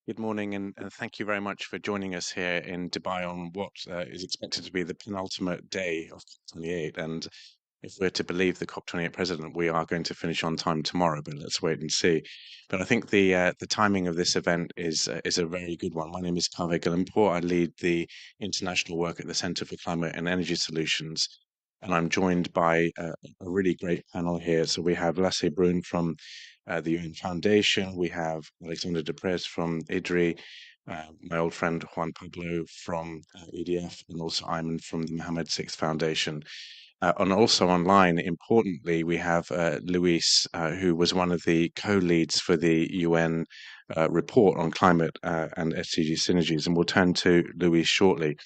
Good morning, and thank you very much for joining us here in Dubai on what is expected to be the penultimate day of COP28. And if we're to believe the COP28 president, we are going to finish on time tomorrow, but let's wait and see. But I think the timing of this event is a very good one. My name is Kaveh Galimpur. I lead the international work at the Centre for Climate and Energy Solutions, and I'm joined by a really great panel here. So we have Lasse Brun from the UN Foundation. We have Alexander Deprez from IDRI, my old friend Juan Pablo from EDF, and also Ayman from the Mohammed VI Foundation. And also online, importantly, we have Luis, who was one of the co-leads for the UN report on climate and SDG synergies, and we'll turn to Luis shortly.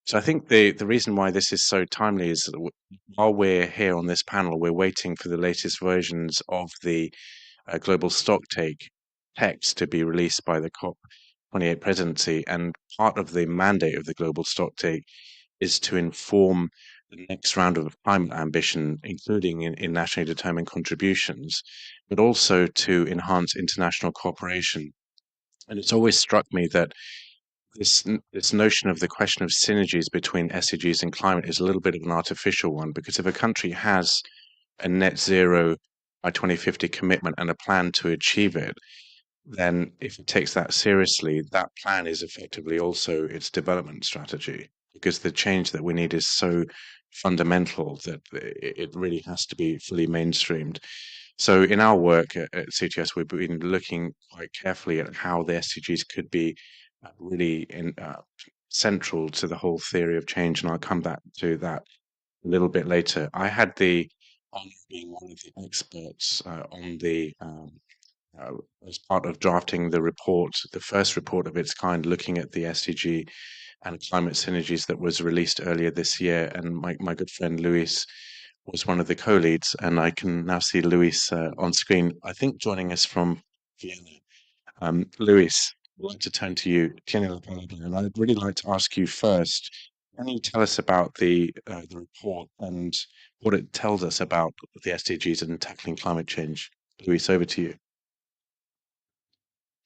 So I think the reason why this is so timely is that while we're here on this panel, we're waiting for the latest versions of the global stocktake text to be released by the COP28 presidency. And part of the mandate of the global stocktake is to inform the next round of climate ambition, including in nationally determined contributions, but also to enhance international cooperation. And it's always struck me that this notion of the question of synergies between SDGs and climate is a little bit of an artificial one, because if a country has a net zero by 2050 commitment and a plan to achieve it, then if it takes that seriously, that plan is effectively also its development strategy, because the change that we need is so fundamental that it really has to be fully mainstreamed. So in our work at CTS, we've been looking quite carefully at how the SDGs could be really central to the whole theory of change, and I'll come back to that a little bit later. I had the honor of being one of the experts on the uh, as part of drafting the report, the first report of its kind, looking at the SDG and climate synergies that was released earlier this year. And my good friend Luis was one of the co-leads, and I can now see Luis on screen, I think joining us from Vienna. Luis, I'd like to turn to you. Tiene la palabra, and I'd really like to ask you first, can you tell us about the report and what it tells us about the SDGs and tackling climate change? Luis, over to you.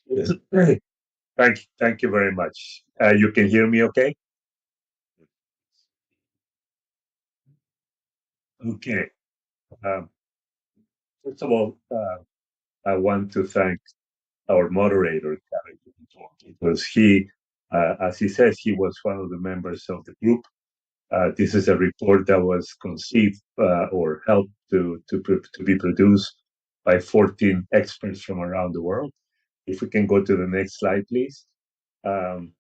Yes. Thank you very much. You can hear me okay? Okay. Um, First of all, I want to thank our moderator, Karen, because as he says, he was one of the members of the group. This is a report that was conceived or helped to be produced by 14 experts from around the world. If we can go to the next slide, please. Um,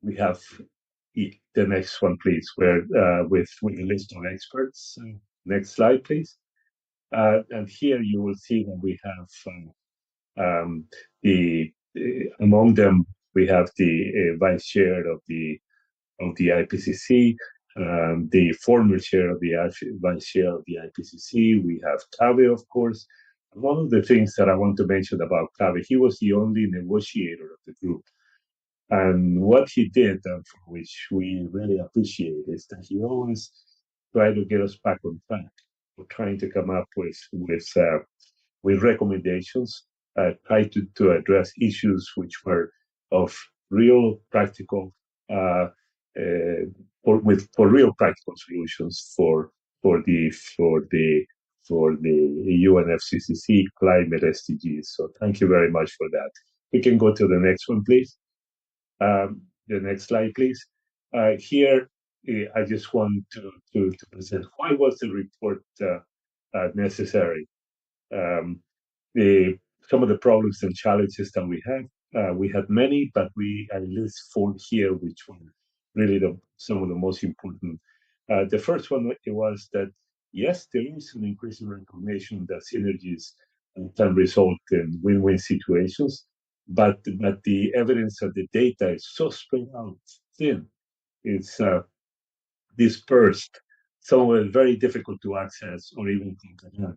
we have the next one, please, where with a list of experts. Next slide, please. And here you will see that we have the among them we have the vice chair of the IPCC, the former chair of the vice chair of the IPCC. We have Kaveh, of course. One of the things that I want to mention about Kaveh, he was the only negotiator of the group. And what he did, and for which we really appreciate, is that he always tried to get us back on track. We're trying to come up with recommendations, try to address issues which were of real practical for real practical solutions for the for the for the UNFCCC climate SDGs. So thank you very much for that. We can go to the next one, please. The next slide, please. Here, I just want to present why was the report necessary. The some of the problems and challenges that we had many, but I list four here, which were really some of the most important. The first one was that yes, there is an increasing recognition that synergies can result in win-win situations, but the evidence of the data is so spread out thin. It's dispersed, some of it very difficult to access or even comprehend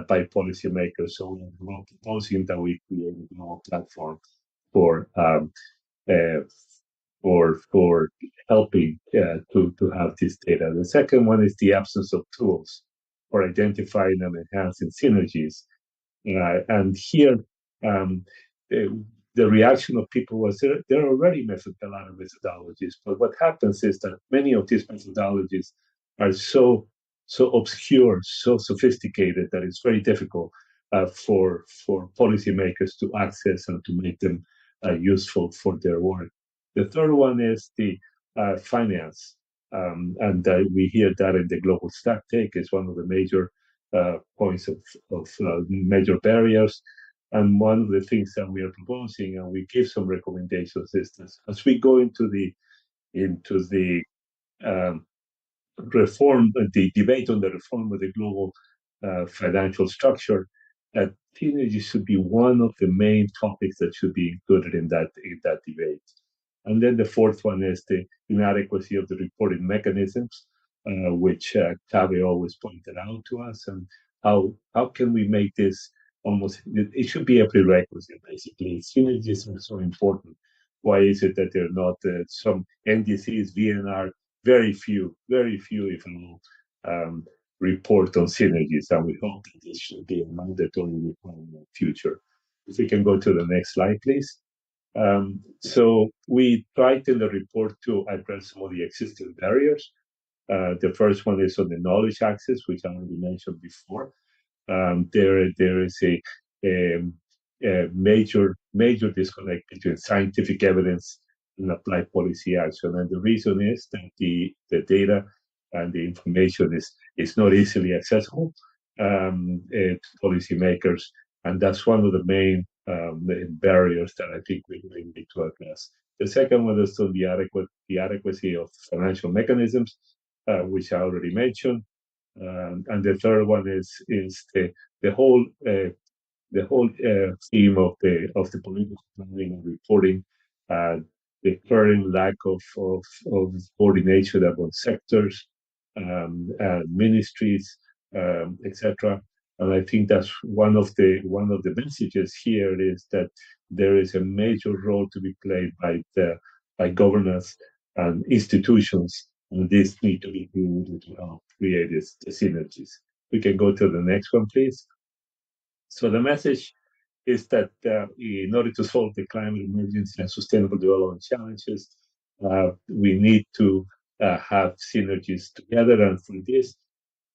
by policymakers. So we are proposing that we create a global platform for for helping to have this data. The second one is the absence of tools for identifying and enhancing synergies. And here, the reaction of people was there are already a lot of methodologies, but what happens is that many of these methodologies are so obscure, so sophisticated that it's very difficult for policymakers to access and to make them useful for their work. The third one is the finance, and we hear that in the global stack take is one of the major points of major barriers. And one of the things that we are proposing, and we give some recommendations, is that as we go into the um, reform, the debate on the reform of the global financial structure, that synergy should be one of the main topics that should be included in that debate. And then the fourth one is the inadequacy of the reporting mechanisms, which Tabe always pointed out to us, and how can we make this almost, it should be a prerequisite, basically. Synergies are so important. Why is it that they're not some NDCs, VNR, very few, if any, report on synergies, and we hope that this should be a mandatory requirement in the future. If we can go to the next slide, please. So we tried in the report to address some of the existing barriers. The first one is on the knowledge access, which I already mentioned before. There is a major disconnect between scientific evidence and applied policy action, and the reason is that the data and the information is not easily accessible to policymakers, and that's one of the main barriers that I think we really need to address. The second one is on the adequacy of financial mechanisms, which I already mentioned. And the third one is the whole theme of the political planning and reporting, uh, the current lack of coordination among sectors, ministries, etc. And I think that's one of the messages here is that there is a major role to be played by governance and institutions, and this need to be created to help create the synergies. We can go to the next one, please. So the message is that in order to solve the climate emergency and sustainable development challenges, we need to have synergies together. And for this,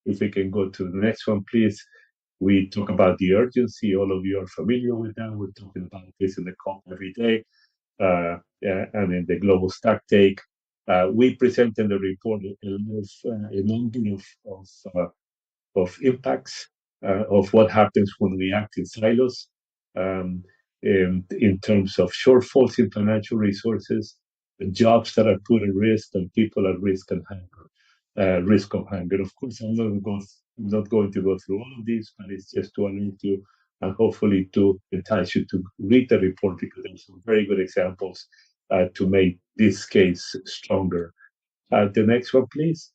if we can go to the next one, please. We talk about the urgency. All of you are familiar with that. We're talking about this in the COP every day, and in the global stack take. We present in the report a number of impacts of what happens when we act in silos, um, in terms of shortfalls in financial resources, jobs that are put at risk, and people at risk and hunger, risk of hunger. Of course, I'm not going to go through all of these, but it's just to alert you and hopefully to entice you to read the report, because there's some very good examples to make this case stronger. The next one, please.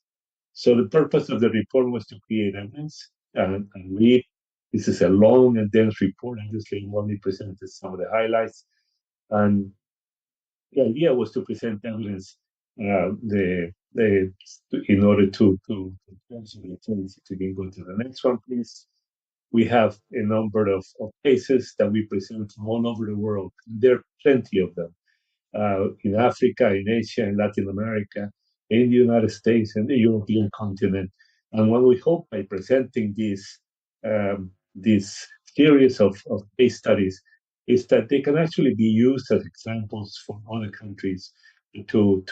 So the purpose of the report was to create evidence and read. This is a long and dense report. Obviously, I only presented some of the highlights. And the idea was to present evidence in order to answer the case. If you can go to the next one, please. We have a number of cases that we present from all over the world. There are plenty of them in Africa, in Asia, in Latin America, in the United States, and the European continent. And what we hope by presenting this series of case studies is that they can actually be used as examples for other countries to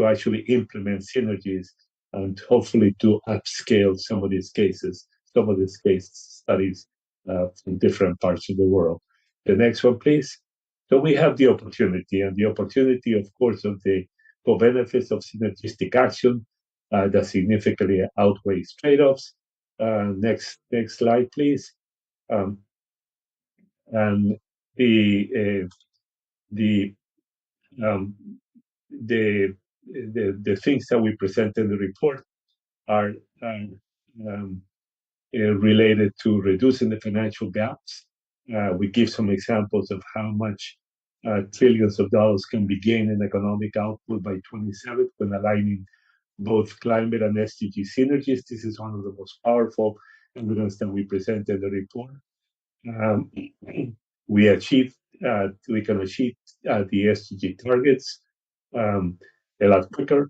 actually implement synergies and hopefully to upscale some of these cases, some of these case studies from different parts of the world. The next one, please. So we have the opportunity, and the opportunity, of course, of the co-benefits of synergistic action that significantly outweighs trade-offs. Next slide, please. Um, and the the um, the things that we present in the report are um, related to reducing the financial gaps. We give some examples of how much trillions of dollars can be gained in economic output by 27 when aligning both climate and SDG synergies. This is one of the most powerful evidence that we present in the report. Um, we achieved we can achieve the SDG targets a lot quicker.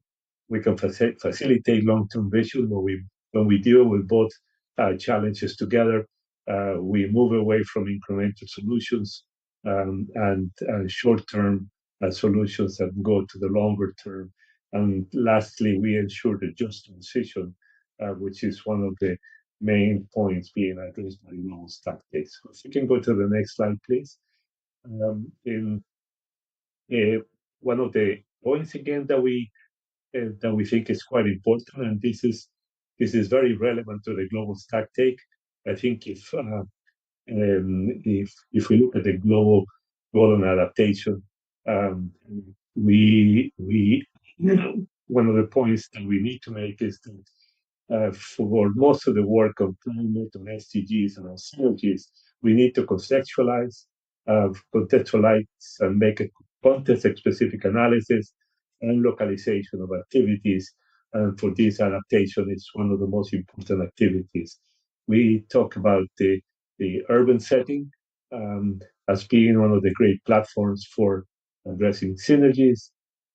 We can facilitate long-term vision when we deal with both challenges together. We move away from incremental solutions and short-term solutions that go to the longer term. And lastly, we ensure the just transition, which is one of the main points being addressed by global stack dates. So if you can go to the next slide, please. In uh, one of the points again that we think is quite important, and this is very relevant to the global stack take. I think if we look at the global goal on adaptation, um, we one of the points that we need to make is that for most of the work on climate, on SDGs, and on synergies, we need to contextualize and make a context-specific analysis and localization of activities. And for this adaptation, it's one of the most important activities. We talk about the urban setting as being one of the great platforms for addressing synergies.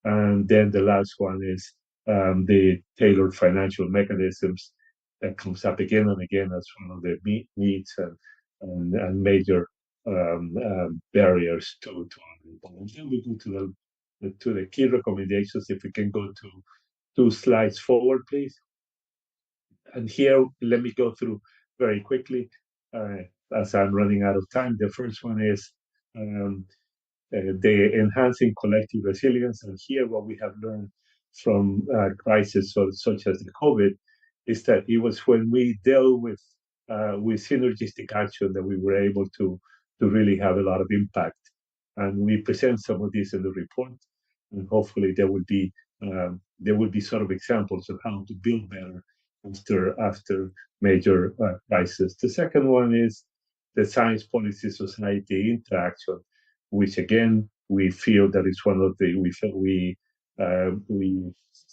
And then the last one is the tailored financial mechanisms that comes up again and again as one of the needs and major barriers to our then we go to the key recommendations. If we can go to 2 slides forward, please. And here, let me go through very quickly as I'm running out of time. The first one is um, the enhancing collective resilience. And here, what we have learned from crises such as the COVID is that it was when we dealt with synergistic action that we were able to really have a lot of impact. And we present some of this in the report, and hopefully there will be sort of examples of how to build better after major crises. The second one is the science policy society interaction, which again we feel that is one of the we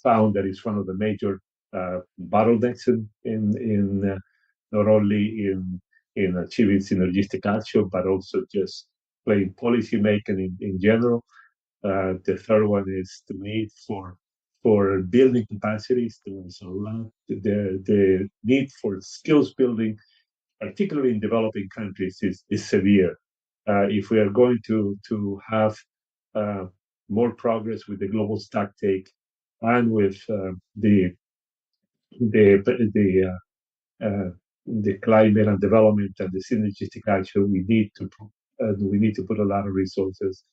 found that it's one of the major bottlenecks in not only in achieving synergistic action but also just playing policy making in general. The third one is the need for building capacities. There's a lot the need for skills building, particularly in developing countries, is severe. If we are going to have uh, more progress with the global stack take and with the the climate and development and the synergistic action, we need to put a lot of resources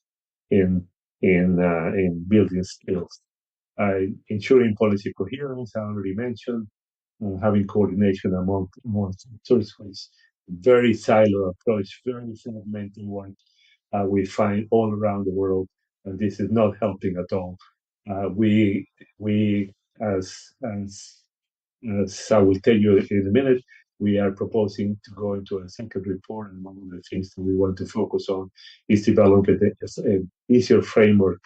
in in building skills. Ensuring policy coherence, I already mentioned, having coordination among sectors, is very silo approach, very fragmented work we find all around the world, and this is not helping at all. We as as as I will tell you in a minute, we are proposing to go into a second report, and one of the things that we want to focus on is developing an easier framework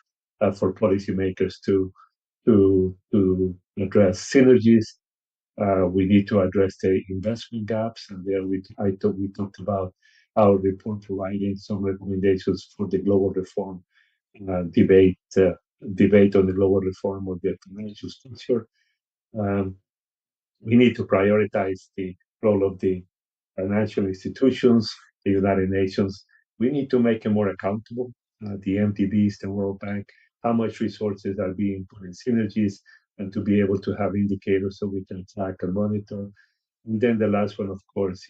for policymakers to address synergies. We need to address the investment gaps, and there we talked about our report providing some recommendations for the global reform debate debate on the global reform of the financial structure. Um, we need to prioritize the role of the financial institutions, the United Nations. We need to make it more accountable. The MTBs, the World Bank, how much resources are being put in synergies, and to be able to have indicators so we can track and monitor. And then the last one, of course,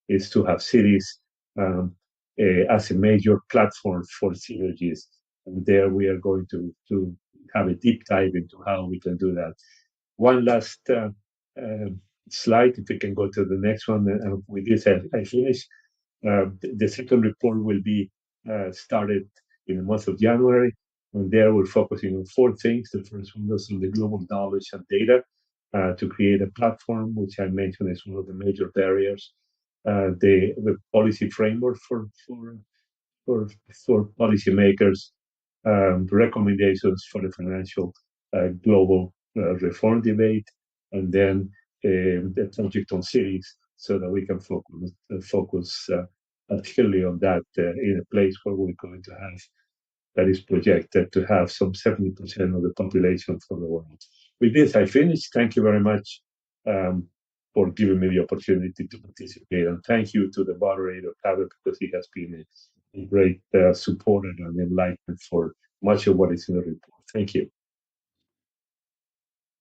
is to have cities as a major platform for synergies. And there we are going to have a deep dive into how we can do that. One last uh, slide, if we can go to the next one. And with this, I finish. The second report will be started in the month of January. And there we're focusing on 4 things. The first one is on the global knowledge and data to create a platform, which I mentioned is one of the major barriers. The policy framework for, for policymakers, recommendations for the financial global reform debate, and then the project on cities so that we can focus clearly on that in a place where we're going to have that is projected to have some 70% of the population from the world. With this, I finish. Thank you very much for giving me the opportunity to participate. And thank you to the moderator, Pablo, because he has been a great supporter and enlightenment for much of what is in the report. Thank you.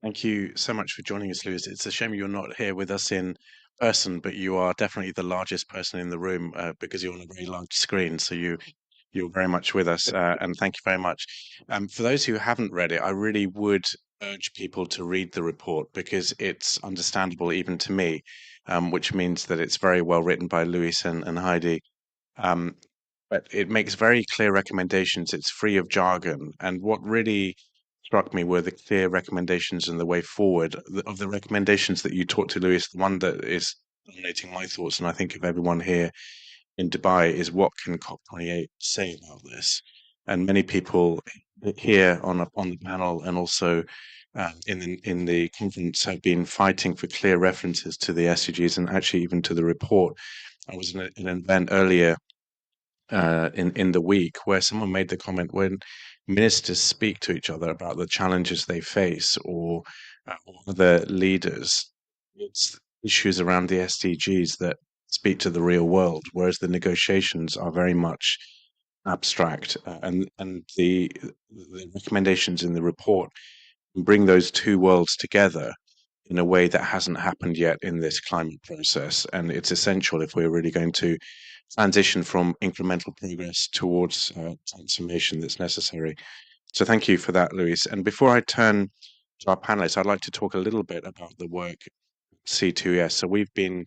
Thank you so much for joining us, Luis. It's a shame you're not here with us in person, but you are definitely the largest person in the room because you're on a very large screen. So you're very much with us, and thank you very much. For those who haven't read it, I really would urge people to read the report because it's understandable even to me, which means that it's very well written by Luis and Heidi. Um, but it makes very clear recommendations. It's free of jargon. And what really struck me were the clear recommendations and the way forward. Of the recommendations that you talked to, Luis, the one that is dominating my thoughts, and I think of everyone here in Dubai, is what can COP28 say about this? And many people here on the panel and also in the conference have been fighting for clear references to the SDGs and actually even to the report. I was in an event earlier in the week where someone made the comment when ministers speak to each other about the challenges they face or other leaders, it's issues around the SDGs that speak to the real world, whereas the negotiations are very much abstract. And the recommendations in the report bring those two worlds together in a way that hasn't happened yet in this climate process. And it's essential if we're really going to transition from incremental progress towards transformation that's necessary. So thank you for that, Luis. And before I turn to our panelists, I'd like to talk a little bit about the work C2S. So we've been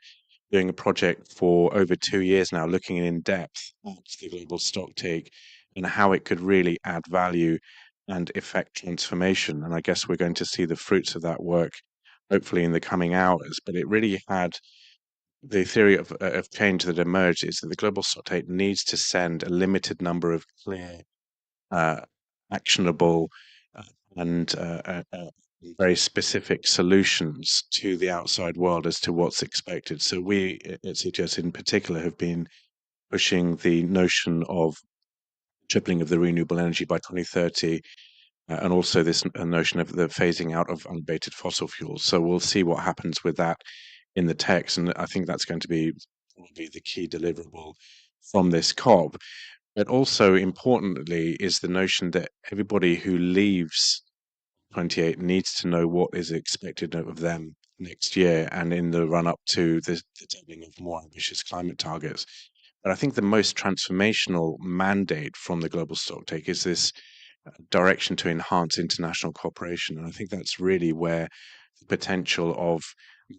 doing a project for over 2 years now, looking in depth at the global stocktake and how it could really add value and effect transformation. And I guess we're going to see the fruits of that work hopefully in the coming hours. But it really had the theory of change that emerged is that the global stocktake needs to send a limited number of clear, uh, actionable, uh, and very specific solutions to the outside world as to what's expected. So we at CTS in particular have been pushing the notion of tripling of the renewable energy by 2030, and also this notion of the phasing out of unabated fossil fuels. So we'll see what happens with that in the text, and I think that's going to be probably the key deliverable from this COP. But also importantly is the notion that everybody who leaves 28 needs to know what is expected of them next year and in the run up to the doubling of more ambitious climate targets. But I think the most transformational mandate from the global stocktake is this direction to enhance international cooperation. And I think that's really where the potential of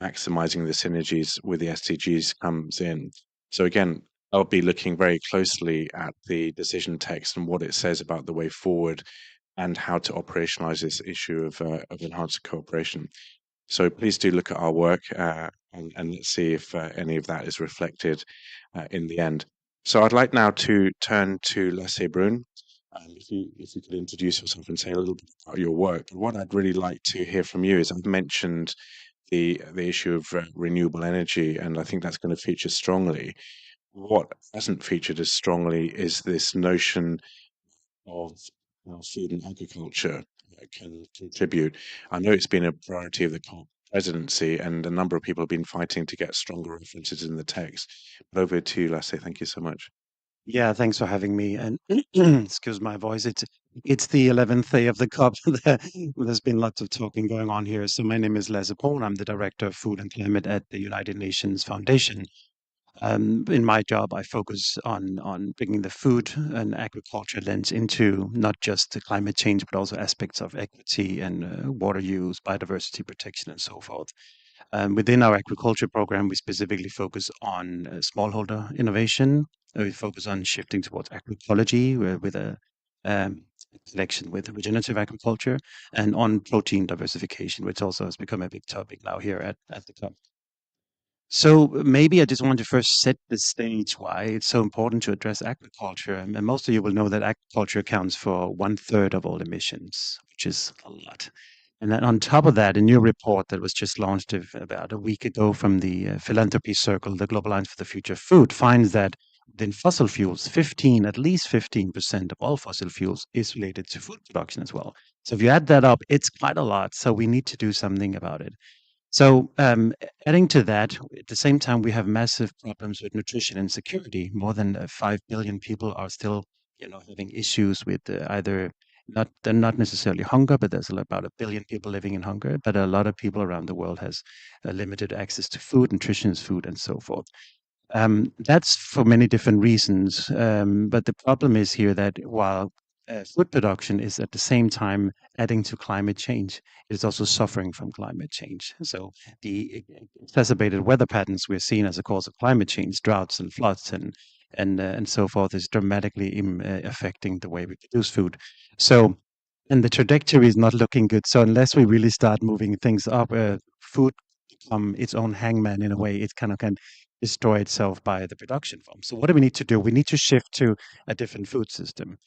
maximizing the synergies with the SDGs comes in. So again, I'll be looking very closely at the decision text and what it says about the way forward and how to operationalize this issue of enhanced cooperation. So please do look at our work and let's see if any of that is reflected in the end. So I'd like now to turn to Lasse Brun. If you could introduce yourself and say a little bit about your work. But what I'd really like to hear from you is I've mentioned the issue of renewable energy, and I think that's going to feature strongly. What hasn't featured as strongly is this notion of how food and agriculture can contribute. I know it's been a priority of the COP presidency, and a number of people have been fighting to get stronger references in the text. But over to you, Lasse. Thank you so much. Yeah, thanks for having me. And excuse my voice. It's the 11th day of the COP. There's been lots of talking going on here. So my name is Lasse Brun. I'm the Director of Food and Climate at the United Nations Foundation. In my job, I focus on bringing the food and agriculture lens into not just the climate change, but also aspects of equity and water use, biodiversity protection, and so forth. Within our agriculture program, we specifically focus on smallholder innovation. We focus on shifting towards agroecology with a connection with regenerative agriculture and on protein diversification, which also has become a big topic now here at the COP. So maybe I just want to first set the stage why it's so important to address agriculture. And most of you will know that agriculture accounts for 1/3 of all emissions, which is a lot. And then on top of that, a new report that was just launched about a week ago from the philanthropy circle, the Global Alliance for the Future of Food, finds that Then fossil fuels, at least 15% of all fossil fuels is related to food production as well. So if you add that up, it's quite a lot. So we need to do something about it. So, adding to that, at the same time, we have massive problems with nutrition insecurity. More than 5 billion people are still, having issues with either they're not necessarily hunger, but there's about 1 billion people living in hunger. But a lot of people around the world has limited access to food, nutritious food, and so forth. That's for many different reasons. But the problem is here that while food production is at the same time adding to climate change, it is also suffering from climate change. So the exacerbated weather patterns we're seeing as a cause of climate change, droughts and floods and so forth, is dramatically affecting the way we produce food. So and the trajectory is not looking good. So unless we really start moving things up, food become its own hangman in a way. It kind of can destroy itself by the production form. So what do we need to do? We need to shift to a different food system.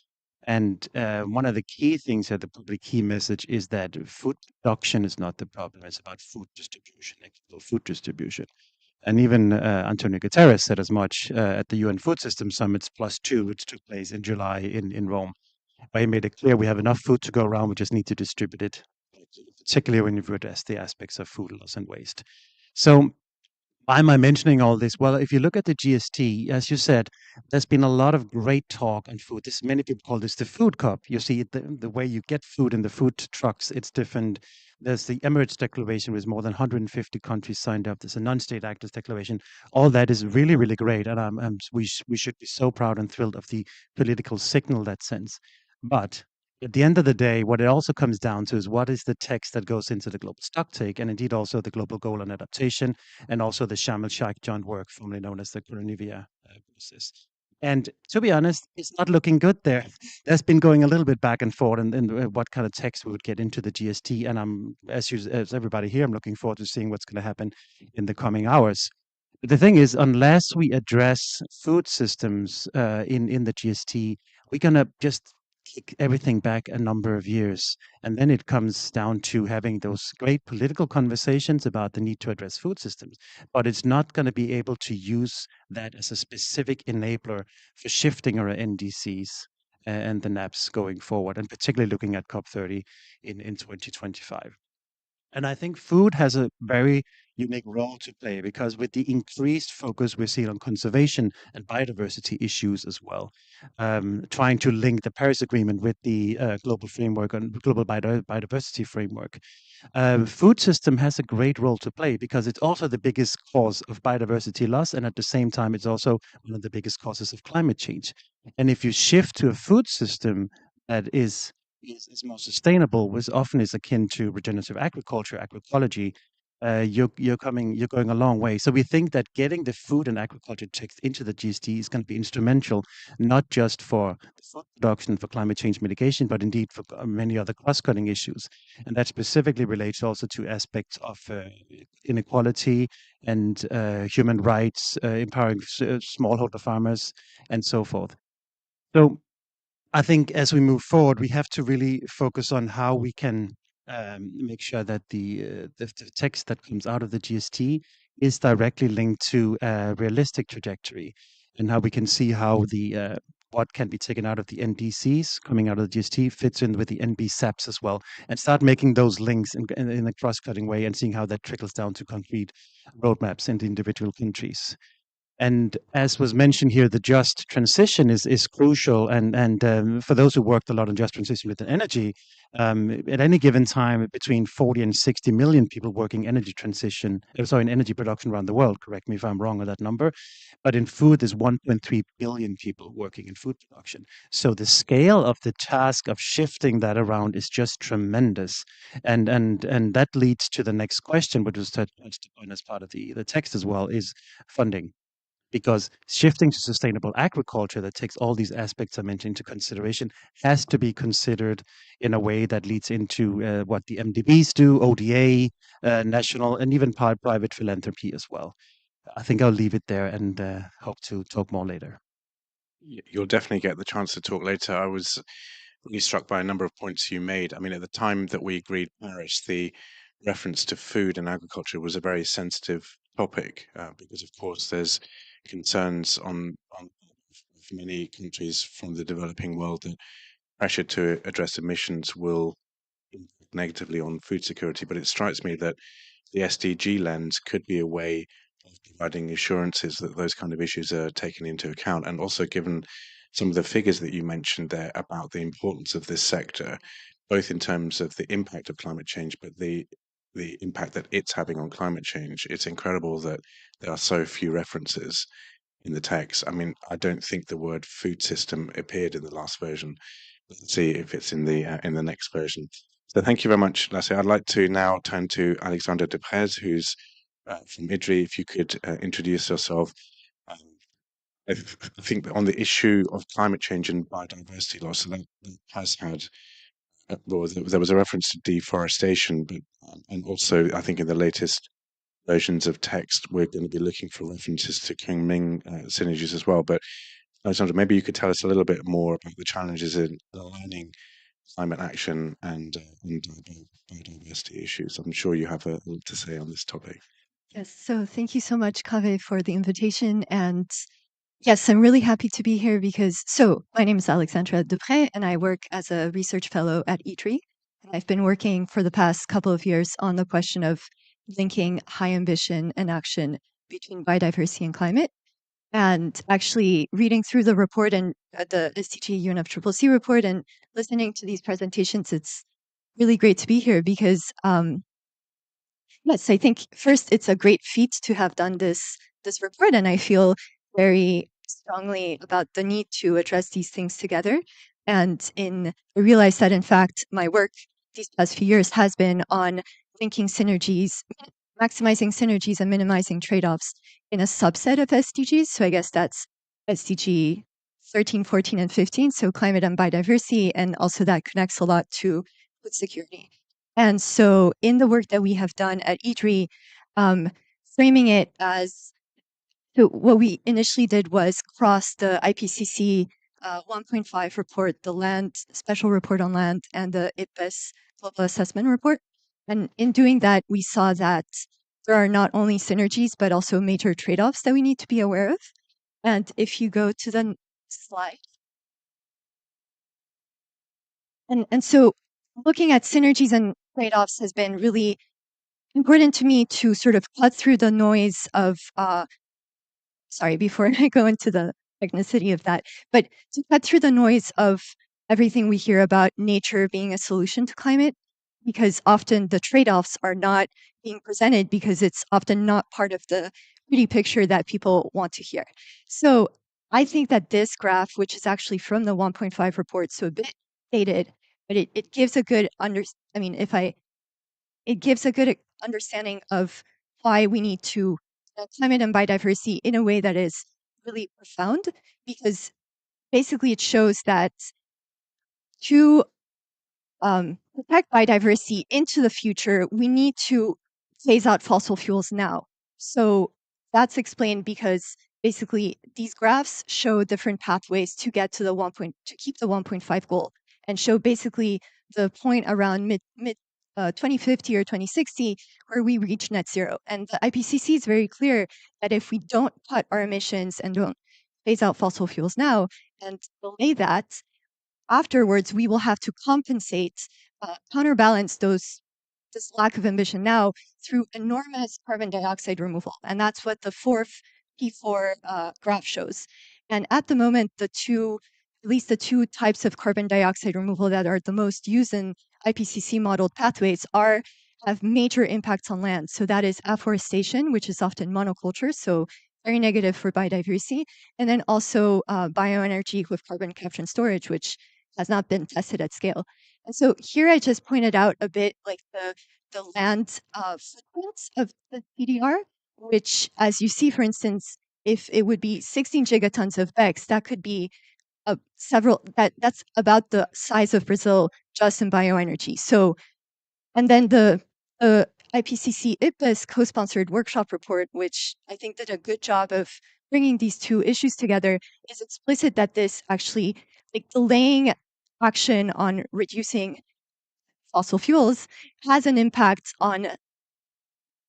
And one of the key things here, the probably key message is that food production is not the problem. It's about food distribution, equitable food distribution. And even Antonio Guterres said as much at the UN Food System Summits +2, which took place in July in Rome. Where he made it clear we have enough food to go around. We just need to distribute it, particularly when you address the aspects of food loss and waste. So why am I mentioning all this? Well, if you look at the GST, as you said, there's been a lot of great talk on food. This many people call this the food cup. You see, the way you get food in the food trucks, it's different. There's the Emirates Declaration with more than 150 countries signed up. There's a non-state actors declaration. All that is really, really great, and we should be so proud and thrilled of the political signal that sends. But at the end of the day, what it also comes down to is what is the text that goes into the global stocktake, and indeed also the global goal on adaptation, and also the Sharm el-Sheikh joint work, formerly known as the Coronavia process. And to be honest, it's not looking good there. There's been going a little bit back and forth in what kind of text we would get into the GST. And as everybody here, I'm looking forward to seeing what's going to happen in the coming hours. The thing is, unless we address food systems in the GST, we're gonna just kick everything back a number of years, and then it comes down to having those great political conversations about the need to address food systems. But it's not going to be able to use that as a specific enabler for shifting our NDCs and the NAPs going forward, and particularly looking at COP30 in 2025. And I think food has a very unique role to play because with the increased focus we're seeing on conservation and biodiversity issues as well, trying to link the Paris Agreement with the global framework on global biodiversity framework, food system has a great role to play because it's also the biggest cause of biodiversity loss, and at the same time, it's also one of the biggest causes of climate change. And if you shift to a food system that is more sustainable, which often is akin to regenerative agriculture, agroecology, you're going a long way. So we think that getting the food and agriculture text into the GST is going to be instrumental, not just for the food production for climate change mitigation, but indeed for many other cross-cutting issues. And that specifically relates also to aspects of inequality and human rights, empowering smallholder farmers, and so forth. So I think as we move forward, we have to really focus on how we can make sure that the text that comes out of the GST is directly linked to a realistic trajectory, and how we can see how the what can be taken out of the NDCs coming out of the GST fits in with the NB-SAPs as well, and start making those links in a cross-cutting way and seeing how that trickles down to concrete roadmaps in the individual countries. And as was mentioned here, the just transition is crucial. And for those who worked a lot on just transition with energy, at any given time, between 40 and 60 million people working energy transition, sorry, in energy production around the world. Correct me if I'm wrong on that number. But in food, there's 1.3 billion people working in food production. So the scale of the task of shifting that around is just tremendous. And that leads to the next question, which was touched upon as part of the text as well, is funding, because shifting to sustainable agriculture that takes all these aspects I mentioned into consideration has to be considered in a way that leads into what the MDBs do, ODA, national, and even private philanthropy as well. I think I'll leave it there and hope to talk more later. You'll definitely get the chance to talk later. I was really struck by a number of points you made. I mean, at the time that we agreed Paris, the reference to food and agriculture was a very sensitive topic because, of course, there's concerns on for many countries from the developing world that pressure to address emissions will impact negatively on food security. But it strikes me that the SDG lens could be a way of providing assurances that those kind of issues are taken into account. And also, given some of the figures that you mentioned there about the importance of this sector, both in terms of the impact of climate change, but the impact that it's having on climate change, it's incredible that there are so few references in the text. I mean, I don't think the word food system appeared in the last version. Let's see if it's in the next version. So thank you very much, Lasse. I'd like to now turn to Alexandra Deprez, who's from IDRI. If you could introduce yourself. Um, I think that on the issue of climate change and biodiversity loss, so that has had, well, there was a reference to deforestation, but and also I think in the latest versions of text, we're going to be looking for references to Kunming synergies as well. But Alexandra, maybe you could tell us a little bit more about the challenges in aligning climate action and biodiversity issues. I'm sure you have a lot to say on this topic. Yes, so thank you so much, Kaveh, for the invitation. And yes, I'm really happy to be here because, my name is Alexandra Dupré, and I work as a research fellow at IDRI. And I've been working for the past couple of years on the question of linking high ambition and action between biodiversity and climate. And actually reading through the report and the SDG UNFCCC report and listening to these presentations, it's really great to be here because yes, I think first it's a great feat to have done this report, and I feel very strongly about the need to address these things together. And I realize that in fact my work these past few years has been on linking synergies, maximizing synergies and minimizing trade-offs in a subset of SDGs. So I guess that's SDG 13, 14, and 15, so climate and biodiversity, and also that connects a lot to food security. And so in the work that we have done at IDRI, framing it as, so what we initially did was cross the IPCC 1.5 report, the land special report on land, and the IPBES global assessment report. And in doing that, we saw that there are not only synergies, but also major trade-offs that we need to be aware of. And if you go to the next slide. And so looking at synergies and trade-offs has been really important to me to sort of cut through the noise of, sorry, before I go into the technicity of that, but to cut through the noise of everything we hear about nature being a solution to climate, because often the trade-offs are not being presented because it's often not part of the pretty picture that people want to hear. So I think that this graph, which is actually from the 1.5 report, so a bit dated, but it gives a good it gives a good understanding of why we need to climate and biodiversity in a way that is really profound, because basically it shows that to protect biodiversity into the future, we need to phase out fossil fuels now. So that's explained because basically these graphs show different pathways to get to to keep the 1.5 goal, and show basically the point around mid 2050 or 2060 where we reach net zero. And the IPCC is very clear that if we don't cut our emissions and don't phase out fossil fuels now and delay that, afterwards we will have to compensate, counterbalance this lack of ambition now through enormous carbon dioxide removal. And that's what the fourth P4 graph shows. And at the moment, at least the two types of carbon dioxide removal that are the most used in IPCC modeled pathways have major impacts on land. So that is afforestation, which is often monoculture, so very negative for biodiversity, and then also bioenergy with carbon capture and storage, which has not been tested at scale. And so here I just pointed out a bit like the land footprints of the PDR, which, as you see, for instance, if it would be 16 gigatons of BECCS, that could be that's about the size of Brazil just in bioenergy. So, and then the IPCC IPBES co-sponsored workshop report, which I think did a good job of bringing these two issues together, is explicit that this actually, like, delaying action on reducing fossil fuels has an impact on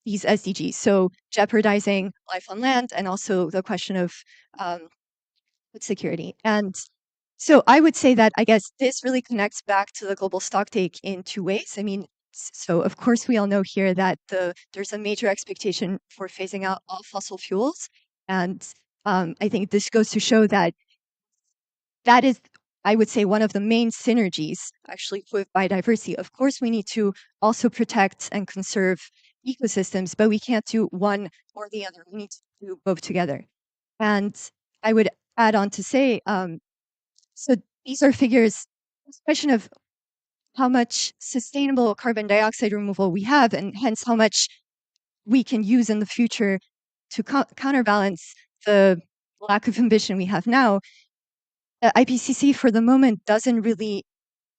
these SDGs. So jeopardizing life on land, and also the question of food security. And so I would say that I guess this really connects back to the global stocktake in two ways. I mean, so of course we all know here that there's a major expectation for phasing out all fossil fuels, and I think this goes to show that that is, I would say, one of the main synergies actually with biodiversity. Of course, we need to also protect and conserve ecosystems, but we can't do one or the other. We need to do both together. And I would add on to say, so these are figures, it's a question of how much sustainable carbon dioxide removal we have, and hence how much we can use in the future to counterbalance the lack of ambition we have now. The IPCC for the moment doesn't really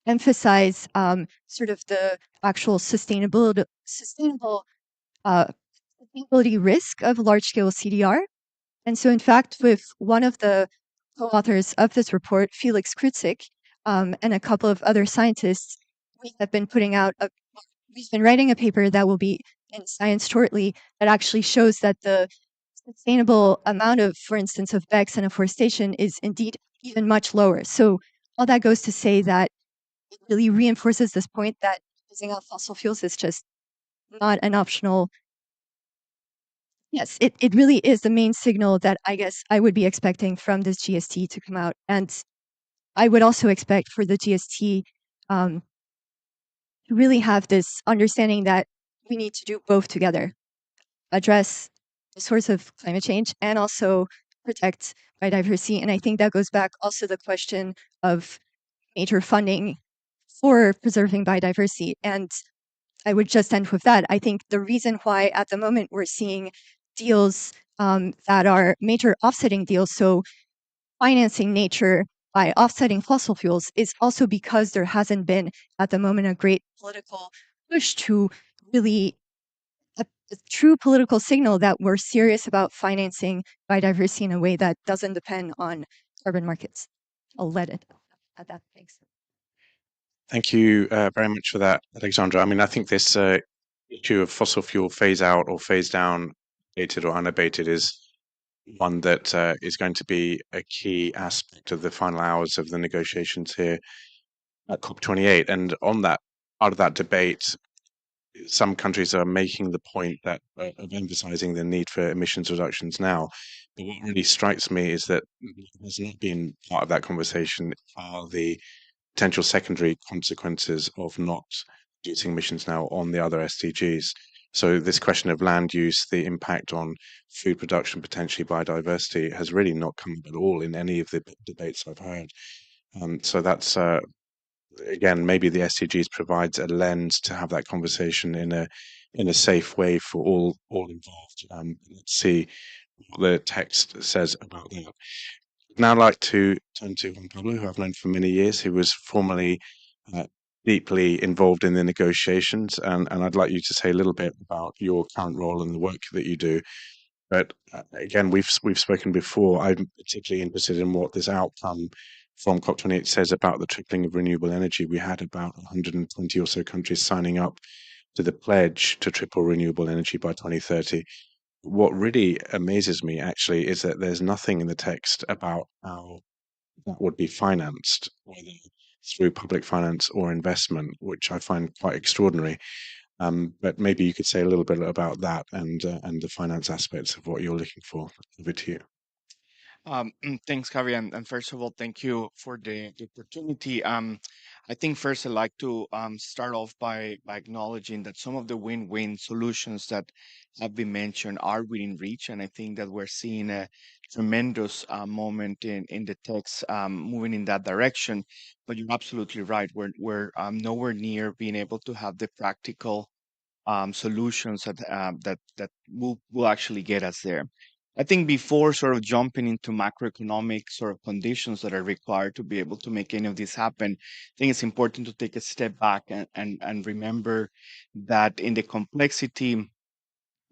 emphasize sort of the actual sustainable uh, sustainability risk of large-scale CDR. And so, in fact, with one of the co-authors of this report, Felix Krutzig, and a couple of other scientists, we have been we've been writing a paper that will be in Science shortly that actually shows that the sustainable amount of, for instance, of BECCS and afforestation is indeed even much lower. So all that goes to say that it really reinforces this point that using out fossil fuels is just not an optional. Yes, it really is the main signal that I guess I would be expecting from this GST to come out. And I would also expect for the GST to really have this understanding that we need to do both together, address the source of climate change and also protect biodiversity. And I think that goes back also to the question of major funding for preserving biodiversity. And I would just end with that. I think the reason why at the moment we're seeing deals that are major offsetting deals, so financing nature by offsetting fossil fuels, is also because there hasn't been at the moment a great political push to really a true political signal that we're serious about financing biodiversity in a way that doesn't depend on carbon markets. I'll let it at that. Thanks. Thank you very much for that, Alexandra. I mean, I think this issue of fossil fuel phase out or phase down, abated or unabated, is one that is going to be a key aspect of the final hours of the negotiations here at COP28. And on that, out of that debate, some countries are making the point that of emphasizing the need for emissions reductions now. But what really strikes me is that has not been part of that conversation are the potential secondary consequences of not reducing emissions now on the other SDGs. So this question of land use, the impact on food production, potentially biodiversity, has really not come up at all in any of the debates I've heard. So that's again, maybe the SDGs provides a lens to have that conversation in a safe way for all involved. Let's see what the text says about that. I'd now like to turn to Juan Pablo, who I've known for many years, who was formerly uh, deeply involved in the negotiations, and I'd like you to say a little bit about your current role and the work that you do. But again, we've spoken before. I'm particularly interested in what this outcome from COP28 says about the tripling of renewable energy. We had about 120 or so countries signing up to the pledge to triple renewable energy by 2030. What really amazes me actually is that there's nothing in the text about how that would be financed, whether through public finance or investment, which I find quite extraordinary. But maybe you could say a little bit about that and the finance aspects of what you're looking for. Over to you. Thanks, Javi, and first of all, thank you for the opportunity. I think first I'd like to start off by acknowledging that some of the win-win solutions that have been mentioned are within reach, and I think that we're seeing a tremendous moment in the text moving in that direction. But you're absolutely right; we're nowhere near being able to have the practical solutions that will actually get us there. I think before sort of jumping into macroeconomic sort of conditions that are required to be able to make any of this happen, I think it's important to take a step back and remember that in the complexity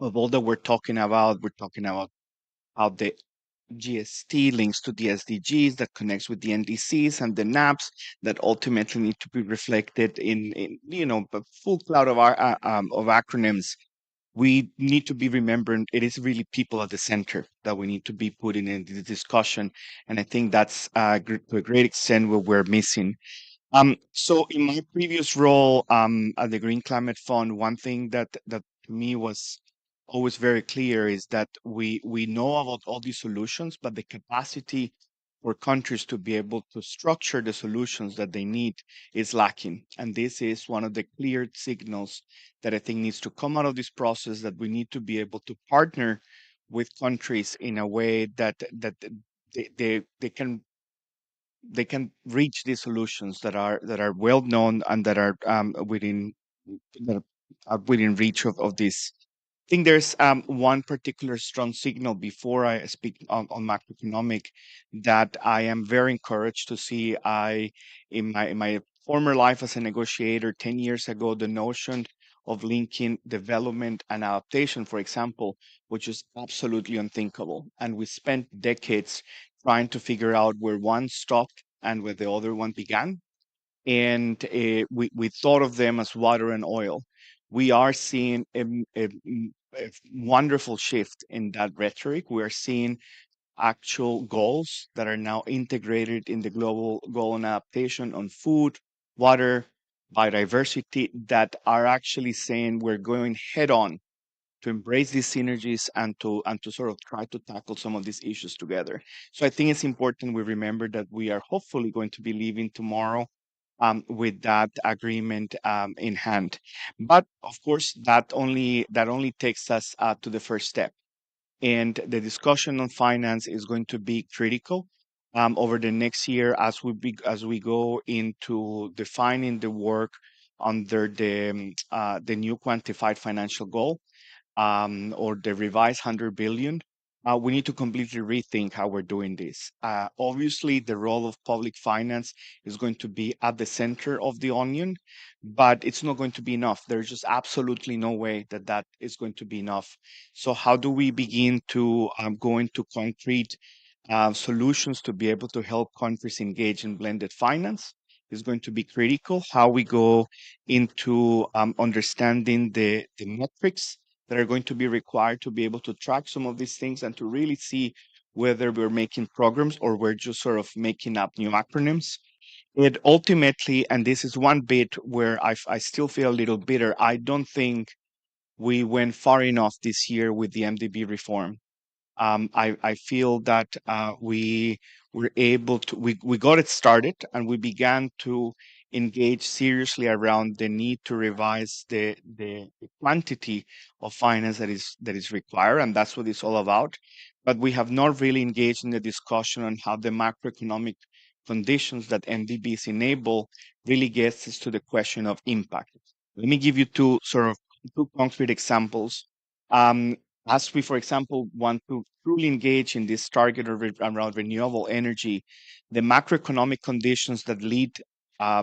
of all that we're talking about how the GST links to the SDGs that connects with the NDCs and the NAPs that ultimately need to be reflected in a full cloud of acronyms we need to be remembering it is really people at the center that we need to be putting in the discussion. And I think that's to a great extent what we're missing. So in my previous role at the Green Climate Fund, one thing that to me was always very clear is that we know about all these solutions, but the capacity for countries to be able to structure the solutions that they need is lacking. And this is one of the clear signals that I think needs to come out of this process, that we need to be able to partner with countries in a way that they can reach these solutions that are well known and that are that are within reach of this. I think there's one particular strong signal before I speak on macroeconomic that I am very encouraged to see. In my former life as a negotiator 10 years ago, the notion of linking development and adaptation, for example, which is absolutely unthinkable. And we spent decades trying to figure out where one stopped and where the other one began. And we thought of them as water and oil. We are seeing a wonderful shift in that rhetoric. We are seeing actual goals that are now integrated in the global goal on adaptation on food, water, biodiversity, that are actually saying we're going head on to embrace these synergies and to sort of try to tackle some of these issues together. So I think it's important we remember that we are hopefully going to be leaving tomorrow with that agreement in hand. But of course, that only takes us to the first step, and the discussion on finance is going to be critical over the next year as we go into defining the work under the new quantified financial goal, or the revised 100 billion. We need to completely rethink how we're doing this. Obviously, the role of public finance is going to be at the center of the onion, but it's not going to be enough. There's just absolutely no way that that is going to be enough. So, how do we begin to go into concrete solutions to be able to help countries engage in blended finance? Is going to be critical. How we go into understanding the metrics that are going to be required to be able to track some of these things and to really see whether we're making progress or we're just sort of making up new acronyms. It ultimately, and this is one bit where I still feel a little bitter, I don't think we went far enough this year with the MDB reform. I feel that we were able to, we got it started and we began to engage seriously around the need to revise the quantity of finance that is required, and that's what it's all about. But we have not really engaged in the discussion on how the macroeconomic conditions that MDBs enable really gets us to the question of impact. Let me give you two concrete examples. Um, as we, for example, want to truly engage in this target around renewable energy, the macroeconomic conditions that lead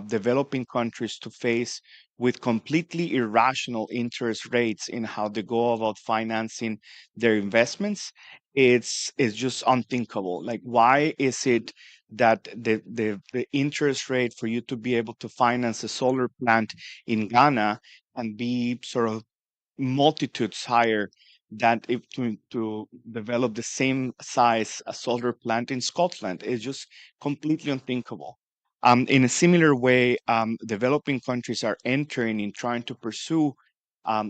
developing countries to face with completely irrational interest rates in how they go about financing their investments, it's just unthinkable. Like, why is it that the interest rate for you to be able to finance a solar plant in Ghana and be sort of multitudes higher that if to develop the same size a solar plant in Scotland is just completely unthinkable. In a similar way, developing countries are entering in trying to pursue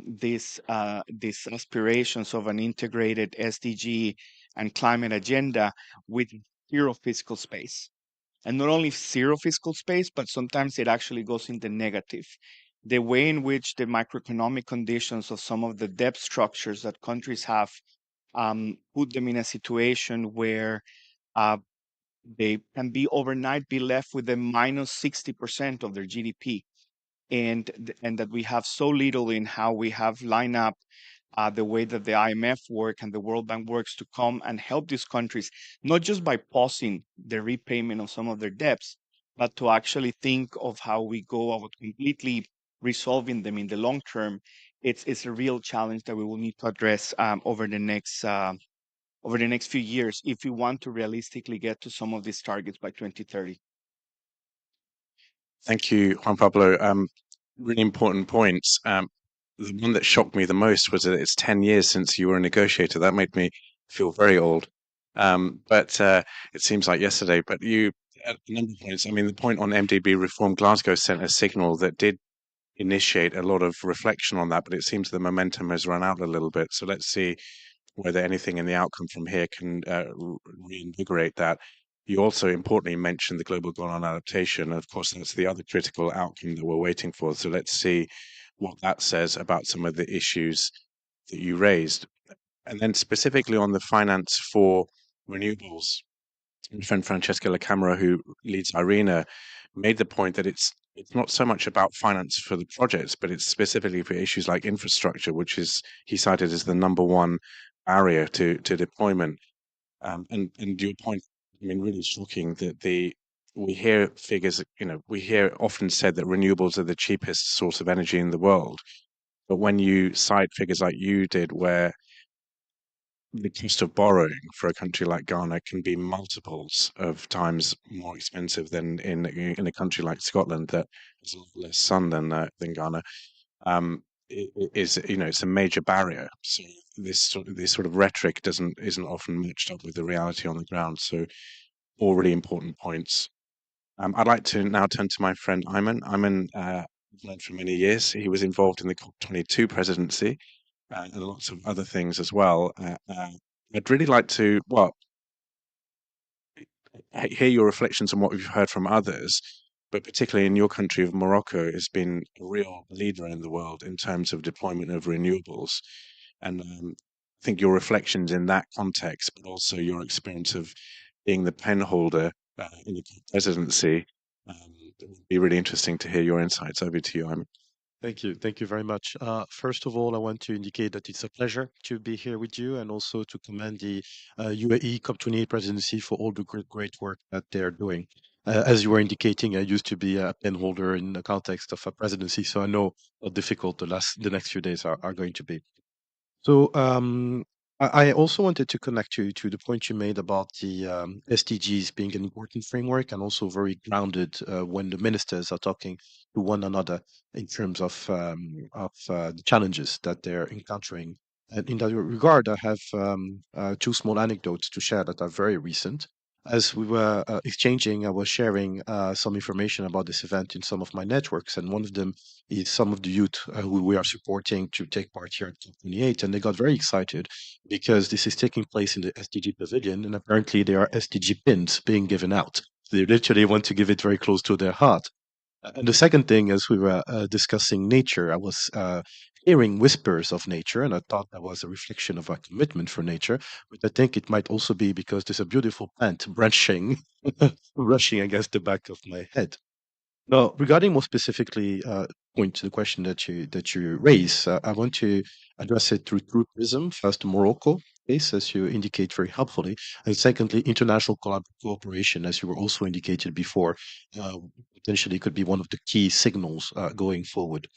these aspirations of an integrated SDG and climate agenda with zero fiscal space. And not only zero fiscal space, but sometimes it actually goes in the negative. The way in which the macroeconomic conditions of some of the debt structures that countries have put them in a situation where uh, they can be overnight be left with a minus 60% of their GDP, and that we have so little in how we have lined up the way that the IMF work and the World Bank works to come and help these countries, not just by pausing the repayment of some of their debts, but to actually think of how we go about completely resolving them in the long term. It's a real challenge that we will need to address over the next few years if we want to realistically get to some of these targets by 2030. Thank you, Juan Pablo. Really important points. the one that shocked me the most was that it's 10 years since you were a negotiator. That made me feel very old. But it seems like yesterday. But you, at a number of points, I mean, the point on MDB reform, Glasgow sent a signal that did initiate a lot of reflection on that, but it seems the momentum has run out a little bit. So let's see whether anything in the outcome from here can reinvigorate that. You also importantly mentioned the global goal on adaptation. Of course, that's the other critical outcome that we're waiting for. So let's see what that says about some of the issues that you raised. And then specifically on the finance for renewables, my friend Francesca La Camera, who leads IRENA, made the point that it's not so much about finance for the projects, but it's specifically for issues like infrastructure, which is he cited as the number one barrier to deployment. And your point, I mean, really shocking that we hear figures, we hear often said that renewables are the cheapest source of energy in the world. But when you cite figures like you did, where the cost of borrowing for a country like Ghana can be multiples of times more expensive than in a country like Scotland that has a lot less sun than Ghana. Is it's a major barrier. So this sort of rhetoric isn't often matched up with the reality on the ground. So all really important points. I'd like to now turn to my friend Ayman. Ayman, I've known for many years. He was involved in the COP22 presidency and lots of other things as well. I'd really like to, well, hear your reflections on what we've heard from others, but particularly in your country of Morocco, has been a real leader in the world in terms of deployment of renewables. And I think your reflections in that context, but also your experience of being the pen holder in the presidency, it would be really interesting to hear your insights. Over to you, Ayman. Thank you. Thank you very much. First of all, I want to indicate that it's a pleasure to be here with you and also to commend the UAE COP28 presidency for all the great work that they're doing. As you were indicating, I used to be a pen holder in the context of a presidency, so I know how difficult the next few days are going to be. So I also wanted to connect you to the point you made about the SDGs being an important framework and also very grounded when the ministers are talking to one another in terms of the challenges that they're encountering. And in that regard, I have two small anecdotes to share that are very recent. As we were exchanging, I was sharing some information about this event in some of my networks, and one of them is some of the youth who we are supporting to take part here at COP28, and they got very excited because this is taking place in the SDG Pavilion, and apparently there are SDG pins being given out. They literally want to give it very close to their heart. And the second thing, as we were discussing nature, I was hearing whispers of nature, and I thought that was a reflection of our commitment for nature. But I think it might also be because there's a beautiful plant branching, rushing against the back of my head. Now, regarding more specifically, point to the question that you raise, I want to address it through tourism. First, Morocco case, as you indicate very helpfully, and secondly, international cooperation, as you were also indicated before, uh, potentially could be one of the key signals going forward.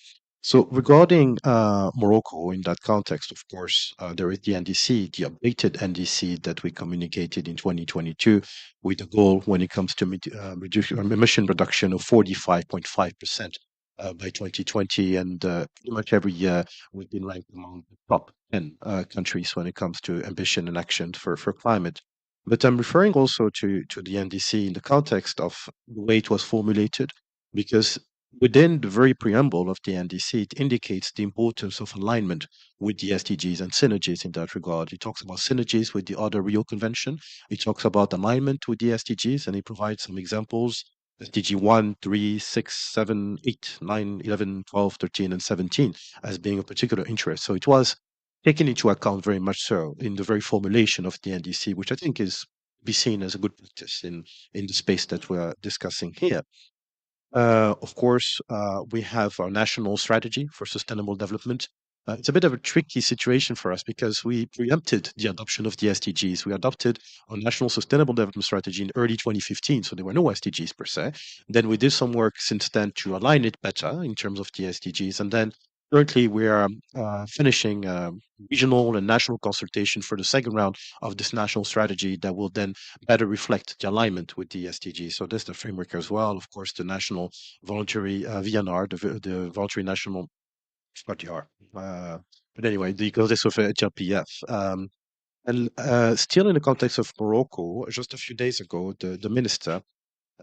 So regarding Morocco in that context, of course, there is the NDC, the updated NDC that we communicated in 2022 with a goal when it comes to emission reduction of 45.5% by 2020. And pretty much every year we've been ranked among the top 10 countries when it comes to ambition and action for climate. But I'm referring also to the NDC in the context of the way it was formulated, because within the very preamble of the NDC, it indicates the importance of alignment with the SDGs and synergies in that regard. It talks about synergies with the other Rio Convention. It talks about alignment with the SDGs, and it provides some examples. SDG 1, 3, 6, 7, 8, 9, 11, 12, 13, and 17 as being of particular interest. So it was taken into account very much so in the very formulation of the NDC, which I think is be seen as a good practice in the space that we're discussing here. Of course, we have our national strategy for sustainable development. It's a bit of a tricky situation for us because we preempted the adoption of the SDGs. We adopted our national sustainable development strategy in early 2015, so there were no SDGs per se. Then we did some work since then to align it better in terms of the SDGs, and then currently we are finishing regional and national consultation for the second round of this national strategy that will then better reflect the alignment with the SDGs. So that's the framework as well. Of course, the national voluntary VNR, the voluntary national But you are. But anyway, the context of HLPF. And still in the context of Morocco, just a few days ago, the minister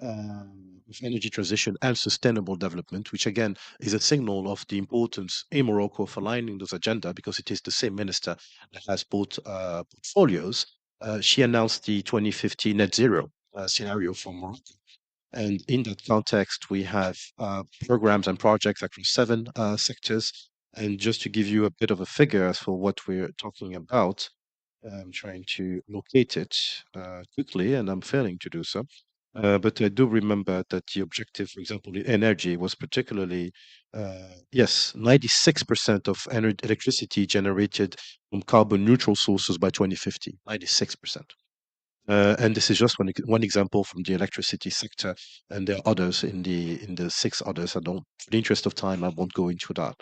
of energy transition and sustainable development, which again is a signal of the importance in Morocco of aligning those agenda because it is the same minister that has both portfolios. She announced the 2050 net zero scenario for Morocco. And in that context, we have programs and projects across 7 sectors. And just to give you a bit of a figure as for what we're talking about, I'm trying to locate it quickly, and I'm failing to do so. But I do remember that the objective, for example, in energy was particularly, yes, 96% of electricity generated from carbon neutral sources by 2050. 96%. And this is just one example from the electricity sector, and there are others in the 6 others. I don't, for the interest of time, I won't go into that.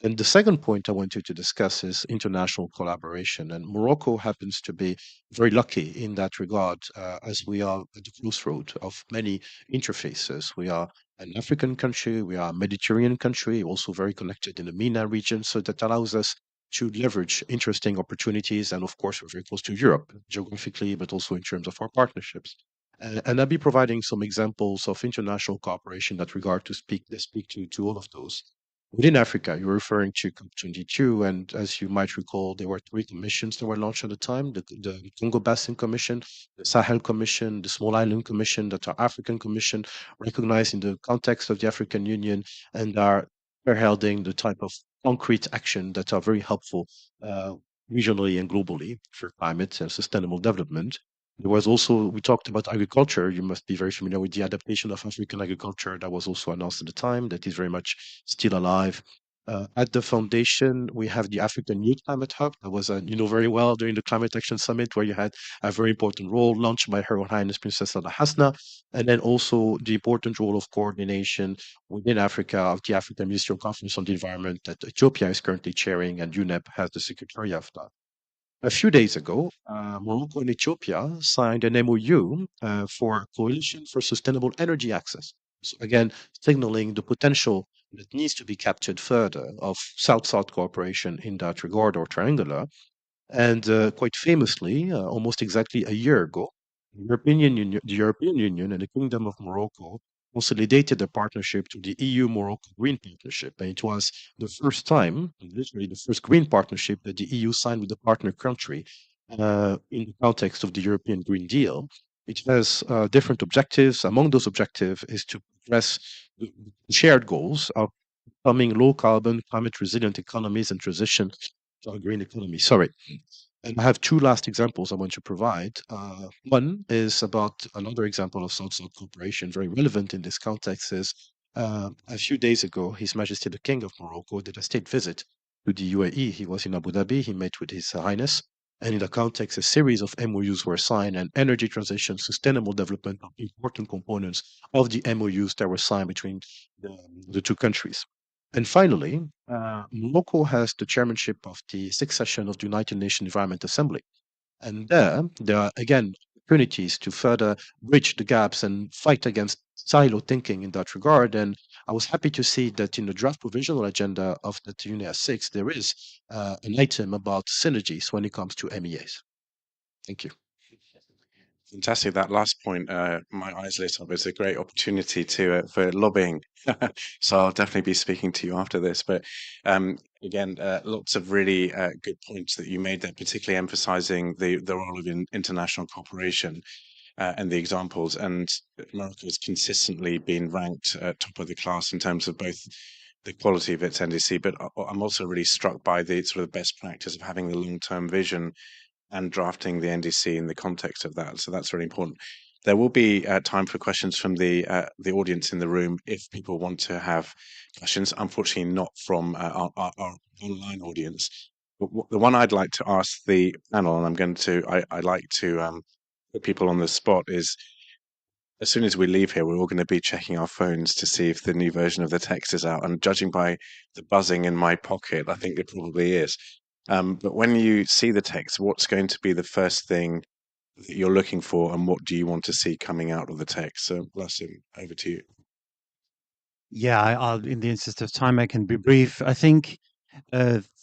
And the second point I wanted to discuss is international collaboration. And Morocco happens to be very lucky in that regard, as we are at the crossroad of many interfaces. We are an African country, we are a Mediterranean country, also very connected in the MENA region. So that allows us to leverage interesting opportunities. And of course, we're very close to Europe geographically, but also in terms of our partnerships. And I'll be providing some examples of international cooperation that regard to speak to all of those. Within Africa, you're referring to COP22, and as you might recall, there were 3 commissions that were launched at the time: the Congo Basin Commission, the Sahel Commission, the Small Island Commission, that are African Commission, recognized in the context of the African Union, and are heralding the type of concrete action that are very helpful regionally and globally for climate and sustainable development. There was also, we talked about agriculture. You must be very familiar with the adaptation of African agriculture that was also announced at the time, that is very much still alive. At the foundation, we have the African Youth Climate Hub. That was, you know very well, during the Climate Action Summit, where you had a very important role launched by Her Royal Highness Princess Al Hasna, and then also the important role of coordination within Africa of the African Ministerial Conference on the Environment that Ethiopia is currently chairing, and UNEP has the secretariat of that. A few days ago, Morocco and Ethiopia signed an MOU for Coalition for Sustainable Energy Access. So again, signaling the potential that needs to be captured further of South-South cooperation in that regard, or triangular. And quite famously, almost exactly a year ago, the European Union and the Kingdom of Morocco consolidated their partnership to the EU-Morocco Green Partnership. And it was the first time, literally the first green partnership that the EU signed with a partner country in the context of the European Green Deal. It has different objectives. Among those objectives is to address the shared goals of becoming low carbon, climate resilient economies and transition to a green economy. Sorry. And I have 2 last examples I want to provide. One is about another example of South-South cooperation, very relevant in this context, is a few days ago, His Majesty the King of Morocco did a state visit to the UAE. He was in Abu Dhabi, he met with His Highness, and in the context, a series of MOUs were signed, and energy transition, sustainable development are important components of the MOUs that were signed between the 2 countries. And finally, Morocco has the chairmanship of the 6th session of the United Nations Environment Assembly. And there are again opportunities to further bridge the gaps and fight against silo thinking in that regard. And I was happy to see that in the draft provisional agenda of the UNEA 6, there is an item about synergies when it comes to MEAs. Thank you. Fantastic. That last point, my eyes lit up. It's a great opportunity to for lobbying. So I'll definitely be speaking to you after this. But again, lots of really good points that you made there, particularly emphasizing the role of international cooperation and the examples. And Morocco has consistently been ranked top of the class in terms of both the quality of its NDC, but I'm also really struck by the sort of best practice of having the long-term vision and drafting the NDC in the context of that. So that's really important. There will be time for questions from the audience in the room if people want to have questions. Unfortunately, not from our online audience. But the one I'd like to ask the panel, and I like to put people on the spot, is as soon as we leave here, we're all going to be checking our phones to see if the new version of the text is out. And judging by the buzzing in my pocket, I think it probably is. But when you see the text, what's going to be the first thing that you're looking for, and what do you want to see coming out of the text? So, Blessing, over to you. Yeah, I'll, in the interest of time, I can be brief. I think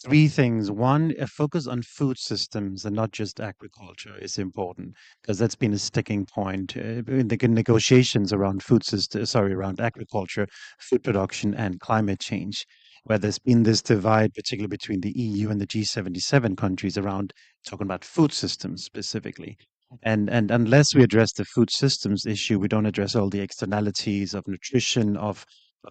three things. One, a focus on food systems and not just agriculture is important because that's been a sticking point in the negotiations around food system, sorry, around agriculture, food production, and climate change, where there's been this divide, particularly between the EU and the G77 countries around talking about food systems specifically. And unless we address the food systems issue, we don't address all the externalities of nutrition, of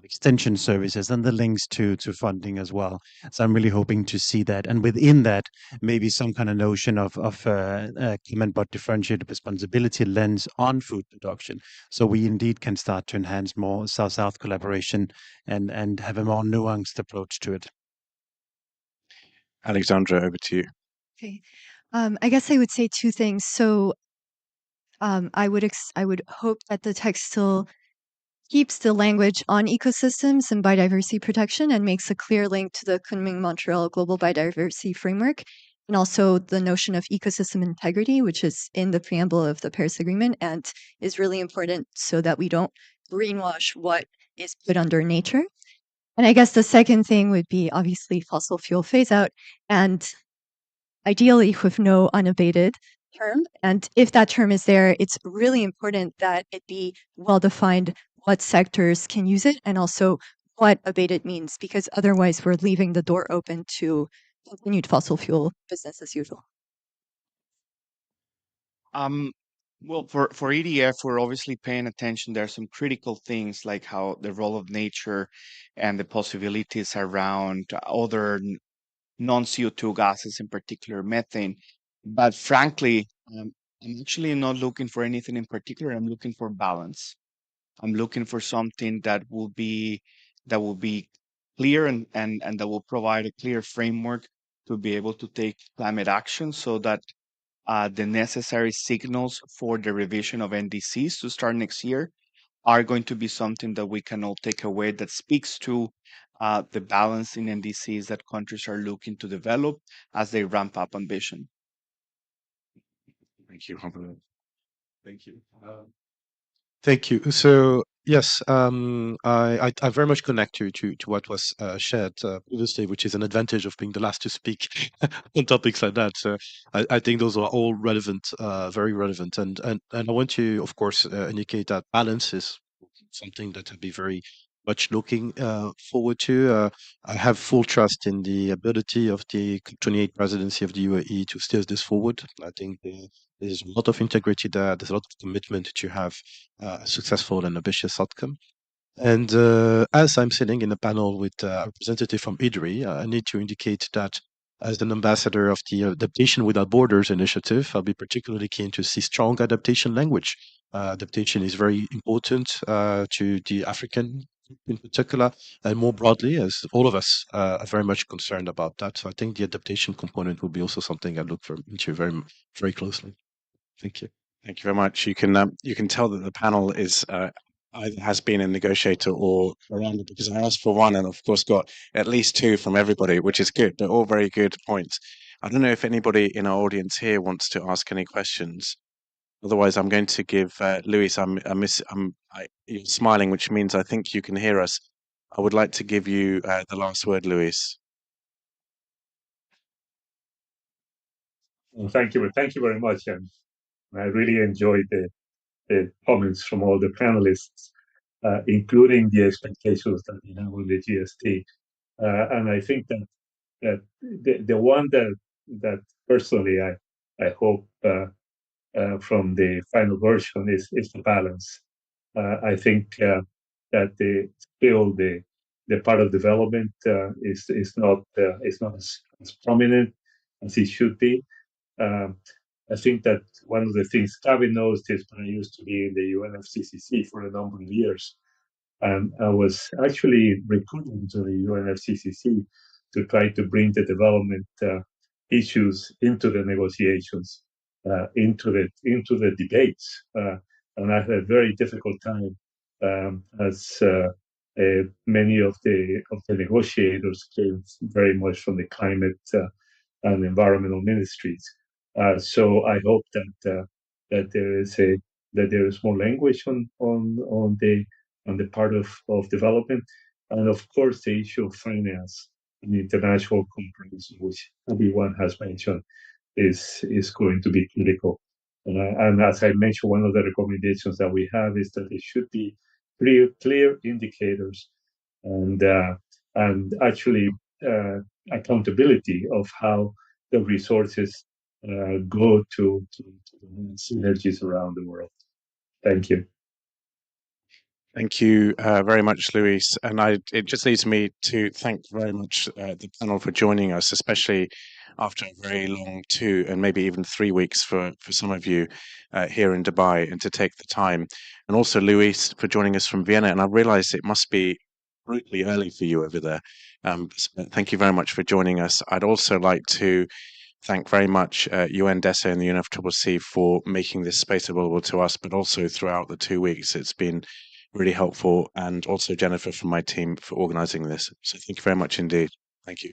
extension services, and the links to funding as well. So I'm really hoping to see that, and within that, maybe some kind of notion of common but differentiated responsibility lens on food production, so we indeed can start to enhance more South-South collaboration and have a more nuanced approach to it. Alexandra, over to you. Okay. I guess I would say two things. So I would hope that the text still keeps the language on ecosystems and biodiversity protection and makes a clear link to the Kunming-Montreal Global Biodiversity Framework, and also the notion of ecosystem integrity, which is in the preamble of the Paris Agreement and is really important so that we don't greenwash what is put under nature. And I guess the second thing would be obviously fossil fuel phase out, and ideally with no unabated term. And if that term is there, it's really important that it be well defined what sectors can use it and also what abated means, because otherwise we're leaving the door open to continued fossil fuel business as usual. Um, well, for EDF, we're obviously paying attention. There are some critical things like how the role of nature and the possibilities around other non-CO2 gases, in particular methane. But frankly, I'm actually not looking for anything in particular. I'm looking for balance. I'm looking for something that will be clear and that will provide a clear framework to be able to take climate action so that the necessary signals for the revision of NDCs to start next year are going to be something that we can all take away that speaks to the balance in NDCs that countries are looking to develop as they ramp up ambition. Thank you, Robert. Thank you. Thank you. So yes, I very much connect to what was shared previously, which is an advantage of being the last to speak on topics like that. So I think those are all relevant, very relevant, and I want to, of course, indicate that balance is something that I'd be very much looking forward to. I have full trust in the ability of the COP28 presidency of the UAE to steer this forward. I think there's a lot of integrity there. There's a lot of commitment to have a successful and ambitious outcome. And as I'm sitting in a panel with a representative from IDRI, I need to indicate that as an ambassador of the Adaptation Without Borders initiative, I'll be particularly keen to see strong adaptation language. Adaptation is very important to the African in particular, and more broadly, as all of us are very much concerned about that. So I think the adaptation component will be also something I look into very closely. Thank you. Thank you very much. You can tell that the panel is either has been a negotiator or around it, because I asked for one and of course got at least two from everybody, which is good. They're all very good points. I don't know if anybody in our audience here wants to ask any questions. Otherwise, I'm going to give Luis. You're smiling, which means I think you can hear us. I would like to give you the last word, Luis. Well, thank you very much, and I really enjoyed the comments from all the panelists, including the expectations that we have on the GST. And I think that the one that personally I hope from the final version is the balance. I think that still the part of development is not as prominent as it should be. Um, I think that one of the things Gavin knows is when I used to be in the UNFCCC for a number of years, and I was actually recruited to the UNFCCC to try to bring the development issues into the negotiations, into the debates, and I had a very difficult time as many of the negotiators came very much from the climate and environmental ministries. So I hope that that there is more language on the on the part of development. And of course, the issue of finance and international cooperation, which everyone has mentioned, is going to be critical. And as I mentioned, one of the recommendations that we have is that there should be clear indicators and actually accountability of how the resources go to the synergies around the world. Thank you. Thank you very much, Luis. And it just leaves me to thank very much the panel for joining us, especially after a very long 2 and maybe even 3 weeks for some of you here in Dubai, and to take the time. And also Luis for joining us from Vienna. And I realize it must be brutally early for you over there. So thank you very much for joining us. I'd also like to thank very much UN DESA and the UNFCCC for making this space available to us, but also throughout the 2 weeks. It's been really helpful, and also Jennifer from my team for organizing this. So thank you very much indeed. Thank you.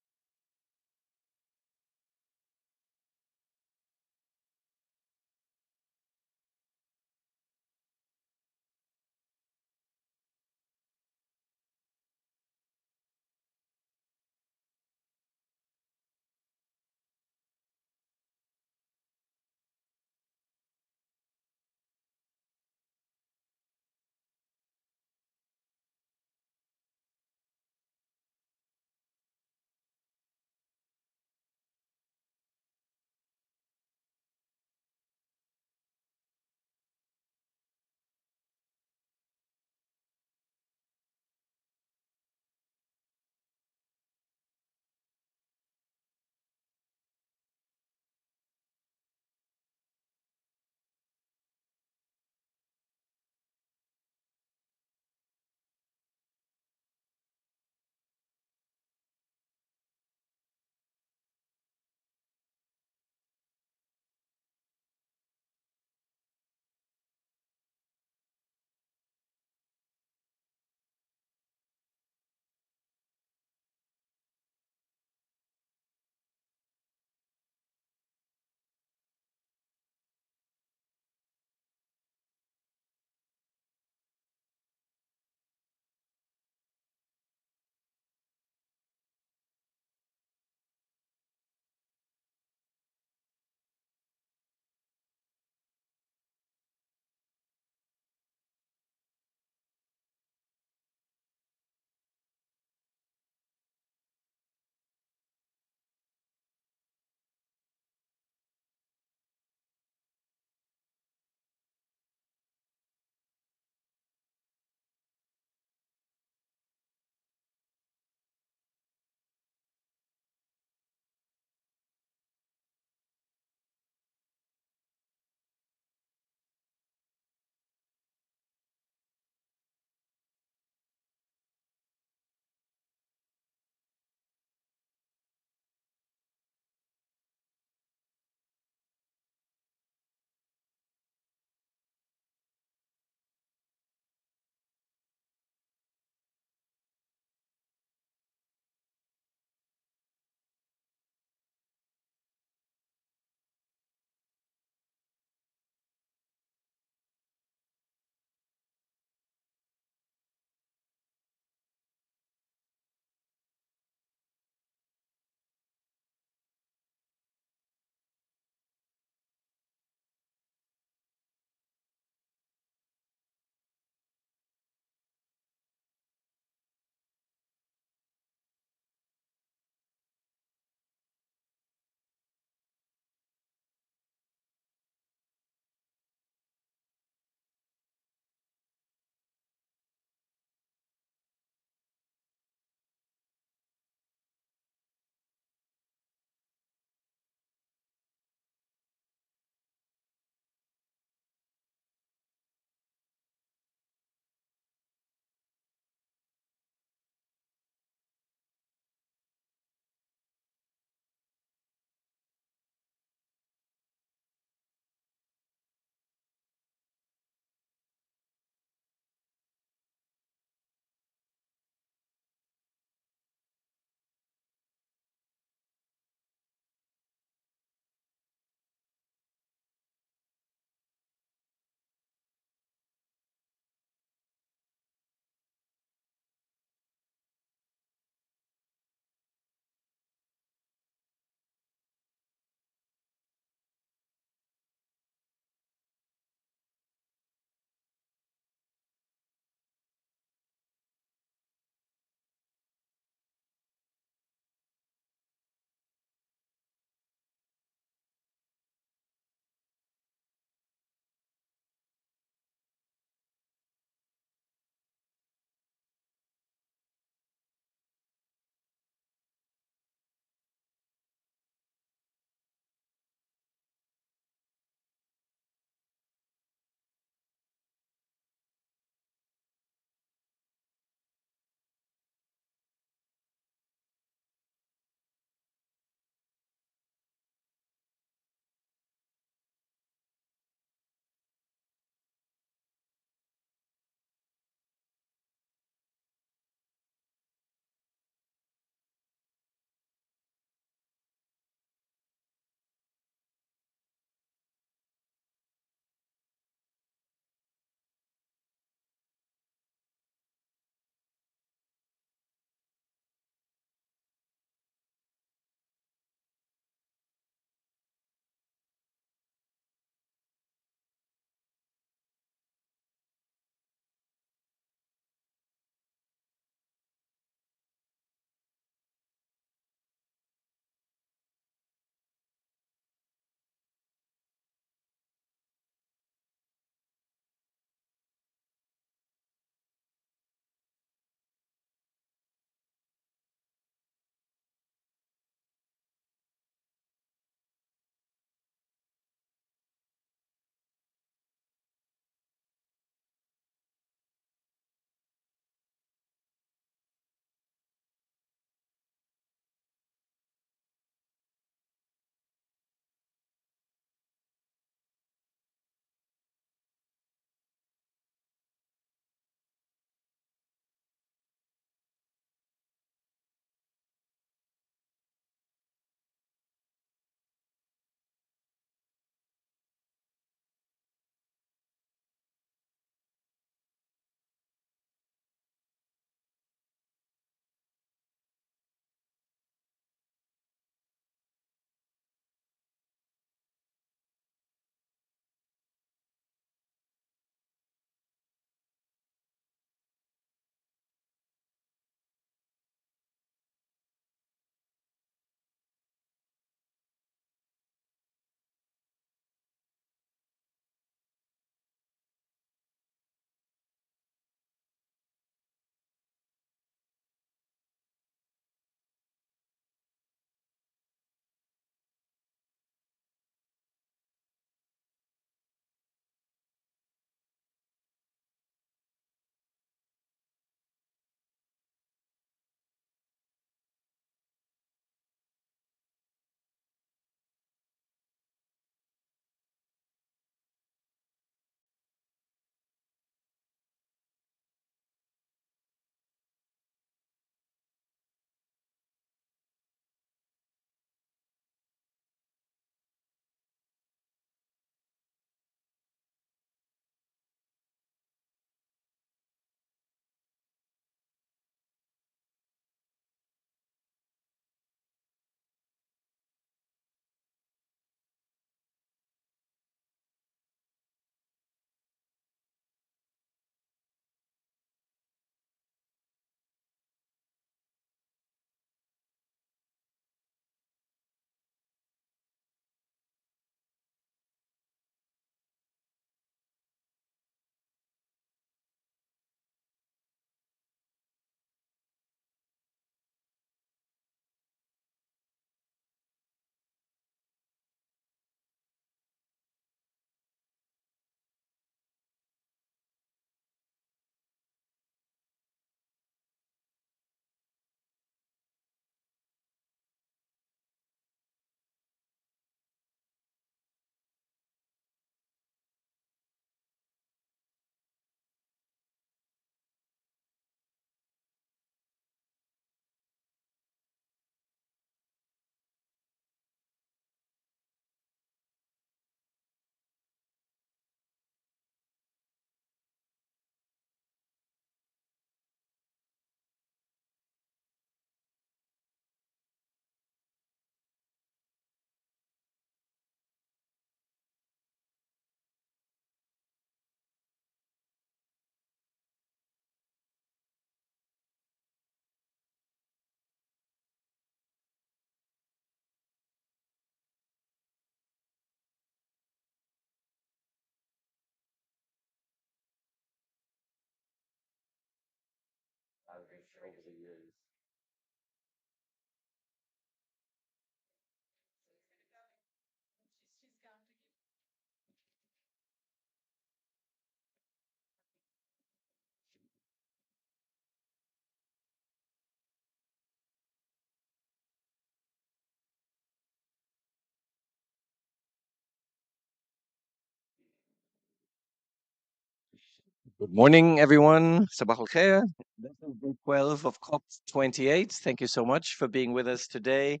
Good morning, everyone. Sabah al khair. This is day 12 of COP28. Thank you so much for being with us today.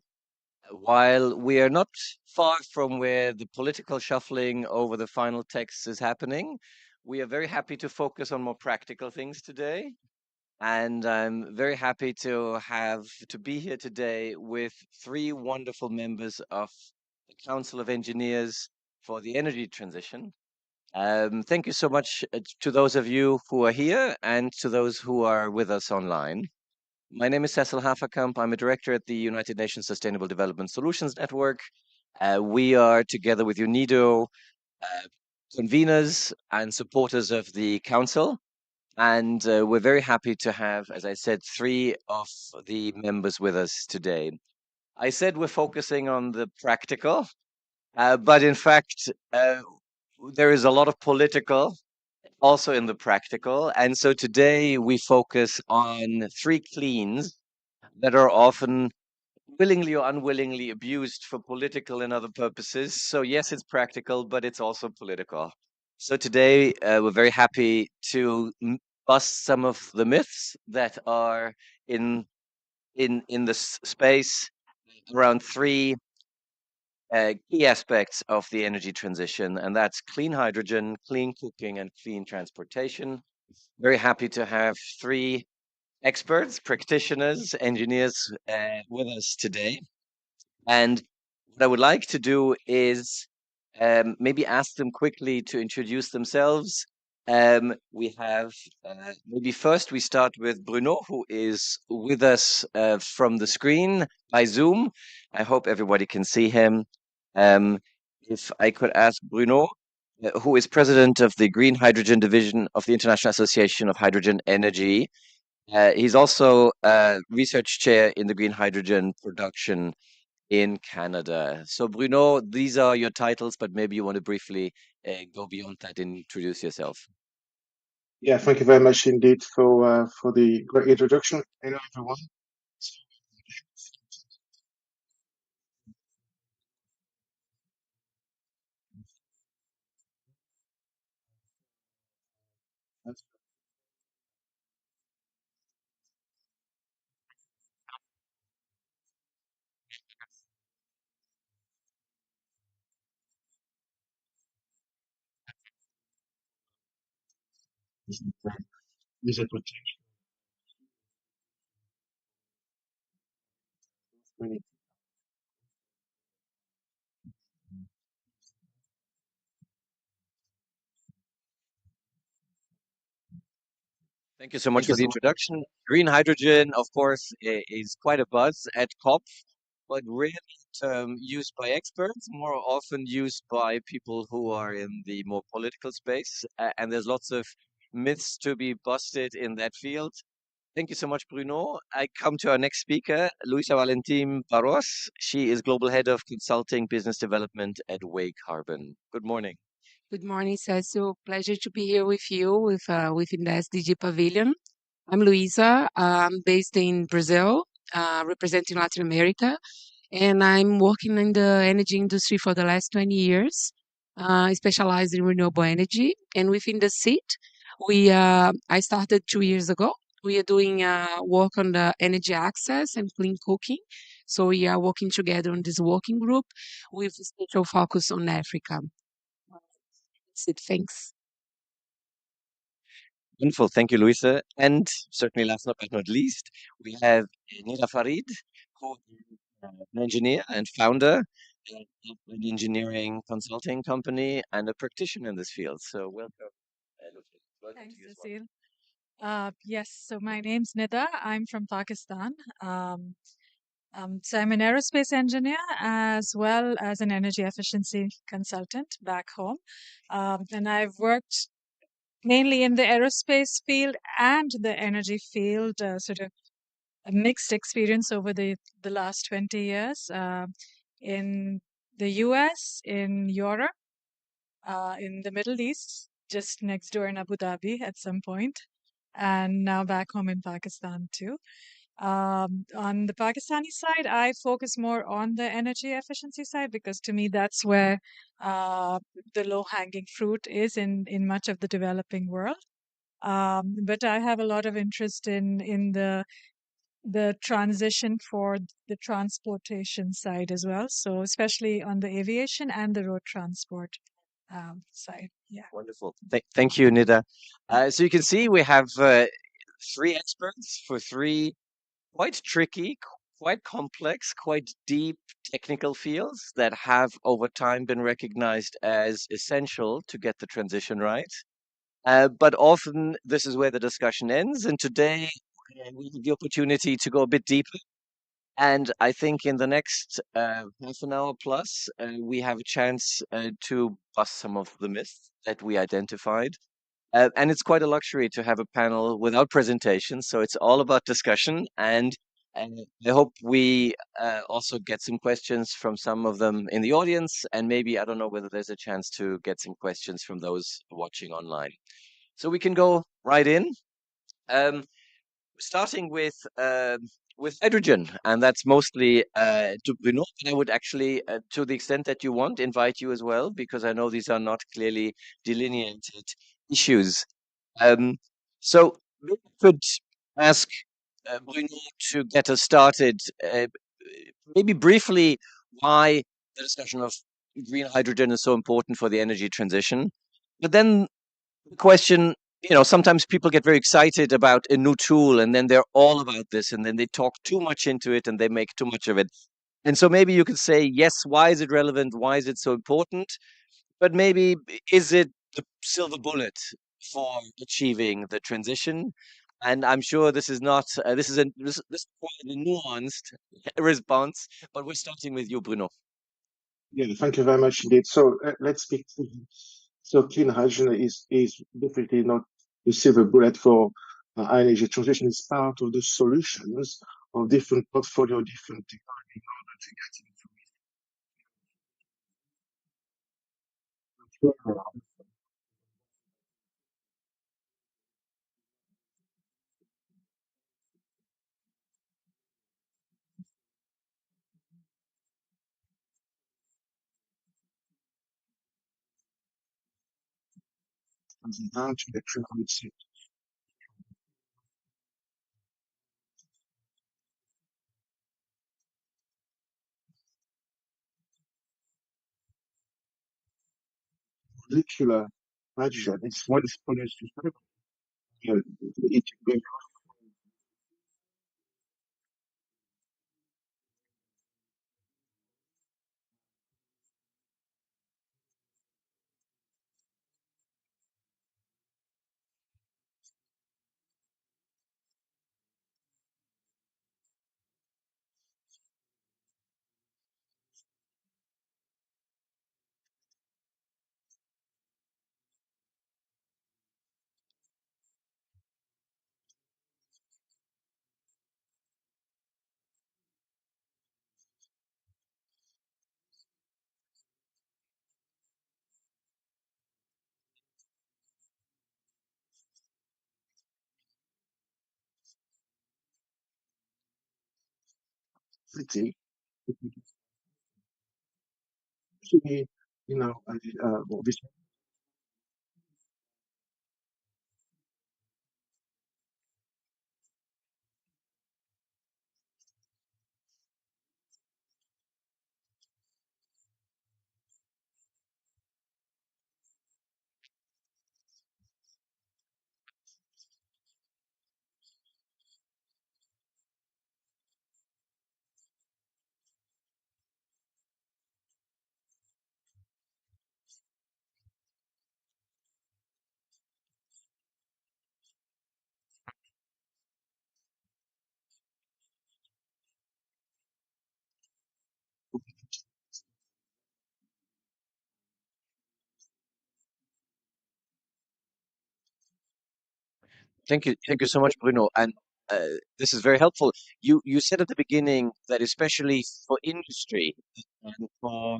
While we are not far from where the political shuffling over the final text is happening, we are very happy to focus on more practical things today. And I'm very happy to be here today with three wonderful members of the Council of Engineers for the Energy Transition. Thank you so much to those of you who are here and to those who are with us online. My name is Cecil Haferkamp. I'm a director at the United Nations Sustainable Development Solutions Network. We are, together with UNIDO, conveners and supporters of the Council. And we're very happy to have, as I said, three of the members with us today. I said we're focusing on the practical, but in fact, there is a lot of political also in the practical. And so today we focus on three cleans that are often willingly or unwillingly abused for political and other purposes. So yes, it's practical, but it's also political. So today we're very happy to bust some of the myths that are in this space around three key aspects of the energy transition, and that's clean hydrogen, clean cooking, and clean transportation. Very happy to have three experts, practitioners, engineers with us today. And what I would like to do is maybe ask them quickly to introduce themselves. We have maybe first we start with Bruno, who is with us from the screen by Zoom. I hope everybody can see him. If I could ask Bruno, who is president of the Green Hydrogen Division of the International Association of Hydrogen Energy. He's also a research chair in the green hydrogen production in Canada. So, Bruno, these are your titles, but maybe you want to briefly go beyond that and introduce yourself. Yeah, thank you very much indeed for the great introduction. Hello, everyone. Is it Thank you so much Thank you for the so much. introduction. Green hydrogen, of course, is quite a buzz at COP, but rarely used by experts, more often used by people who are in the more political space. And there's lots of myths to be busted in that field. Thank you so much, Bruno. I come to our next speaker, Luisa Valentin Barros. She is Global Head of Consulting Business Development at Way Carbon. Good morning. Good morning, Cecil. Pleasure to be here with you within the SDG Pavilion. I'm Luisa. I'm based in Brazil, representing Latin America, and I'm working in the energy industry for the last 20 years, specialized in renewable energy. And within the seat, I started 2 years ago. We are doing work on the energy access and clean cooking. So we are working together on this working group with a special focus on Africa. That's it. Thanks. Wonderful. Thank you, Luisa. And certainly last but not least, we have Nida Farid, who is an engineer and founder of an engineering consulting company and a practitioner in this field. So welcome, Luisa. Welcome Thanks, to you as well. Cecile. Yes, so my name's Nida. I'm from Pakistan. So I'm an aerospace engineer as well as an energy efficiency consultant back home. And I've worked mainly in the aerospace field and the energy field, sort of a mixed experience over the last 20 years in the US, in Europe, in the Middle East, just next door in Abu Dhabi at some point, and now back home in Pakistan too. On the Pakistani side, I focus more on the energy efficiency side because to me that's where the low-hanging fruit is in much of the developing world. But I have a lot of interest in the transition for the transportation side as well. So especially on the aviation and the road transport side. Yeah. Wonderful. Thank you, Nida. So you can see we have three experts for three quite tricky, quite complex, quite deep technical fields that have over time been recognized as essential to get the transition right. But often this is where the discussion ends. And today we have the opportunity to go a bit deeper. And I think in the next half an hour plus, we have a chance to bust some of the myths that we identified. And it's quite a luxury to have a panel without presentation. So it's all about discussion. And I hope we also get some questions from some of them in the audience. And maybe, I don't know whether there's a chance to get some questions from those watching online. So we can go right in. Starting with hydrogen, and that's mostly to Bruno. And I would actually, to the extent that you want, invite you as well, because I know these are not clearly delineated issues. So maybe I could ask Bruno to get us started, maybe briefly why the discussion of green hydrogen is so important for the energy transition. But then the question, sometimes people get very excited about a new tool and then they're all about this and then they talk too much into it and they make too much of it. And so maybe you could say, yes, why is it relevant? Why is it so important? But maybe is it the silver bullet for achieving the transition? And I'm sure this is not, this is quite a nuanced response, but we're starting with you, Bruno. Yeah, thank you very much indeed. So let's speak. So clean hydrogen is definitely not the silver bullet for energy transition. It's part of the solutions of different portfolio, different technology in order to get into electricity. Molecular hydrogen. It's what is produced. It, pretty. Actually, this Thank you so much, Bruno. And this is very helpful. You said at the beginning that especially for industry and for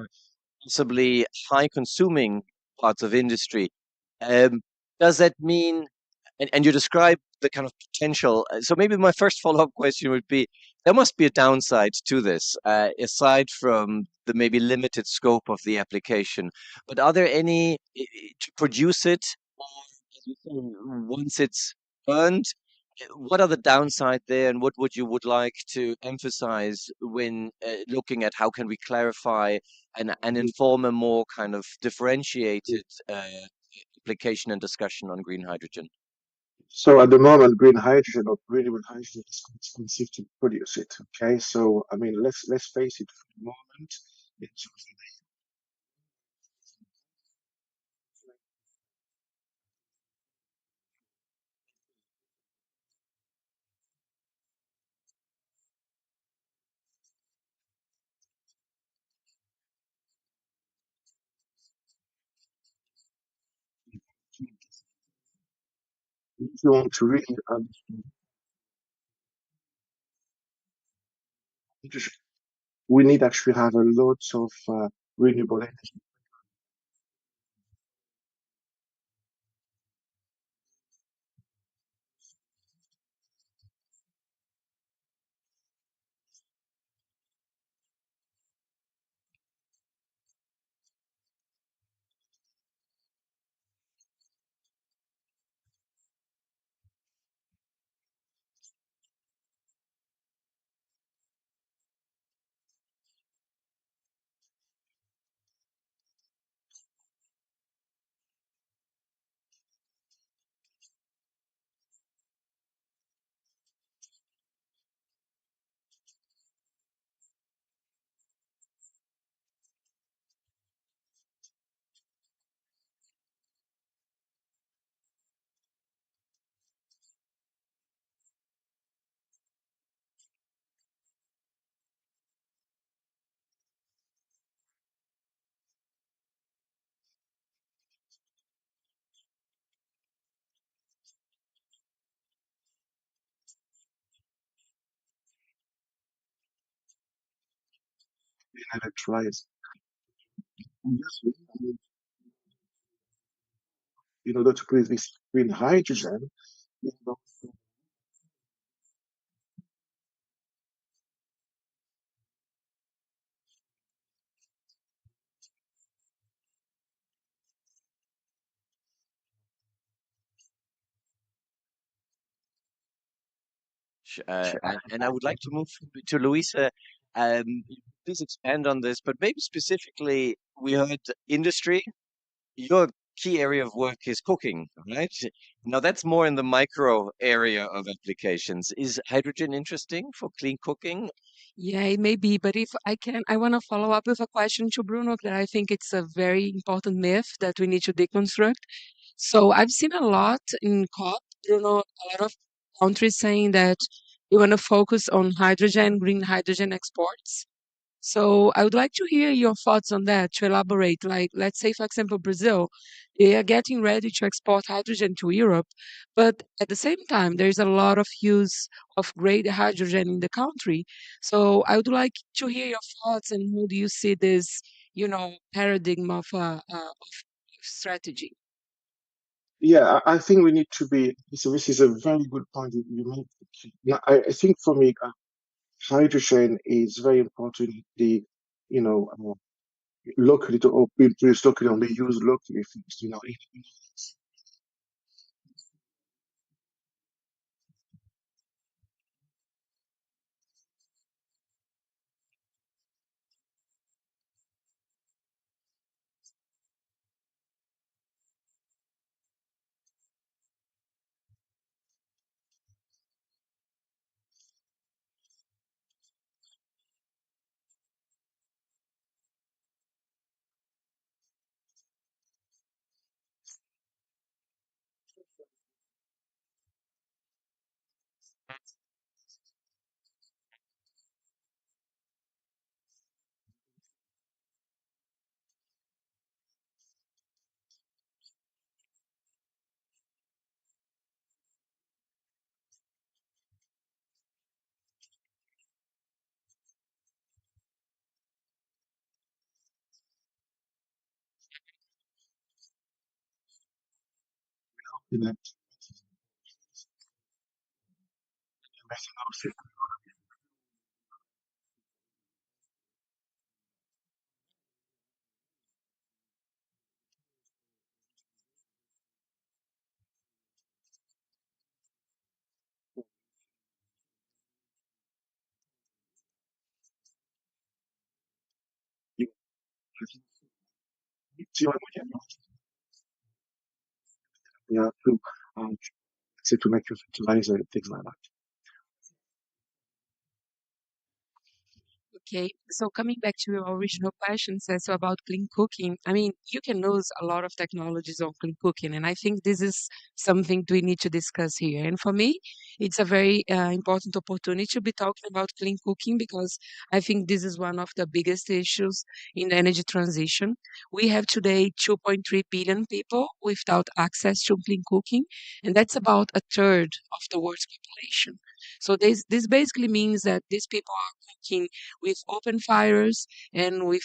possibly high consuming parts of industry, um, does that mean, and you describe the kind of potential. So maybe my first follow-up question would be, there must be a downside to this, aside from the maybe limited scope of the application. But are there any to produce it, or as you say, once it's earned? What are the downside there, and what would like to emphasize when looking at how can we clarify and inform a more kind of differentiated application and discussion on green hydrogen? So at the moment, green hydrogen or renewable hydrogen is quite expensive to produce it. Okay, so I mean, let's face it for the moment. It's if you want to really understand hydrogen, we need actually have a lot of renewable energy. In electrolyzer. Obviously, I mean, in order to produce this green hydrogen, you know, And I would like to move to Louisa. Um, Please expand on this, but maybe specifically, we heard industry. Your key area of work is cooking, right? Now, that's more in the micro area of applications. Is hydrogen interesting for clean cooking? Yeah, it may be, but if I can, I want to follow up with a question to Bruno that I think it's a very important myth that we need to deconstruct. So I've seen a lot in COP, Bruno, a lot of countries saying that we want to focus on hydrogen, green hydrogen exports. So I would like to hear your thoughts on that, to elaborate. Like, let's say, for example, Brazil, they are getting ready to export hydrogen to Europe, but at the same time, there is a lot of use of gray hydrogen in the country. So I would like to hear your thoughts and how do you see this, paradigm of strategy? yeah, I think we need to be. So this is a very good point you make. Now, I think for me, hydrogen is very important. You know, locally to or be produced locally, only used locally. First, in that. Yeah, um, to make your fertilizer and things like that. Okay, so coming back to your original question, so about clean cooking, I mean, you can use a lot of technologies on clean cooking, and I think this is something we need to discuss here. And for me, it's a very important opportunity to be talking about clean cooking because I think this is one of the biggest issues in the energy transition. We have today 2.3 billion people without access to clean cooking, and that's about a third of the world's population. So this basically means that these people are cooking with open fires and with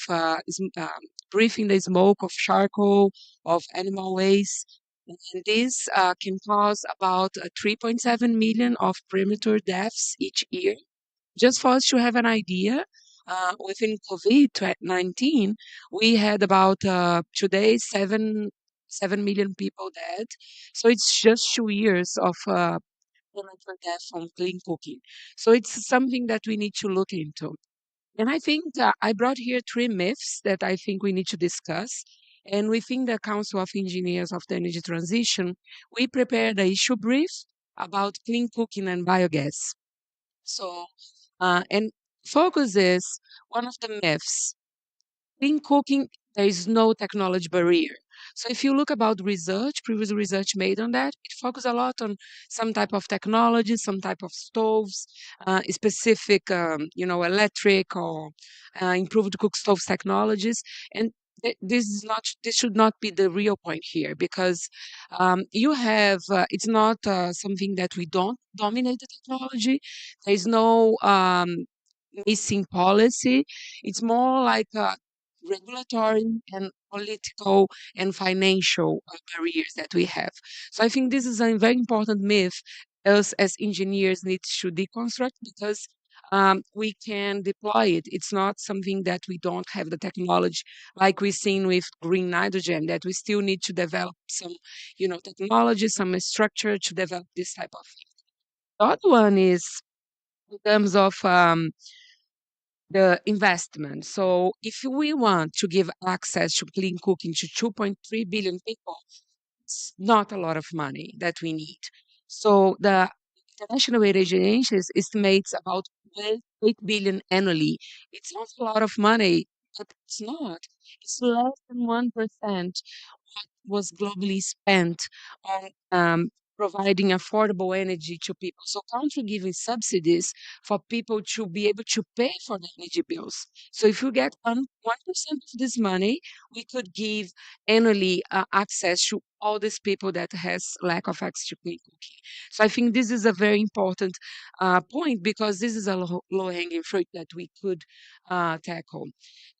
breathing the smoke of charcoal, of animal waste. And this can cause about 3.7 million of premature deaths each year. Just for us to have an idea, within COVID-19, we had about today 7 million people dead. So it's just 2 years of premature death from clean cooking. So it's something that we need to look into. And I think I brought here three myths that I think we need to discuss. And within the Council of Engineers of the Energy Transition, we prepared a issue brief about clean cooking and biogas. So, and focus is one of the myths. Clean cooking, there is no technology barrier. So if you look about research, previous research made on that, it focuses a lot on some type of technology, some type of stoves, specific, electric or improved cook stoves technologies. And this should not be the real point here because you have, it's not something that we don't dominate the technology. There is no missing policy. It's more like regulatory and political and financial barriers that we have. So I think this is a very important myth us as engineers need to deconstruct because we can deploy it. It's not something that we don't have the technology, like we've seen with green hydrogen, that we still need to develop some, technology, some structure to develop this type of thing. The other one is in terms of the investment. So if we want to give access to clean cooking to 2.3 billion people, it's not a lot of money that we need. So the International Wage Agency estimates about 8 billion annually. It's not a lot of money, but it's not. It's less than 1% was globally spent on providing affordable energy to people. So country giving subsidies for people to be able to pay for the energy bills. So if we get 1% of this money, we could give annually access to all these people that has lack of access to clean cooking. So I think this is a very important point because this is a low-hanging fruit that we could tackle.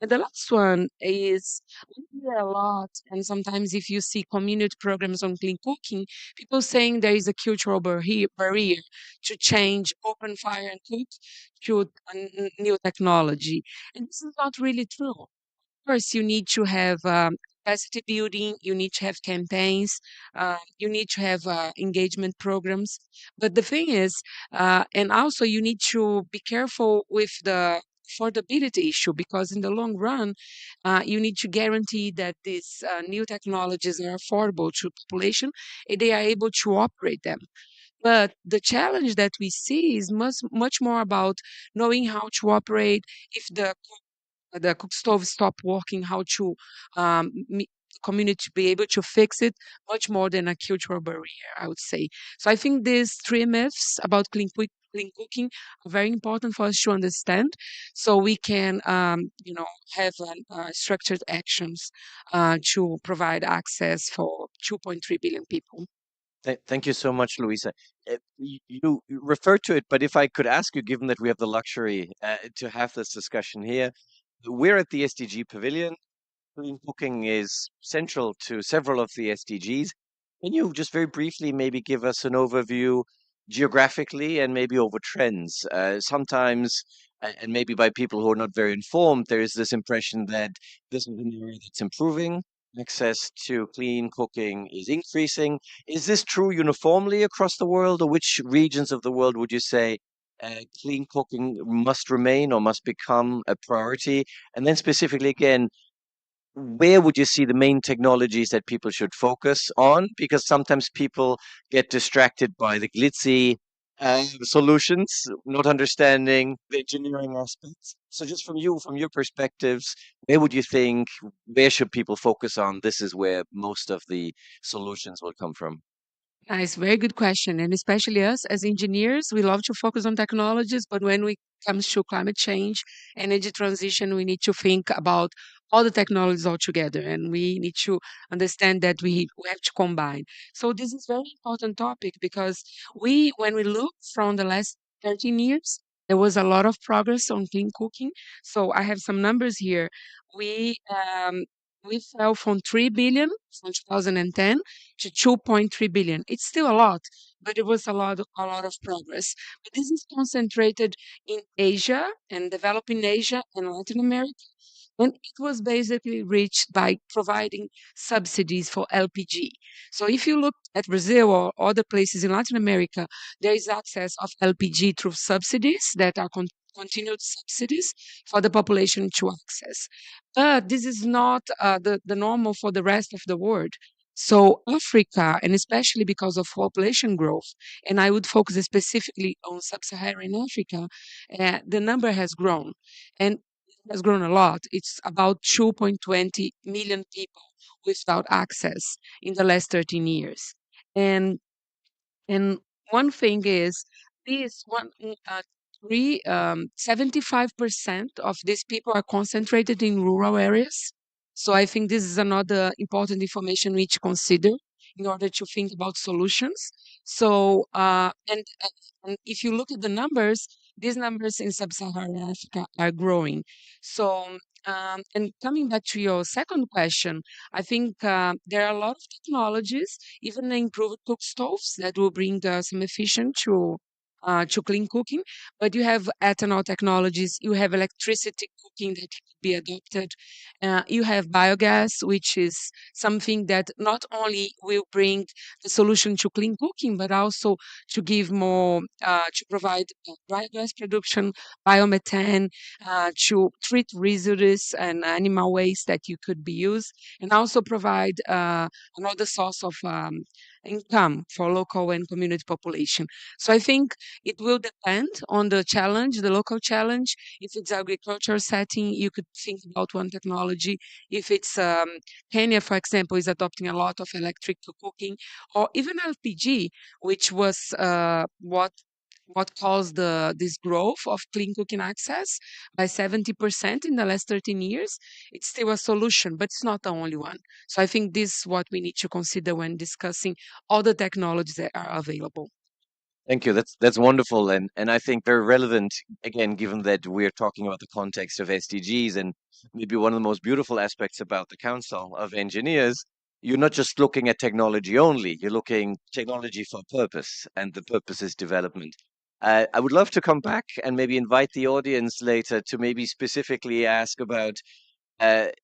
And the last one is we hear a lot, and sometimes if you see community programs on clean cooking, people saying there is a cultural barrier to change open fire and cook to new technology. And this is not really true. Course, you need to have capacity building, you need to have campaigns, you need to have engagement programs. But the thing is, and also you need to be careful with the affordability issue because in the long run, you need to guarantee that these new technologies are affordable to population and they are able to operate them. But the challenge that we see is much more about knowing how to operate if the cook stove stop working, how to the community be able to fix it, much more than a cultural barrier, I would say. So I think these three myths about clean cooking are very important for us to understand, so we can, have structured actions to provide access for 2.3 billion people. Thank you so much, Louisa. You refer to it, but if I could ask you, given that we have the luxury to have this discussion here, we're at the SDG Pavilion. Clean cooking is central to several of the SDGs. Can you just very briefly maybe give us an overview geographically and maybe over trends? Sometimes, and maybe by people who are not very informed, there is this impression that this is an area that's improving. Access to clean cooking is increasing. Is this true uniformly across the world, or which regions of the world would you say clean cooking must remain or must become a priority? And then specifically again, where would you see the main technologies that people should focus on? Because sometimes people get distracted by the glitzy solutions, not understanding the engineering aspects. So, just from you, from your perspectives, where would you think, where should people focus on? This is where most of the solutions will come from. Nice, very good question. And especially us as engineers, we love to focus on technologies, but when it comes to climate change, energy transition, we need to think about all the technologies all together, and we need to understand that we have to combine. So this is very important topic because when we look from the last 13 years, there was a lot of progress on clean cooking. So I have some numbers here. We um, we fell from 3 billion from 2010 to 2.3 billion. It's still a lot, but it was a lot of progress. But this is concentrated in Asia and developing Asia and Latin America. And it was basically reached by providing subsidies for LPG. So if you look at Brazil or other places in Latin America, there is access of LPG through subsidies that are continued subsidies for the population to access. But this is not the normal for the rest of the world. So Africa, and especially because of population growth, and I would focus specifically on sub-Saharan Africa, the number has grown. And has grown a lot. It's about 2.20 million people without access in the last 13 years. And and one thing is these 75% of these people are concentrated in rural areas. So I think this is another important information we need to consider in order to think about solutions. So and if you look at the numbers, these numbers in sub-Saharan Africa are growing. So and coming back to your second question, I think there are a lot of technologies, even improved cook stoves that will bring some efficiency to clean cooking. But you have ethanol technologies, you have electricity cooking that could be adopted. You have biogas, which is something that not only will bring the solution to clean cooking, but also to give more, to provide biogas production, biomethane, to treat residues and animal waste that you could be used, and also provide another source of income for local and community population. So I think it will depend on the challenge, the local challenge. If it's agricultural setting, you could think about one technology. If it's Kenya, for example, is adopting a lot of electric cooking, or even LPG, which was what caused this growth of clean cooking access by 70% in the last 13 years. It's still a solution, but it's not the only one. So I think this is what we need to consider when discussing all the technologies that are available. Thank you. That's wonderful, and I think very relevant again, given that we're talking about the context of SDGs, and maybe one of the most beautiful aspects about the Council of Engineers. You're not just looking at technology only; you're looking technology for purpose, and the purpose is development. I would love to come back and maybe invite the audience later to maybe specifically ask about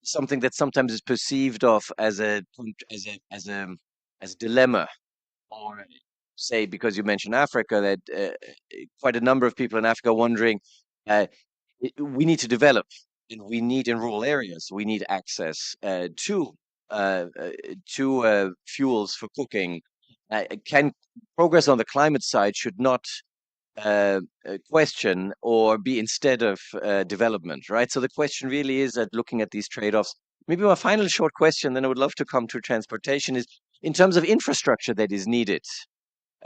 something that sometimes is perceived of as as a dilemma, or say, because you mentioned Africa, that quite a number of people in Africa are wondering, uh, we need to develop, and we need in rural areas, we need access uh, uh, to fuels for cooking. Can progress on the climate side should not question or be instead of development, right? So the question really is that looking at these trade-offs. Maybe my final short question, then I would love to come to transportation, is in terms of infrastructure that is needed.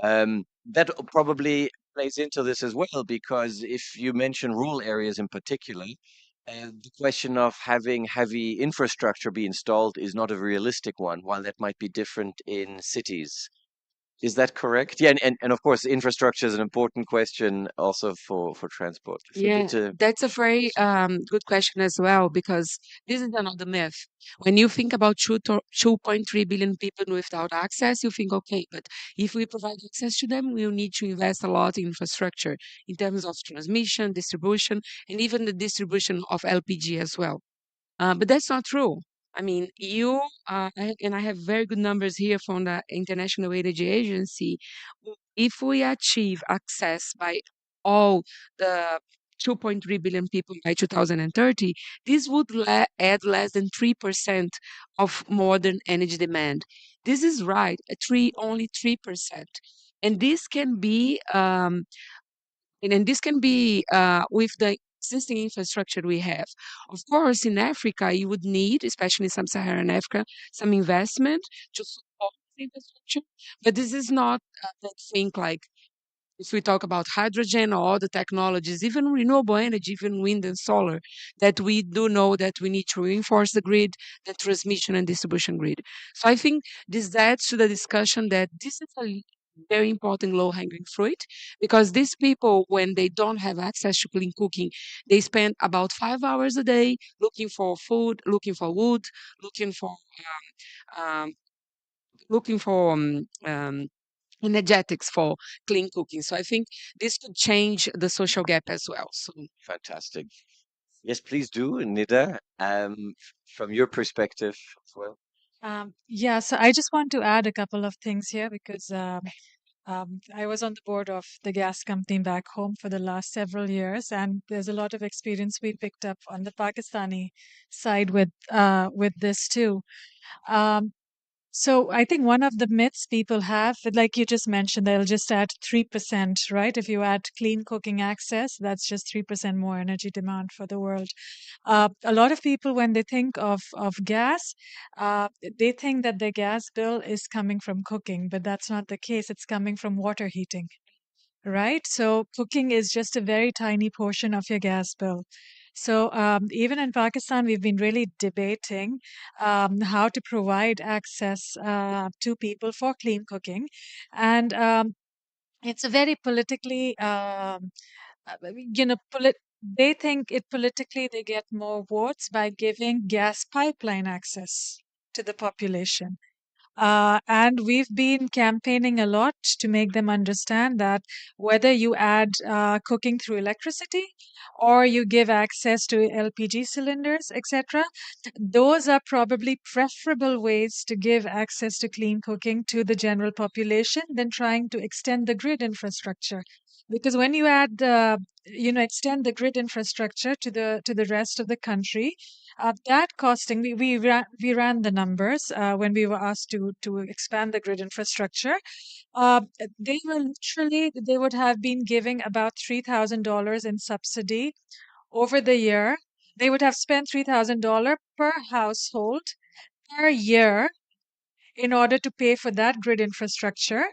That probably plays into this as well, because if you mention rural areas in particular, the question of having heavy infrastructure be installed is not a realistic one, while that might be different in cities. Is that correct? Yeah, and of course, infrastructure is an important question also for transport. Yeah, that's a very good question as well, because this is another myth. When you think about 2.3 billion people without access, you think, okay, but if we provide access to them, we'll need to invest a lot in infrastructure in terms of transmission, distribution, and even the distribution of LPG as well. But that's not true. I mean, and I have very good numbers here from the International Energy Agency. If we achieve access by all the 2.3 billion people by 2030, this would add less than 3% of modern energy demand. This is right, only 3%. And this can be with the existing infrastructure we have. Of course, in Africa, you would need, especially in sub-Saharan Africa, some investment to support the infrastructure. But this is not that thing like if we talk about hydrogen or other technologies, even renewable energy, even wind and solar, that we do know that we need to reinforce the grid, the transmission and distribution grid. So I think this adds to the discussion that this is a very important low-hanging fruit, because these people, when they don't have access to clean cooking, they spend about 5 hours a day looking for food, looking for wood, looking for um, um, looking for energetics for clean cooking. So I think this could change the social gap as well. So Fantastic. Yes, please do, Nida. From your perspective as well. Yeah, so I just want to add a couple of things here because I was on the board of the gas company back home for the last several years, and there's a lot of experience we picked up on the Pakistani side with this too. Um, So I think one of the myths people have, like you just mentioned, they'll just add 3%, right? If you add clean cooking access, that's just 3% more energy demand for the world. A lot of people, when they think of gas, they think that their gas bill is coming from cooking, but that's not the case. It's coming from water heating, right? So cooking is just a very tiny portion of your gas bill. So even in Pakistan, we've been really debating how to provide access to people for clean cooking, and it's a very politically, you know, they think it politically they get more votes by giving gas pipeline access to the population. And we've been campaigning a lot to make them understand that whether you add cooking through electricity or you give access to LPG cylinders, etc., those are probably preferable ways to give access to clean cooking to the general population than trying to extend the grid infrastructure. Because when you extend the grid infrastructure to the rest of the country, that costing, we ran the numbers when we were asked to expand the grid infrastructure. Uh, they would have been giving about $3,000 in subsidy over the year. They would have spent $3,000 per household per year in order to pay for that grid infrastructure.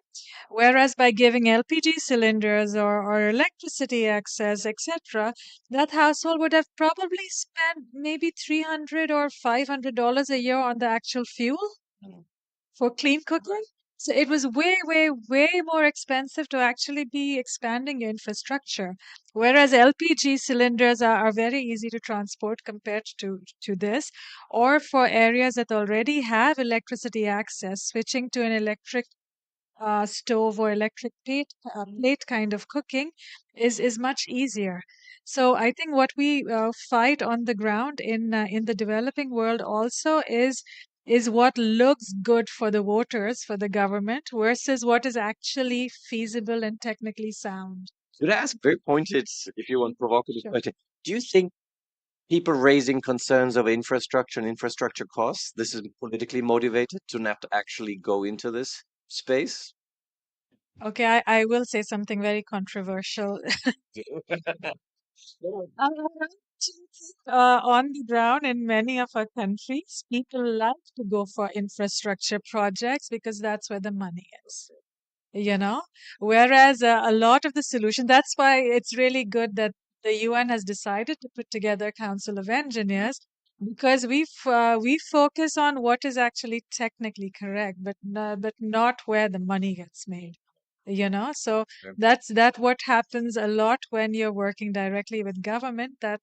Whereas by giving LPG cylinders or electricity access, etc., that household would have probably spent maybe $300 or $500 a year on the actual fuel for clean cooking. So it was way, way, way more expensive to actually be expanding your infrastructure. Whereas LPG cylinders are very easy to transport compared to this. Or for areas that already have electricity access, switching to an electric stove or electric plate kind of cooking is much easier. So I think what we fight on the ground in the developing world also is what looks good for the voters, for the government, versus what is actually feasible and technically sound. Could I ask very pointed, if you want, provocative Sure. question? Do you think people raising concerns of infrastructure and infrastructure costs, this is politically motivated to not actually go into this space? Okay, I will say something very controversial. On the ground in many of our countries, people like to go for infrastructure projects because that's where the money is, you know? Whereas a lot of the solution, that's why it's really good that the UN has decided to put together a Council of Engineers because we focus on what is actually technically correct, but not where the money gets made. So Yeah. that's what happens a lot when you're working directly with government. That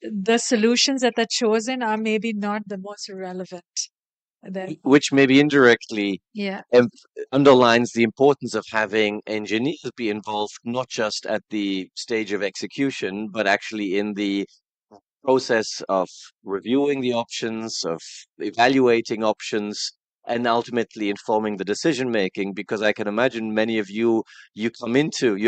the solutions that are chosen are maybe not the most relevant. Then Which maybe indirectly yeah, underlines the importance of having engineers be involved, not just at the stage of execution, but actually in the process of reviewing the options, of evaluating options, and ultimately informing the decision making. Because I can imagine many of you, you're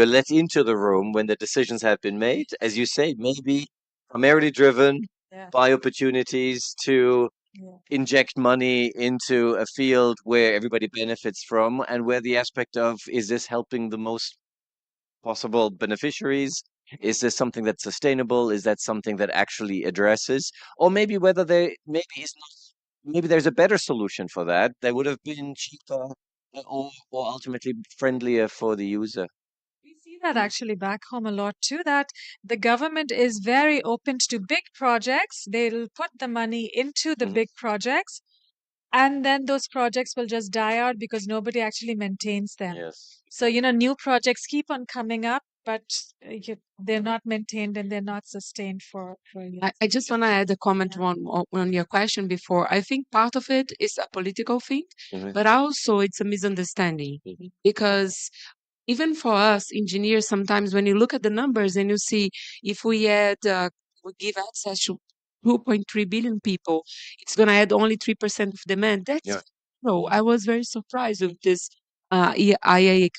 let into the room when the decisions have been made, as you say, maybe primarily driven yeah, by opportunities to yeah. inject money into a field where everybody benefits from, and where the aspect of, is this helping the most possible beneficiaries? Is this something that's sustainable? Is that something that actually addresses? Or maybe whether there maybe is not, maybe there's a better solution for that that would have been cheaper, or ultimately friendlier for the user. We see that actually back home a lot too, that the government is very open to big projects. They'll put the money into the Mhm. big projects, and then those projects will just die out because nobody actually maintains them. Yes. So, new projects keep on coming up, but they're not maintained and they're not sustained for years. I just want to add a comment Yeah. on your question before. I think part of it is a political thing, Mhm. but also it's a misunderstanding Mhm. because even for us engineers, sometimes when you look at the numbers and you see if we give access to 2.3 billion people, it's going to add only 3% of demand. Yeah. That's no. I was very surprised with this IAA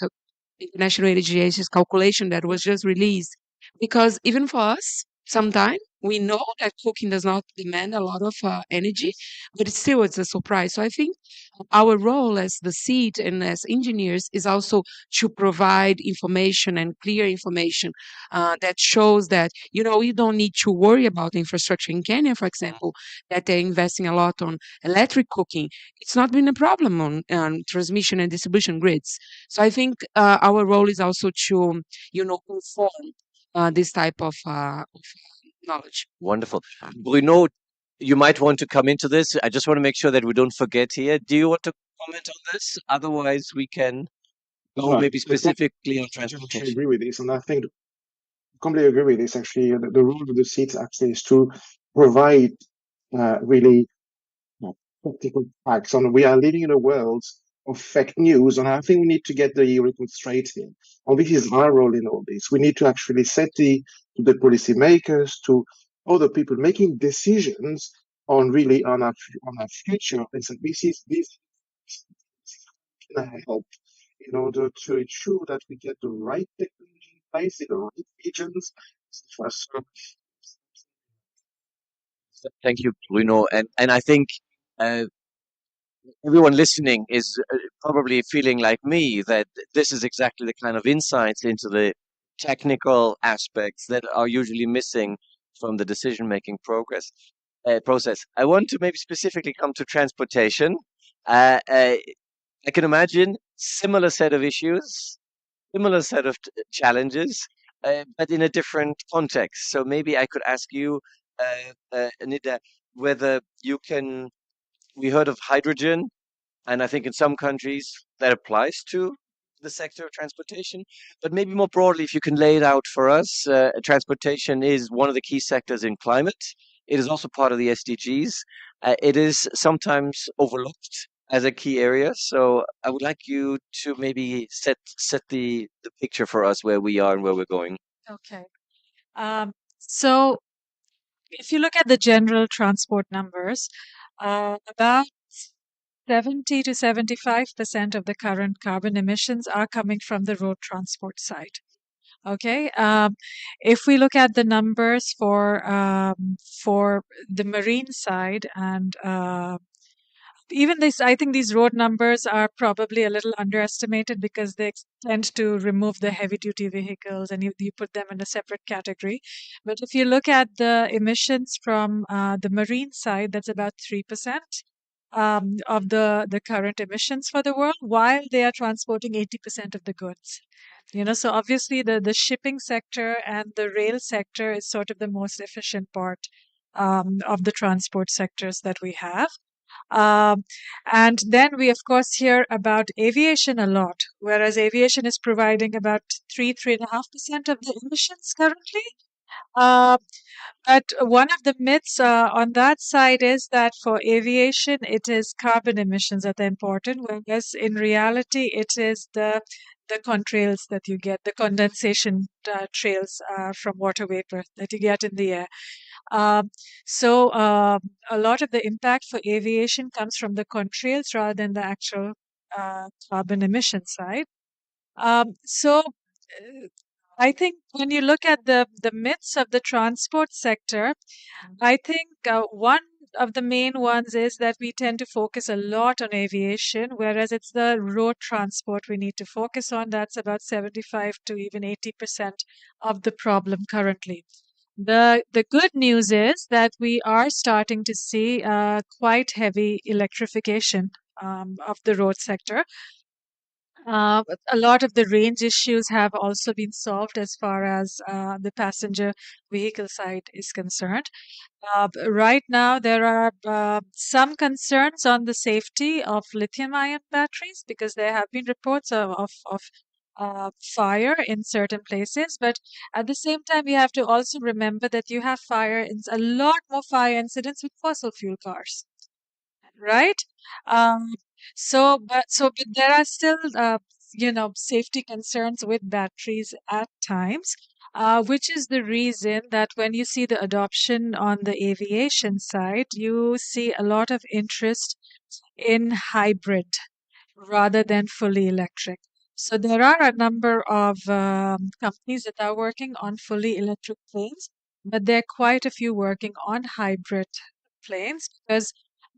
International Energy Agency's calculation that was just released. Because even for us, sometimes we know that cooking does not demand a lot of energy, but still it's a surprise. So I think our role as the seat and as engineers is also to provide information and clear information that shows that you don't need to worry about infrastructure in Kenya, for example, that they're investing a lot on electric cooking. It's not been a problem on transmission and distribution grids. So I think our role is also to inform this type of knowledge. Wonderful. Bruno, you might want to come into this. I just want to make sure that we don't forget here. Do you want to comment on this? Otherwise, we can go Right. maybe I specifically on completely transportation. agree with this, and I think completely agree with this. Actually, the role of the seats actually is to provide really practical facts. And we are living in a world of fake news, and I think we need to get the record straight here. And this is our role in all this. We need to actually set to the policymakers, to other people making decisions on really on our future. And so this can help in order to ensure that we get the right technology in place in the right regions. So, Thank you, Bruno. And I think uh, everyone listening is probably feeling like me that this is exactly the kind of insights into the technical aspects that are usually missing from the decision-making process. I want to maybe specifically come to transportation. I can imagine similar set of issues, similar set of challenges, but in a different context. So maybe I could ask you, Anita, whether you can. We heard of hydrogen, and I think in some countries that applies to the sector of transportation. But maybe more broadly, if you can lay it out for us, transportation is one of the key sectors in climate. It is also part of the SDGs. It is sometimes overlooked as a key area. So I would like you to maybe set the picture for us where we are and where we're going. Okay. So if you look at the general transport numbers, about 70 to 75% of the current carbon emissions are coming from the road transport side. Okay. If we look at the numbers for the marine side and even this, I think these road numbers are probably a little underestimated because they tend to remove the heavy duty vehicles and you put them in a separate category. But if you look at the emissions from the marine side, that's about 3% of the current emissions for the world, while they are transporting 80% of the goods. So obviously the shipping sector and the rail sector is sort of the most efficient part of the transport sectors that we have. Um, and then we, of course, hear about aviation a lot, whereas aviation is providing about 3.5% of the emissions currently. Uh, but one of the myths on that side is that for aviation, it is carbon emissions that are important, whereas in reality, it is the contrails that you get, the condensation trails from water vapor that you get in the air. Um, so a lot of the impact for aviation comes from the contrails rather than the actual carbon emission side. So I think when you look at the myths of the transport sector, I think one of the main ones is that we tend to focus a lot on aviation, whereas it's the road transport we need to focus on. That's about 75 to even 80% of the problem currently. The good news is that we are starting to see quite heavy electrification of the road sector. A lot of the range issues have also been solved as far as the passenger vehicle side is concerned. Right now, there are some concerns on the safety of lithium-ion batteries because there have been reports of fire in certain places. But at the same time, we have to also remember that you have a lot more fire incidents with fossil fuel cars, right? Um, but there are still, safety concerns with batteries at times, which is the reason that when you see the adoption on the aviation side, you see a lot of interest in hybrid rather than fully electric. So there are a number of companies that are working on fully electric planes, but there are quite a few working on hybrid planes because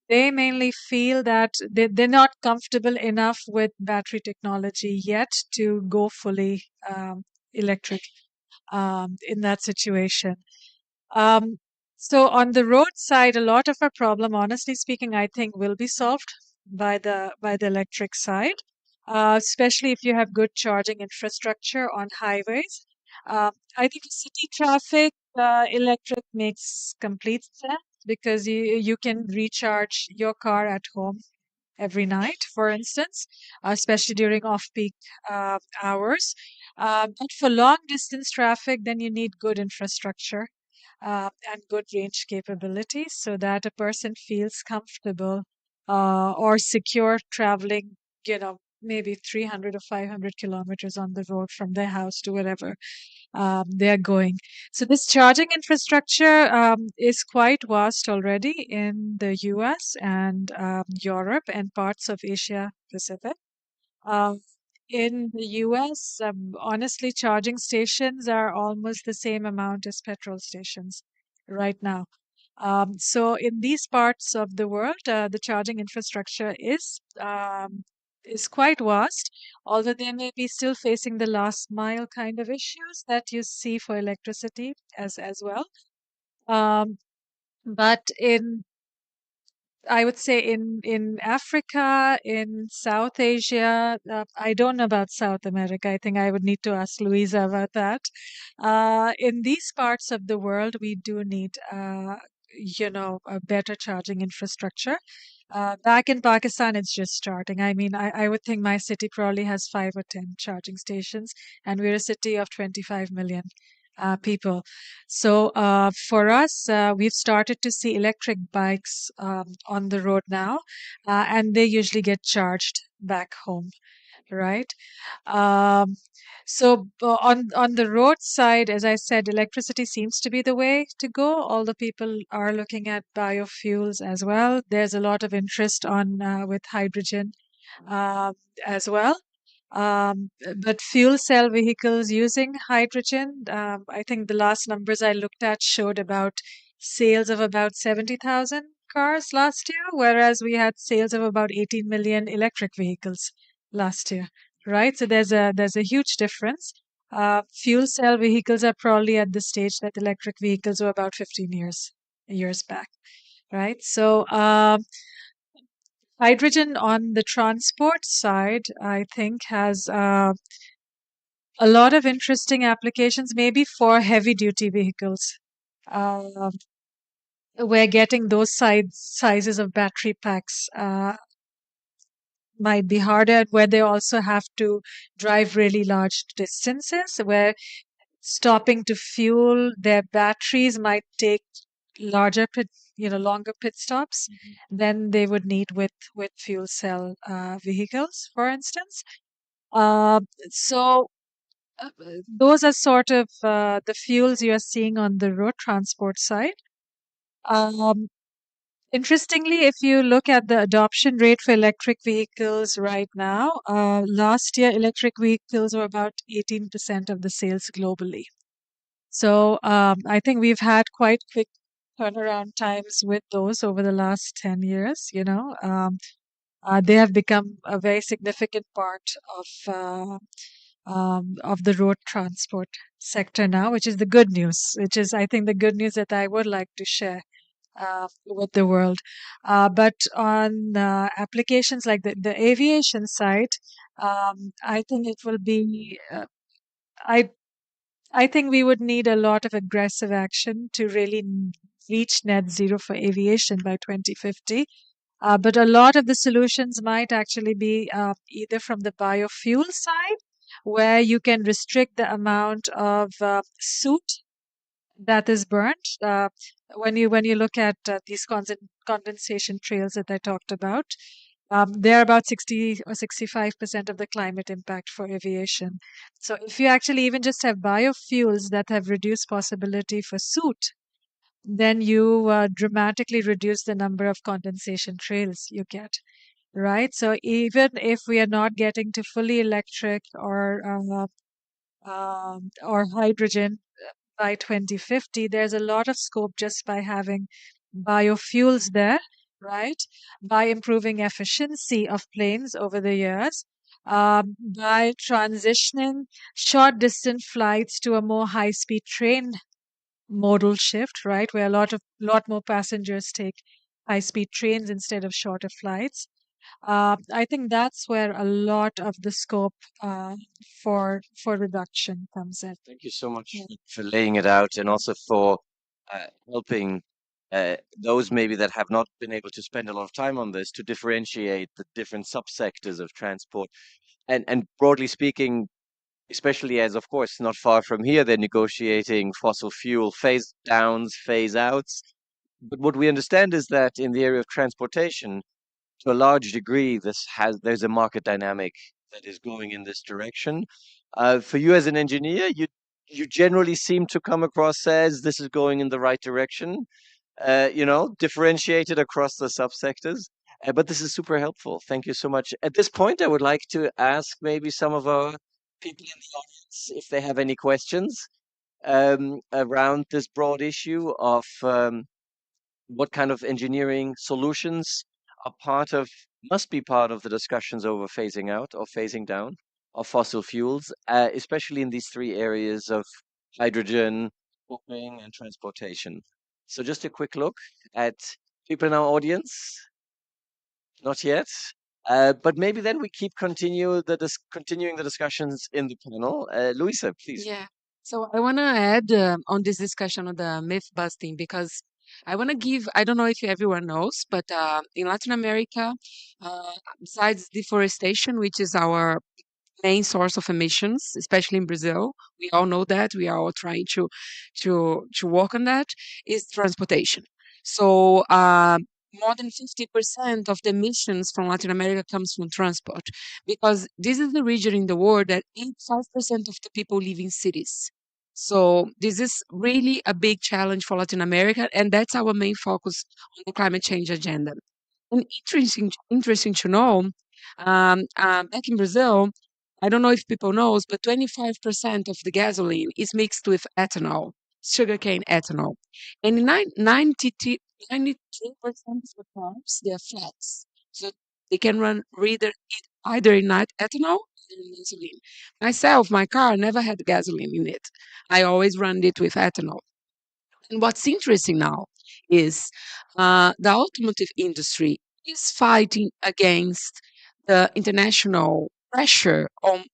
they mainly feel that they're not comfortable enough with battery technology yet to go fully electric in that situation. Um, so on the road side, a lot of our problem, honestly speaking, I think will be solved by the electric side, especially if you have good charging infrastructure on highways. I think city traffic, electric makes complete sense because you can recharge your car at home every night, for instance, especially during off-peak hours. But for long distance traffic, then you need good infrastructure and good range capabilities so that a person feels comfortable or secure traveling, maybe 300 or 500 kilometers on the road from their house to wherever they're going. So this charging infrastructure is quite vast already in the US and Europe and parts of Asia Pacific. Um, in the US, honestly, charging stations are almost the same amount as petrol stations right now. So in these parts of the world, the charging infrastructure is quite vast, although they may be still facing the last mile kind of issues that you see for electricity as well. Um, but I would say in Africa, in South Asia, I don't know about South America. I think I would need to ask Louisa about that. In these parts of the world, we do need, a better charging infrastructure. Back in Pakistan, it's just starting. I mean, I would think my city probably has 5 or 10 charging stations, and we're a city of 25 million people. So for us, we've started to see electric bikes on the road now, and they usually get charged back home, right? Um, so on the road side, as I said, electricity seems to be the way to go. All the people are looking at biofuels as well. There's a lot of interest on with hydrogen uh, as well. But fuel cell vehicles using hydrogen, I think the last numbers I looked at showed about sales of about 70,000 cars last year, whereas we had sales of about 18 million electric vehicles last year, right? So there's a huge difference. Fuel cell vehicles are probably at the stage that electric vehicles were about 15 years back, right? So hydrogen on the transport side, I think, has a lot of interesting applications, maybe for heavy duty vehicles. Um where getting those sizes of battery packs might be harder, where they also have to drive really large distances, where stopping to fuel their batteries might take longer pit stops than they would need with fuel cell vehicles, for instance. So those are sort of the fuels you are seeing on the road transport side. Interestingly, if you look at the adoption rate for electric vehicles right now, last year electric vehicles were about 18% of the sales globally. So I think we've had quite quick turnaround times with those over the last 10 years. They have become a very significant part of the road transport sector now, which is the good news, which is, I think, the good news that I would like to share with the world. But on applications like the aviation side, I think it will be, I think we would need a lot of aggressive action to really reach net zero for aviation by 2050. But a lot of the solutions might actually be either from the biofuel side, where you can restrict the amount of soot that is burnt. When you look at these condensation trails that I talked about, they're about 60 or 65% of the climate impact for aviation. So if you actually even just have biofuels that have reduced possibility for soot, then you dramatically reduce the number of condensation trails you get. Right. So even if we are not getting to fully electric or hydrogen by 2050, there's a lot of scope just by having biofuels there, right? By improving efficiency of planes over the years, by transitioning short distance flights to a more high speed train modal shift, right? Where a lot more passengers take high speed trains instead of shorter flights. I think that's where a lot of the scope for reduction comes in. Thank you so much Yeah. for laying it out and also for helping those maybe that have not been able to spend a lot of time on this to differentiate the different subsectors of transport. And broadly speaking, especially as, of course, not far from here, they're negotiating fossil fuel phase downs, phase outs. But what we understand is that in the area of transportation, to a large degree, there's a market dynamic that is going in this direction. For you as an engineer, you generally seem to come across as this is going in the right direction. Differentiated across the subsectors. But this is super helpful. Thank you so much. At this point, I would like to ask maybe some of our people in the audience if they have any questions around this broad issue of what kind of engineering solutions must be part of the discussions over phasing out or phasing down of fossil fuels, especially in these three areas of hydrogen, shipping, and transportation. So just a quick look at people in our audience. Not yet. But maybe then we continuing the discussions in the panel. Luisa, please. Yeah. So I want to add on this discussion on the myth busting because I want to give, I don't know if everyone knows, but in Latin America, besides deforestation, which is our main source of emissions, especially in Brazil, we all know that we are all trying to work on that, is transportation. So more than 50% of the emissions from Latin America comes from transport because this is the region in the world that 85% of the people live in cities. So this is really a big challenge for Latin America, and that's our main focus on the climate change agenda. And interesting to know, back in Brazil, I don't know if people knows, but 25% of the gasoline is mixed with ethanol, sugarcane ethanol. And 93% of the cars, they're flats. So they can run either in ethanol or in gasoline. Myself, my car never had gasoline in it. I always run it with ethanol. And what's interesting now is the automotive industry is fighting against the international pressure on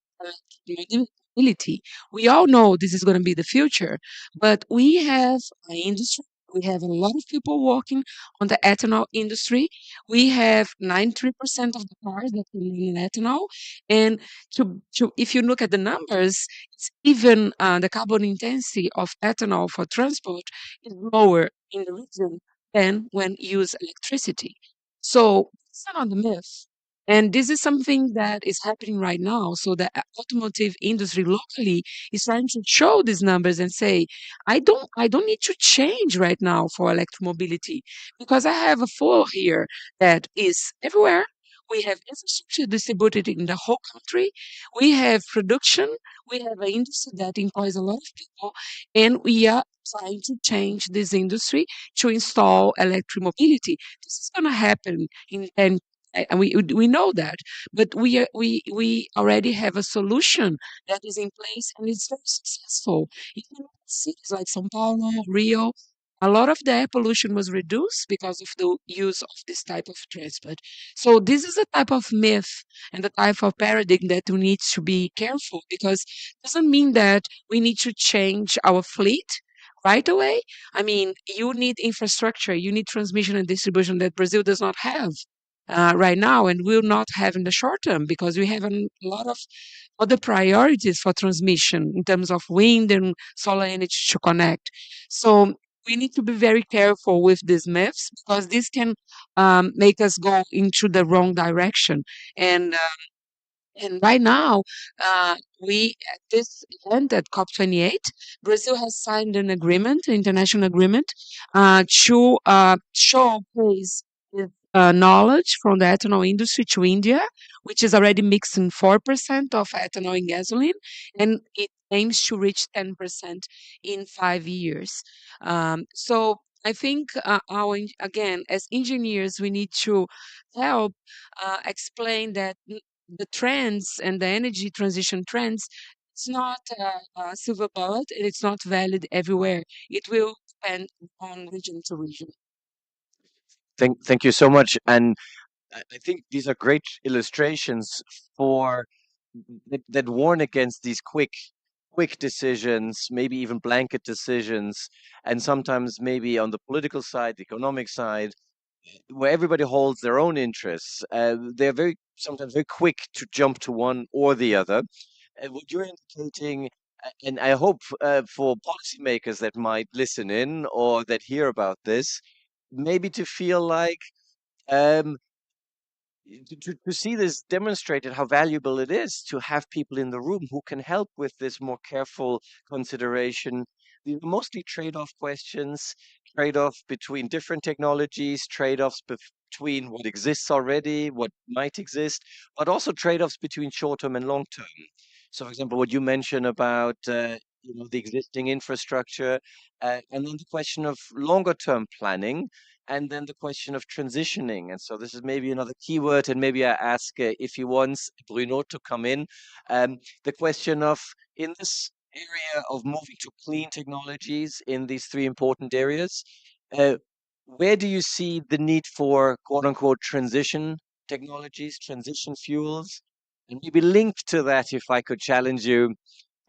mobility. We all know this is going to be the future, but we have an industry We have a lot of people working on the ethanol industry. We have 93% of the cars that can run in ethanol. And if you look at the numbers, it's even the carbon intensity of ethanol for transport is lower in the region than when use electricity. So it's not on the myth. And this is something that is happening right now. So the automotive industry locally is trying to show these numbers and say, I don't need to change right now for electromobility because I have a flow here that is everywhere. We have infrastructure distributed in the whole country. We have production. We have an industry that employs a lot of people, and we are trying to change this industry to install electromobility. This is going to happen in 10, and we know that, but we already have a solution that is in place and it's very successful. If you look at cities like São Paulo, Rio, a lot of the air pollution was reduced because of the use of this type of transport. So this is a type of myth and the type of paradigm that we need to be careful because it doesn't mean that we need to change our fleet right away. I mean, you need infrastructure, you need transmission and distribution that Brazil does not have right now and will not have in the short term because we have a lot of other priorities for transmission in terms of wind and solar energy to connect. So we need to be very careful with these myths because this can make us go into the wrong direction. And right now, we at this event at COP28, Brazil has signed an agreement, an international agreement, to showcase its knowledge from the ethanol industry to India, which is already mixing 4% of ethanol in gasoline, and it aims to reach 10% in 5 years. So I think again, as engineers, we need to help explain that the trends and the energy transition trends, it's not a silver bullet and it's not valid everywhere. It will depend on region to region. Thank you so much. And I think these are great illustrations for that warn against these quick decisions, maybe even blanket decisions, and sometimes maybe on the political side, the economic side, where everybody holds their own interests. They're very sometimes very quick to jump to one or the other. What you're indicating, and I hope for policymakers that might listen in or that hear about this, maybe to feel like um, to see this demonstrated how valuable it is to have people in the room who can help with this more careful consideration. These are mostly trade-off questions, trade-off between different technologies, trade-offs between what exists already, what might exist, but also trade-offs between short-term and long-term. So, for example, what you mentioned about the existing infrastructure, and then the question of longer-term planning, and then the question of transitioning. And so this is maybe another keyword, and maybe I ask if he wants Bruno to come in. The question of in this area of moving to clean technologies in these three important areas, uh, where do you see the need for quote unquote transition technologies, transition fuels? And maybe linked to that, if I could challenge you,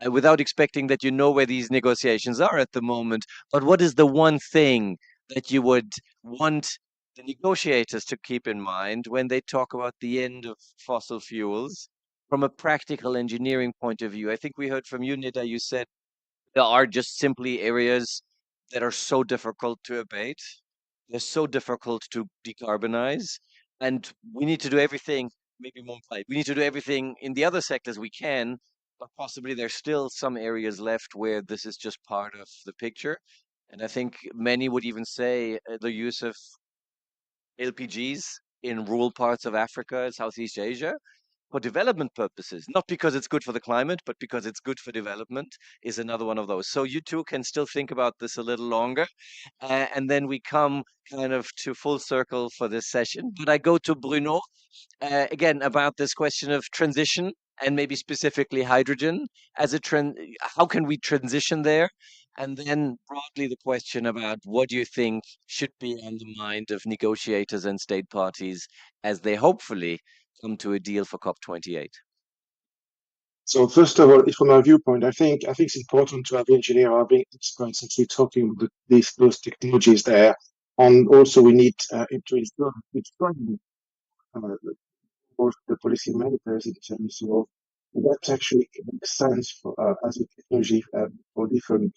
without expecting that you know where these negotiations are at the moment, but what is the one thing that you would want the negotiators to keep in mind when they talk about the end of fossil fuels from a practical engineering point of view? I think we heard from you, Nida, you said there are just simply areas that are so difficult to abate. They're so difficult to decarbonize. And we need to do everything, maybe more polite, we need to do everything in the other sectors we can, but possibly there's still some areas left where this is just part of the picture. And I think many would even say the use of LPGs in rural parts of Africa and Southeast Asia for development purposes, not because it's good for the climate, but because it's good for development, is another one of those. So you two can still think about this a little longer. And then we come kind of to full circle for this session. But I go to Bruno again about this question of transition and maybe specifically hydrogen as a trend. How can we transition there? And then broadly the question about what do you think should be on the mind of negotiators and state parties as they hopefully come to a deal for COP28? So first of all, from my viewpoint, I think it's important to have engineers, having experts actually talking about those technologies there, and also we need to ensure it's both the policymakers in terms of what actually makes sense for as a technology for different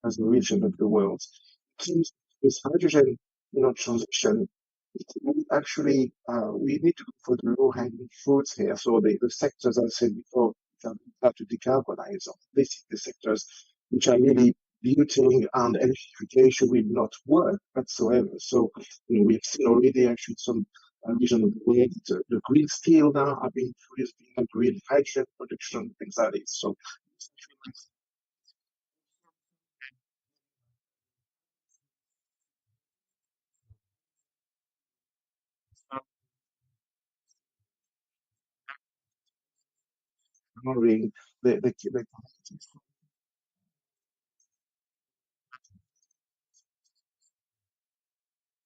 as the region of the world. Since this hydrogen, transition, actually, we need to look for the low-hanging fruits here. So the sectors, as I said before, that have to decarbonize. This is the sectors which are really polluting and electrification will not work whatsoever. So we've seen already actually some region of the world, the green steel now are being produced, green hydrogen production, things like this. So honoring the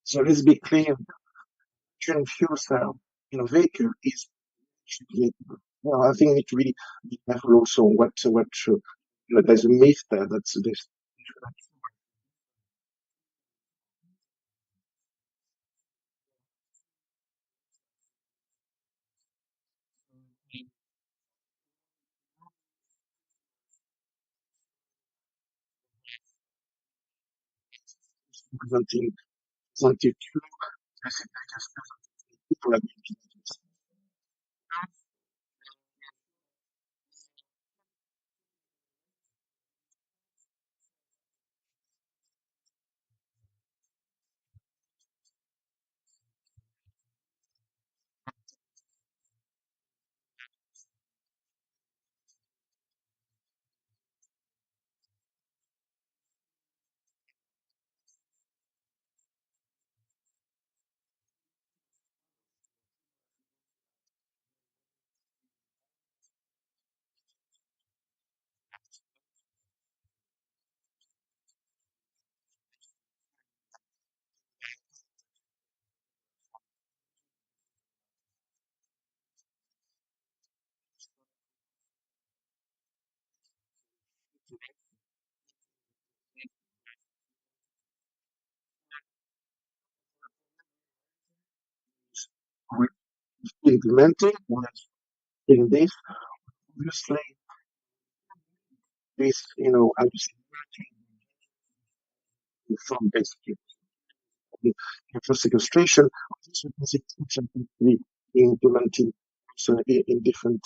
so let's be clear, hydrogen fuel cell vehicle is actually, I think we need to really be careful also there's a myth there that's this something something true. People are implementing in this obviously this I was from basically for sequestration, this can be implementing so in different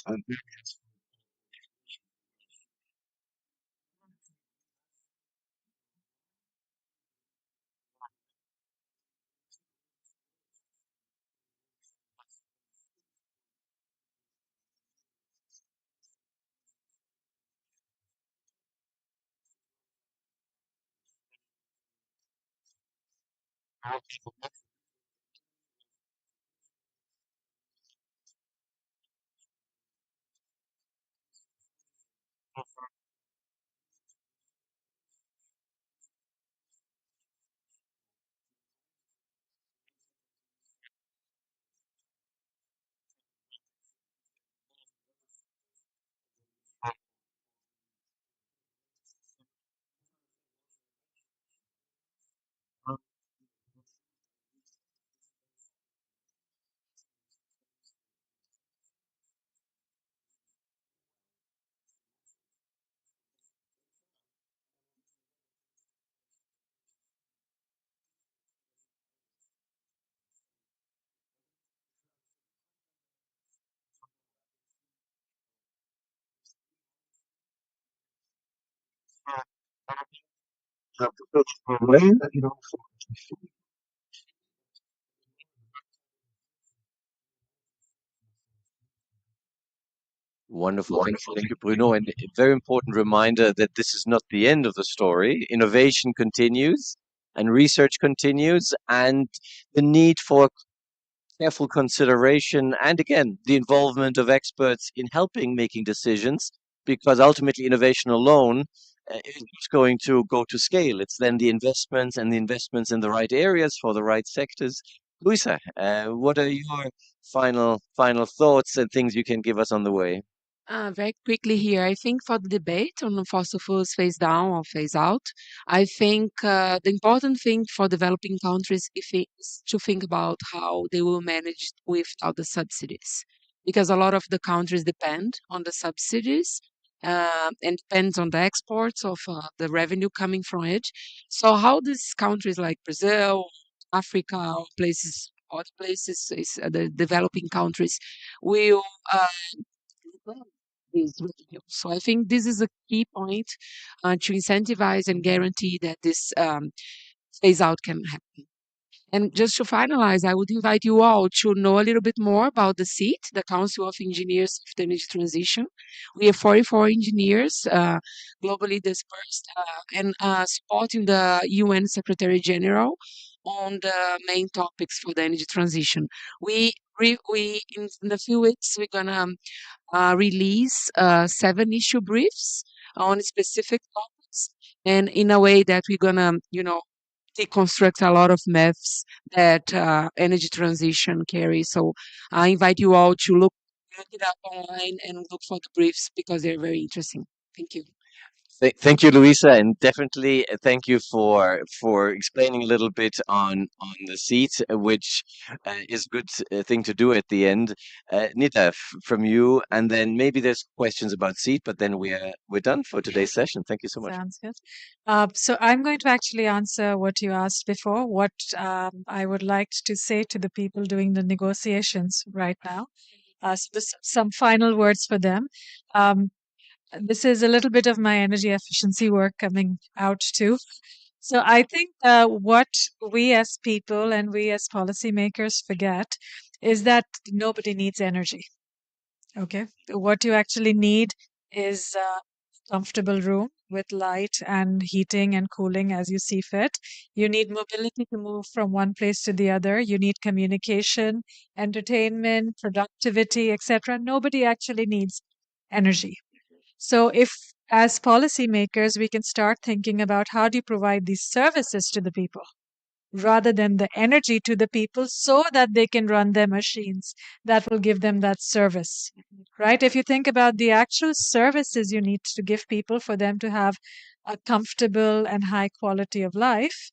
way, Wonderful. Thank you, Bruno. And a very important reminder that this is not the end of the story. Innovation continues and research continues, and the need for careful consideration and again the involvement of experts in helping making decisions, because ultimately innovation alone is not going to go to scale. It's then the investments and the investments in the right areas for the right sectors. Luisa, what are your final thoughts and things you can give us on the way? Very quickly here, I think for the debate on the fossil fuels phase down or phase out, I think the important thing for developing countries is to think about how they will manage without the subsidies, because a lot of the countries depend on the subsidies and depends on the exports of the revenue coming from it. So how these countries like Brazil, Africa, or other places, the developing countries will these revenues. So I think this is a key point to incentivize and guarantee that this phase out can happen. And just to finalize, I would invite you all to know a little bit more about the CET, the Council of Engineers of the Energy Transition. We have 44 engineers globally dispersed and supporting the UN Secretary General on the main topics for the energy transition. We in a few weeks we're gonna release 7 issue briefs on specific topics, and in a way that we're gonna, deconstruct a lot of myths that energy transition carries. So I invite you all to look it up online and look for the briefs because they're very interesting. Thank you. Thank you, Luisa, and definitely thank you for explaining a little bit on the seat, which is a good thing to do at the end. Nita, from you, and then maybe there's questions about seat, but then we're done for today's session. Thank you so much. Sounds good. So I'm going to actually answer what you asked before, what I would like to say to the people doing the negotiations right now. So this, some final words for them. This is a little bit of my energy efficiency work coming out too. So I think what we as people and we as policymakers forget is that nobody needs energy. Okay. What you actually need is a comfortable room with light and heating and cooling as you see fit. You need mobility to move from one place to the other. You need communication, entertainment, productivity, etc. Nobody actually needs energy. So if as policymakers we can start thinking about how do you provide these services to the people rather than the energy to the people so that they can run their machines that will give them that service, right? If you think about the actual services you need to give people for them to have a comfortable and high quality of life,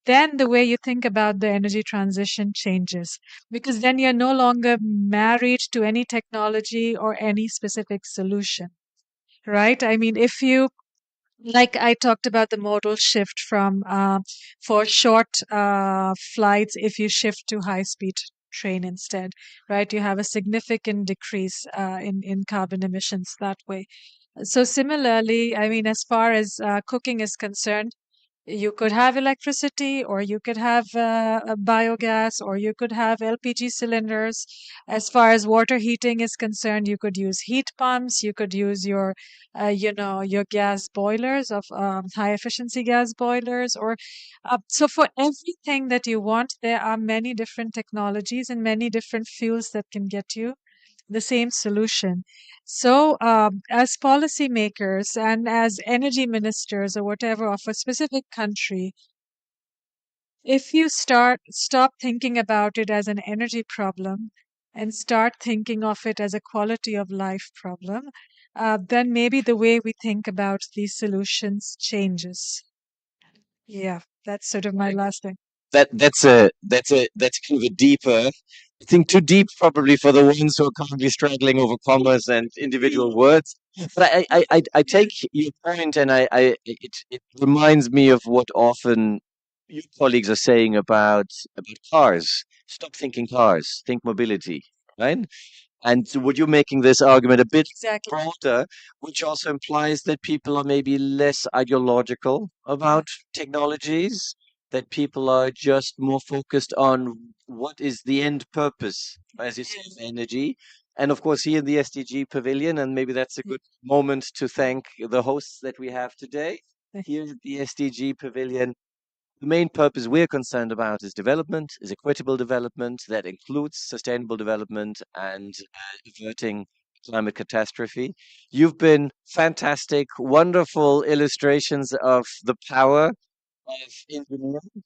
then the way you think about the energy transition changes because then you're no longer married to any technology or any specific solution, right? I mean, if you like I talked about the modal shift from for short flights, if you shift to high speed train instead, right? You have a significant decrease in carbon emissions that way. So similarly, I mean, as far as cooking is concerned, you could have electricity or you could have biogas or you could have LPG cylinders. As far as water heating is concerned, you could use heat pumps, you could use your your gas boilers of high efficiency gas boilers or so for everything that you want there are many different technologies and many different fuels that can get you the same solution. So, as policymakers and as energy ministers or whatever of a specific country, if you stop thinking about it as an energy problem and start thinking of it as a quality of life problem, then maybe the way we think about these solutions changes. Yeah, that's sort of my last thing. That's kind of a deeper, I think too deep probably for the ones who are currently struggling over commas and individual words. But I take your point, and it reminds me of what often your colleagues are saying about cars. Stop thinking cars, think mobility, right? And so would you making this argument a bit Exactly. broader, which also implies that people are maybe less ideological about technologies, that people are just more focused on what is the end purpose, as you say, of energy. And of course, here in the SDG Pavilion, and maybe that's a good moment to thank the hosts that we have today. Here at the SDG Pavilion, the main purpose we're concerned about is development, is equitable development that includes sustainable development and averting climate catastrophe. You've been fantastic, wonderful illustrations of the power of engineering,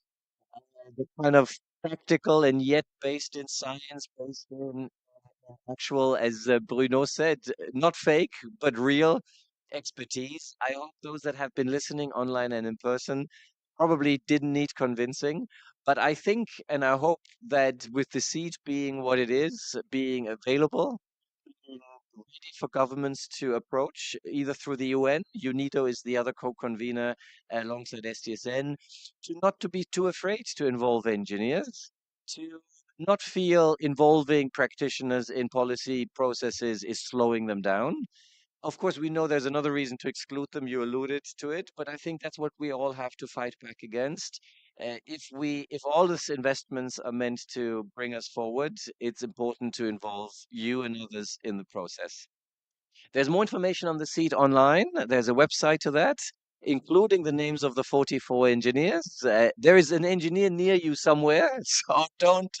the kind of practical and yet based in science, based in actual, as Bruno said, not fake, but real expertise. I hope those that have been listening online and in person probably didn't need convincing. But I think and I hope that with the seat being what it is, being available, being ready for governments to approach, either through the UN, UNIDO is the other co-convener alongside STSN, to not to be too afraid to involve engineers, to not feel involving practitioners in policy processes is slowing them down. Of course, we know there's another reason to exclude them. You alluded to it, but I think that's what we all have to fight back against. If all these investments are meant to bring us forward, it's important to involve you and others in the process. There's more information on the seat online. There's a website to that, including the names of the 44 engineers. There is an engineer near you somewhere, so don't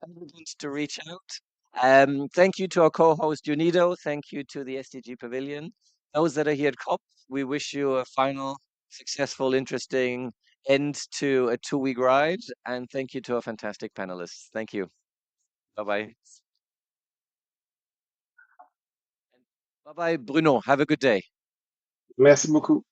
hesitant to reach out. Thank you to our co-host Unido. Thank you to the SDG Pavilion. Those that are here at COP, we wish you a final, successful, interesting end to a 2-week ride. And thank you to our fantastic panelists. Thank you. Bye-bye. Bye-bye, Bruno. Have a good day. Merci beaucoup.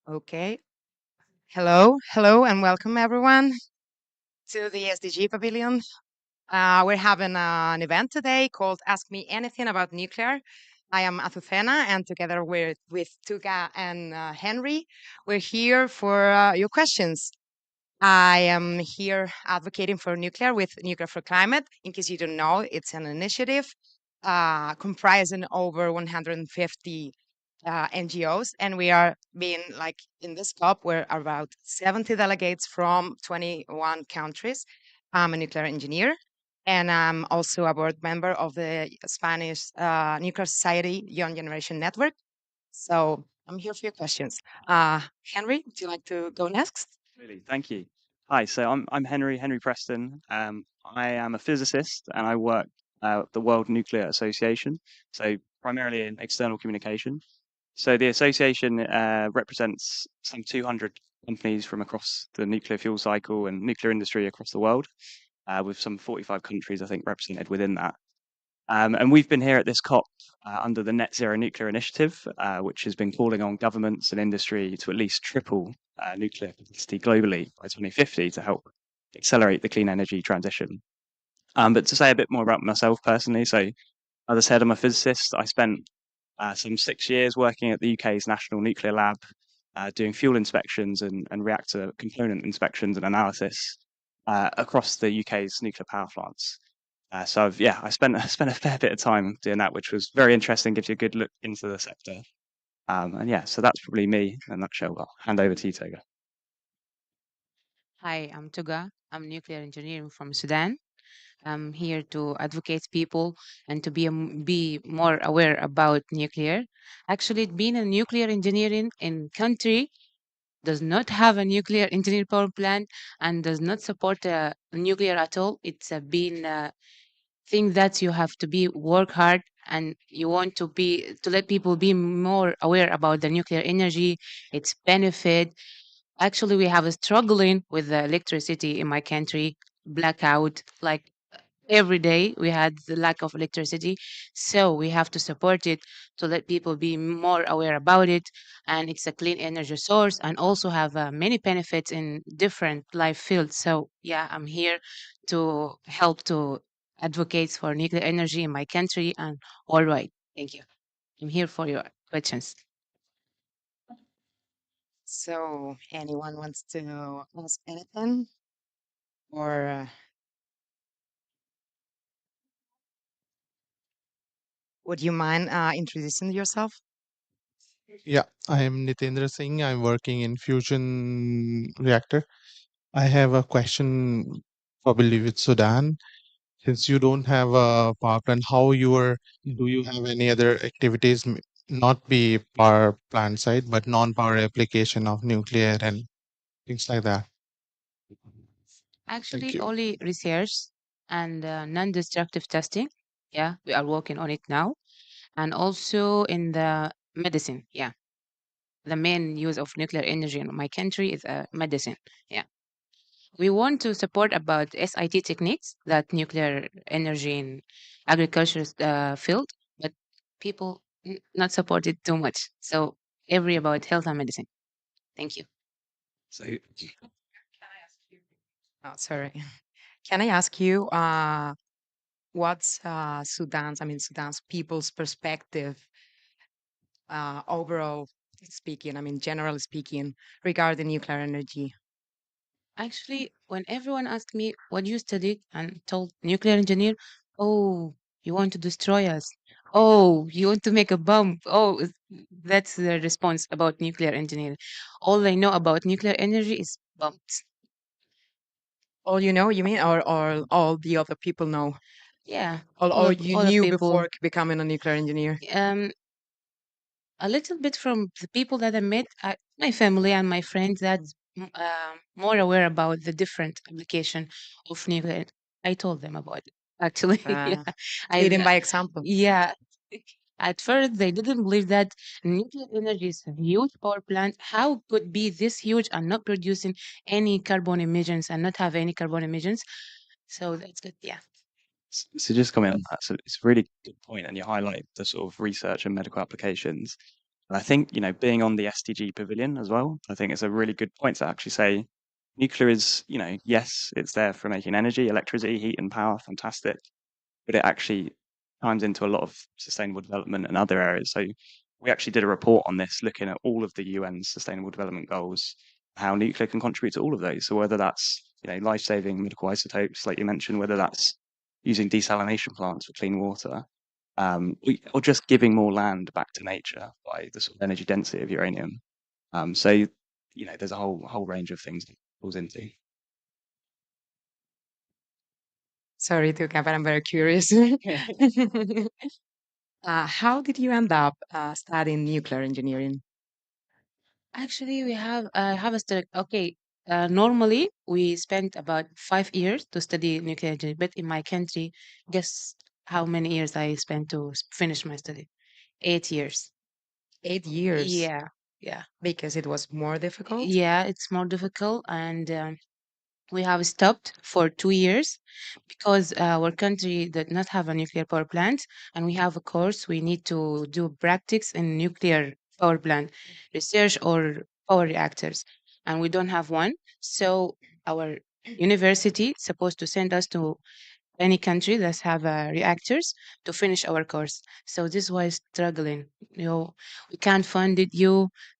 Okay. Hello, and welcome everyone to the SDG Pavilion. We're having an event today called Ask Me Anything About Nuclear. I am Azucena, and together with Tuga and Henry, we're here for your questions. I am here advocating for nuclear with Nuclear for Climate. In case you don't know, it's an initiative comprising over 150 NGOs, and we are being like in this COP, we're about 70 delegates from 21 countries. I'm a nuclear engineer, and I'm also a board member of the Spanish Nuclear Society Young Generation Network. So I'm here for your questions. Henry, would you like to go next? Really, thank you. Hi, so I'm Henry Preston. I am a physicist and I work at the World Nuclear Association, so primarily in external communication. So the association represents some 200 companies from across the nuclear fuel cycle and nuclear industry across the world, with some 45 countries, I think, represented within that. And we've been here at this COP under the Net Zero Nuclear Initiative, which has been calling on governments and industry to at least triple nuclear capacity globally by 2050 to help accelerate the clean energy transition. But to say a bit more about myself personally, so as I said, I'm a physicist. I spent some 6 years working at the UK's National Nuclear Lab, doing fuel inspections and reactor component inspections and analysis across the UK's nuclear power plants. So I spent spent a fair bit of time doing that, which was very interesting. Gives you a good look into the sector. So that's probably me in a nutshell. I'll hand over to you, Toga. Hi, I'm Tuga. I'm nuclear engineering from Sudan. I'm here to advocate people and to be more aware about nuclear. Actually, being a nuclear engineering in country does not have a nuclear engineer power plant and does not support nuclear at all. It's a been thing that you have to be work hard and you want to let people be more aware about the nuclear energy, its benefit. Actually, we have a struggling with the electricity in my country, blackout, like every day we had the lack of electricity. So we have to support it to let people be more aware about it. And it's a clean energy source and also have many benefits in different life fields. So yeah, I'm here to help to advocate for nuclear energy in my country and all right. Thank you. I'm here for your questions. So, anyone wants to ask anything? Or would you mind introducing yourself? Yeah, I am Nitendra Singh. I'm working in fusion reactor. I have a question probably with Sudan. Since you don't have a power plant, do you have any other activities, not be power plant side, but non-power application of nuclear and things like that? Thank Actually, you. only research and non-destructive testing. Yeah, we are working on it now. And also in the medicine. Yeah, the main use of nuclear energy in my country is medicine. Yeah. We want to support about SIT techniques, that nuclear energy in agriculture field, but people not support it too much. So every about health and medicine. Thank you. So Oh, sorry. Can I ask you what's Sudan's people's perspective overall speaking, generally speaking, regarding nuclear energy? Actually, when everyone asked me what you studied and told nuclear engineer, oh, you want to destroy us. Oh, you want to make a bomb. That's the response about nuclear engineering. All they know about nuclear energy is bombs. All you know, you mean, or all the other people know? Yeah, all you the knew people. Before becoming a nuclear engineer? A little bit from the people that I met, my family and my friends, that's more aware about the different application of nuclear. I told them about it. Actually, yeah. Leading by example. Yeah. At first, they didn't believe that nuclear energy is a huge power plant. How could be this huge and not producing any carbon emissions and not have any carbon emissions? So that's good. Yeah. so just comment on that. So it's a really good point, and you highlight the sort of research and medical applications. And I think, being on the SDG Pavilion as well, I think it's a really good point to actually say nuclear is, yes, it's there for making energy, electricity, heat and power, fantastic, but it actually times into a lot of sustainable development and other areas. So we actually did a report on this, looking at all of the UN's sustainable development goals, how nuclear can contribute to all of those. So whether that's, life-saving medical isotopes, like you mentioned, whether that's using desalination plants for clean water, or just giving more land back to nature by the sort of energy density of uranium. So, there's a whole range of things that falls into. Sorry to but I'm very curious. How did you end up studying nuclear engineering? Actually, I have a study. Okay, normally we spent about 5 years to study nuclear engineering, but in my country, guess how many years I spent to finish my study? 8 years. 8 years. Yeah, yeah, Because it was more difficult. yeah. It's more difficult, and we have stopped for 2 years because our country did not have a nuclear power plant, and we have a course we need to do practice in nuclear power plant research or power reactors, and we don't have one. So our university supposed to send us to any country that have reactors to finish our course. So this was struggling. We can't fund it.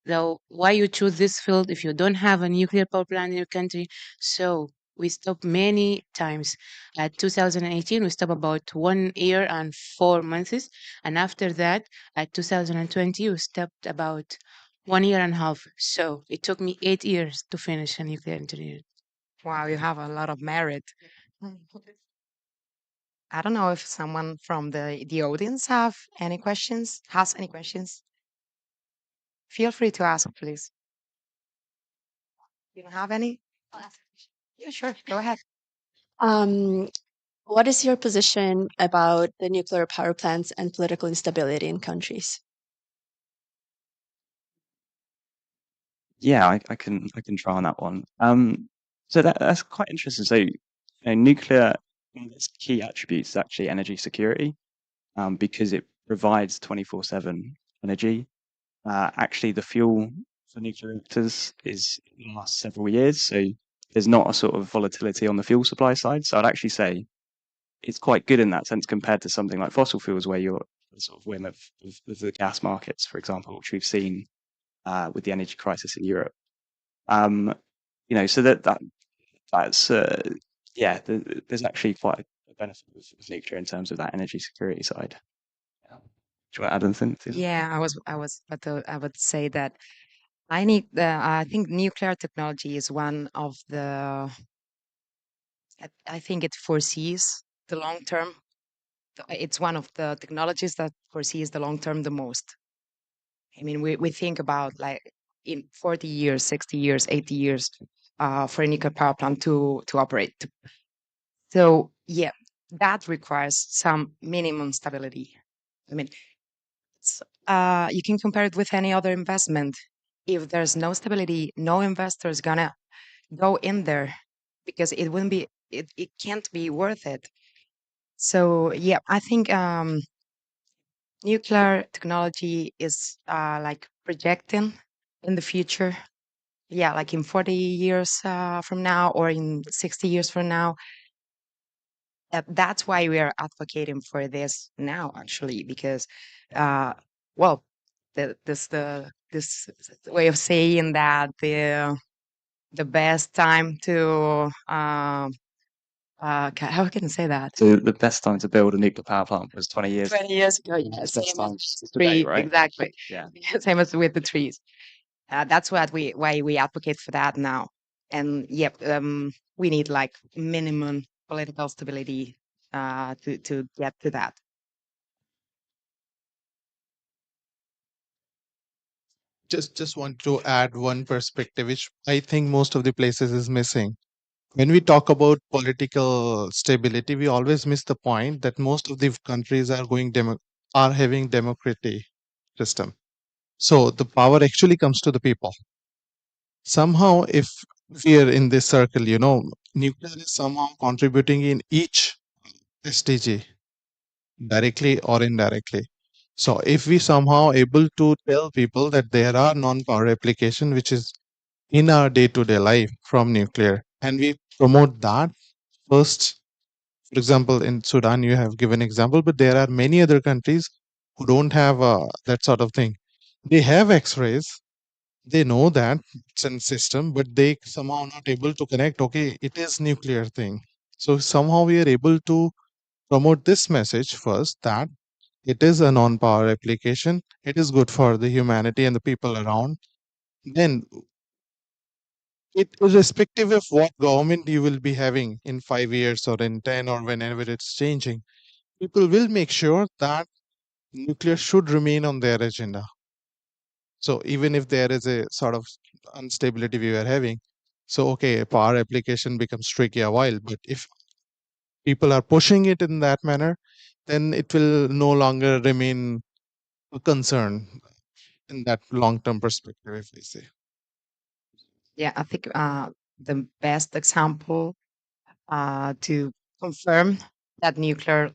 Though, why you choose this field if you don't have a nuclear power plant in your country? So we stopped many times. At 2018, we stopped about 1 year and 4 months, and after that, at 2020, we stopped about 1 year and a half. So it took me 8 years to finish a nuclear engineering. Wow, you have a lot of merit. I don't know if someone from the audience has any questions. Feel free to ask, please. You don't have any? Yeah, sure. Go ahead. Um, what is your position about the nuclear power plants and political instability in countries? Yeah, I can try on that one. So that's quite interesting. So, nuclear, one of its key attributes is actually energy security, because it provides 24/7 energy. Actually, the fuel for nuclear reactors lasts several years, so there's not a sort of volatility on the fuel supply side. So I'd actually say it's quite good in that sense compared to something like fossil fuels, where you're at the sort of whim of the gas markets, for example, which we've seen with the energy crisis in Europe. So that's yeah, there's actually quite a benefit of nuclear in terms of that energy security side. Yeah. Do you want to add anything to that? Yeah, I would say that I think nuclear technology is one of I think it foresees the long term. It's one of the technologies that foresees the long term the most. I mean, we think about like in 40 years, 60 years, 80 years for a nuclear power plant to operate. So, yeah, that requires some minimum stability. I mean, you can compare it with any other investment. If there's no stability, no investor is gonna go in there because it can't be worth it. So, yeah, I think nuclear technology is like projecting in the future. Yeah, like in 40 years from now or in 60 years from now. That's why we are advocating for this now, actually, because, well, this way of saying that the best time to how can I say that? So the best time to build a nuclear power plant was 20 years. 20 years ago, The yeah, best same time as is today, right? exactly. Yeah. Same as with the trees. That's why we advocate for that now. And yep, we need like minimum political stability to get to that. Just want to add one perspective, which I think most of the places is missing. When we talk about political stability, we always miss the point that most of the countries are having democratic system. So the power actually comes to the people. Somehow, if we are in this circle, nuclear is somehow contributing in each SDG, directly or indirectly. So if we somehow able to tell people that there are non-power application which is in our day-to-day life from nuclear, and we promote that first. For example, in Sudan, you have given example, but there are many other countries who don't have that sort of thing. They have X-rays, they know that it's a system, but they somehow not able to connect. Okay, it is nuclear thing. So somehow we are able to promote this message first that it is a non-power application. It is good for the humanity and the people around. Then, it irrespective of what government you will be having in 5 years or in 10 or whenever it's changing, people will make sure that nuclear should remain on their agenda. So even if there is a sort of instability we are having, so okay, power application becomes tricky a while, but if people are pushing it in that manner, then it will no longer remain a concern in that long-term perspective, if we say. Yeah, I think the best example to confirm that nuclear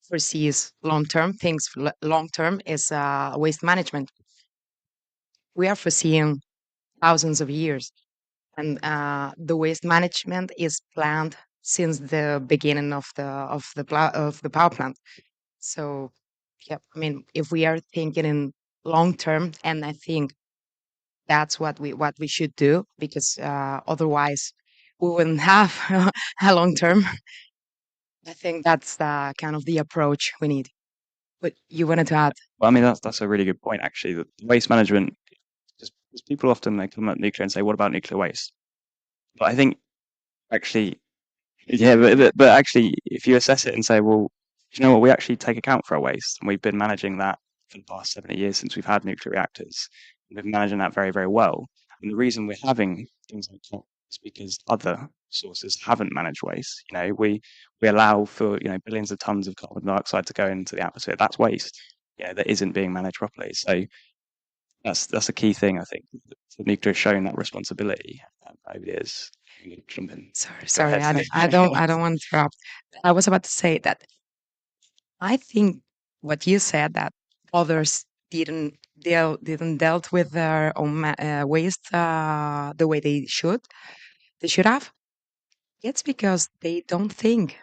foresees long-term things long-term is waste management. We are foreseeing thousands of years, and the waste management is planned since the beginning of the power plant. So, yeah, I mean, if we are thinking in long term, and I think that's what we should do, because otherwise we wouldn't have a long term. I think that's kind of the approach we need. But you wanted to add? Well, I mean, that's a really good point, actually. That waste management, because people often they come at nuclear and say, "What about nuclear waste?" But I think actually, yeah, but actually, if you assess it and say, "Well, do you know what? We actually take account for our waste, and we've been managing that for the past 70 years since we've had nuclear reactors. We've been managing that very, very well. And the reason we're having things like that is because other sources haven't managed waste. We allow for billions of tons of carbon dioxide to go into the atmosphere. That's waste. That isn't being managed properly. So that's a key thing, I think. The nuclear is showing that responsibility over the years. Jump in. Sorry, Go sorry, ahead. I don't want to interrupt. I was about to say that I think what you said, that others didn't dealt with their own waste the way they should have. It's because they don't think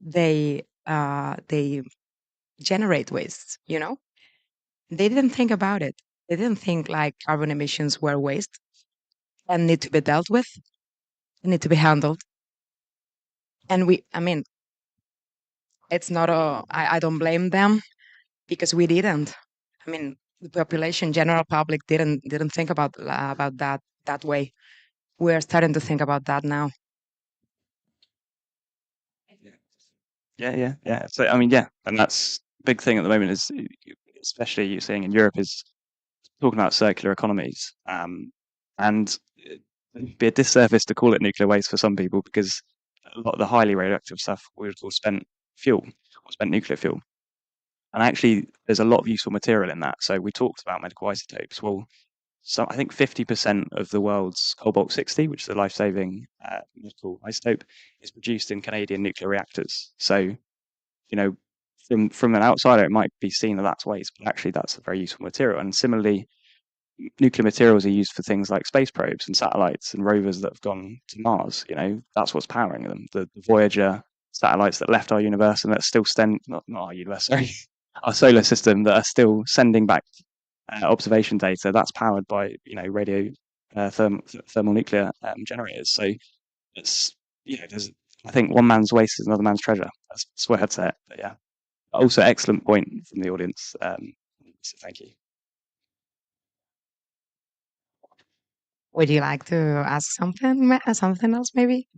they generate waste. They didn't think about it. They didn't think like carbon emissions were waste and need to be dealt with, need to be handled. And I mean, it's not I don't blame them, because we didn't. I mean, the population, general public, didn't think about that way. We're starting to think about that now. Yeah. So I mean, yeah, and that's big thing at the moment is, especially you're seeing in Europe, is talking about circular economies. And it'd be a disservice to call it nuclear waste for some people, because a lot of the highly radioactive stuff we would call spent fuel or spent nuclear fuel. And actually, there's a lot of useful material in that. So we talked about medical isotopes. Well, so I think 50% of the world's cobalt-60, which is a life-saving medical isotope, is produced in Canadian nuclear reactors. So, from an outsider, it might be seen that that's waste, but actually that's a very useful material. And similarly, nuclear materials are used for things like space probes and satellites and rovers that have gone to Mars. That's what's powering them. The Voyager satellites that left our universe and that still not our universe, sorry, our solar system, that are still sending back observation data. That's powered by radio thermal nuclear generators. So it's there's I think one man's waste is another man's treasure. That's where I'd say it. But yeah, also excellent point from the audience. So thank you. Would you like to ask something else, maybe?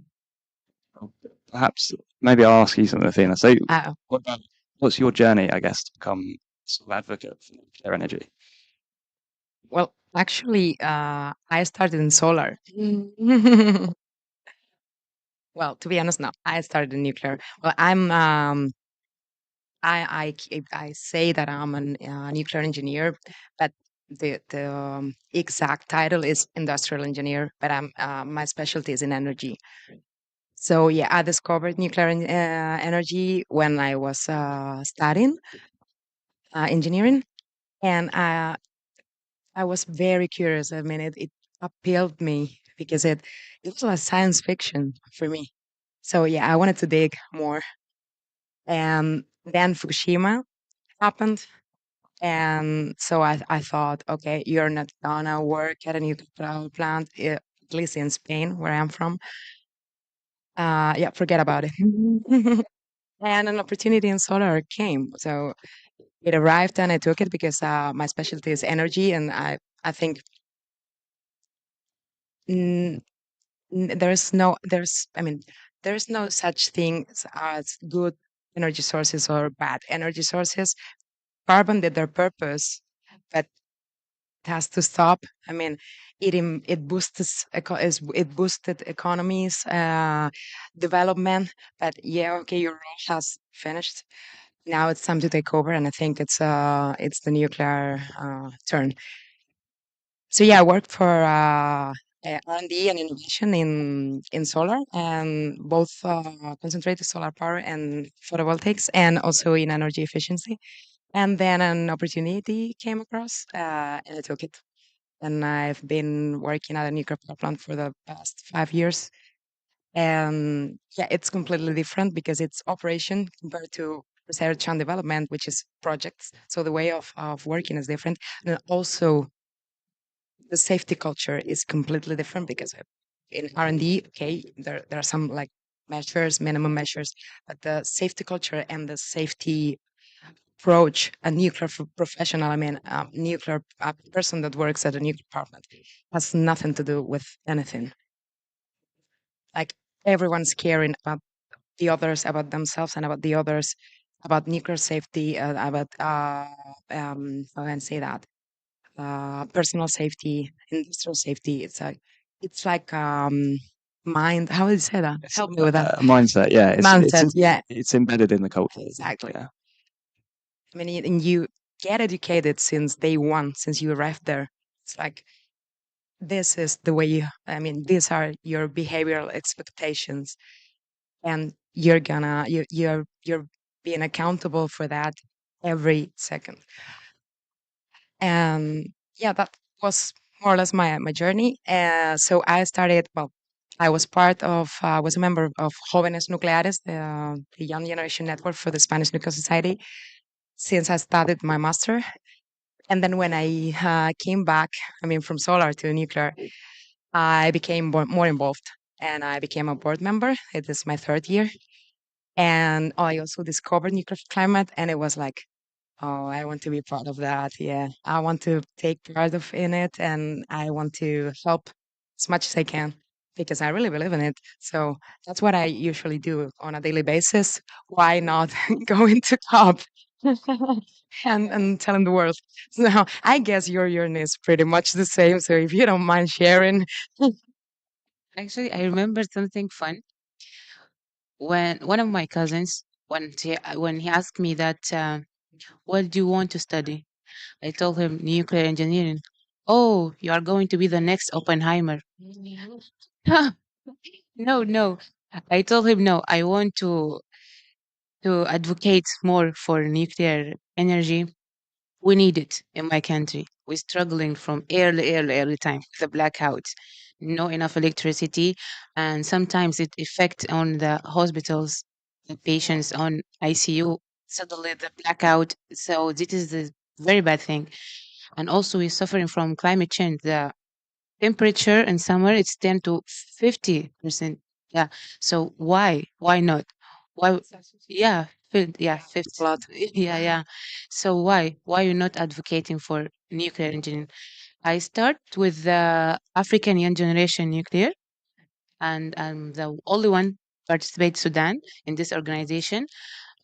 Perhaps maybe I'll ask you something, Athena. So, Uh, what's your journey, I guess, to become sort of advocate for nuclear energy? well, actually, I started in solar. Well, to be honest, no, I started in nuclear. Well, I say that I'm a nuclear engineer, but the exact title is industrial engineer. But my specialty is in energy. So yeah, I discovered nuclear energy when I was studying, engineering, and I was very curious. I mean, it appealed me because it was like science fiction for me. So yeah, I wanted to dig more. And then Fukushima happened. And so I thought, okay, you're not gonna work at a nuclear power plant, at least in Spain, where I'm from. Yeah, forget about it. And an opportunity in solar came. So it arrived and I took it because my specialty is energy. And I think mm, I mean, there's no such thing as good energy sources or bad energy sources. Carbon did their purpose, but it has to stop. I mean, it boosts it boosted economies, development. But yeah, okay, your role has finished. Now it's time to take over, and I think it's the nuclear turn. So yeah, I worked for R&D and innovation in solar, and both concentrated solar power and photovoltaics, and also in energy efficiency. And then an opportunity came across, and I took it. And I've been working at a nuclear power plant for the past 5 years. And yeah, it's completely different because it's operation compared to research and development, which is projects. So the way of working is different. And also the safety culture is completely different because in R&D, okay, there are some like measures, minimum measures, but the safety culture and the safety approach a nuclear professional, I mean, nuclear person that works at a nuclear power plant has nothing to do with anything. Like everyone's caring about the others, about themselves, and about the others, about nuclear safety, about how can I say that? Personal safety, industrial safety. It's like mind. How would you say that? Help me with that. Mindset, yeah, Mindset. Yeah, it's embedded in the culture. exactly. Yeah. I mean, and you get educated since day one, since you arrived there. It's like this is the way you. I mean, these are your behavioral expectations, and you're being accountable for that every second. And yeah, that was more or less my journey. So I started. Well, I was part of. Was a member of Jóvenes Nucleares, the Young Generation Network for the Spanish Nuclear Society, since I started my master. And then when I came back, I mean, from solar to nuclear, I became more involved and I became a board member. It is my third year. And I also discovered nuclear climate, and it was like, oh, I want to be part of that. Yeah, I want to take part of in it, and I want to help as much as I can because I really believe in it. So that's what I usually do on a daily basis. Why not go into COP and telling the world? So I guess your journey is pretty much the same. So if you don't mind sharing, Actually, I remember something fun when one of my cousins, when he asked me that, what do you want to study? I told him nuclear engineering. Oh, you are going to be the next Oppenheimer. No, no. I told him no. I want to advocate more for nuclear energy. We need it in my country. We're struggling from early time, the blackouts, no enough electricity, and sometimes it affect on the hospitals, the patients on ICU. Suddenly the blackout. So this is a very bad thing. And also we're suffering from climate change. The temperature in summer it's 10 to 50%. Yeah. So why not? Why? Yeah, yeah, 50. a lot. Yeah, yeah. So why you not advocating for nuclear engineering? I start with the African Young Generation Nuclear, and I'm the only one participate Sudan in this organization.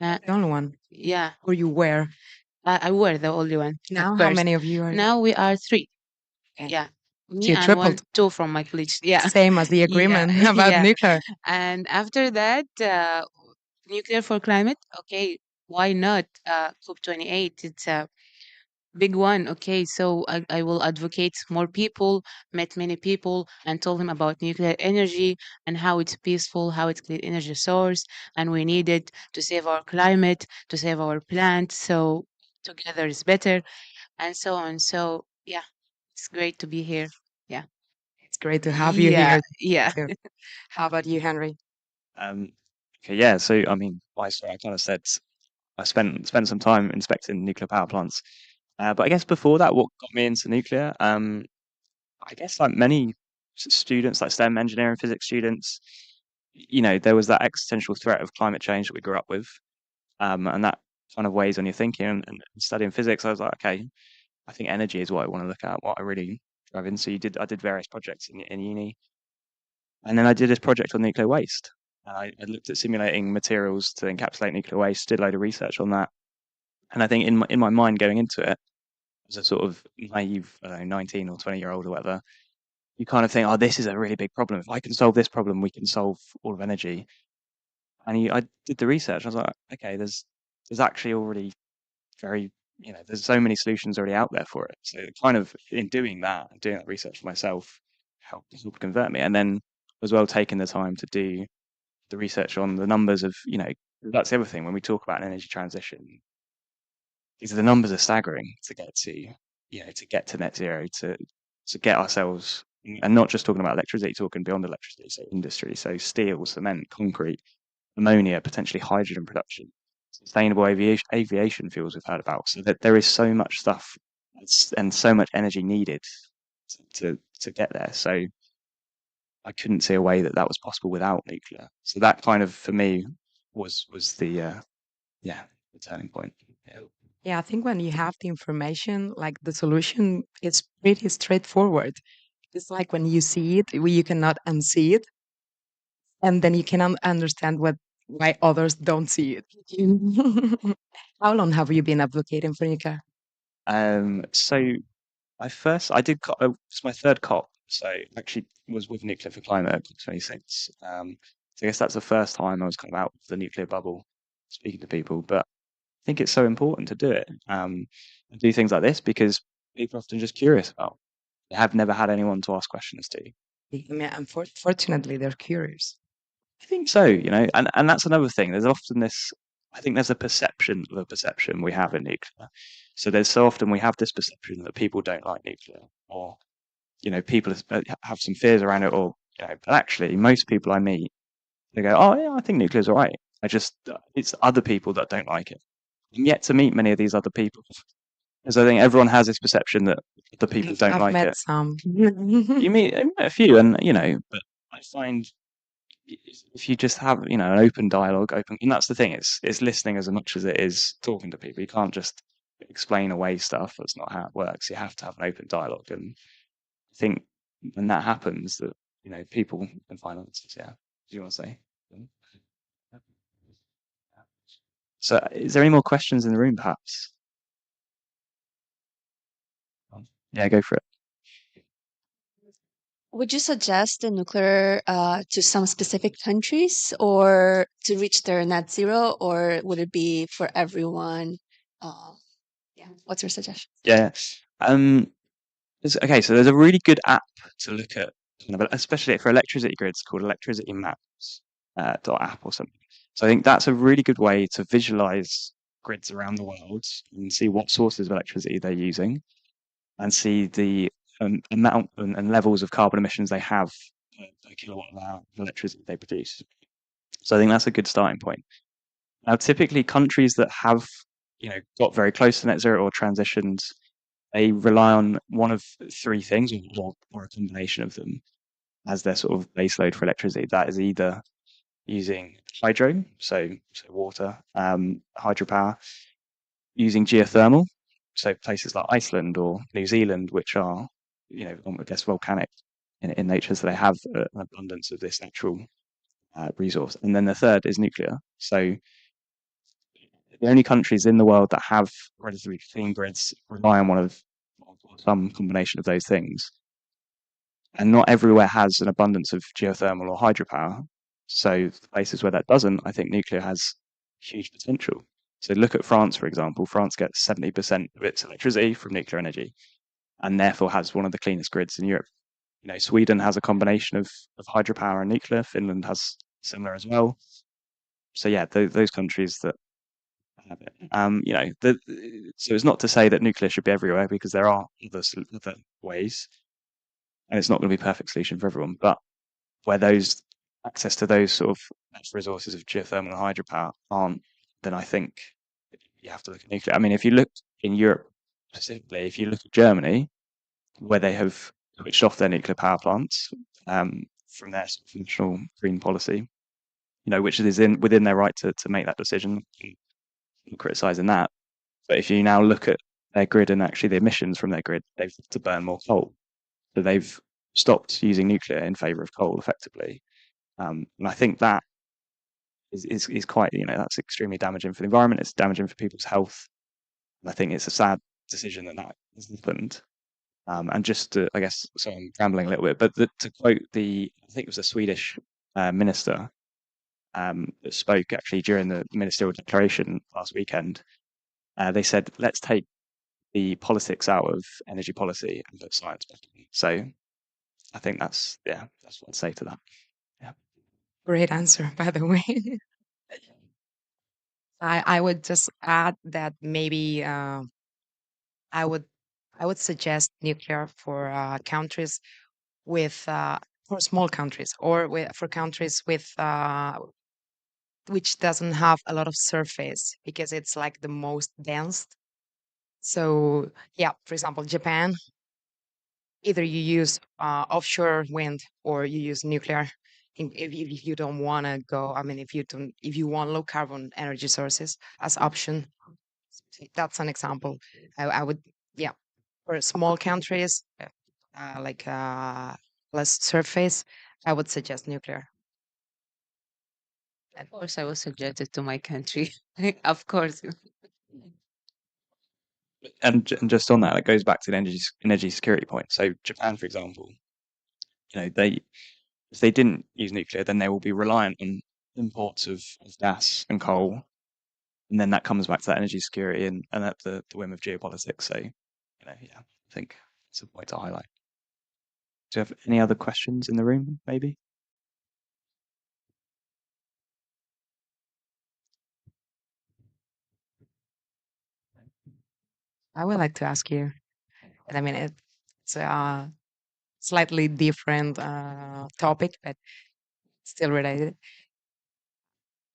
The only one. Yeah, Or you were. I were the only one at Now, how first. many of you are? Now we are three. Okay. Yeah, So me you and one, tripled. two from my colleagues. Yeah, Same as the yeah, agreement about yeah. nuclear. And after that, nuclear for climate. Okay, why not? COP28. It's a big one. Okay, so I will advocate more people, met many people, and told them about nuclear energy and how it's peaceful, how it's clean energy source, and we need it to save our climate, to save our planet. So together is better, and so on. So yeah, it's great to be here. Yeah. It's great to have you Yeah, here yeah. too. How about you, Henry? Um, okay, yeah. So I mean, I kind of said I spent some time inspecting nuclear power plants, but I guess before that, what got me into nuclear, I guess like many students, like STEM, engineering, physics students, there was that existential threat of climate change that we grew up with, and that kind of weighs on your thinking. And studying physics, I was like, okay, I think energy is what I want to look at, what I really drive into. I did various projects in uni, and then I did this project on nuclear waste. I looked at simulating materials to encapsulate nuclear waste, did a load of research on that, and I think in my mind going into it, as a sort of naive, I don't know, 19 or 20-year-old or whatever, you kind of think, oh, this is a really big problem. If I can solve this problem, we can solve all of energy. And I did the research. I was like, okay, there's actually already very, there's so many solutions already out there for it. So kind of in doing that research for myself, helped convert me. And then as well taking the time to do the research on the numbers of, that's the other thing when we talk about an energy transition, is the numbers are staggering to get to net zero, to get ourselves, and not just talking about electricity, talking beyond electricity, so industry, so steel, cement, concrete, ammonia, potentially hydrogen production, sustainable aviation fuels we've heard about. So that there is so much stuff and so much energy needed to get there. So I couldn't see a way that was possible without nuclear. So that kind of for me was the the turning point. Yeah. Yeah, I think when you have the information, like the solution is pretty straightforward. It's like when you see it, you cannot unsee it, and then you can understand why others don't see it. How long have you been advocating for nuclear? So I did it's my third COP, so actually was with Nuclear for Climate at COP26. So I guess that's the first time I was kind of out of the nuclear bubble, speaking to people. But I think it's so important to do it, and do things like this because people are often just curious about. They have never had anyone to ask questions to. I mean, unfortunately, they're curious. I think so, and that's another thing. There's often this. I think there's a perception of a perception we have in nuclear. So there's so often we have this perception that people don't like nuclear, or people have some fears around it, or but actually, most people I meet, they go, "Oh yeah, I think nuclear's all right." It's other people that don't like it. I'm yet to meet many of these other people, because I think everyone has this perception that the people don't I've like met it. some. I met a few, and but I find if you just have an open dialogue, and that's the thing, it's listening as much as it is talking to people. You can't just explain away stuff. That's not how it works. You have to have an open dialogue, and I think when that happens, that people can find answers. Yeah. Do you want to say? So, is there any more questions in the room, perhaps? Yeah, go for it. Would you suggest the nuclear to some specific countries or to reach their net zero, or would it be for everyone? Yeah, what's your suggestion? Yeah. Okay, so there's a really good app to look at, especially for electricity grids, called Electricity Maps .app or something. So I think that's a really good way to visualize grids around the world and see what sources of electricity they're using, and see the amount and levels of carbon emissions they have per kilowatt hour of electricity they produce. So I think that's a good starting point. Now, typically countries that have got very close to net zero or transitioned, they rely on one of three things, or a combination of them, as their sort of baseload for electricity. That is either using hydro, so water, hydropower, using geothermal, so places like Iceland or New Zealand, which are, I guess, volcanic in nature, so they have an abundance of this natural resource. And then the third is nuclear. So the only countries in the world that have relatively clean grids rely on one of some combination of those things. And not everywhere has an abundance of geothermal or hydropower. So places where that doesn't, I think nuclear has huge potential. So look at France, for example. France gets 70% of its electricity from nuclear energy, and therefore has one of the cleanest grids in Europe. Sweden has a combination of hydropower and nuclear. Finland has similar as well. So yeah, those countries that have it. So it's not to say that nuclear should be everywhere, because there are other ways, and it's not going to be a perfect solution for everyone. But where those access to those sort of resources of geothermal and hydropower aren't, then I think you have to look at nuclear. I mean, if you look in Europe specifically, if you look at Germany, where they have switched off their nuclear power plants from their sort of national green policy, which is within their right to make that decision. I'm criticizing that. But if you now look at their grid and actually the emissions from their grid, they've had to burn more coal. So they've stopped using nuclear in favor of coal effectively. And I think that is quite, that's extremely damaging for the environment. It's damaging for people's health. And I think it's a sad decision that has happened. And just to, I guess, so I'm rambling a little bit, but to quote I think it was a Swedish minister that spoke actually during the ministerial declaration last weekend. They said, let's take the politics out of energy policy and put science back in. So I think that's what I'd say to that. Yeah. Great answer, by the way. I would just add that maybe I would suggest nuclear for countries with for small countries, or for countries with which doesn't have a lot of surface, because it's like the most dense. So yeah, for example, Japan, either you use offshore wind or you use nuclear. If you don't want to go, I mean, if you want low carbon energy sources as option, that's an example. I would, yeah, for small countries, like less surface, I would suggest nuclear. Of course, I will suggest it to my country. Of course. And just on that, it goes back to the energy security point. So Japan, for example, if they didn't use nuclear, then they will be reliant on imports of gas and coal, and then that comes back to that energy security and at the whim of geopolitics. So, I think it's a point to highlight. Do you have any other questions in the room, maybe? I would like to ask you, and I mean, it's a slightly different topic, but still related.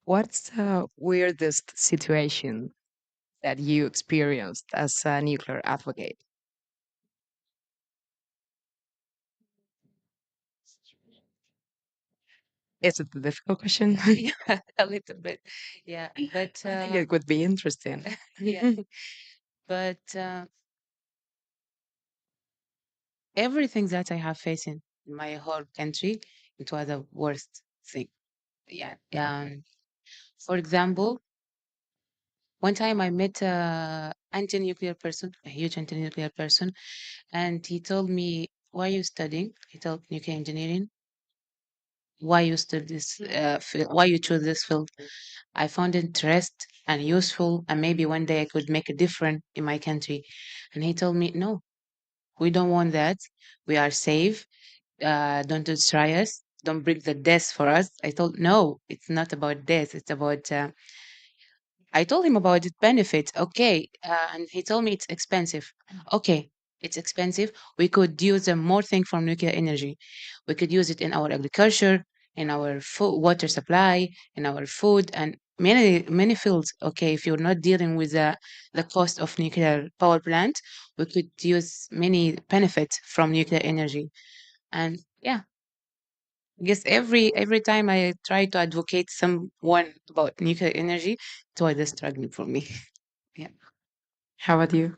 What's the weirdest situation that you experienced as a nuclear advocate? Is it a difficult question? Yeah, a little bit. Yeah, but I think it would be interesting. yeah, but everything that I have faced in my whole country, it was the worst thing. Yeah. For example, one time I met a anti-nuclear person, a huge anti-nuclear person, and he told me, "Why are you studying?" He told nuclear engineering. Why you study this? Why you chose this field? I found interest and useful, and maybe one day I could make a difference in my country. And he told me, "No, we don't want that. We are safe. Don't destroy us. Don't break the death for us." I told, "No, it's not about death. It's about." I told him about the benefits. Okay, and he told me it's expensive. Okay, it's expensive. We could use more thing from nuclear energy. We could use it in our agriculture, in our food, water supply, in our food, and many fields. Okay, if you're not dealing with the cost of nuclear power plant, we could use many benefits from nuclear energy. And yeah, I guess every time I try to advocate someone about nuclear energy, it was a struggle for me. Yeah. How about you?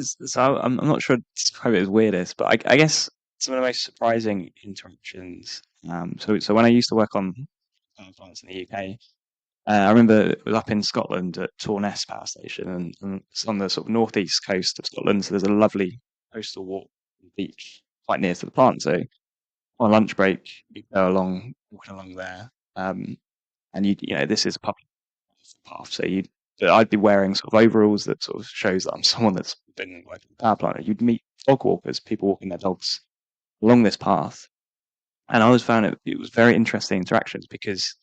So I'm not sure to describe it as weirdest, but I guess some of the most surprising interactions. So when I used to work on power plants in the UK, I remember it was up in Scotland at Torness Power Station, and it's on the sort of northeast coast of Scotland. So there's a lovely coastal walk on the beach quite near to the plant. So on lunch break, you go walking along there, and this is a public path. So I'd be wearing sort of overalls that sort of shows that I'm someone that's been working at the power plant. You'd meet dog walkers, people walking their dogs along this path, and I always found it was very interesting interactions, because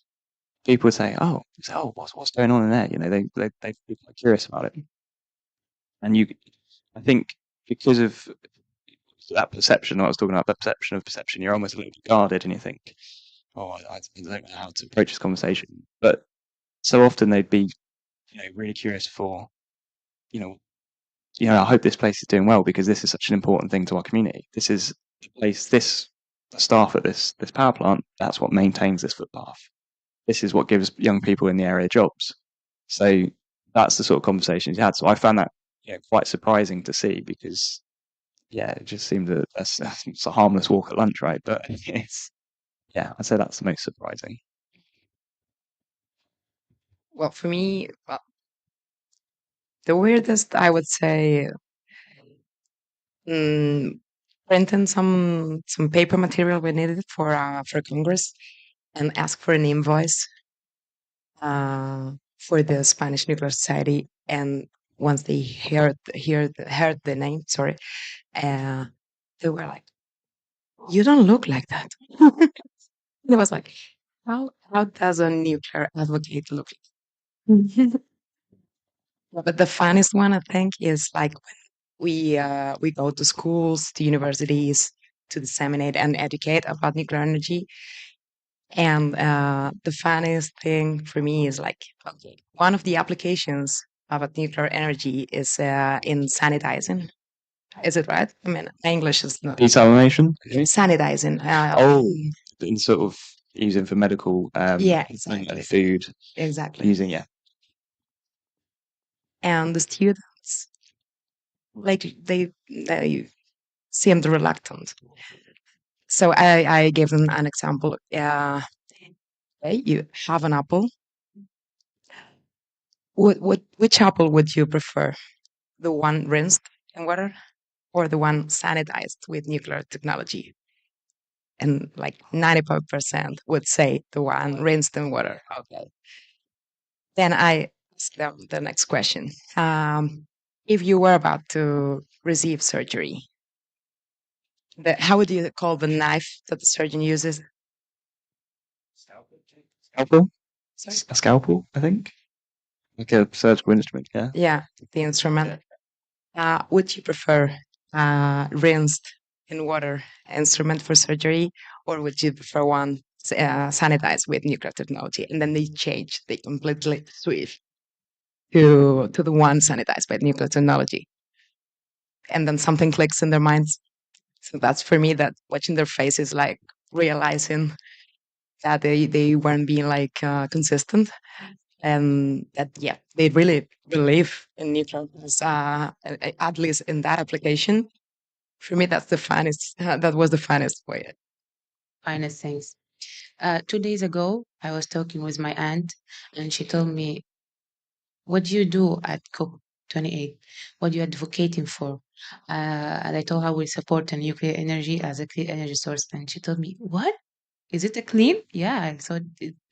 people would say, "Oh, what's going on in there?" You know, they'd be quite curious about it. And I think because of that perception, I was talking about, that perception of perception, you're almost a little bit guarded, and you think, "Oh, I don't know how to approach this conversation." But so often they'd be, really curious for, you know, I hope this place is doing well because this is such an important thing to our community. This is the place, the staff at this power plant, that's what maintains this footpath. This is what gives young people in the area jobs. So that's the sort of conversations you had. So I found that quite surprising to see because it just seemed it's a harmless walk at lunch, right? But I'd say that's the most surprising. Well, for me, the weirdest, I would say, printing some paper material we needed for Congress and ask for an invoice for the Spanish Nuclear Society. And once they heard the name, sorry, they were like, "You don't look like that." It was like, how does a nuclear advocate look like? But the funniest one, I think, is like when we go to schools, to universities, to disseminate and educate about nuclear energy. And the funniest thing for me is like, okay, one of the applications about nuclear energy is in sanitizing. Is it right? I mean, my English is not Desalination? sanitizing. In sort of using for medical Yeah, and exactly. food. Exactly. Using, And the students, like, they seemed reluctant. So I gave them an example. Okay, you have an apple. Which apple would you prefer? The one rinsed in water or the one sanitized with nuclear technology? And like 95% would say the one rinsed in water. Okay. Then I asked them the next question. If you were about to receive surgery, how would you call the knife that the surgeon uses? Scalpel? Sorry? A scalpel, I think. Like a surgical instrument, yeah. Yeah, the instrument. Would you prefer rinsed in water instrument for surgery, or would you prefer one sanitized with nuclear technology? And then they completely switch to the one sanitized by nuclear technology. And then something clicks in their minds. So that's for me that watching their faces, like realizing that they weren't being like consistent, and that they really believe in nuclear, at least in that application. For me, that's the funnest. That was the funnest way. Finest things. 2 days ago, I was talking with my aunt, and she told me, "What do you do at COP28? What are you advocating for?" And I told her we support a nuclear energy as a clean energy source, and she told me, "What? Is it a clean?" Yeah, so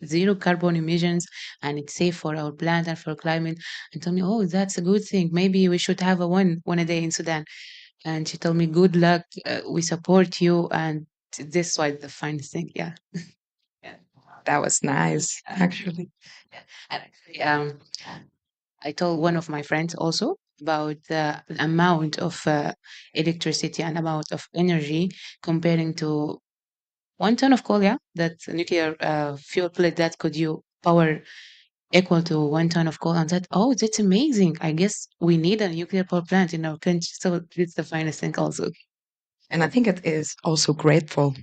zero carbon emissions, and it's safe for our planet and for climate. And told me, "Oh, that's a good thing. Maybe we should have one a day in Sudan." And she told me, "Good luck. We support you." And this was the finest thing. Yeah. Yeah. That was nice, actually. And actually, I told one of my friends also about the amount of electricity and amount of energy comparing to 1 ton of coal, yeah, that nuclear fuel plant that could you power equal to 1 ton of coal. And that, oh, that's amazing. I guess we need a nuclear power plant in our country. So it's the finest thing also. And I think it is also grateful.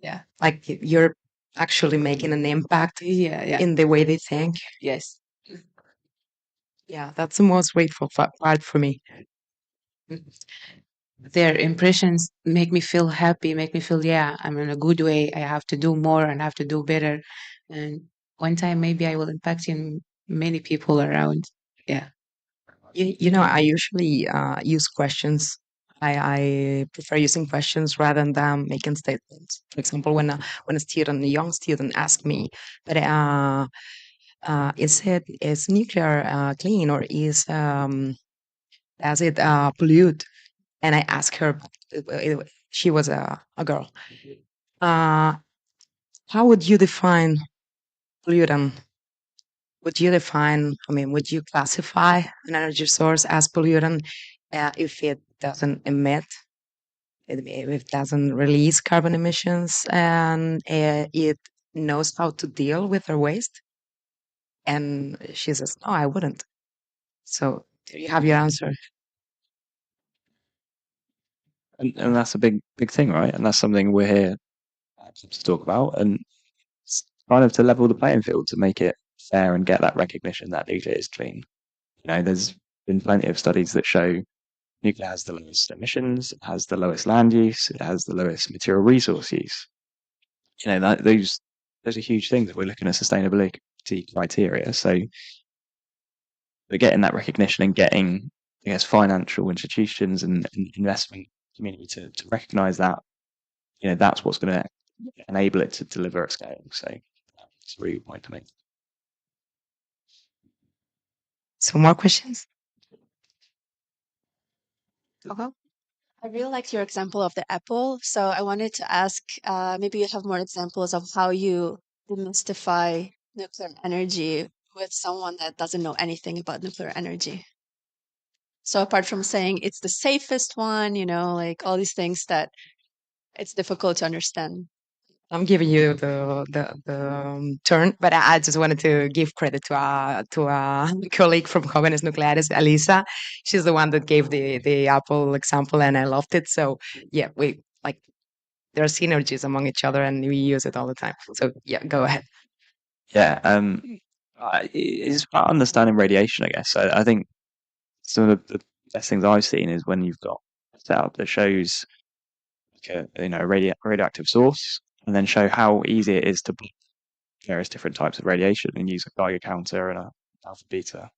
Yeah. Like you're actually making an impact in the way they think. Yes. Yeah, that's the most grateful part for me. Their impressions make me feel happy, make me feel, yeah, I'm in a good way. I have to do more and I have to do better. And one time maybe I will impact in many people around. Yeah. I usually use questions. I prefer using questions rather than making statements. For example, when a young student asks me, but is nuclear clean, or does it pollute? And I asked her, she was a girl. How would you define pollutant, would you define, would you classify an energy source as pollutant if it doesn't emit, if it doesn't release carbon emissions, and it knows how to deal with their waste? And she says, no, I wouldn't. So there you have your answer. And that's a big thing, right? And that's something we're here to talk about, and kind of to level the playing field to make it fair and get that recognition that nuclear is clean. There's been plenty of studies that show nuclear has the lowest emissions, it has the lowest land use, it has the lowest material resource use. Those are huge things if we're looking at sustainability criteria. So we're getting that recognition and getting, I guess, financial institutions and investment community to recognize that, that's what's going to enable it to deliver at scale. So it's a really good point to make. Some more questions? Okay. I really liked your example of the apple. So I wanted to ask, maybe you have more examples of how you demystify nuclear energy with someone that doesn't know anything about nuclear energy. So apart from saying it's the safest one, like all these things that it's difficult to understand. I'm giving you the turn, but I just wanted to give credit to a colleague from Jóvenes Nucleares, Elisa. She's the one that gave the Apple example, and I loved it. So yeah, we like there are synergies among each other, and we use it all the time. So yeah, go ahead. Yeah, it's about understanding radiation, I guess. I think some of the best things I've seen is when you've got a setup that shows like a radioactive source, and then show how easy it is to block various different types of radiation and use a Geiger counter and a alpha beta,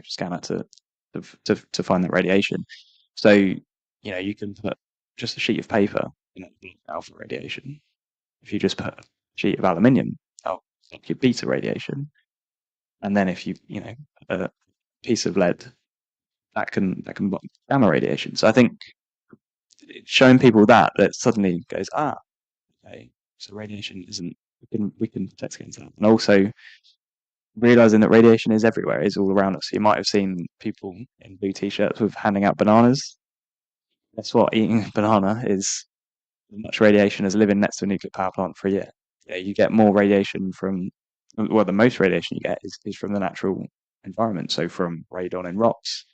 scanner to find that radiation. So you can put just a sheet of paper in alpha radiation. If you just put a sheet of aluminium, that'll block your beta radiation. And then if you a piece of lead, that can block gamma radiation. So I think showing people that suddenly goes, okay, so radiation isn't, we can protect against that. And also realizing that radiation is everywhere, is all around us. You might have seen people in blue t-shirts with handing out bananas. Guess what? Eating a banana is as much radiation as living next to a nuclear power plant for a year. Yeah, you get more radiation from, well, the most radiation you get is from the natural environment. So from radon in rocks,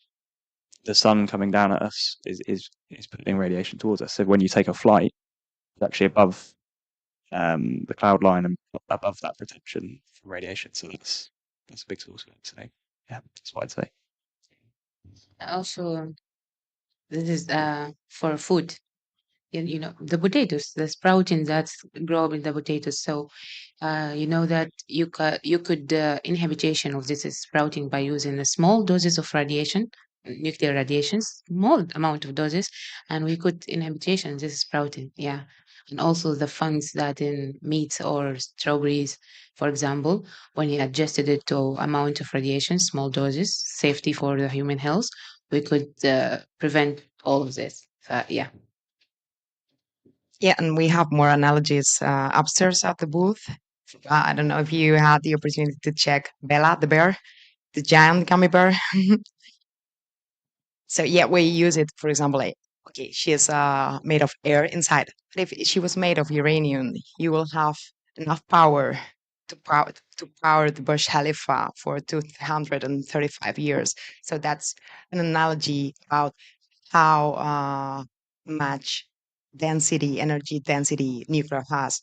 the sun coming down at us is putting radiation towards us. So when you take a flight, it's actually above the cloud line and above that protection from radiation. So that's a big source of it. So yeah, that's what I'd say. Also, this is for food. The potatoes, the sprouting that's grow in the potatoes. So you know that you could inhibition of this sprouting by using a small doses of radiation, nuclear radiation, small amount of doses, and we could inhibition this sprouting. Yeah, and also the fungus that in meats or strawberries, for example, when you adjusted it to amount of radiation, small doses, safety for the human health, we could prevent all of this. Yeah. Yeah, and we have more analogies upstairs at the booth. I don't know if you had the opportunity to check Bella the bear, the giant gummy bear. So yeah, we use it, for example, okay, she is made of air inside. But if she was made of uranium, you will have enough power to power the Burj Khalifa for 235 years. So that's an analogy about how much energy density nuclear has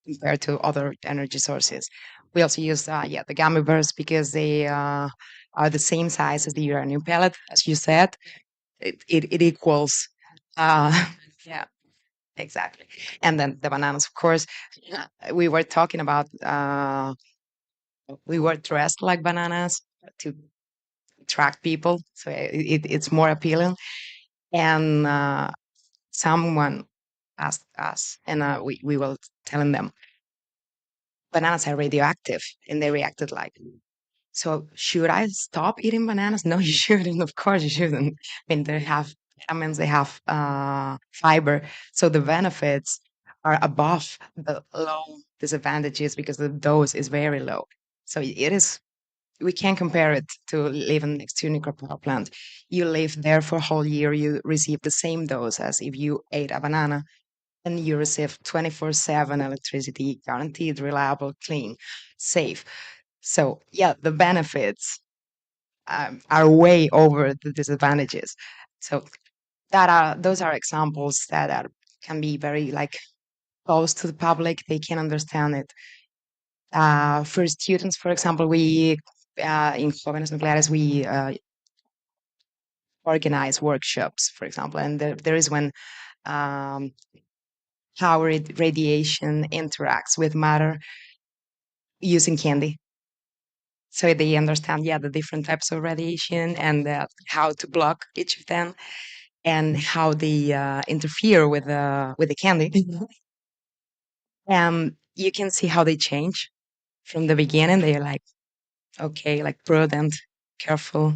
compared to other energy sources. We also use the gamma bursts because they are the same size as the uranium pellet, as you said. It equals, uh, yeah, exactly. And then the bananas, of course. We were talking about we were dressed like bananas to attract people, so it's more appealing. And someone asked us, and we were telling them bananas are radioactive, and they reacted like, so should I stop eating bananas? No, you shouldn't. Of course, you shouldn't. I mean, they have vitamins, they have fiber, so the benefits are above the disadvantages because the dose is very low. So it is, we can't compare it to living next to a nuclear power plant. You live there for a whole year, you receive the same dose as if you ate a banana, and you receive 24/7 electricity, guaranteed, reliable, clean, safe. So yeah, the benefits are way over the disadvantages. So those are examples that can be very like close to the public. They can understand it. For students, for example, we in Jóvenes Nucleares we organize workshops, for example, and there is when um, how radiation interacts with matter using candy. So they understand, yeah, the different types of radiation and how to block each of them and how they interfere with the candy. You can see how they change from the beginning. They're like, okay, like prudent, careful,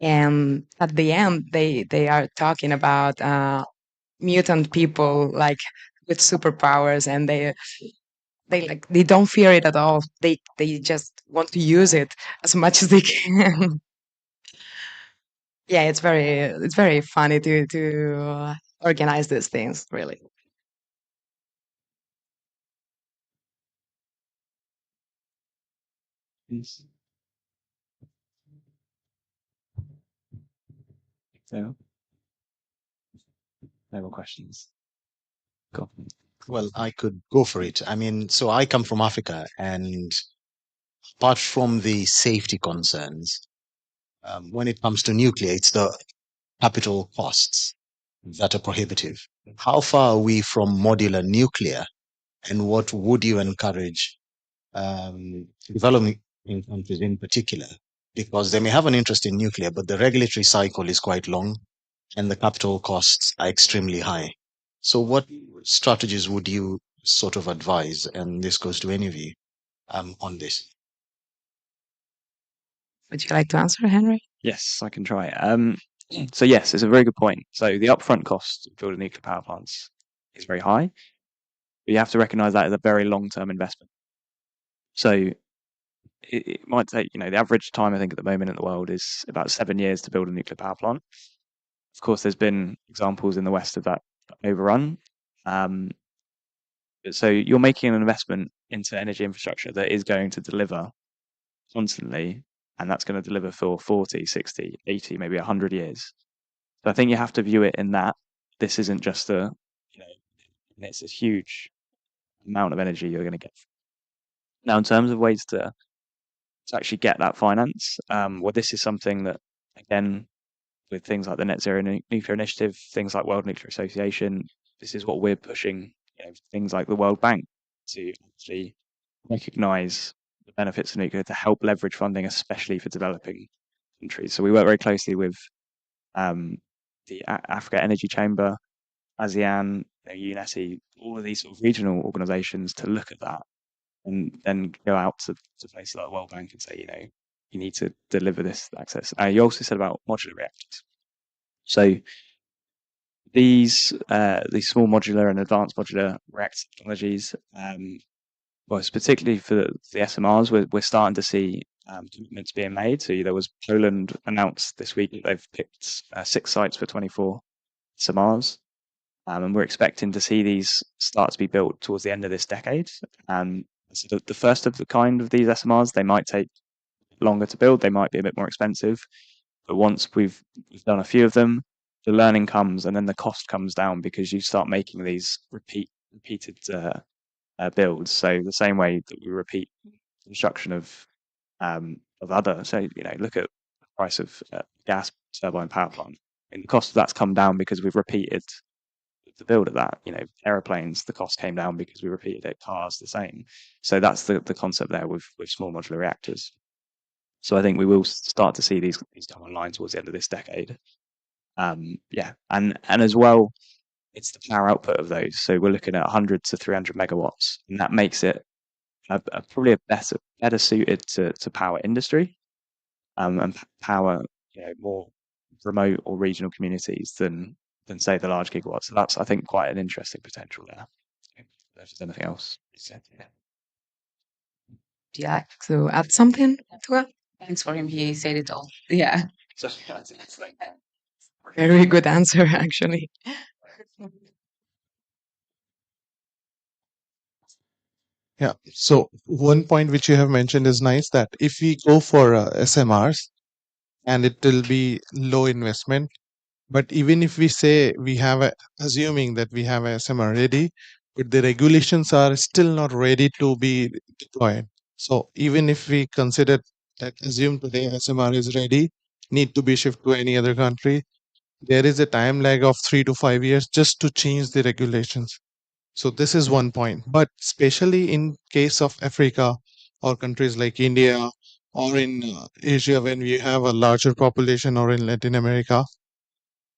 and at the end, they are talking about mutant people like with superpowers, and they don't fear it at all. They just want to use it as much as they can. Yeah, it's very funny to organize these things, really. Yes. So, no more questions. Go. Well, I could go for it. I mean, so I come from Africa, and apart from the safety concerns, when it comes to nuclear, it's the capital costs that are prohibitive. How far are we from modular nuclear, and what would you encourage developing countries in particular? Because they may have an interest in nuclear, but the regulatory cycle is quite long and the capital costs are extremely high. So, what strategies would you sort of advise? And this goes to any of you on this. Would you like to answer, Henry? Yes, I can try. So yes, it's a very good point. So the upfront cost of building nuclear power plants is very high, but you have to recognise that as a very long-term investment. So it might take, the average time I think at the moment in the world is about 7 years to build a nuclear power plant. Of course, there's been examples in the West of that overrun. So you're making an investment into energy infrastructure that is going to deliver constantly, and that's going to deliver for 40, 60, 80, maybe 100 years. So I think you have to view it in that this isn't just it's a huge amount of energy you're going to get. Now, in terms of ways to actually get that finance, well, this is something that, again, with things like the Net Zero Nuclear Initiative, things like World Nuclear Association, this is what we're pushing, things like the World Bank to actually recognize the benefits of nuclear to help leverage funding, especially for developing countries. So we work very closely with the Africa Energy Chamber, ASEAN, UNESI, all of these sort of regional organizations to look at that and then go out to places like the World Bank and say, you need to deliver this access. You also said about modular reactors. So these small modular and advanced modular reactor technologies, well, it's particularly for the SMRs, we're starting to see commitments being made. So there was Poland announced this week that they've picked 6 sites for 24 SMRs. And we're expecting to see these start to be built towards the end of this decade. So the first of the kind of these SMRs, they might take longer to build, they might be a bit more expensive. But once we've done a few of them, the learning comes and then the cost comes down because you start making these repeated builds. So the same way that we repeat construction of other, so look at the price of gas turbine power plant. And the cost of that's come down because we've repeated the build of that. Aeroplanes, the cost came down because we repeated it. Cars, the same. So that's the concept there with small modular reactors. So I think we will start to see these come online towards the end of this decade. And as well, it's the power output of those. So we're looking at 100 to 300 megawatts, and that makes it probably better suited to power industry and power more remote or regional communities than say the large gigawatts. So that's, I think, quite an interesting potential there. If there's anything else. Do you like to add something to it? Thanks for him. He said it all. Yeah. Very good answer, actually. Yeah. So one point which you have mentioned is nice, that if we go for SMRs, and it will be low investment, but even if we say we have assuming that we have a SMR ready, but the regulations are still not ready to be deployed. So even if we consider that, assume today SMR is ready, need to be shipped to any other country, there is a time lag of 3 to 5 years just to change the regulations. So this is one point. But especially in case of Africa or countries like India or in Asia, when we have a larger population, or in Latin America,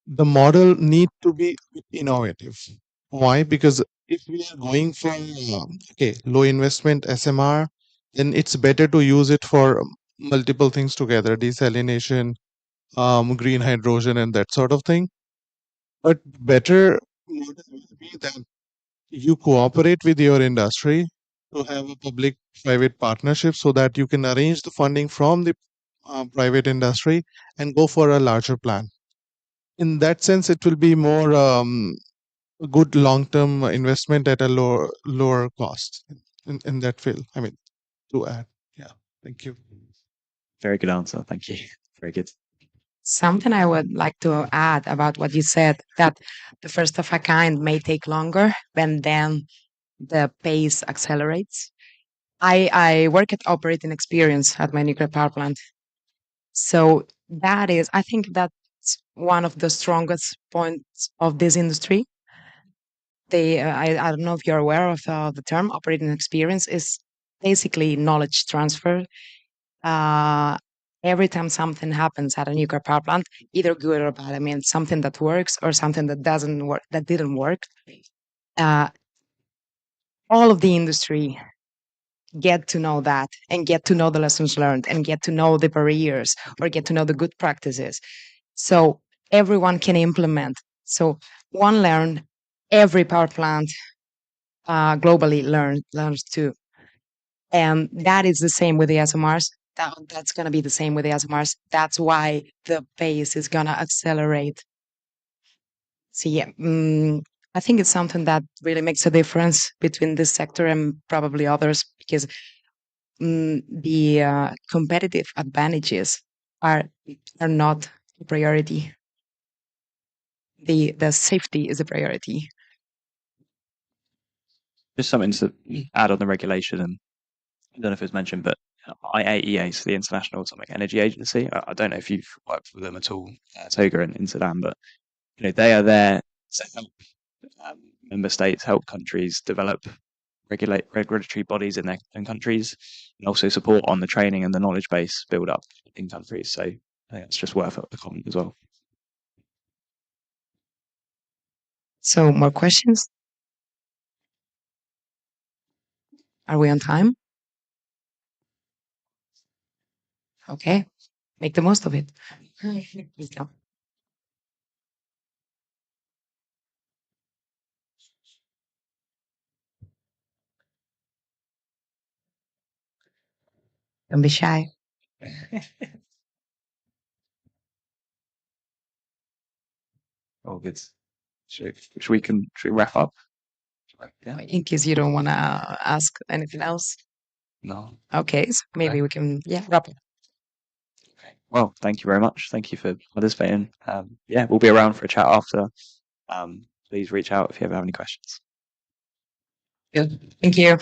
the model need to be innovative. Why? Because if we are going for low investment SMR, then it's better to use it for multiple things together: desalination, green hydrogen, and that sort of thing. But better model will be that you cooperate with your industry to have a public private partnership, so that you can arrange the funding from the private industry and go for a larger plan. In that sense, it will be more a good long term investment at a lower cost in that field. I mean, to add. Yeah. Thank you. Very good answer. Thank you. Very good. Something I would like to add about what you said, that the first of a kind may take longer, and then the pace accelerates. I work at operating experience at my nuclear power plant. So that is, I think that's one of the strongest points of this industry. I don't know if you're aware of the term operating experience is basically knowledge transfer. Uh, every time something happens at a nuclear power plant, either good or bad, I mean, something that works or something that doesn't work, that didn't work, uh, all of the industry get to know that, and get to know the lessons learned, and get to know the barriers, or get to know the good practices. So everyone can implement. So one learned, every power plant globally learns too. And that is the same with the SMRs. That's going to be the same with the SMRs. That's why the pace is going to accelerate. So yeah, I think it's something that really makes a difference between this sector and probably others, because the competitive advantages are not a priority. The safety is a priority. Just something to add on the regulation, and I don't know if it's mentioned, but IAEA, so the International Atomic Energy Agency. I don't know if you've worked with them at all, Toga in Sudan, but they are there to help member states, help countries develop regulatory bodies in their own countries, and also support on the training and the knowledge base build up in countries. So I think it's just worth a comment as well. So more questions? Are we on time? Okay, make the most of it. Please go. Don't be shy. Oh, good. Should we wrap up? Yeah. In case you don't want to ask anything else. No. Okay, so maybe we can wrap up. Well, thank you very much. Thank you for participating. We'll be around for a chat after. Please reach out if you ever have any questions. Good. Thank you.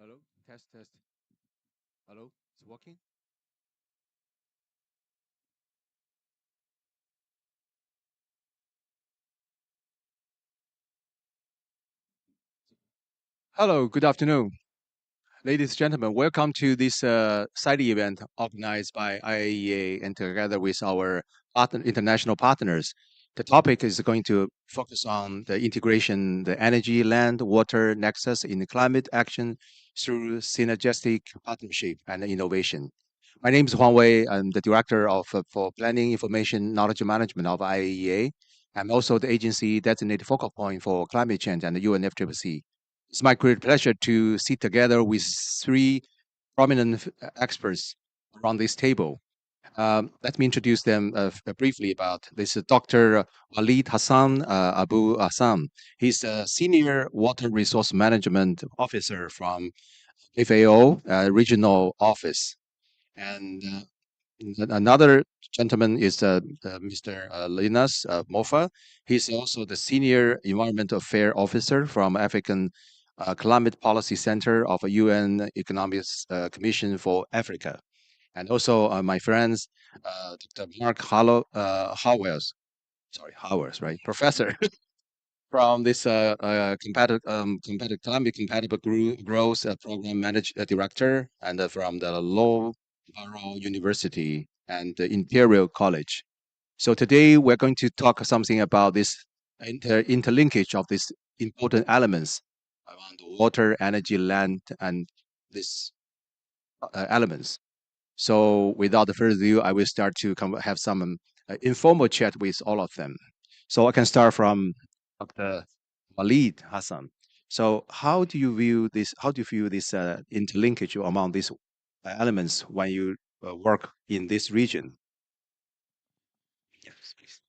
Hello, test, test. Hello, it's working? Hello, good afternoon. Ladies and gentlemen, welcome to this side event organized by IAEA and together with our international partners. The topic is going to focus on the integration, the energy, land, water nexus in climate action through synergistic partnership and innovation. My name is Huang Wei. I'm the director of for planning, information, knowledge management of IAEA. I'm also the agency designated focal point for climate change and the UNFCCC. It's my great pleasure to sit together with three prominent experts around this table. Let me introduce them briefly about this. Dr. Walid Hassan Abu Hassan. He's a senior water resource management officer from FAO regional office. And another gentleman is Mr. Linus Mofa. He's also the senior environmental affairs officer from African Climate Policy Center of a UN Economics Commission for Africa. And also my friends, Dr. Mark Howells, right? Professor from this competitive climate compatible growth program director, and from the Loughborough University and the Imperial College. So today we're going to talk something about this interlinkage of these important elements around water, energy, land, and these elements. So without further ado, I will start to have some informal chat with all of them. So I can start from Dr. Walid Hassan. So how do you view this? How do you view this interlinkage among these elements when you work in this region? Yes, please.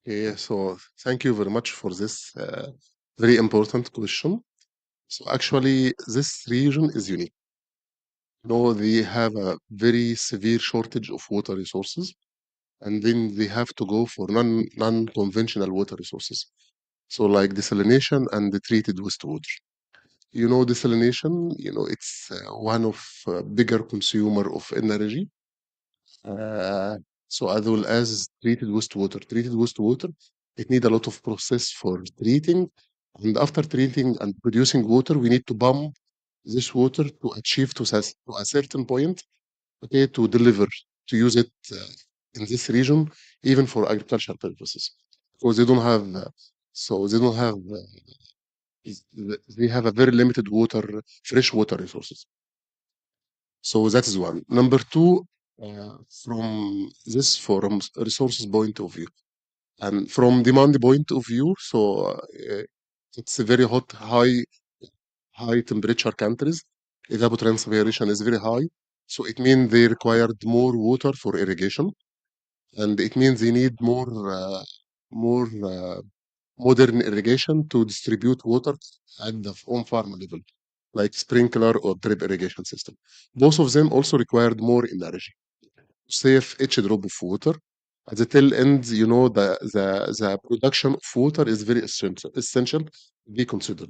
Okay, so thank you very much for this very important question. So actually, this region is unique. You know, they have a very severe shortage of water resources, and then they have to go for non-conventional water resources. So like desalination and the treated wastewater. You know, desalination, you know, it's one of bigger consumer of energy. Uh, so as well as treated wastewater. Treated wastewater, it need a lot of process for treating. And after treating and producing water, we need to pump this water to achieve to a certain point, okay, to deliver, to use it in this region, even for agricultural purposes. Because they don't have, so they don't have, they have a very limited water, fresh water resources. So that is one. Number two, from this from resources point of view, and from demand point of view, so it's a very hot, high temperature countries. Evapotranspiration is very high, so it means they required more water for irrigation, and it means they need more modern irrigation to distribute water at the on-farm level, like sprinkler or drip irrigation system. Both of them also required more energy. Save each drop of water. At the tail end, you know, the production of water is very essential to be considered.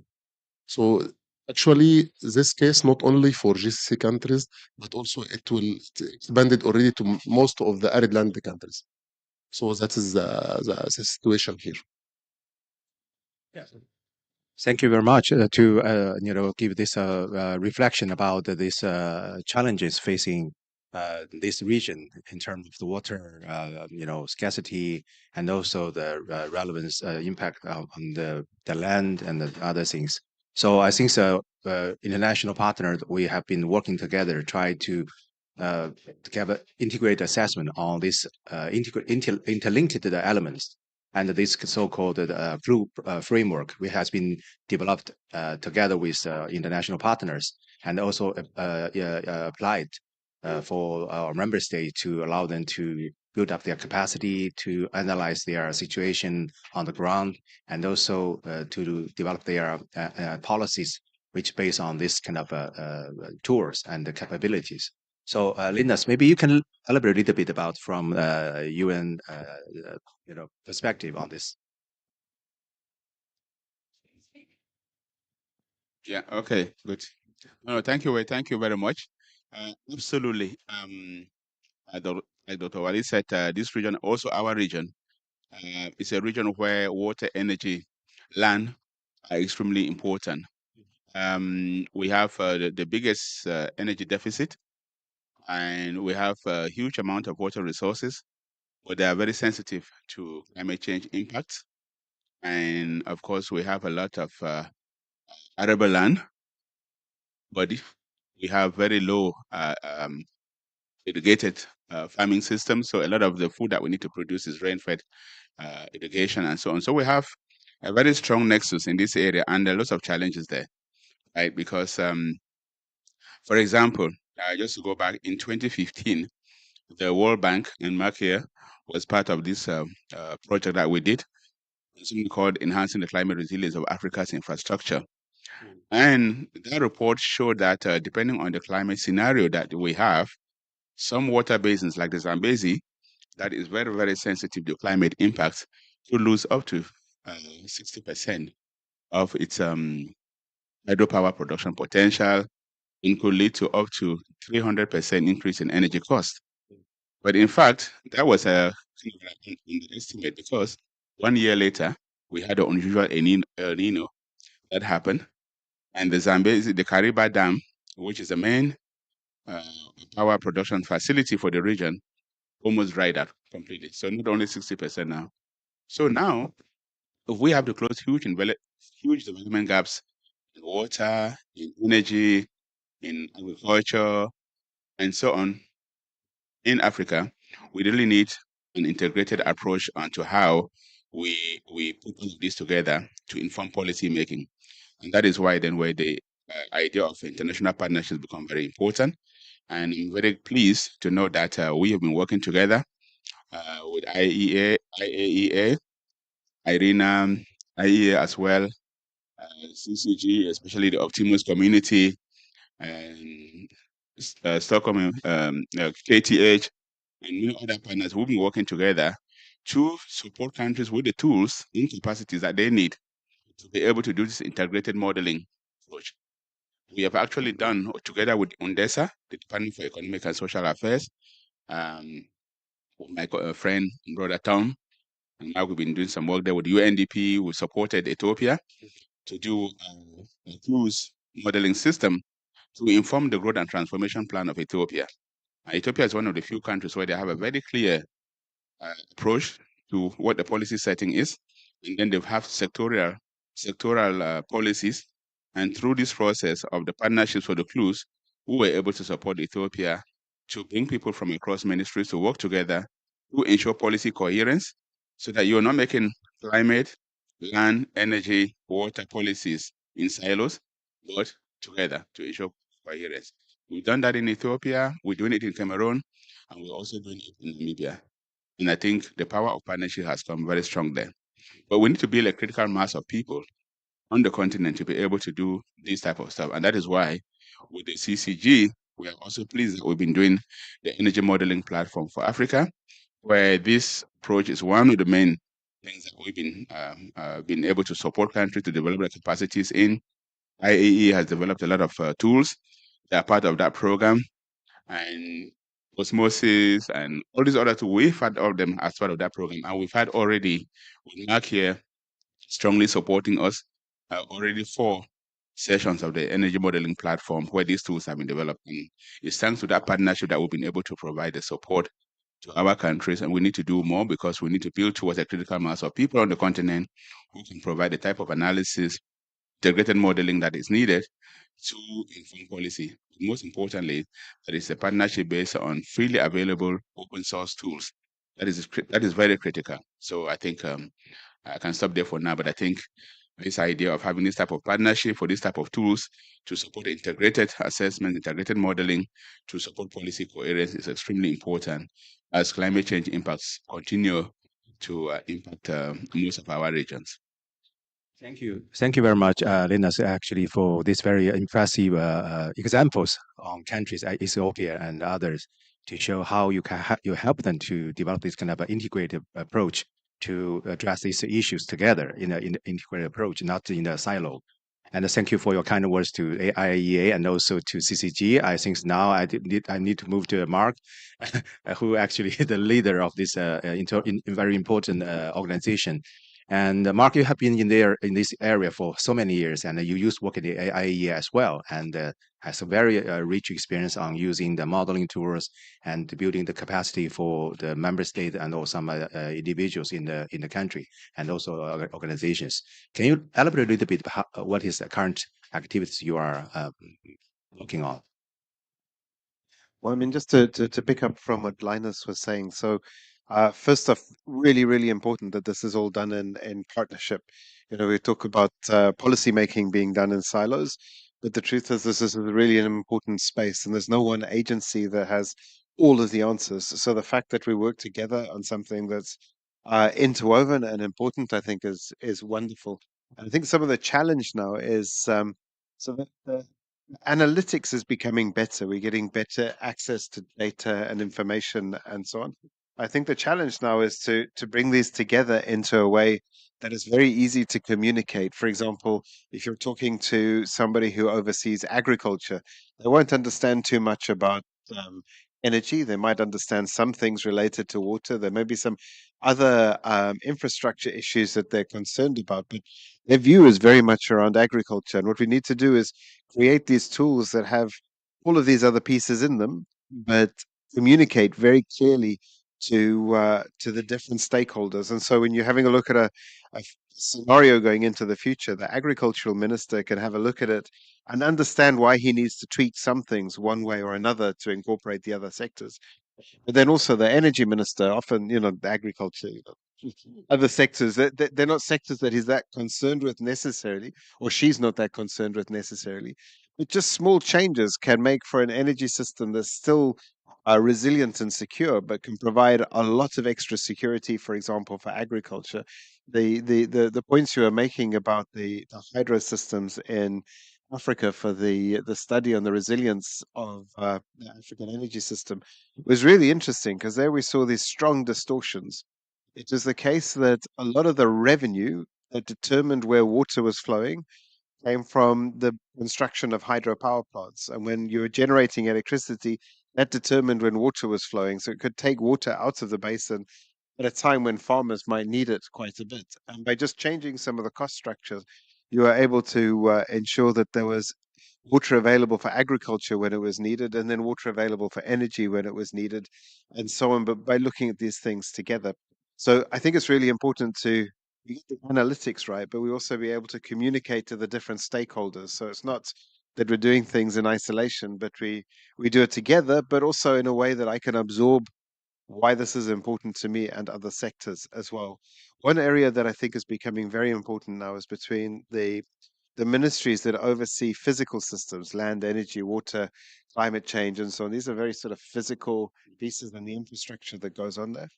So actually, this case not only for GCC countries, but also it will expand it already to most of the arid land countries. So that is the situation here. Yeah. Thank you very much to give this reflection about these challenges facing this region in terms of the water scarcity and also the relevance impact on the land and the other things. So I think international partners we have been working together try to have an integrated assessment on this interlinked elements and this so-called group framework, which has been developed together with international partners and also applied for our member states to allow them to build up their capacity to analyze their situation on the ground and also to develop their policies which based on this kind of tools and the capabilities. So, Linus, maybe you can elaborate a little bit about from UN perspective on this. Yeah, okay, good. No, thank you very much. Absolutely. Like Dr. Wali said, this region, also our region, is a region where water, energy, land are extremely important. We have the biggest energy deficit, and we have a huge amount of water resources, but they are very sensitive to climate change impacts. And of course, we have a lot of arable land, but we have very low irrigated farming systems. So a lot of the food that we need to produce is rain-fed irrigation and so on. So we have a very strong nexus in this area, and there are lots of challenges there, right? Because, for example, just to go back in 2015, the World Bank and Makia was part of this project that we did, something called Enhancing the Climate Resilience of Africa's Infrastructure. And that report showed that depending on the climate scenario that we have, some water basins like the Zambezi, that is very, very sensitive to climate impacts, could lose up to 60% of its hydropower production potential, and could lead to up to 300% increase in energy cost. But in fact, that was a kind of an underestimate, because 1 year later, we had an unusual El Nino that happened, and the Zambezi, the Kariba Dam, which is the main power production facility for the region, almost dried up completely. So not only 60% now. So now, if we have to close huge development gaps in water, in energy, in agriculture, and so on in Africa, we really need an integrated approach onto how we put all of this together to inform policy making. And that is why then where the idea of international partnerships become very important. And I'm very pleased to know that we have been working together with IAEA, IRENA, IEA as well, CCG, especially the Optimus community, and Stockholm, KTH, and many other partners. We've been working together to support countries with the tools and capacities that they need to be able to do this integrated modeling approach. We have actually done, together with DESA, the Department for Economic and Social Affairs, with my friend and brother Tom, and now we've been doing some work there with UNDP. We supported Ethiopia to do a cruise modeling system to inform the growth and transformation plan of Ethiopia. Ethiopia is one of the few countries where they have a very clear approach to what the policy setting is, and then they have sectoral policies. And through this process of the partnerships for the clues, we were able to support Ethiopia to bring people from across ministries to work together to ensure policy coherence, so that you're not making climate, land, energy, water policies in silos, but together to ensure coherence. We've done that in Ethiopia, we're doing it in Cameroon, and we're also doing it in Namibia. And I think the power of partnership has come very strong there. But we need to build a critical mass of people on the continent to be able to do this type of stuff. And that is why with the CCG, we are also pleased that we've been doing the energy modeling platform for Africa, where this approach is one of the main things that we've been able to support countries to develop their capacities in. IAE has developed a lot of tools that are part of that program, and osmosis and all these other tools. We've had all of them as part of that program, and we've had already with Mark here strongly supporting us already 4 sessions of the energy modeling platform where these tools have been developed. And it's thanks to that partnership that we've been able to provide the support to our countries, and we need to do more because we need to build towards a critical mass of people on the continent who can provide the type of analysis, integrated modeling that is needed to inform policy. Most importantly, that is a partnership based on freely available open source tools. That is very critical. So I think I can stop there for now, but I think this idea of having this type of partnership for this type of tools to support integrated assessment, integrated modeling, to support policy coherence is extremely important as climate change impacts continue to impact most of our regions. Thank you. Thank you very much, Linus, actually, for these very impressive examples on countries like Ethiopia and others to show how you can you help them to develop this kind of integrated approach to address these issues together in an integrated approach, not in a silo. And thank you for your kind words to IAEA and also to CCG. I think now I need to move to Mark, who actually is the leader of this very important organization. And Mark, you have been in this area for so many years, and you used to work in the IAEA as well, and has a very rich experience on using the modeling tools and building the capacity for the member state and also some individuals in the country and also organizations. Can you elaborate a little bit what is the current activities you are working on? Well, I mean, just to pick up from what Linus was saying. So, first off, really, really important that this is all done in partnership. You know, we talk about policy making being done in silos, but the truth is this is really an important space, and there's no one agency that has all of the answers. So the fact that we work together on something that's interwoven and important, I think, is wonderful. And I think some of the challenge now is so that the analytics is becoming better. We're getting better access to data and information and so on. I think the challenge now is to bring these together into a way that is very easy to communicate. For example, if you're talking to somebody who oversees agriculture, they won't understand too much about energy. They might understand some things related to water. There may be some other infrastructure issues that they're concerned about, but their view is very much around agriculture. And what we need to do is create these tools that have all of these other pieces in them, but communicate very clearly to the different stakeholders. And so when you're having a look at a scenario going into the future, the agricultural minister can have a look at it and understand why he needs to tweak some things one way or another to incorporate the other sectors. But then also the energy minister, often, you know, the agriculture, you know, other sectors, they're not sectors that he's that concerned with necessarily, or she's not that concerned with necessarily. But just small changes can make for an energy system that's still resilient and secure, but can provide a lot of extra security, for example, for agriculture. The points you are making about the hydro systems in Africa for the study on the resilience of the African energy system was really interesting because there we saw these strong distortions. It was the case that a lot of the revenue that determined where water was flowing came from the construction of hydropower plants. And when you were generating electricity, that determined when water was flowing. So it could take water out of the basin at a time when farmers might need it quite a bit. And by just changing some of the cost structures, you were able to ensure that there was water available for agriculture when it was needed, and then water available for energy when it was needed, and so on. But by looking at these things together. So I think it's really important to get the analytics right, but we also be able to communicate to the different stakeholders. So it's not that we're doing things in isolation, but we do it together, but also in a way that I can absorb why this is important to me and other sectors as well. One area that I think is becoming very important now is between the ministries that oversee physical systems, land, energy, water, climate change, and so on. These are very sort of physical pieces and the infrastructure that goes on there.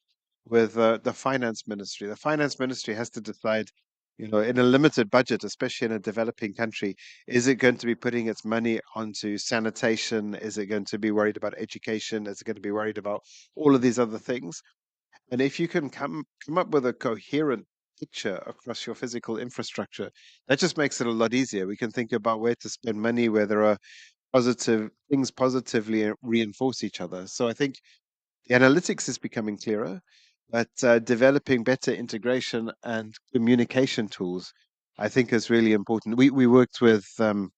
With the finance ministry, the finance ministry has to decide, you know, in a limited budget, especially in a developing country, is it going to be putting its money onto sanitation? Is it going to be worried about education? Is it going to be worried about all of these other things? And if you can come up with a coherent picture across your physical infrastructure, that just makes it a lot easier. We can think about where to spend money, where there are positive things positively reinforce each other. So I think the analytics is becoming clearer, but developing better integration and communication tools, I think, is really important. We worked with the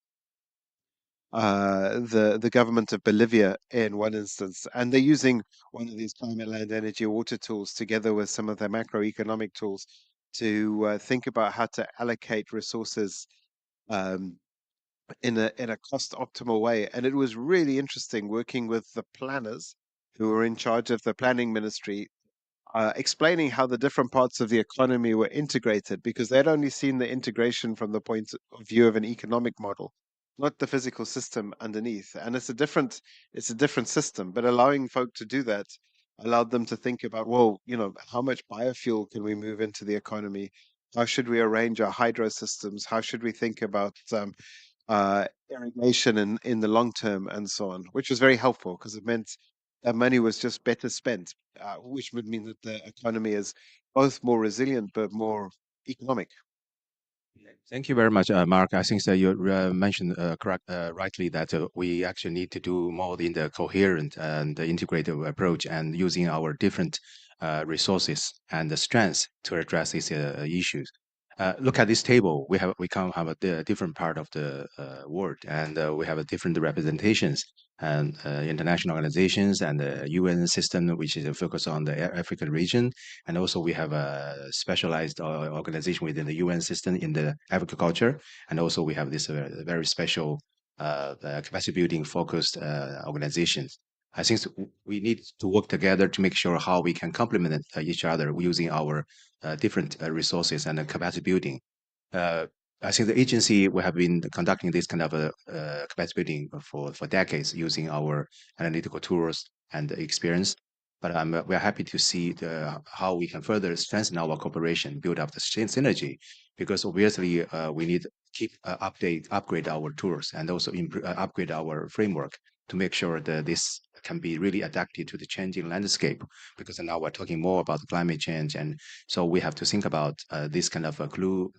government of Bolivia in one instance, and they're using one of these climate, land, energy, water tools together with some of their macroeconomic tools to think about how to allocate resources um, in a cost optimal way. And it was really interesting working with the planners who were in charge of the planning ministry explaining how the different parts of the economy were integrated because they'd only seen the integration from the point of view of an economic model, not the physical system underneath. And it's a different system, but allowing folk to do that allowed them to think about, well, you know, how much biofuel can we move into the economy? How should we arrange our hydro systems? How should we think about irrigation in the long term and so on, which was very helpful because it meant that money was just better spent, which would mean that the economy is both more resilient but more economic. Thank you very much, Mark. I think that you mentioned rightly that we actually need to do more in the coherent and the integrated approach and using our different resources and the strengths to address these issues. Look at this table. We come have a different part of the world, and we have a different representations and international organizations and the UN system, which is a focus on the African region, and also we have a specialized organization within the UN system in the agriculture, and also we have this very special capacity building focused organizations. I think we need to work together to make sure how we can complement each other using our different resources and capacity building. Uh, I think the agency we have been conducting this kind of capacity building for decades using our analytical tools and experience. But we are happy to see how we can further strengthen our cooperation, build up the synergy, because obviously we need to keep upgrade our tools and also upgrade our framework to make sure that this can be really adapted to the changing landscape. Because now we're talking more about climate change, and so we have to think about this kind of a clue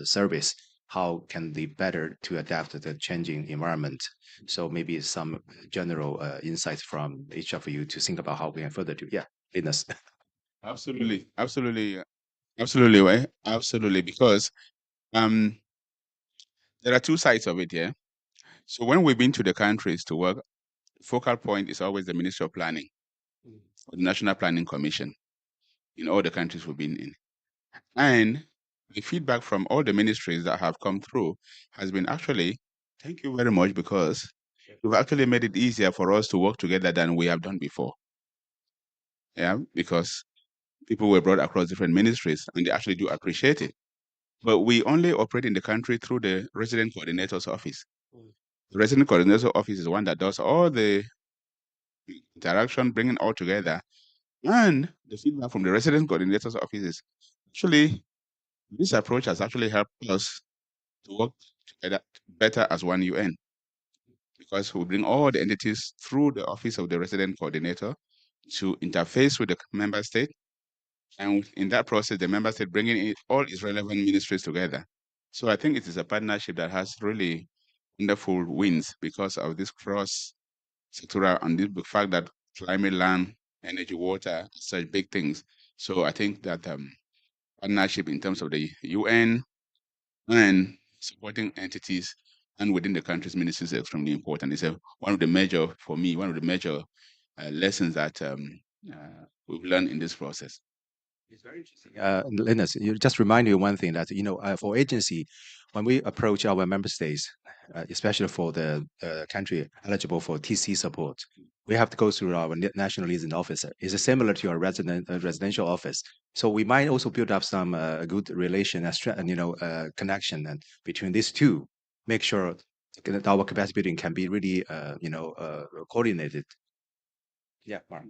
service. How can they better to adapt to the changing environment? So maybe some general insights from each of you to think about how we can further do. Yeah, Linus. Absolutely, absolutely, absolutely, right? Absolutely, because um, there are two sides of it here. So when we've been to the countries to work, focal point is always the Ministry of Planning, or the National Planning Commission, in all the countries we've been in. And the feedback from all the ministries that have come through has been actually, thank you very much, because you've actually made it easier for us to work together than we have done before. Yeah, because people were brought across different ministries and they actually do appreciate it. But we only operate in the country through the resident coordinator's office. The resident coordinator office is one that does all the interaction, bringing all together. And the feedback from the resident coordinator's office is actually this approach has actually helped us to work together better as one UN, because we bring all the entities through the office of the resident coordinator to interface with the member state. And in that process, the member state bringing in all its relevant ministries together. So I think it is a partnership that has really wonderful wins because of this cross sectoral and the fact that climate, land, energy, water, are such big things. So I think that partnership in terms of the UN and supporting entities and within the country's ministries is extremely important. It's one of the major, for me, one of the major lessons that we've learned in this process. It's very interesting. Linus, you just remind you one thing that, for agency, when we approach our member states, especially for the country eligible for TC support, we have to go through our national liaison officer. It's similar to your residential office. So we might also build up some good relation and, connection and between these two, make sure that our capacity building can be really, coordinated. Yeah, Mark.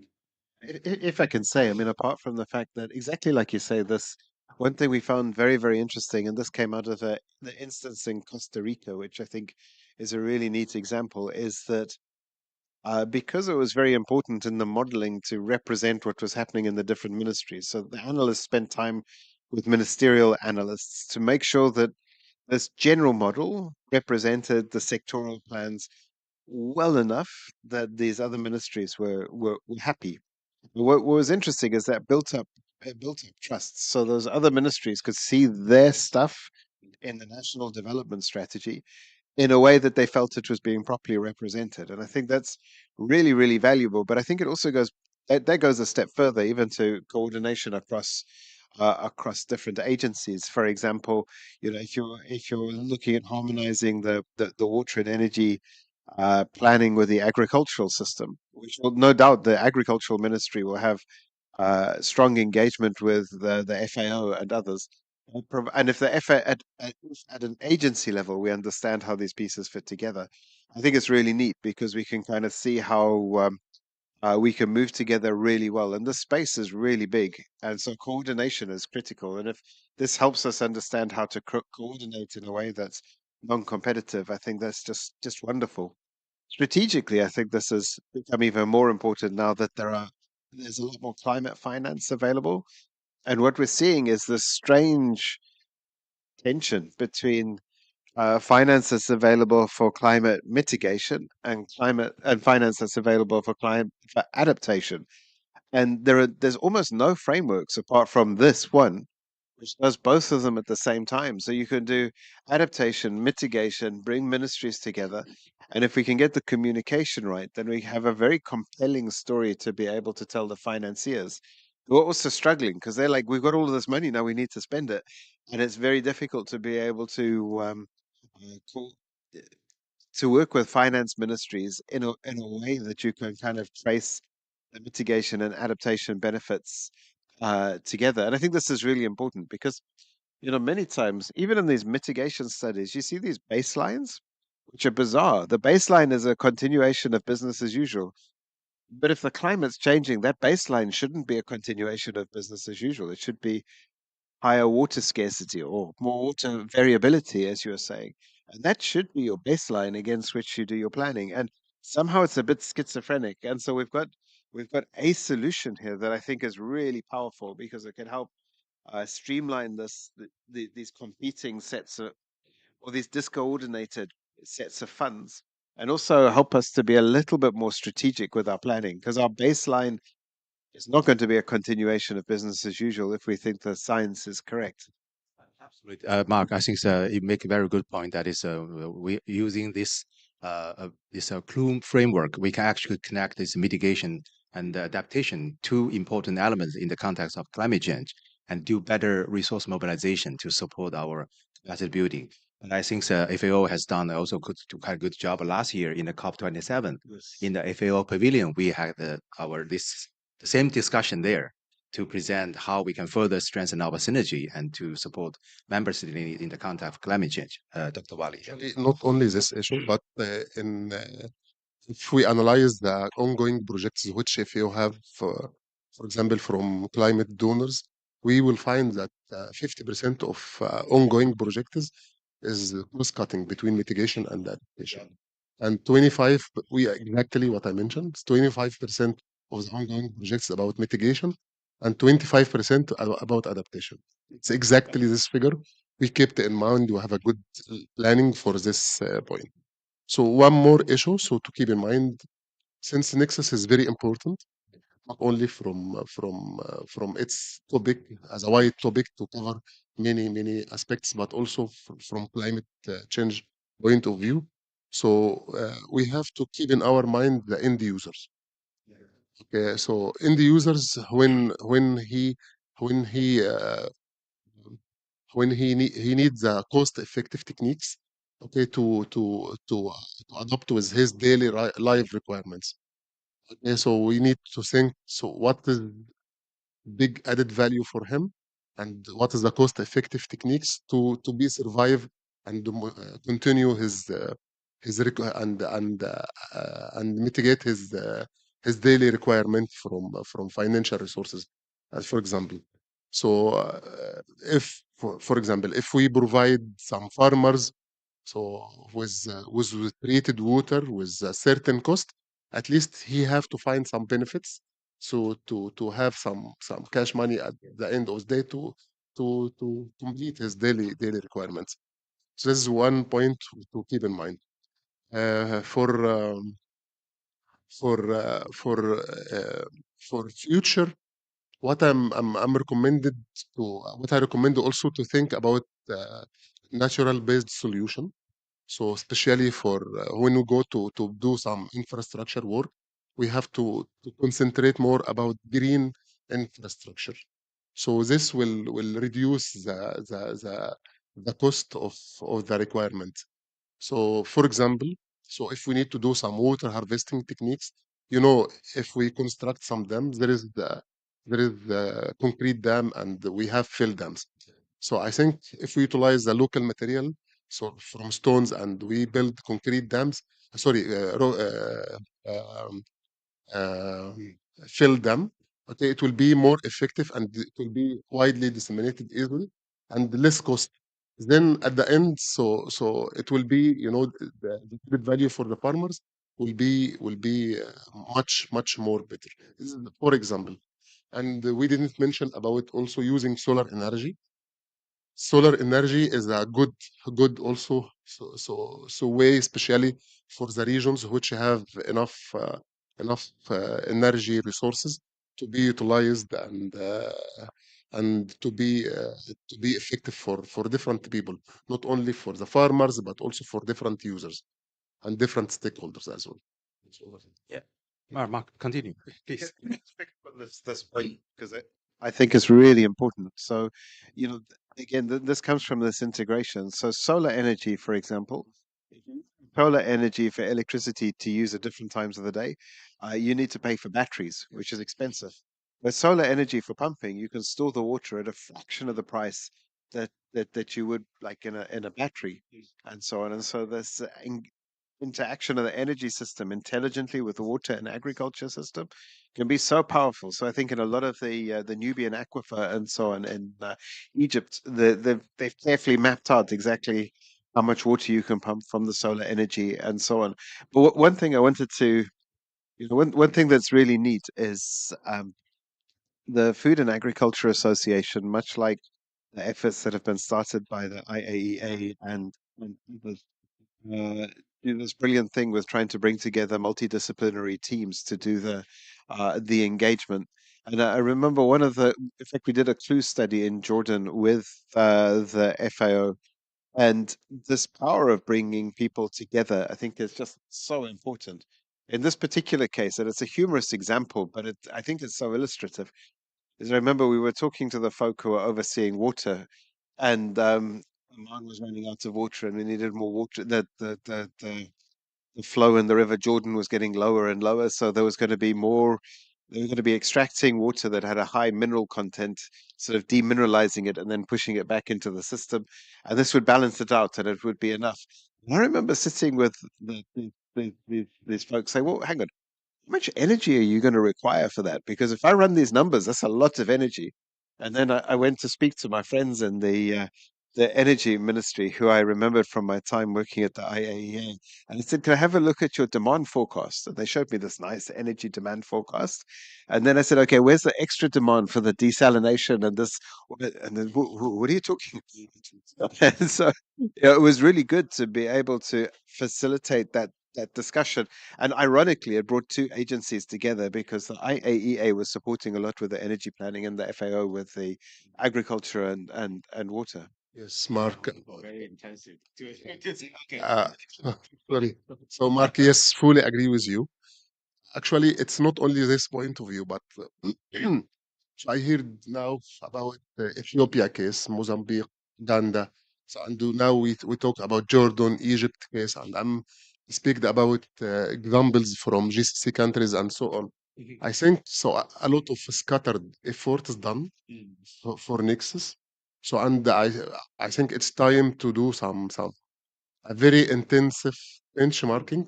If I can say, I mean, apart from the fact that exactly like you say, this one thing we found very, very interesting, and this came out of the instance in Costa Rica, which I think is a really neat example, is that because it was very important in the modeling to represent what was happening in the different ministries. So the analysts spent time with ministerial analysts to make sure that this general model represented the sectoral plans well enough that these other ministries were happy. What was interesting is that it built up trust. So those other ministries could see their stuff in the national development strategy in a way that they felt it was being properly represented. And I think that's really, really valuable. But I think it also goes that goes a step further, even to coordination across different agencies. For example, if you're looking at harmonizing the water and energy planning with the agricultural system, which will no doubt the agricultural ministry will have strong engagement with the FAO and others. And if the FA at an agency level, we understand how these pieces fit together, I think it's really neat because we can kind of see how we can move together really well. And this space is really big, and so coordination is critical. And if this helps us understand how to coordinate in a way that's non-competitive, I think that's just wonderful. Strategically, I think this has become even more important now that there's a lot more climate finance available. And what we're seeing is this strange tension between finance that's available for climate mitigation and finance that's available for climate for adaptation. And there's almost no frameworks apart from this one, which does both of them at the same time. So you can do adaptation, mitigation, bring ministries together. And if we can get the communication right, then we have a very compelling story to be able to tell the financiers who are also struggling because they're like, we've got all of this money, now we need to spend it. And it's very difficult to be able to to work with finance ministries in a way that you can kind of trace the mitigation and adaptation benefits together. And I think this is really important because, many times, even in these mitigation studies, you see these baselines, which are bizarre. The baseline is a continuation of business as usual. But if the climate's changing, that baseline shouldn't be a continuation of business as usual. It should be higher water scarcity or more water variability, as you were saying. And that should be your baseline against which you do your planning. And somehow it's a bit schizophrenic. And so we've got a solution here that I think is really powerful because it can help streamline these competing sets of or these discoordinated sets of funds, and also help us to be a little bit more strategic with our planning because our baseline is not going to be a continuation of business as usual if we think the science is correct. Absolutely, Mark. I think you make a very good point. That is, we using this Clume framework, we can actually connect this mitigation and adaptation, two important elements in the context of climate change, and do better resource mobilization to support our capacity building. And I think FAO has done also quite a good job last year in the COP27. Yes. In the FAO Pavilion, we had the same discussion there to present how we can further strengthen our synergy and to support member states in the context of climate change. Dr. Wali. Not only this issue, but if we analyze the ongoing projects which FAO have, for example, from climate donors, we will find that 50% of ongoing projects is cost cutting between mitigation and adaptation. And 25, we exactly what I mentioned, 25% of the ongoing projects about mitigation and 25% about adaptation. It's exactly this figure. We kept in mind, we have a good planning for this point. So one more issue, so to keep in mind, since Nexus is very important, not only from its topic as a wide topic to cover many aspects, but also from climate change point of view. So we have to keep in our mind the end users. Okay, so end users when he he needs cost effective techniques, okay, to adopt with his daily life requirements. Okay, so we need to think, so what is big added value for him and what is the cost effective techniques to be survive and continue and mitigate his daily requirement from financial resources, as for example. So if for example, if we provide some farmers so with treated water with a certain cost, at least he have to find some benefits. So to have some cash money at the end of the day to complete his daily requirements. So this is one point to keep in mind. For for future, I'm recommended to what I recommend also to think about natural based solution. So especially for when we go to do some infrastructure work, we have to concentrate more about green infrastructure. So this will reduce the cost of the requirement. So for example, so if we need to do some water harvesting techniques, if we construct some dams, there is the concrete dam and we have fill dams. So I think if we utilize the local material, so from stones, and we build concrete dams, sorry, um, uh, fill them, okay, it will be more effective and it will be widely disseminated easily and less cost. Then at the end, so it will be, the good value for the farmers will be much more better. This is for example, and we didn't mention about also using solar energy. solar energy is a good also so way, especially for the regions which have enough energy resources to be utilized and to be effective for different people, not only for the farmers but also for different users and different stakeholders as well. Yeah. Mark, continue, please. This point because I think it's really important. So, again, this comes from this integration. So, solar energy, for example, if you use solar energy for electricity to use at different times of the day, you need to pay for batteries, which is expensive. With solar energy for pumping, you can store the water at a fraction of the price that you would like in a battery, and so on. And so this interaction of the energy system intelligently with the water and agriculture system can be so powerful. So I think in a lot of the Nubian aquifer and so on in Egypt, they've carefully mapped out exactly how much water you can pump from the solar energy and so on. But one thing I wanted to, one thing that's really neat is the Food and Agriculture Association, much like the efforts that have been started by the IAEA and others, do this brilliant thing with trying to bring together multidisciplinary teams to do the engagement. And I remember in fact, we did a clue study in Jordan with the FAO, and this power of bringing people together, I think, is just so important. In this particular case, and it's a humorous example, but I think it's so illustrative. Is I remember we were talking to the folk who are overseeing water, and Oman was running out of water, and we needed more water. The flow in the River Jordan was getting lower and lower, so there was going to be more. They were going to be extracting water that had a high mineral content, sort of demineralizing it and then pushing it back into the system, and this would balance it out, and it would be enough. And I remember sitting with these folks saying, "Well, hang on, how much energy are you going to require for that? Because if I run these numbers, that's a lot of energy." And then I went to speak to my friends in the energy ministry, who I remembered from my time working at the IAEA, and I said, "Can I have a look at your demand forecast?" And they showed me this nice energy demand forecast. And then I said, "Okay, where's the extra demand for the desalination and this?" And then, what are you talking about? And so it was really good to be able to facilitate that discussion. And ironically, it brought two agencies together because the IAEA was supporting a lot with the energy planning and the FAO with the agriculture and water. Yes, Mark. Very intensive. Okay. Uh, sorry. So, Mark, yes, fully agree with you. Actually, it's not only this point of view, but so I heard now about the Ethiopia case, Mozambique, Uganda. So, and now we talk about Jordan, Egypt case, and I'm speaking about examples from GCC countries and so on. I think so. A lot of scattered effort is done for Nexus. So, and I think it's time to do some a very intensive benchmarking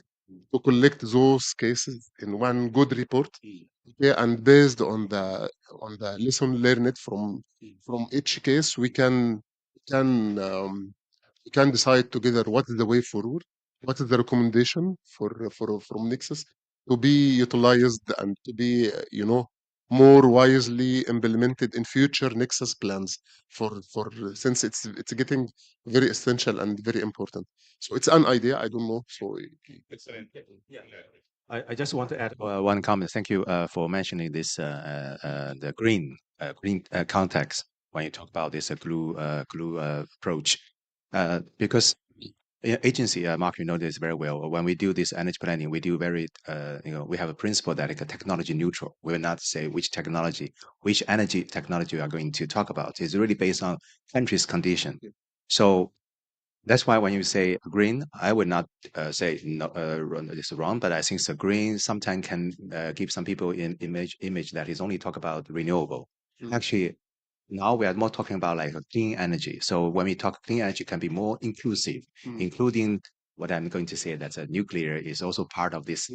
to collect those cases in one good report. Okay, and based on the lesson learned from each case, can we can decide together what is the way forward, what is the recommendation for from Nexus to be utilized and to be more wisely implemented in future Nexus plans for since it's getting very essential and very important. So it's an idea. I don't know. So Excellent. Yeah. I just want to add one comment. Thank you for mentioning this the green context when you talk about this glue approach, because agency, Mark, you know this very well. When we do this energy planning, we do very we have a principle that it's technology neutral. We will not say which technology, which energy technology we are going to talk about. It's really based on country's condition. So that's why when you say green, I would not say no, it's wrong, but I think the green sometimes can give some people in image that is only talk about renewable. Actually, now we are more talking about like a clean energy. So when we talk clean energy, can be more inclusive, including what I'm going to say that nuclear is also part of this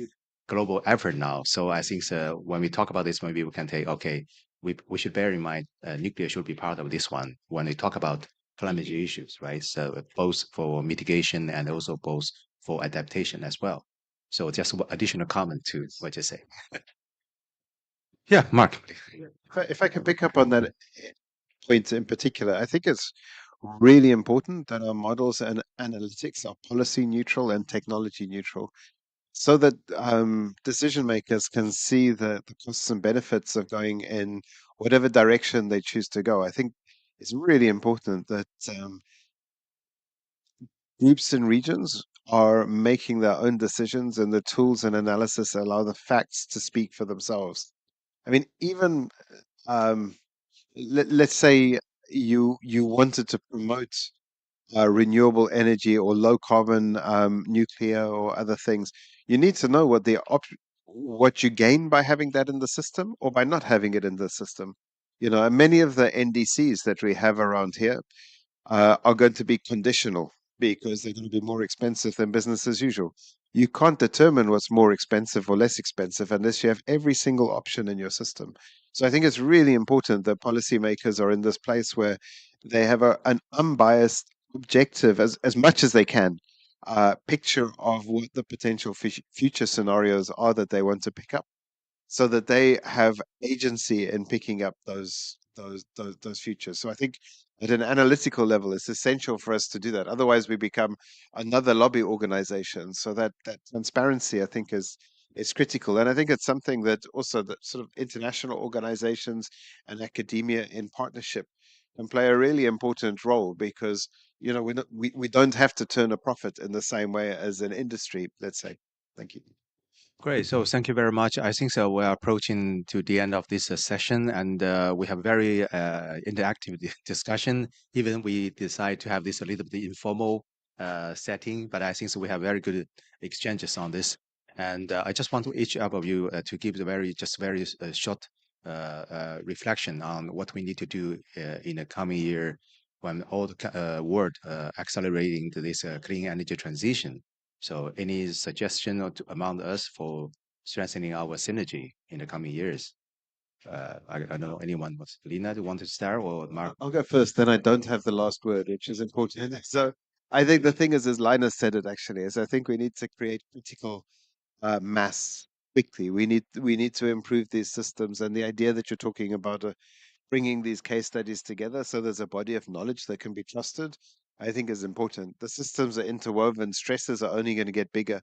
global effort now. So I think when we talk about this, maybe we can take okay, we should bear in mind nuclear should be part of this one when we talk about climate issues, right? So both for mitigation and also both for adaptation as well. So just additional comment to what you say. Yeah, Mark. If I can pick up on that point in particular, I think it's really important that our models and analytics are policy neutral and technology neutral, so that decision makers can see the costs and benefits of going in whatever direction they choose to go. I think it's really important that groups and regions are making their own decisions, and the tools and analysis allow the facts to speak for themselves. I mean, even let's say you wanted to promote renewable energy or low carbon nuclear or other things, you need to know what you gain by having that in the system or by not having it in the system. You know, and many of the NDCs that we have around here are going to be conditional because they're going to be more expensive than business as usual. You can't determine what's more expensive or less expensive unless you have every single option in your system. So I think it's really important that policymakers are in this place where they have an unbiased, objective, as much as they can, picture of what the potential future scenarios are that they want to pick up, so that they have agency in picking up those futures. So I think at an analytical level, it's essential for us to do that. Otherwise, we become another lobby organization. So that transparency, I think, is critical, and I think it's something that also that sort of international organizations and academia in partnership can play a really important role, because we don't have to turn a profit in the same way as an industry, let's say. Thank you. Great. So thank you very much. I think so. We're approaching to the end of this session, and we have very interactive discussion. Even we decide to have this a little bit informal setting, but I think so we have very good exchanges on this. And I just want to each of you to give the very short reflection on what we need to do in the coming year when all the world accelerating to this clean energy transition. So any suggestion among us for strengthening our synergy in the coming years? I don't know anyone wants. Lina, do you want to start, or Mark? I'll go first, then I don't have the last word, which is important. So I think the thing is, as Linus said it actually, is I think we need to create critical mass quickly. We need to improve these systems, and the idea that you're talking about bringing these case studies together so there's a body of knowledge that can be trusted, I think is important. The systems are interwoven. Stresses are only going to get bigger.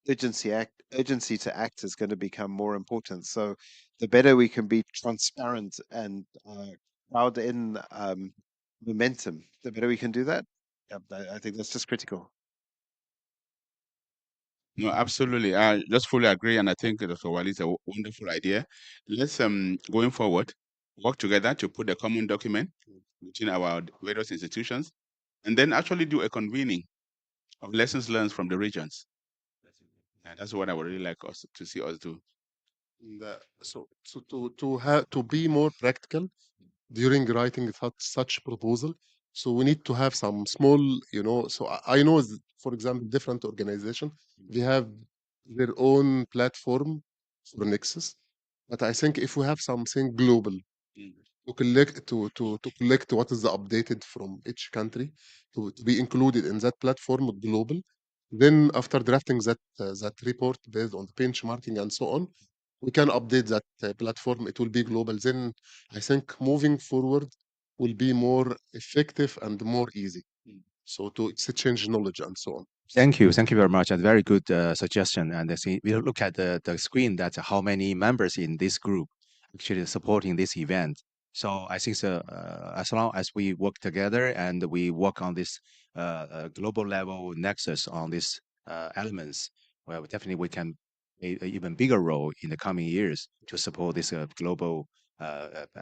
Urgency to act is going to become more important. So the better we can be transparent and crowd in momentum, the better we can do that. Yeah, I think that's just critical. No, absolutely. I just fully agree, and I think Dr. Wali is a wonderful idea. Let's going forward work together to put a common document between our various institutions, and then actually do a convening of lessons learned from the regions. And that's what I would really like us to see us do. So to be more practical during writing such proposal, so we need to have some small, so I know, for example, different organization, they have their own platform for Nexus, but I think if we have something global to collect what is the updated from each country to be included in that platform global, then after drafting that report based on the benchmarking and so on, we can update that platform. It will be global. Then I think moving forward will be more effective and more easy. So to exchange knowledge and so on. Thank you. Thank you very much. A very good suggestion. And I see we look at the screen, that's how many members in this group actually supporting this event. So I think so, as long as we work together and we work on this global level nexus on these elements, well, definitely we can play an even bigger role in the coming years to support this global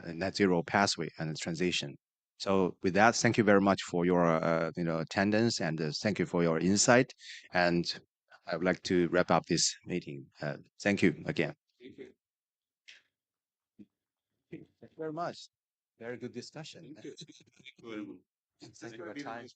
net zero pathway and transition. So with that, thank you very much for your attendance, and thank you for your insight. And I would like to wrap up this meeting. Thank you again. Thank you very much. Very good discussion. Thank you very much. Thank you for your time.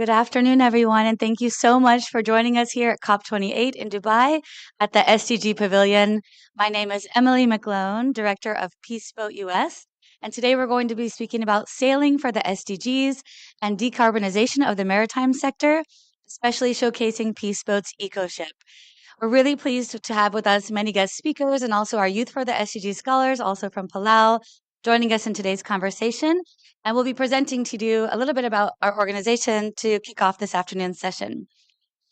Good afternoon, everyone, and thank you so much for joining us here at COP28 in Dubai at the SDG Pavilion. My name is Emily McLone, Director of Peace Boat US, and today we're going to be speaking about sailing for the SDGs and decarbonization of the maritime sector, especially showcasing Peace Boat's EcoShip. We're really pleased to have with us many guest speakers and also our Youth for the SDG scholars, also from Palau, joining us in today's conversation. And we'll be presenting to you a little bit about our organization to kick off this afternoon's session.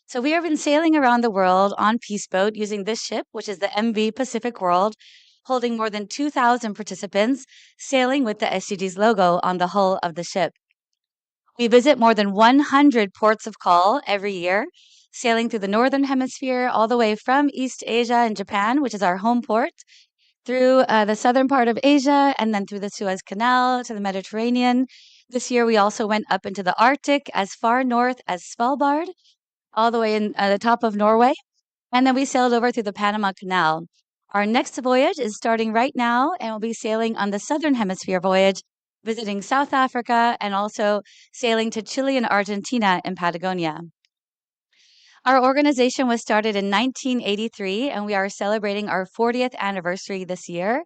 So we have been sailing around the world on Peace Boat using this ship, which is the MV Pacific World, holding more than 2,000 participants, sailing with the SDGs logo on the hull of the ship. We visit more than 100 ports of call every year, sailing through the Northern Hemisphere all the way from East Asia and Japan, which is our home port, through the southern part of Asia, and then through the Suez Canal to the Mediterranean. This year, we also went up into the Arctic as far north as Svalbard, all the way in the top of Norway. And then we sailed over through the Panama Canal. Our next voyage is starting right now, and we'll be sailing on the Southern Hemisphere voyage, visiting South Africa and also sailing to Chile and Argentina in Patagonia. Our organization was started in 1983, and we are celebrating our 40th anniversary this year.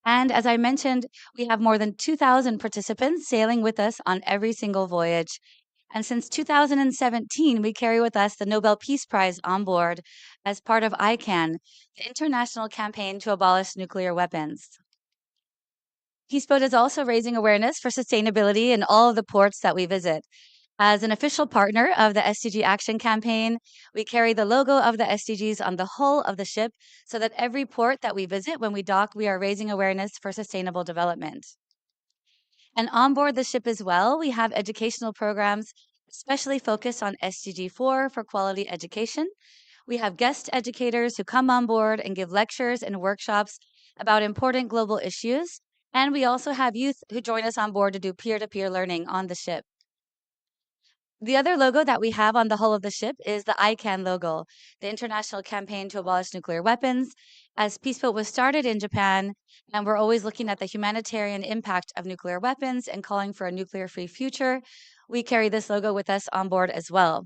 And as I mentioned, we have more than 2,000 participants sailing with us on every single voyage. And since 2017, we carry with us the Nobel Peace Prize on board as part of ICAN, the international campaign to abolish nuclear weapons. Peace Boat is also raising awareness for sustainability in all of the ports that we visit. As an official partner of the SDG Action Campaign, we carry the logo of the SDGs on the hull of the ship so that every port that we visit when we dock, we are raising awareness for sustainable development. And on board the ship as well, we have educational programs, especially focused on SDG 4 for quality education. We have guest educators who come on board and give lectures and workshops about important global issues. And we also have youth who join us on board to do peer-to-peer learning on the ship. The other logo that we have on the hull of the ship is the ICAN logo, the International Campaign to Abolish Nuclear Weapons. As Peace Boat was started in Japan, and we're always looking at the humanitarian impact of nuclear weapons and calling for a nuclear-free future, we carry this logo with us on board as well.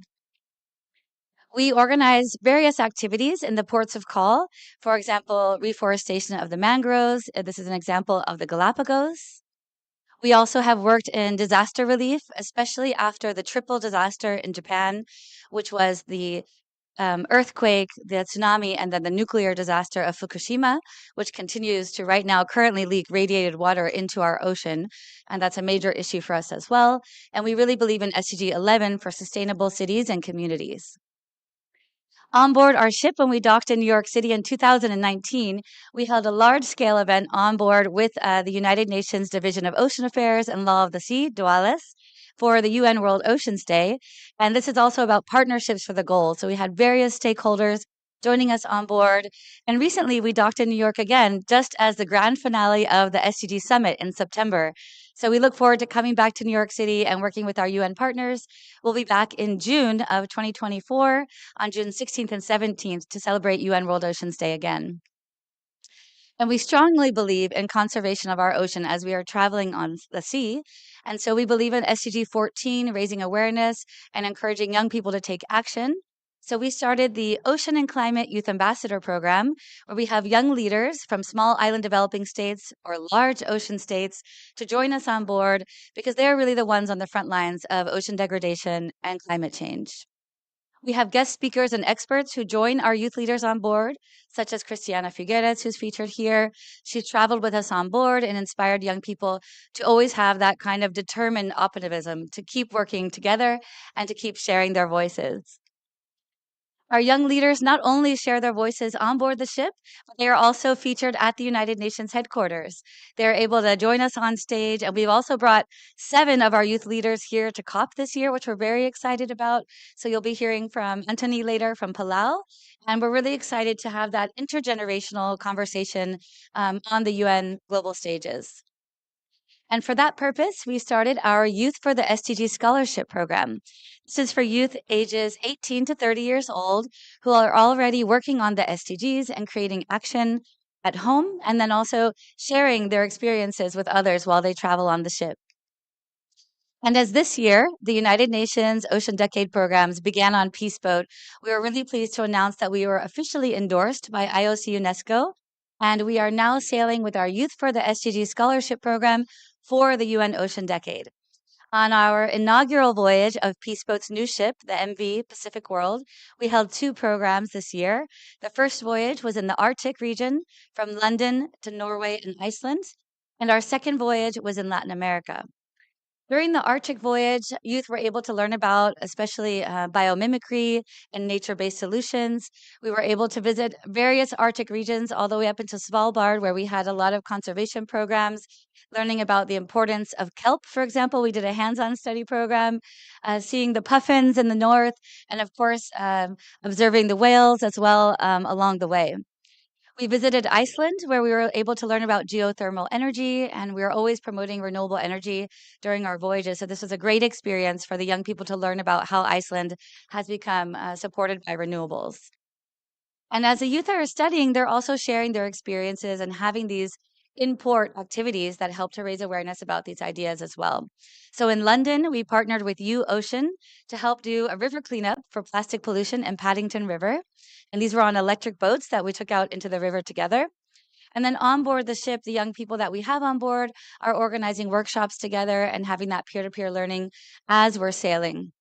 We organize various activities in the ports of call. For example, reforestation of the mangroves. This is an example of the Galapagos. We also have worked in disaster relief, especially after the triple disaster in Japan, which was the earthquake, the tsunami, and then the nuclear disaster of Fukushima, which continues to right now currently leak radiated water into our ocean. And that's a major issue for us as well. And we really believe in SDG 11 for sustainable cities and communities. On board our ship, when we docked in New York City in 2019, we held a large-scale event on board with the United Nations Division of Ocean Affairs and Law of the Sea, DUALIS, for the UN World Oceans Day. And this is also about partnerships for the goal. So we had various stakeholders joining us on board. And recently we docked in New York again, just as the grand finale of the SDG Summit in September. So we look forward to coming back to New York City and working with our UN partners. We'll be back in June of 2024 on June 16th and 17th to celebrate UN World Oceans Day again. And we strongly believe in conservation of our ocean as we are traveling on the sea. And so we believe in SDG 14, raising awareness and encouraging young people to take action. So we started the Ocean and Climate Youth Ambassador Program, where we have young leaders from small island developing states or large ocean states to join us on board because they're really the ones on the front lines of ocean degradation and climate change. We have guest speakers and experts who join our youth leaders on board, such as Cristiana Figueres, who's featured here. She's traveled with us on board and inspired young people to always have that kind of determined optimism, to keep working together and to keep sharing their voices. Our young leaders not only share their voices on board the ship, but they are also featured at the United Nations headquarters. They're able to join us on stage, and we've also brought 7 of our youth leaders here to COP this year, which we're very excited about. So you'll be hearing from Anthony later from Palau, and we're really excited to have that intergenerational conversation on the UN global stages. And for that purpose, we started our Youth for the SDG Scholarship Program. This is for youth ages 18 to 30 years old who are already working on the SDGs and creating action at home, and then also sharing their experiences with others while they travel on the ship. And as this year, the United Nations Ocean Decade programs began on Peace Boat, we were really pleased to announce that we were officially endorsed by IOC UNESCO, and we are now sailing with our Youth for the SDG Scholarship Program for the UN Ocean Decade. On our inaugural voyage of Peace Boat's new ship, the MV Pacific World, we held two programs this year. The first voyage was in the Arctic region from London to Norway and Iceland, and our second voyage was in Latin America. During the Arctic voyage, youth were able to learn about especially biomimicry and nature-based solutions. We were able to visit various Arctic regions all the way up into Svalbard, where we had a lot of conservation programs, learning about the importance of kelp, for example. We did a hands-on study program, seeing the puffins in the north, and of course, observing the whales as well along the way. We visited Iceland, where we were able to learn about geothermal energy, and we were always promoting renewable energy during our voyages. So this was a great experience for the young people to learn about how Iceland has become supported by renewables. And as the youth are studying, they're also sharing their experiences and having these in-port activities that help to raise awareness about these ideas as well. So in London, we partnered with U Ocean to help do a river cleanup for plastic pollution in Paddington River. And these were on electric boats that we took out into the river together. And then on board the ship, the young people that we have on board are organizing workshops together and having that peer-to-peer learning as we're sailing.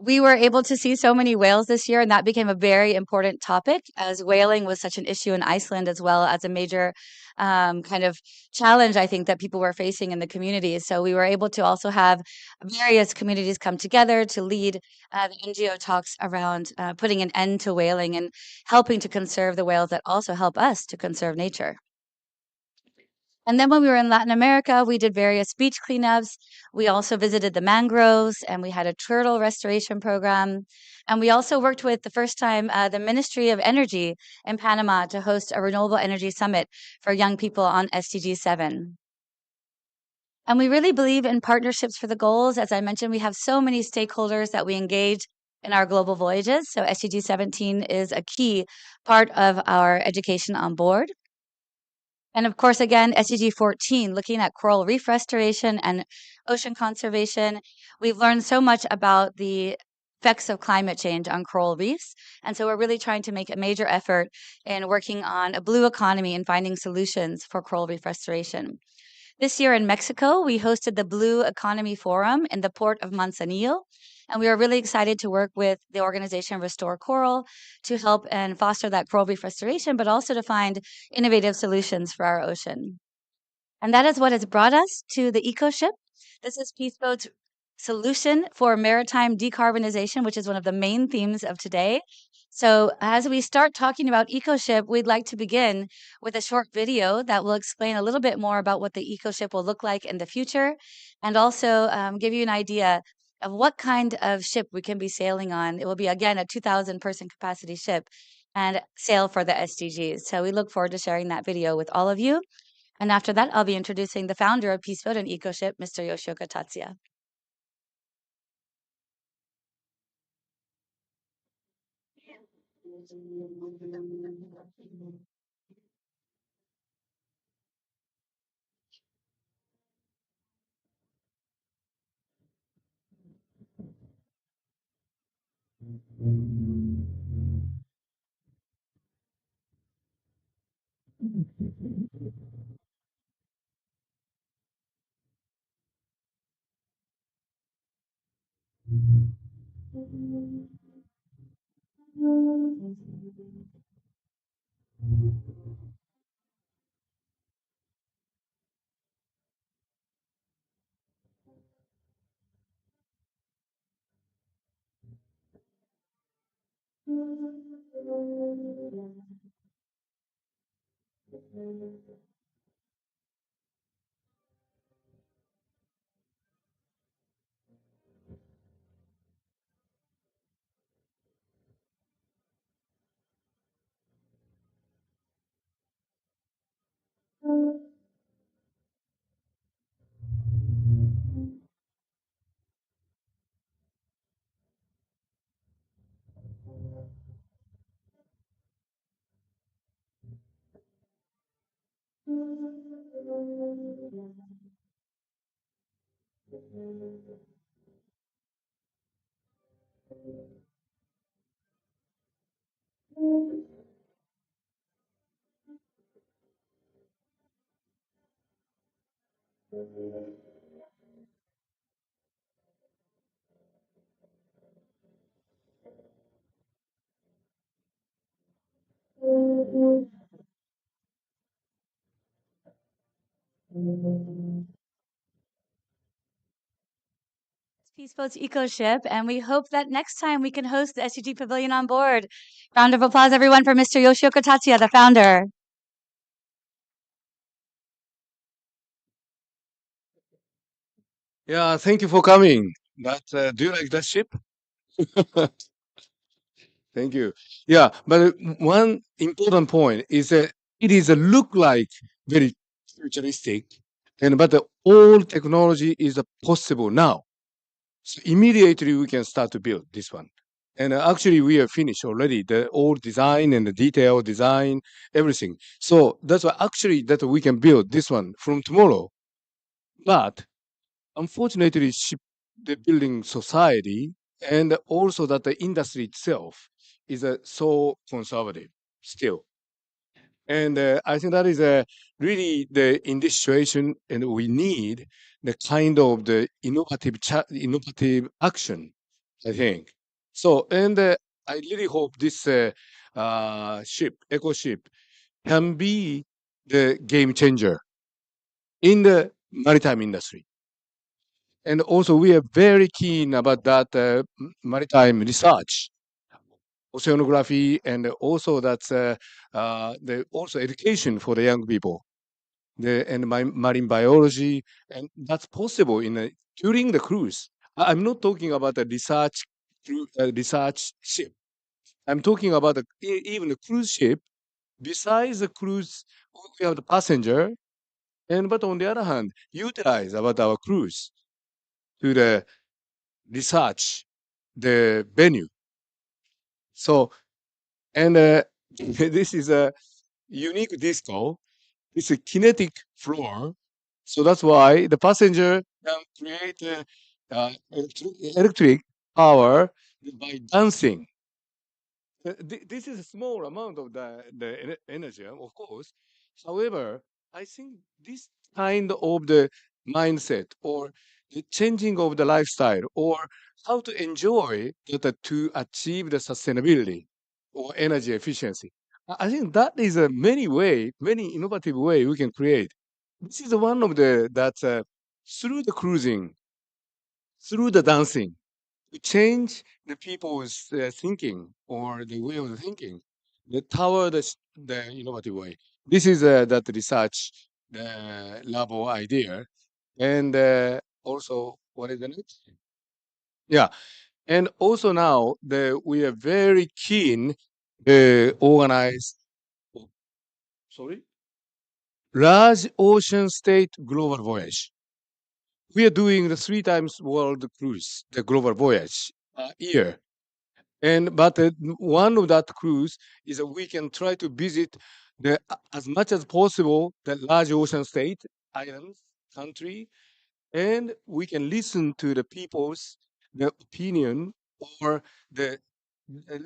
We were able to see so many whales this year, and that became a very important topic as whaling was such an issue in Iceland as well as a major kind of challenge, I think, that people were facing in the communities. So we were able to also have various communities come together to lead the NGO talks around putting an end to whaling and helping to conserve the whales that also help us to conserve nature. And then when we were in Latin America, we did various beach cleanups. We also visited the mangroves and we had a turtle restoration program. And we also worked with the first time the Ministry of Energy in Panama to host a renewable energy summit for young people on SDG 7. And we really believe in partnerships for the goals. As I mentioned, we have so many stakeholders that we engage in our global voyages. So SDG 17 is a key part of our education on board. And of course, again, SDG 14, looking at coral reef restoration and ocean conservation. We've learned so much about the effects of climate change on coral reefs. And so we're really trying to make a major effort in working on a blue economy and finding solutions for coral reef restoration. This year in Mexico, we hosted the Blue Economy Forum in the port of Manzanillo. And we are really excited to work with the organization Restore Coral to help and foster that coral reef restoration, but also to find innovative solutions for our ocean. And that is what has brought us to the EcoShip. This is Peace Boat's solution for maritime decarbonization, which is one of the main themes of today. So as we start talking about EcoShip, we'd like to begin with a short video that will explain a little bit more about what the EcoShip will look like in the future, and also give you an idea of what kind of ship we can be sailing on. It will be, again, a 2,000 person capacity ship and sail for the SDGs. So we look forward to sharing that video with all of you. And after that, I'll be introducing the founder of Peace Boat and EcoShip, Mr. Yoshioka Tatsuya. Peace Boat's Eco Ship, and we hope that next time we can host the SDG Pavilion on board. Round of applause, everyone, for Mr. Yoshioka Tatsuya, the founder. Yeah, thank you for coming. But do you like that ship? Thank you. Yeah, but one important point is that it is a look like very futuristic, and but the all technology is possible now. So immediately we can start to build this one. And actually we are finished already, the all design and the detail design, everything. So that's why actually that we can build this one from tomorrow. But unfortunately, the building society and also that the industry itself is so conservative still. And I think that is really in this situation, and we need the kind of the innovative action, I think. So, and I really hope this eco ship, can be the game changer in the maritime industry. And also, we are very keen about that maritime research, oceanography, and also that's the also education for the young people, and marine biology, and that's possible during the cruise. I'm not talking about the research ship. I'm talking about even the cruise ship. Besides the cruise, we have the passenger, and but on the other hand, utilize about our cruise to the research the venue. So, and this is a unique disco. It's a kinetic floor. So that's why the passenger can create electric power by dancing. This is a small amount of the energy, of course. However, I think this kind of the mindset or the changing of the lifestyle or how to enjoy to achieve the sustainability or energy efficiency. I think that is a many innovative way we can create. This is one of the that's through the cruising, through the dancing, to change the people's thinking or the way of thinking, toward the innovative way. This is that research labo idea, and also what is the next? Yeah, and also now we are very keen organize. oh, Sorry, large ocean state global voyage. We are doing the 3 times world cruise, the global voyage year. And but one of that cruise is that we can try to visit as much as possible the large ocean state, islands, country, and we can listen to the people's the opinion or the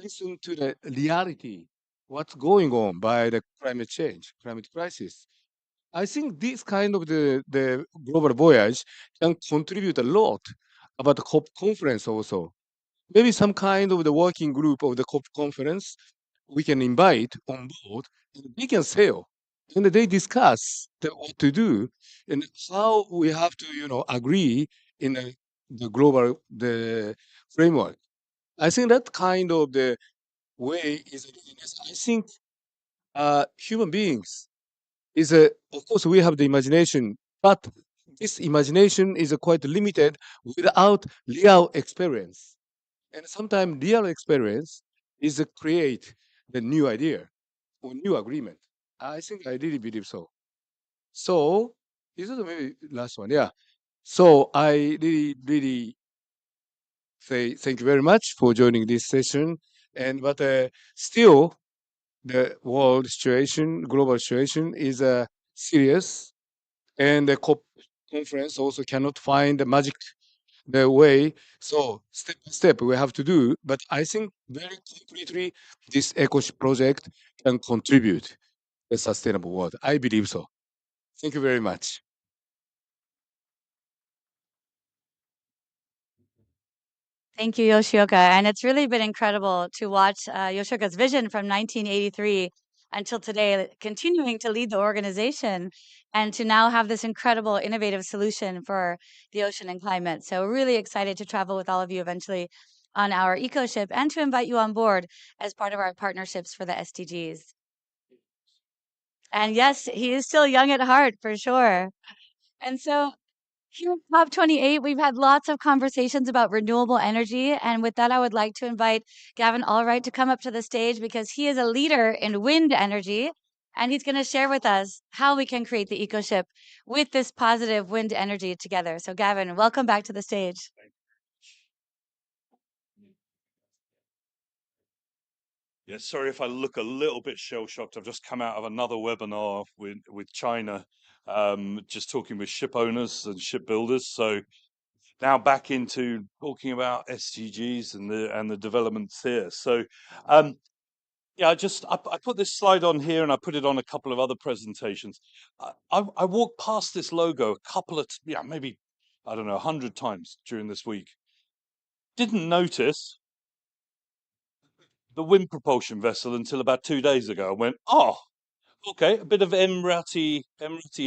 listen to the reality, what's going on by the climate change, climate crisis. I think this kind of the global voyage can contribute a lot about the COP conference also. Maybe some kind of the working group of the COP conference we can invite on board, and they can sail, and they discuss what to do and how we have to, agree in the global the framework. I think that kind of the way is really necessary. I think human beings is of course we have the imagination, but this imagination is quite limited without real experience. And sometimes real experience is to create the new idea or new agreement. I think I really believe so. So this is maybe last one, yeah. So I really say thank you very much for joining this session. And but still, the world situation, global situation, is serious, and the COP conference also cannot find the magic the way. So step by step we have to do. But I think very concretely, this project can contribute to a sustainable world. I believe so. Thank you very much. Thank you, Yoshioka. And it's really been incredible to watch Yoshioka's vision from 1983 until today, continuing to lead the organization and to now have this incredible innovative solution for the ocean and climate. So really excited to travel with all of you eventually on our eco ship and to invite you on board as part of our partnerships for the SDGs. And yes, he is still young at heart for sure. And so here at COP28, we've had lots of conversations about renewable energy. And with that, I would like to invite Gavin Allwright to come up to the stage because he is a leader in wind energy. And he's going to share with us how we can create the eco ship with this positive wind energy together. So, Gavin, welcome back to the stage. Yeah, sorry if I look a little bit shell-shocked. I've just come out of another webinar with China, just talking with ship owners and shipbuilders. So now back into talking about SDGs and the developments here. So yeah, I put this slide on here and I put it on a couple of other presentations. I walked past this logo a couple of maybe I don't know 100 times during this week. Didn't notice the wind propulsion vessel until about 2 days ago. I went, oh, okay, a bit of Emirati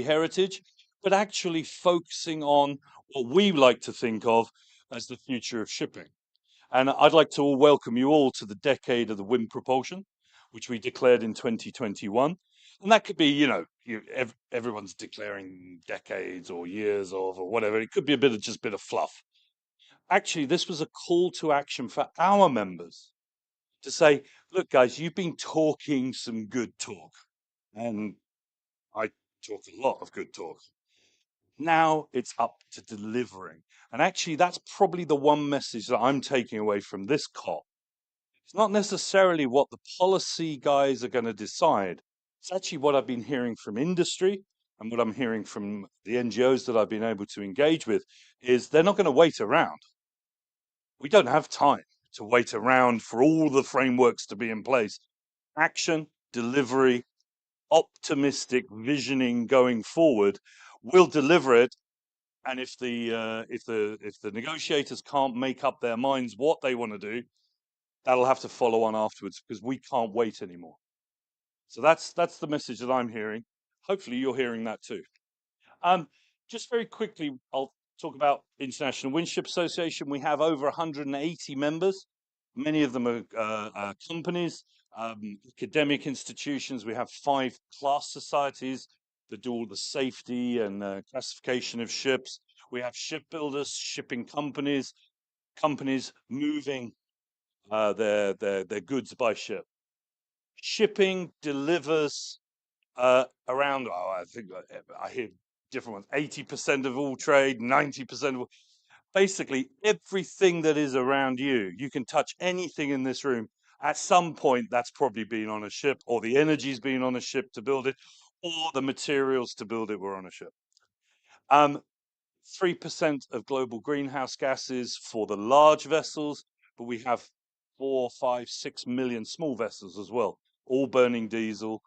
heritage, but actually focusing on what we like to think of as the future of shipping. And I'd like to welcome you all to the decade of the wind propulsion, which we declared in 2021. And that could be, everyone's declaring decades or years of or whatever. It could be just a bit of fluff. Actually, this was a call to action for our members to say, look, guys, you've been talking some good talk. And I talk a lot of good talk. Now it's up to delivering. And actually, that's probably the one message that I'm taking away from this COP. It's not necessarily what the policy guys are going to decide. It's actually what I've been hearing from industry and what I'm hearing from the NGOs that I've been able to engage with is they're not going to wait around. We don't have time to wait around for all the frameworks to be in place. Action, delivery, optimistic visioning going forward will deliver it. And if the negotiators can't make up their minds what they want to do, that'll have to follow on afterwards because we can't wait anymore. So that's the message that I'm hearing. Hopefully you're hearing that too. Just very quickly, I'll talk about International Windship Association. We have over 180 members. Many of them are companies, academic institutions. We have 5 class societies that do all the safety and classification of ships. We have shipbuilders, shipping companies, companies moving their goods by ship. Shipping delivers around, I think I hear different ones, 80% of all trade, 90% of basically everything that is around you. You can touch anything in this room. At some point, that's probably been on a ship, or the energy's been on a ship to build it, or the materials to build it were on a ship. 3% of global greenhouse gases for the large vessels, but we have 4, 5, 6 million small vessels as well, all burning diesel,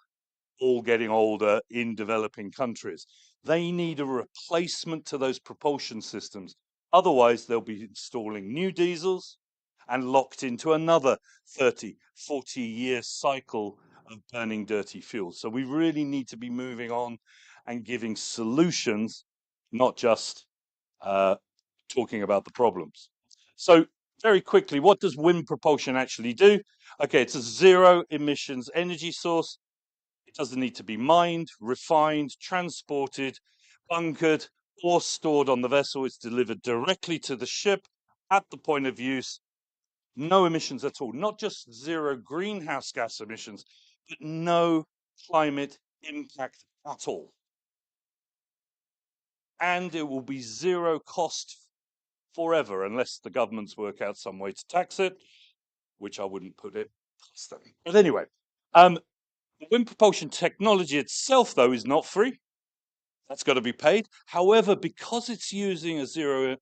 all getting older in developing countries. They need a replacement to those propulsion systems. Otherwise, they'll be installing new diesels and locked into another 30, 40-year cycle of burning dirty fuel. So we really need to be moving on and giving solutions, not just talking about the problems. So very quickly, what does wind propulsion actually do? Okay, it's a zero emissions energy source. It doesn't need to be mined, refined, transported, bunkered, or stored on the vessel. It's delivered directly to the ship at the point of use. No emissions at all, not just zero greenhouse gas emissions, but no climate impact at all. And it will be zero cost forever unless the governments work out some way to tax it, which I wouldn't put it past them. But anyway, the wind propulsion technology itself, though, is not free. That's got to be paid. However, because it's using a zero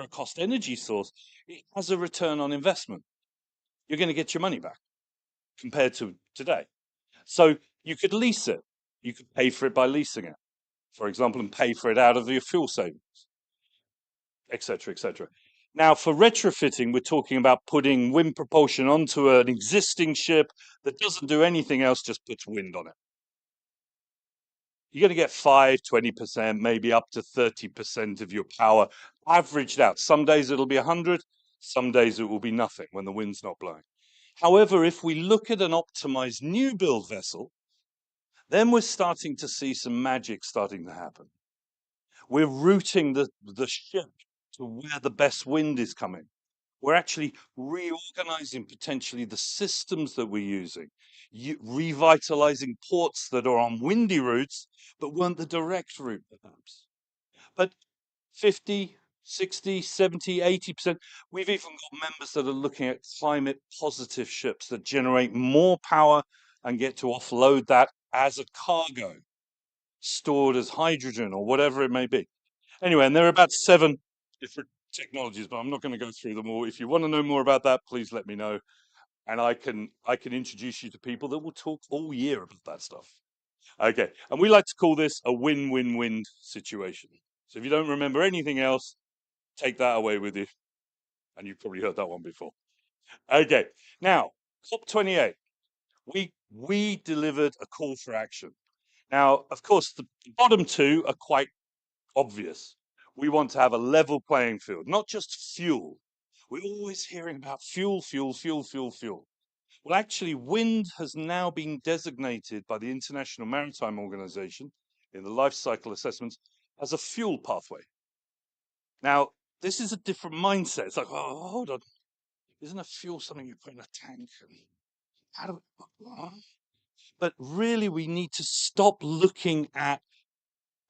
cost energy source, it has a return on investment. You're going to get your money back compared to today. So you could lease it. You could pay for it by leasing it, for example, and pay for it out of your fuel savings, etc., etc. Now, for retrofitting, we're talking about putting wind propulsion onto an existing ship that doesn't do anything else, just puts wind on it. You're going to get 5, 20%, maybe up to 30% of your power averaged out. Some days it'll be 100, some days it will be nothing when the wind's not blowing. However, if we look at an optimized new build vessel, then we're starting to see some magic starting to happen. We're routing the ship to where the best wind is coming. We're actually reorganizing potentially the systems that we're using, revitalizing ports that are on windy routes, but weren't the direct route, perhaps. But 50, 60, 70, 80%. We've even got members that are looking at climate positive ships that generate more power and get to offload that as a cargo, stored as hydrogen or whatever it may be. Anyway, and there are about 7 different technologies, but I'm not going to go through them all. If you want to know more about that, please let me know. And I can introduce you to people that will talk all year about that stuff. Okay, and we like to call this a win-win-win situation. So if you don't remember anything else, take that away with you. And you've probably heard that one before. Okay, now, COP28, we delivered a call for action. Now, of course, the bottom 2 are quite obvious. We want to have a level playing field, not just fuel. We're always hearing about fuel, fuel, fuel, fuel, fuel. Well, actually, wind has now been designated by the International Maritime Organization in the life cycle assessments as a fuel pathway. Now, this is a different mindset. It's like, oh, hold on. Isn't a fuel something you put in a tank? And how do we, but really, we need to stop looking at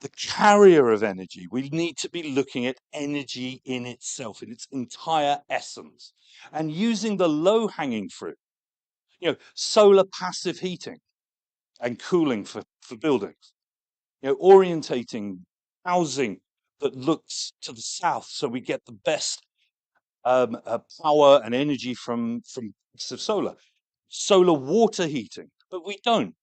the carrier of energy. We need to be looking at energy in itself, in its entire essence, and using the low-hanging fruit. Solar passive heating and cooling for buildings. Orientating housing that looks to the south so we get the best power and energy from solar. Solar water heating, but we don't.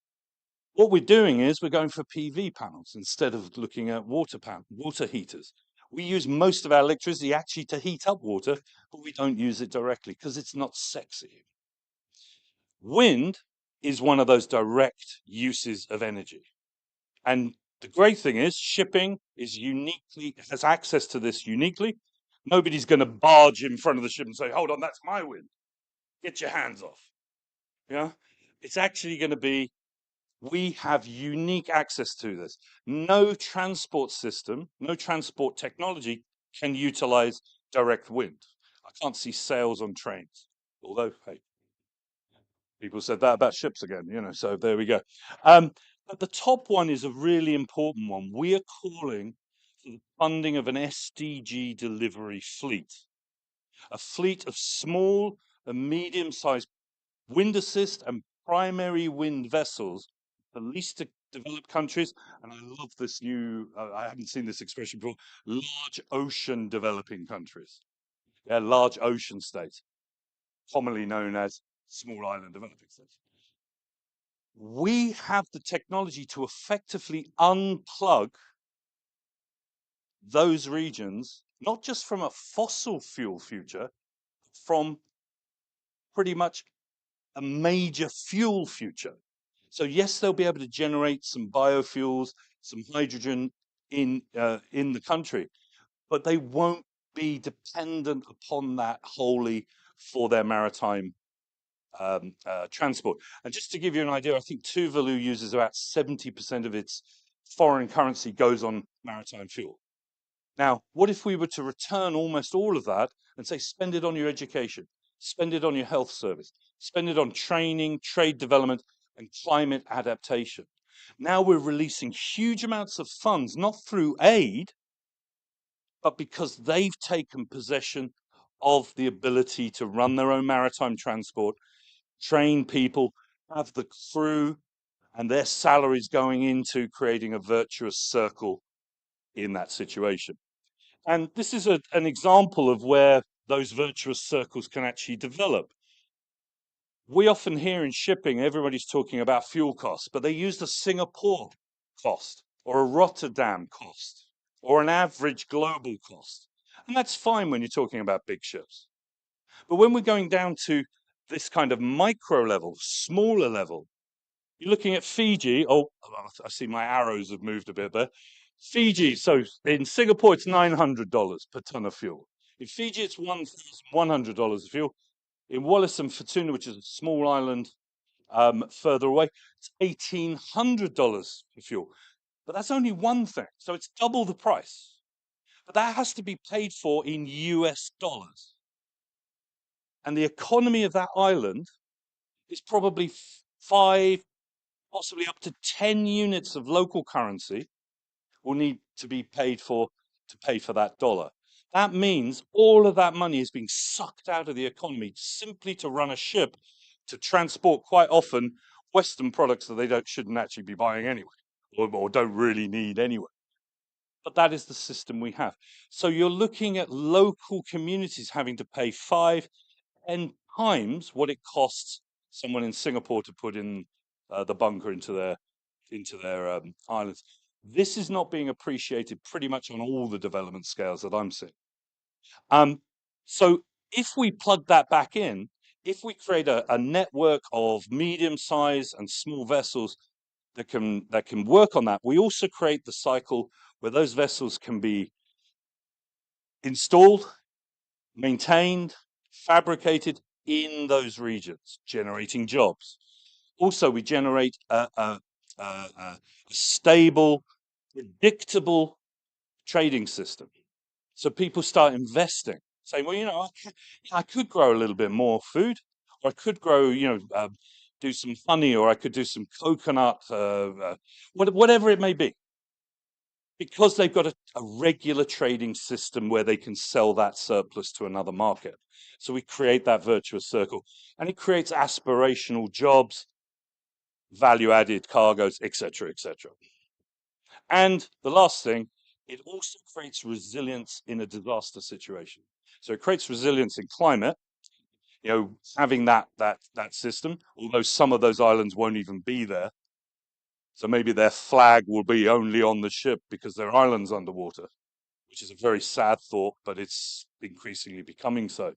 What we're doing is we're going for PV panels instead of looking at water heaters. We use most of our electricity actually to heat up water, but we don't use it directly because it's not sexy. Wind is one of those direct uses of energy. And the great thing is shipping has access to this uniquely. Nobody's going to barge in front of the ship and say, hold on, that's my wind. Get your hands off. Yeah, it's actually going to be, we have unique access to this. No transport system, no transport technology can utilize direct wind. I can't see sails on trains, although, hey, people said that about ships again, so there we go. But the top one is a really important one. We are calling for the funding of an SDG delivery fleet, a fleet of small and medium-sized wind assist and primary wind vessels for least developed countries. And I love this new, I haven't seen this expression before, large ocean developing countries. Yeah, large ocean states, commonly known as small island developing states. We have the technology to effectively unplug those regions, not just from a fossil fuel future, from pretty much a major fuel future. So yes, they'll be able to generate some biofuels, some hydrogen in the country, but they won't be dependent upon that wholly for their maritime transport. And just to give you an idea, I think Tuvalu uses about 70% of its foreign currency goes on maritime fuel. Now, what if we were to return almost all of that and say, spend it on your education, spend it on your health service, spend it on training, trade development, and climate adaptation? Now we're releasing huge amounts of funds, not through aid, but because they've taken possession of the ability to run their own maritime transport, train people, have the crew, and their salaries going into creating a virtuous circle in that situation. And this is an example of where those virtuous circles can actually develop. We often hear in shipping, everybody's talking about fuel costs, but they use the Singapore cost or a Rotterdam cost or an average global cost. And that's fine when you're talking about big ships. But when we're going down to this kind of micro level, smaller level, you're looking at Fiji. Oh, I see my arrows have moved a bit there. Fiji, so in Singapore, it's $900 per ton of fuel. In Fiji, it's $1,100 of fuel. In Wallis and Futuna, which is a small island further away, it's $1,800 for fuel. But that's only one thing. So it's double the price. But that has to be paid for in US dollars. And the economy of that island is probably 5, possibly up to 10 units of local currency will need to be paid for to pay for that dollar. That means all of that money is being sucked out of the economy simply to run a ship to transport quite often Western products that they shouldn't actually be buying anyway, or don't really need anyway. But that is the system we have. So you're looking at local communities having to pay 5, 10 times what it costs someone in Singapore to put in the bunker into their islands. This is not being appreciated pretty much on all the development scales that I'm seeing. So if we plug that back in, if we create a network of medium-sized and small vessels that can work on that, we also create the cycle where those vessels can be installed, maintained, fabricated in those regions, generating jobs. Also, we generate a stable, predictable trading system. So people start investing, saying, well, you know, I could grow a little bit more food, or I could grow, do some honey, or I could do some coconut, whatever it may be. Because they've got a regular trading system where they can sell that surplus to another market. So we create that virtuous circle, and it creates aspirational jobs, value-added cargoes, etc., etc. And the last thing, it also creates resilience in a disaster situation. So it creates resilience in climate, having that system, although some of those islands won't even be there. So maybe their flag will be only on the ship because their island's underwater, which is a very sad thought, but it's increasingly becoming so.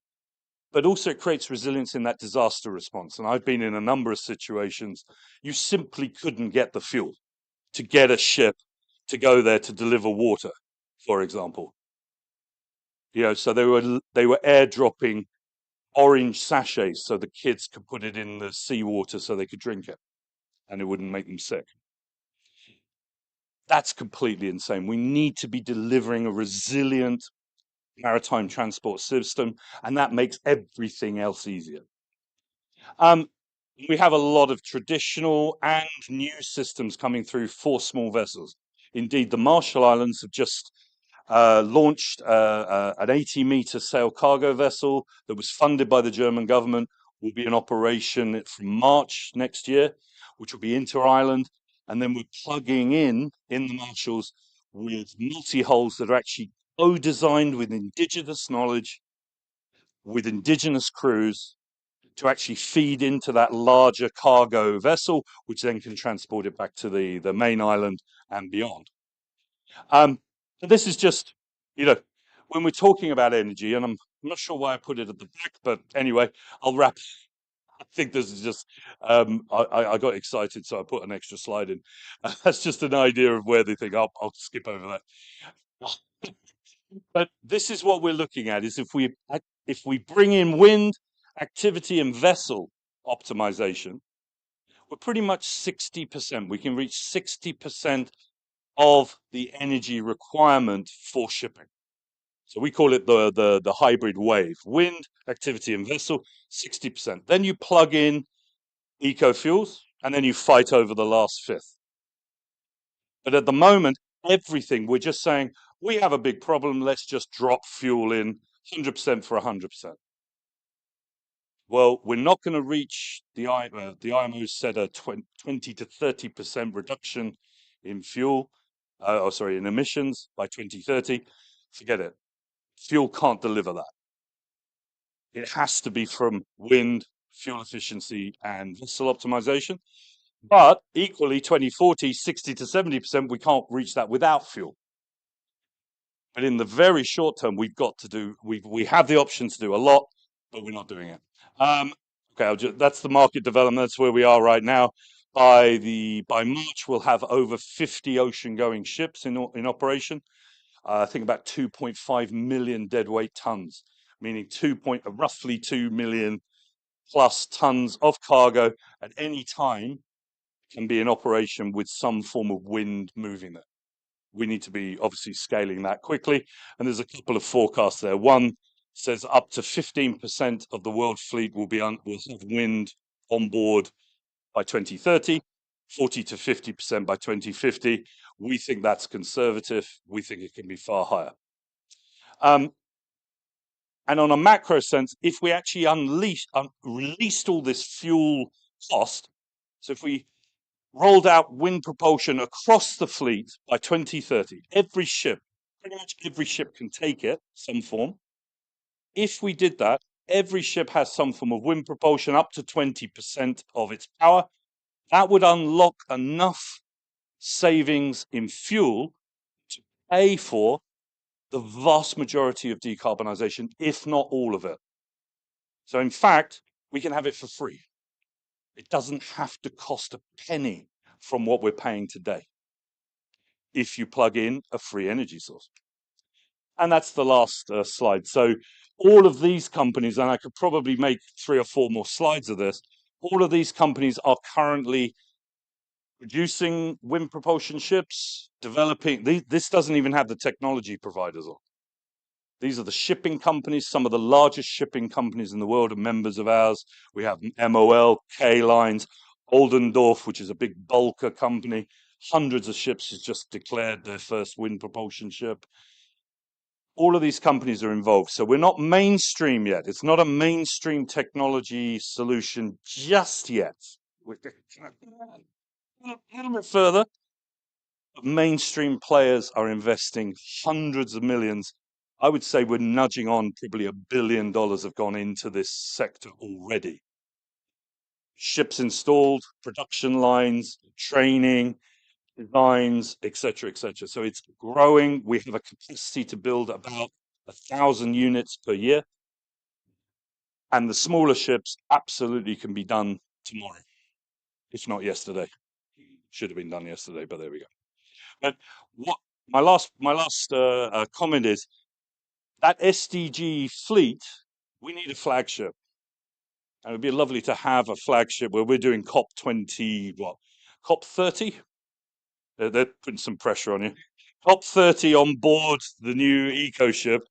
But also it creates resilience in that disaster response. And I've been in a number of situations, you simply couldn't get the fuel to get a ship to go there to deliver water, for example. So they were airdropping orange sachets so the kids could put it in the seawater so they could drink it and it wouldn't make them sick. That's completely insane. We need to be delivering a resilient maritime transport system, and that makes everything else easier. We have a lot of traditional and new systems coming through for small vessels. Indeed, the Marshall Islands have just launched an 80-meter sail cargo vessel that was funded by the German government, will be in operation from March next year, which will be inter-island. And then we're plugging in the Marshalls with multi-hulls that are actually co-designed with indigenous knowledge, with indigenous crews, to actually feed into that larger cargo vessel, which then can transport it back to the main island and beyond. So this is just, when we're talking about energy, and I'm not sure why I put it at the back, but anyway, I'll wrap. I think this is just, I got excited, so I put an extra slide in. That's just an idea of where they think, I'll skip over that. But this is what we're looking at, is if we bring in wind, activity and vessel optimization, we're pretty much 60%. We can reach 60% of the energy requirement for shipping. So we call it the hybrid wave: wind, activity and vessel, 60%. Then you plug in eco-fuels, and then you fight over the last fifth. But at the moment, everything, we're just saying, we have a big problem, let's just drop fuel in 100% for 100%. Well, we're not going to reach the IMO said a 20 to 30% reduction in fuel, in emissions by 2030. Forget it. Fuel can't deliver that. It has to be from wind, fuel efficiency, and vessel optimization. But equally, 2040, 60 to 70%, we can't reach that without fuel. But in the very short term, we have the option to do a lot, but we're not doing it. Okay, that's the market development. That's where we are right now. By March, we'll have over 50 ocean-going ships in operation. I think about 2.5 million deadweight tons, meaning roughly 2 million plus tons of cargo at any time can be in operation with some form of wind moving it. We need to be obviously scaling that quickly. And there's a couple of forecasts there. One says up to 15% of the world fleet will have wind on board by 2030, 40 to 50% by 2050. We think that's conservative. We think it can be far higher. And on a macro sense, if we actually released all this fuel cost, so if we rolled out wind propulsion across the fleet by 2030, pretty much every ship can take it, some form. If we did that, every ship has some form of wind propulsion up to 20% of its power. That would unlock enough savings in fuel to pay for the vast majority of decarbonisation, if not all of it. So in fact, we can have it for free. It doesn't have to cost a penny from what we're paying today if you plug in a free energy source. And that's the last slide. So all of these companies, and I could probably make 3 or 4 more slides of this, all of these companies are currently producing wind propulsion ships, developing. This doesn't even have the technology providers on. These are the shipping companies. Some of the largest shipping companies in the world are members of ours. We have MOL, K-Lines, Oldendorf, which is a big bulker company. Hundreds of ships has just declared their first wind propulsion ship. All of these companies are involved. So we're not mainstream yet. It's not a mainstream technology solution just yet. We're a little bit further. But mainstream players are investing hundreds of millions. I would say we're nudging on probably $1 billion have gone into this sector already. Ships installed, production lines, training, designs, etc., etc. So it's growing. We have a capacity to build about 1,000 units per year. And the smaller ships absolutely can be done tomorrow, if not yesterday. Should have been done yesterday, but there we go. But what my last comment is that SDG fleet, we need a flagship. And it would be lovely to have a flagship where we're doing COP30? They're putting some pressure on you. COP30 on board the new eco ship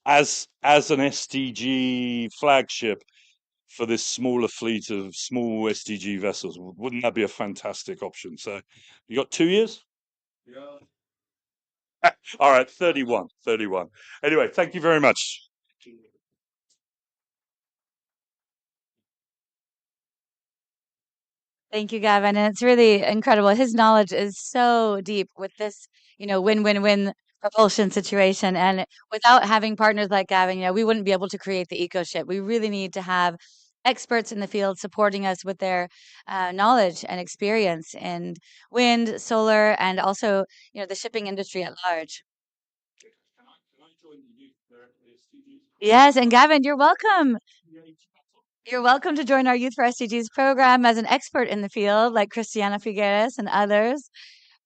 as an SDG flagship for this smaller fleet of small SDG vessels. Wouldn't that be a fantastic option? So you got 2 years? Yeah. All right, 31. Anyway, thank you very much. Thank you, Gavin. And it's really incredible. His knowledge is so deep with this, win-win-win propulsion situation. And without having partners like Gavin, we wouldn't be able to create the eco ship. We really need to have experts in the field supporting us with their knowledge and experience in wind, solar, and also, the shipping industry at large. Yes, and Gavin, you're welcome. You're welcome to join our Youth for SDGs program as an expert in the field, like Cristiana Figueres and others.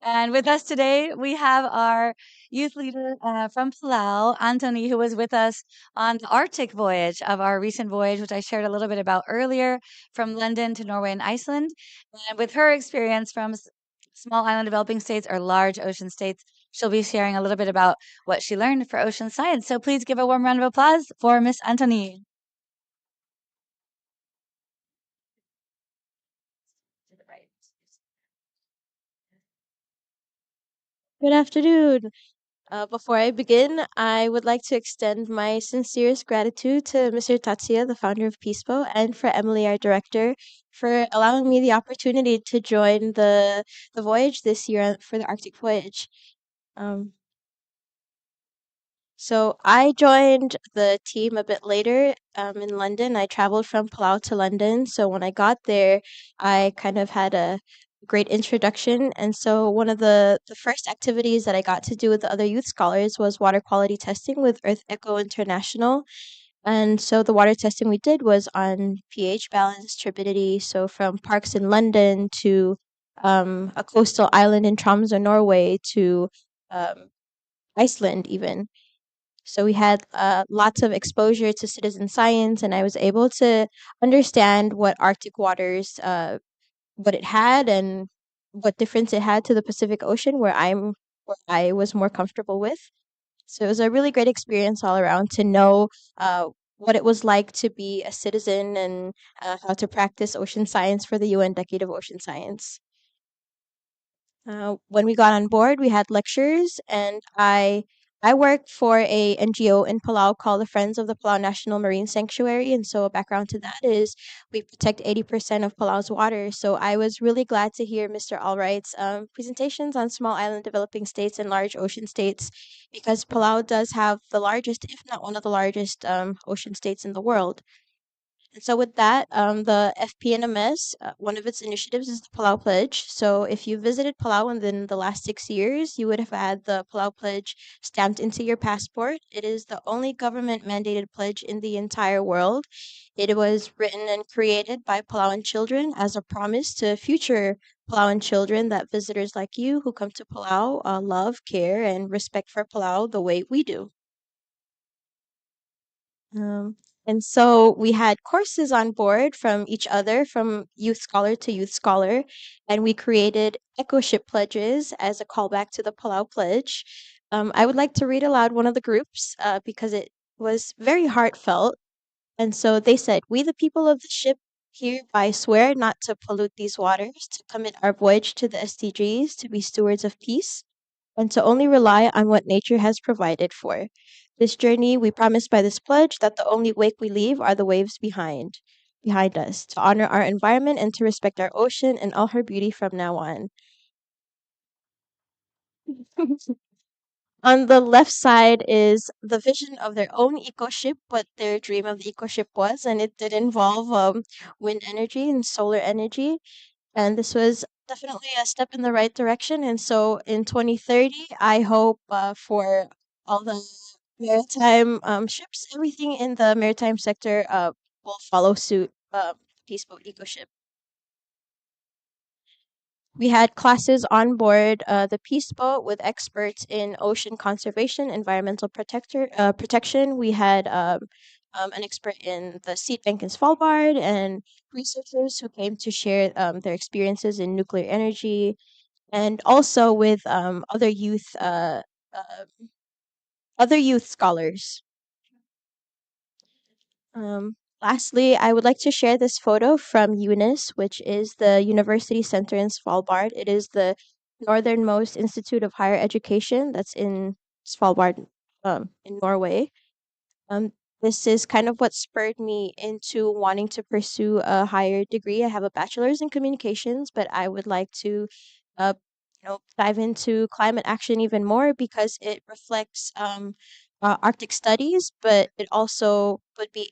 And with us today, we have our youth leader from Palau, Anthony, who was with us on the Arctic voyage of our recent voyage, which I shared a little bit about earlier, from London to Norway and Iceland. And with her experience from small island developing states or large ocean states, she'll be sharing a little bit about what she learned for ocean science. So please give a warm round of applause for Miss Anthony. Good afternoon. Before I begin, I would like to extend my sincerest gratitude to Mr. Tatsuya, the founder of Peacebo, and for Emily, our director, for allowing me the opportunity to join the voyage this year for the Arctic voyage. So I joined the team a bit later in London. I traveled from Palau to London. So when I got there, I kind of had a great introduction. And so one of the first activities that I got to do with the other youth scholars was water quality testing with Earth Echo International. And so the water testing we did was on pH balance, turbidity. So from parks in London to a coastal island in Tromsø, Norway to Iceland even. So we had lots of exposure to citizen science, and I was able to understand what Arctic waters, what it had, and what difference it had to the Pacific Ocean, where I was more comfortable with. So it was a really great experience all around to know what it was like to be a citizen and how to practice ocean science for the UN Decade of Ocean Science. When we got on board, we had lectures, and I work for a NGO in Palau called the Friends of the Palau National Marine Sanctuary. And so a background to that is we protect 80% of Palau's water. So I was really glad to hear Mr. Alright's presentations on small island developing states and large ocean states, because Palau does have the largest, if not one of the largest, ocean states in the world. And so with that, the FPNMS, one of its initiatives is the Palau Pledge. So if you visited Palau within the last 6 years, you would have had the Palau Pledge stamped into your passport. It is the only government-mandated pledge in the entire world. It was written and created by Palauan children as a promise to future Palauan children that visitors like you who come to Palau love, care, and respect for Palau the way we do. Um, and so we had courses on board from each other, from youth scholar to youth scholar, and we created eco-ship pledges as a callback to the Palau Pledge. I would like to read aloud one of the groups because it was very heartfelt. And so they said, "We, the people of the ship, hereby swear not to pollute these waters, to commit our voyage to the SDGs, to be stewards of peace, and to only rely on what nature has provided for. This journey we promise by this pledge that the only wake we leave are the waves behind us, to honor our environment and to respect our ocean and all her beauty from now on." On the left side is the vision of their own eco ship, what their dream of the eco ship was, and it did involve wind energy and solar energy. And this was definitely a step in the right direction. And so in 2030, I hope for all the maritime ships, everything in the maritime sector will follow suit Peaceboat Eco Ship. We had classes on board the Peace Boat with experts in ocean conservation, environmental protection. We had an expert in the seed bank in Svalbard and researchers who came to share their experiences in nuclear energy, and also with other youth scholars. Lastly, I would like to share this photo from UNIS, which is the University Center in Svalbard. It is the northernmost institute of higher education that's in Svalbard, in Norway. This is kind of what spurred me into wanting to pursue a higher degree. I have a bachelor's in communications, but I would like to, dive into climate action even more because it reflects Arctic studies, but it also would be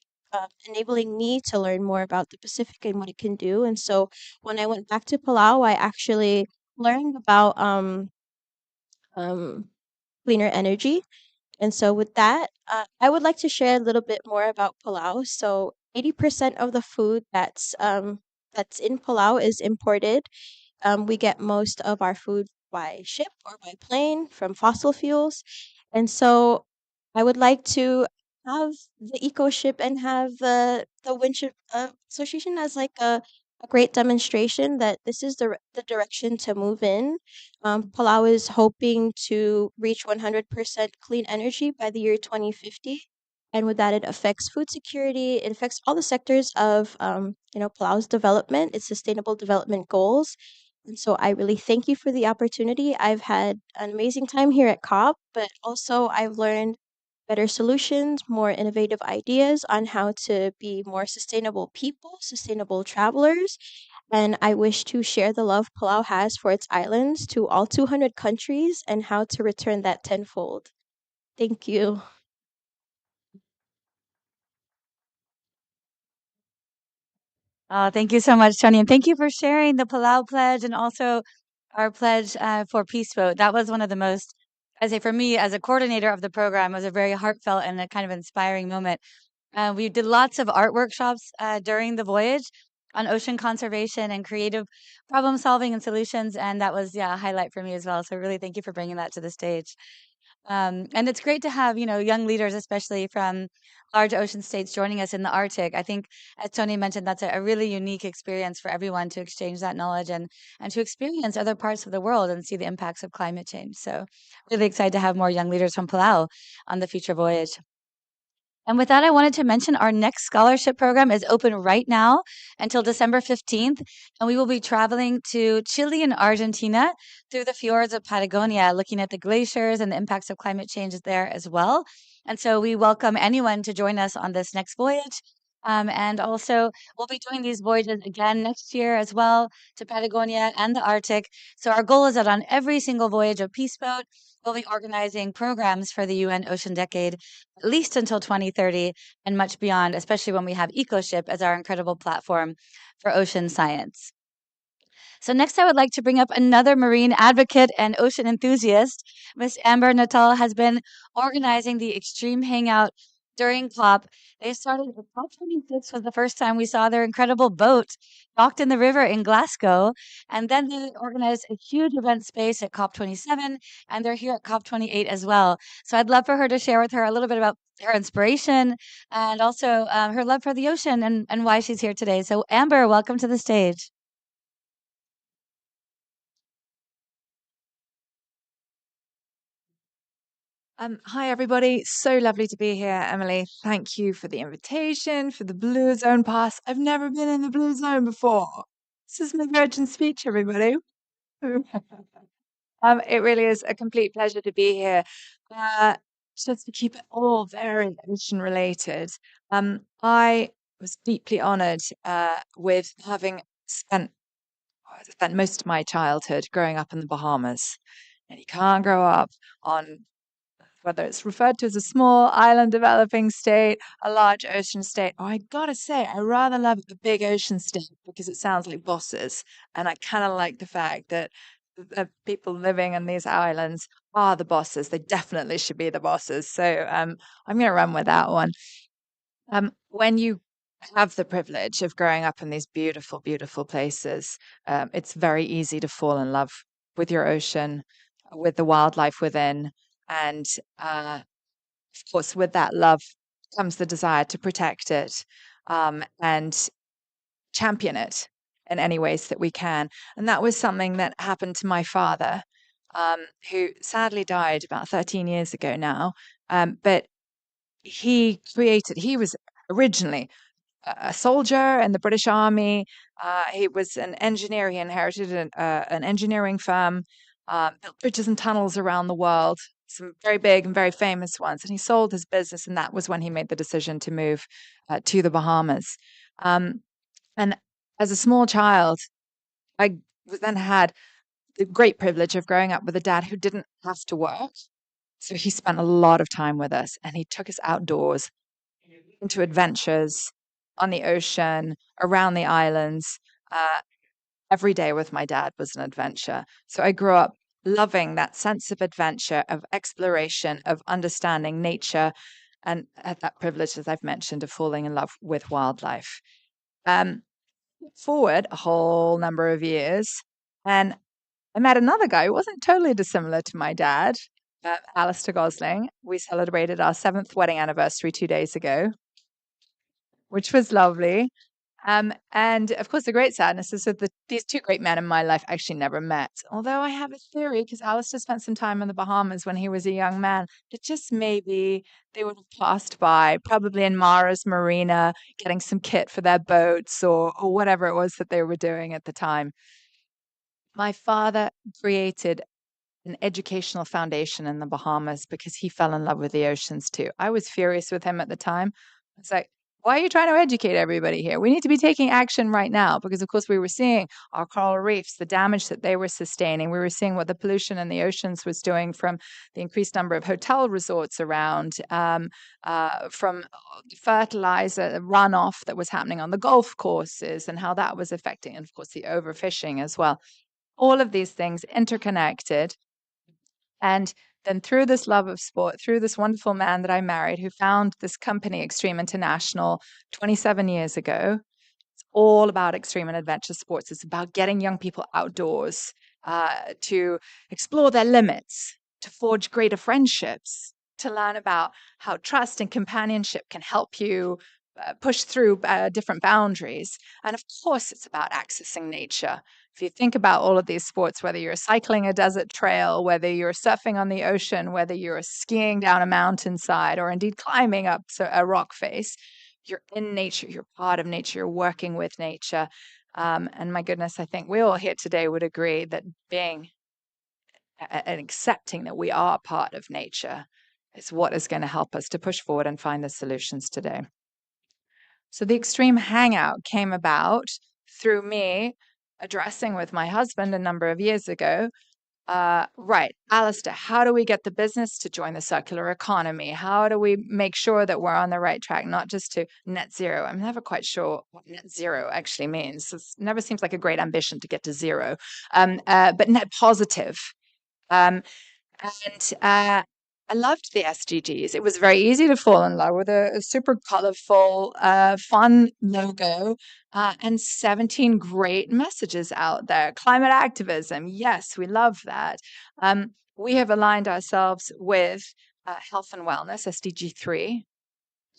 enabling me to learn more about the Pacific and what it can do. And so when I went back to Palau, I actually learned about um, cleaner energy. And so with that, I would like to share a little bit more about Palau. So 80% of the food that's in Palau is imported. We get most of our food by ship or by plane from fossil fuels. And so I would like to have the eco ship and have the Windship Association as like a great demonstration that this is the direction to move in. Palau is hoping to reach 100% clean energy by the year 2050. And with that, it affects food security. It affects all the sectors of, Palau's development, its sustainable development goals. And so I really thank you for the opportunity. I've had an amazing time here at COP, but also I've learned better solutions, more innovative ideas on how to be more sustainable people, sustainable travelers. And I wish to share the love Palau has for its islands to all 200 countries and how to return that tenfold. Thank you. Thank you so much, Tony. And thank you for sharing the Palau Pledge and also our pledge for Peace Boat. That was one of the most, I say for me as a coordinator of the program, it was a very heartfelt and a kind of inspiring moment. We did lots of art workshops during the voyage on ocean conservation and creative problem solving and solutions. And that was, yeah, a highlight for me as well. So really thank you for bringing that to the stage. And it's great to have, young leaders, especially from large ocean states joining us in the Arctic. I think, as Tony mentioned, that's a really unique experience for everyone to exchange that knowledge and to experience other parts of the world and see the impacts of climate change. So really excited to have more young leaders from Palau on the future voyage. And with that, I wanted to mention our next scholarship program is open right now until December 15th. And we will be traveling to Chile and Argentina through the fjords of Patagonia, looking at the glaciers and the impacts of climate change there as well. And so we welcome anyone to join us on this next voyage. And also, we'll be doing these voyages again next year as well to Patagonia and the Arctic. So our goal is that on every single voyage of Peace Boat, we'll be organizing programs for the UN Ocean Decade at least until 2030 and much beyond, especially when we have EcoShip as our incredible platform for ocean science. So next, I would like to bring up another marine advocate and ocean enthusiast. Miss Amber Natal has been organizing the Extreme Hangout during COP. They started at COP26 was the first time we saw their incredible boat docked in the river in Glasgow. And then they organized a huge event space at COP27, and they're here at COP28 as well. So I'd love for her to share with her a little bit about her inspiration and also her love for the ocean and why she's here today. So Amber, welcome to the stage. Hi, everybody. So lovely to be here, Emily. Thank you for the invitation, for the Blue Zone pass. I've never been in the Blue Zone before. This is my virgin speech, everybody. It really is a complete pleasure to be here. Just to keep it all very ocean related, I was deeply honored with having spent most of my childhood growing up in the Bahamas. And you can't grow up on whether it's referred to as a small island developing state, a large ocean state, or I gotta say, I rather love a big ocean state because it sounds like bosses. And I kind of like the fact that the people living in these islands are the bosses. They definitely should be the bosses. So I'm going to run with that one. When you have the privilege of growing up in these beautiful, beautiful places, it's very easy to fall in love with your ocean, with the wildlife within. And of course, with that love comes the desire to protect it and champion it in any ways that we can. And that was something that happened to my father, who sadly died about 13 years ago now. But he was originally a soldier in the British Army. He was an engineer. He inherited an engineering firm, built bridges and tunnels around the world, some very big and very famous ones. And he sold his business, and that was when he made the decision to move to the Bahamas. And as a small child, I then had the great privilege of growing up with a dad who didn't have to work. So he spent a lot of time with us, and he took us outdoors into adventures on the ocean, around the islands. Every day with my dad was an adventure. So I grew up loving that sense of adventure, of exploration, of understanding nature, and had that privilege, as I've mentioned, of falling in love with wildlife. Forward a whole number of years, and I met another guy who wasn't totally dissimilar to my dad, Alistair Gosling. We celebrated our 7th wedding anniversary 2 days ago, which was lovely. And of course, the great sadness is that these two great men in my life actually never met. Although I have a theory, because Alistair spent some time in the Bahamas when he was a young man, that just maybe they would have passed by, probably in Mara's Marina, getting some kit for their boats or whatever it was that they were doing at the time. My father created an educational foundation in the Bahamas because he fell in love with the oceans too. I was furious with him at the time. I was like, why are you trying to educate everybody here? We need to be taking action right now because, of course, we were seeing our coral reefs, the damage that they were sustaining. We were seeing what the pollution in the oceans was doing from the increased number of hotel resorts around, from the fertilizer runoff that was happening on the golf courses and how that was affecting, and of course, the overfishing as well. All of these things interconnected. And then through this love of sport, through this wonderful man that I married who found this company, Extreme International, 27 years ago, it's all about extreme and adventure sports. It's about getting young people outdoors to explore their limits, to forge greater friendships, to learn about how trust and companionship can help you push through different boundaries. And of course, it's about accessing nature. If you think about all of these sports, whether you're cycling a desert trail, whether you're surfing on the ocean, whether you're skiing down a mountainside, or indeed climbing up a rock face, you're in nature, you're part of nature, you're working with nature. And my goodness, I think we all here today would agree that being and accepting that we are part of nature is what is going to help us to push forward and find the solutions today. So the Extreme Hangout came about through me addressing with my husband a number of years ago. Right, Alistair, how do we get the business to join the circular economy? How do we make sure that we're on the right track, not just to net zero? I'm never quite sure what net zero actually means. It never seems like a great ambition to get to zero, but net positive. And I loved the SDGs. It was very easy to fall in love with a super colorful, fun logo and 17 great messages out there. Climate activism, yes, we love that. We have aligned ourselves with health and wellness, SDG 3.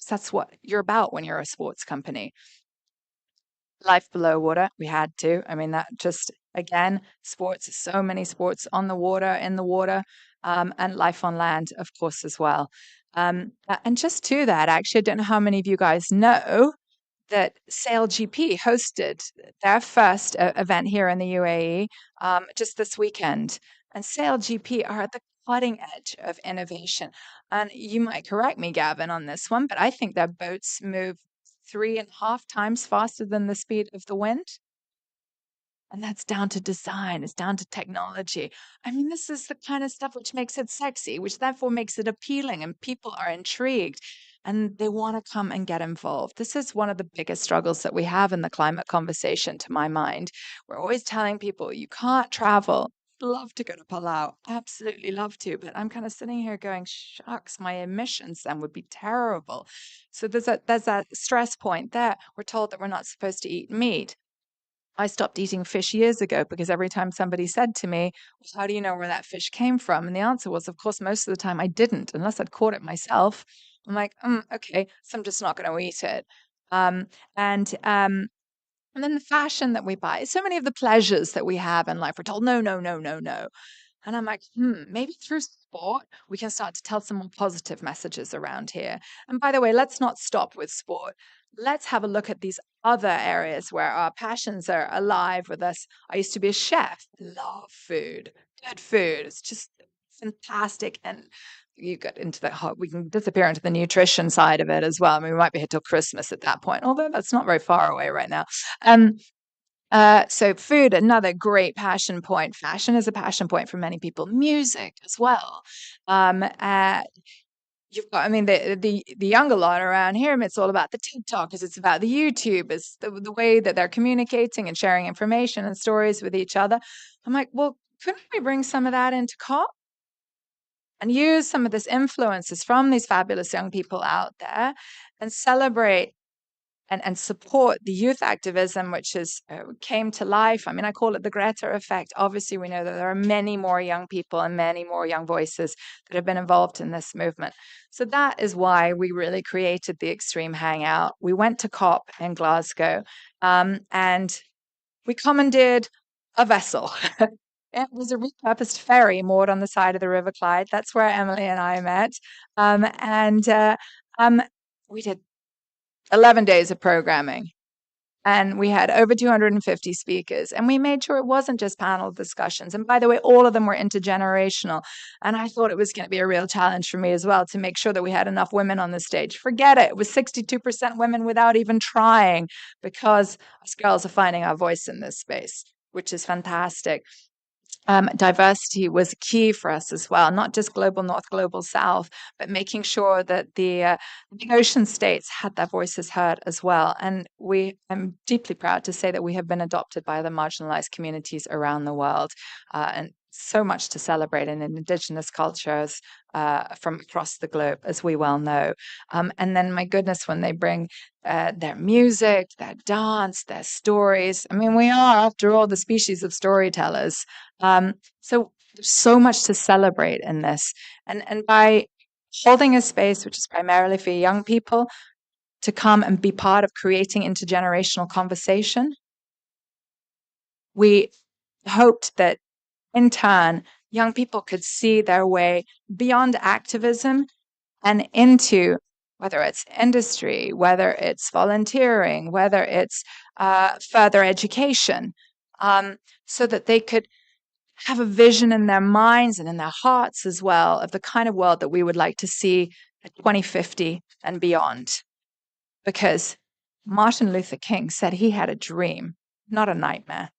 That's what you're about when you're a sports company. Life below water, we had to. I mean, that just, again, sports, so many sports on the water, in the water, and life on land, of course, as well. And just to that, actually, I don't know how many of you guys know that SailGP hosted their first event here in the UAE just this weekend. And SailGP are at the cutting edge of innovation. And you might correct me, Gavin, on this one, but I think their boats move 3.5 times faster than the speed of the wind. And that's down to design, it's down to technology. I mean, this is the kind of stuff which makes it sexy, which therefore makes it appealing, and people are intrigued and they want to come and get involved. This is one of the biggest struggles that we have in the climate conversation, to my mind. We're always telling people you can't travel. Love to go to Palau, absolutely love to, but I'm kind of sitting here going, shucks, my emissions then would be terrible. So there's that stress point there. We're told that we're not supposed to eat meat. I stopped eating fish years ago because every time somebody said to me, well, how do you know where that fish came from? And the answer was, of course, most of the time I didn't, unless I'd caught it myself. I'm like, okay, so I'm just not going to eat it. Um, and and then the fashion that we buy, so many of the pleasures that we have in life, we're told, no, no, no, no, no. And I'm like, maybe through sport, we can start to tell some more positive messages around here. And by the way, let's not stop with sport. Let's have a look at these other areas where our passions are alive with us. I used to be a chef, love food, good food. It's just fantastic. And you get into the we can disappear into the nutrition side of it as well. I mean, we might be here till Christmas at that point, although that's not very far away right now. So food, another great passion point. Fashion is a passion point for many people. Music as well. You've got, I mean, the younger lot around here, it's all about the TikTokers, it's about the YouTube, it's the way that they're communicating and sharing information and stories with each other. I'm like, well, couldn't we bring some of that into COP and use some of this influences from these fabulous young people out there and celebrate and support the youth activism, which is came to life. I mean, I call it the Greta effect. Obviously, we know that there are many more young people and many more young voices that have been involved in this movement. So that is why we really created the Extreme Hangout. We went to COP in Glasgow, and we commandeered a vessel. It was a repurposed ferry moored on the side of the River Clyde. That's where Emily and I met. We did 11 days of programming. And we had over 250 speakers, and we made sure it wasn't just panel discussions. And by the way, all of them were intergenerational. And I thought it was going to be a real challenge for me as well to make sure that we had enough women on the stage. Forget it. It was 62% women without even trying, because us girls are finding our voice in this space, which is fantastic. Diversity was key for us as well, not just global north, global south, but making sure that the ocean states had their voices heard as well. And I'm deeply proud to say that we have been adopted by the marginalized communities around the world, and so much to celebrate in indigenous cultures from across the globe, as we well know. And then, my goodness, when they bring their music, their dance, their stories. I mean, we are, after all, the species of storytellers. So there's so much to celebrate in this. And by holding a space which is primarily for young people to come and be part of creating intergenerational conversation, we hoped that in turn, young people could see their way beyond activism and into, whether it's industry, whether it's volunteering, whether it's further education, so that they could have a vision in their minds and in their hearts as well of the kind of world that we would like to see at 2050 and beyond. Because Martin Luther King said he had a dream, not a nightmare.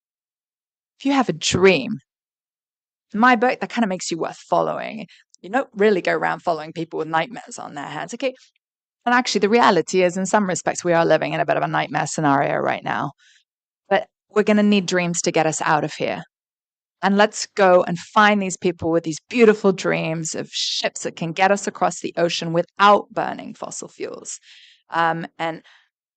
If you have a dream, in my book, that kind of makes you worth following. You don't really go around following people with nightmares on their hands. Okay. And actually, the reality is, in some respects, we are living in a bit of a nightmare scenario right now. But we're going to need dreams to get us out of here. And let's go and find these people with these beautiful dreams of ships that can get us across the ocean without burning fossil fuels. And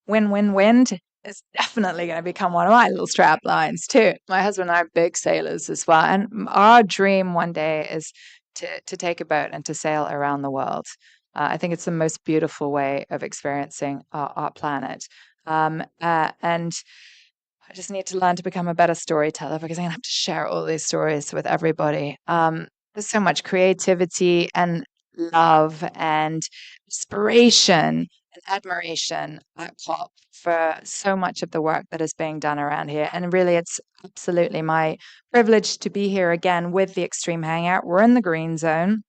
win-win-win is definitely going to become one of my little strap lines too. My husband and I are big sailors as well. And our dream one day is to take a boat and to sail around the world. I think it's the most beautiful way of experiencing our planet. And I just need to learn to become a better storyteller, because I'm going to have to share all these stories with everybody. There's so much creativity and love and inspiration and admiration at COP for so much of the work that is being done around here. And really, it's absolutely my privilege to be here again with the Extreme Hangout. We're in the green zone.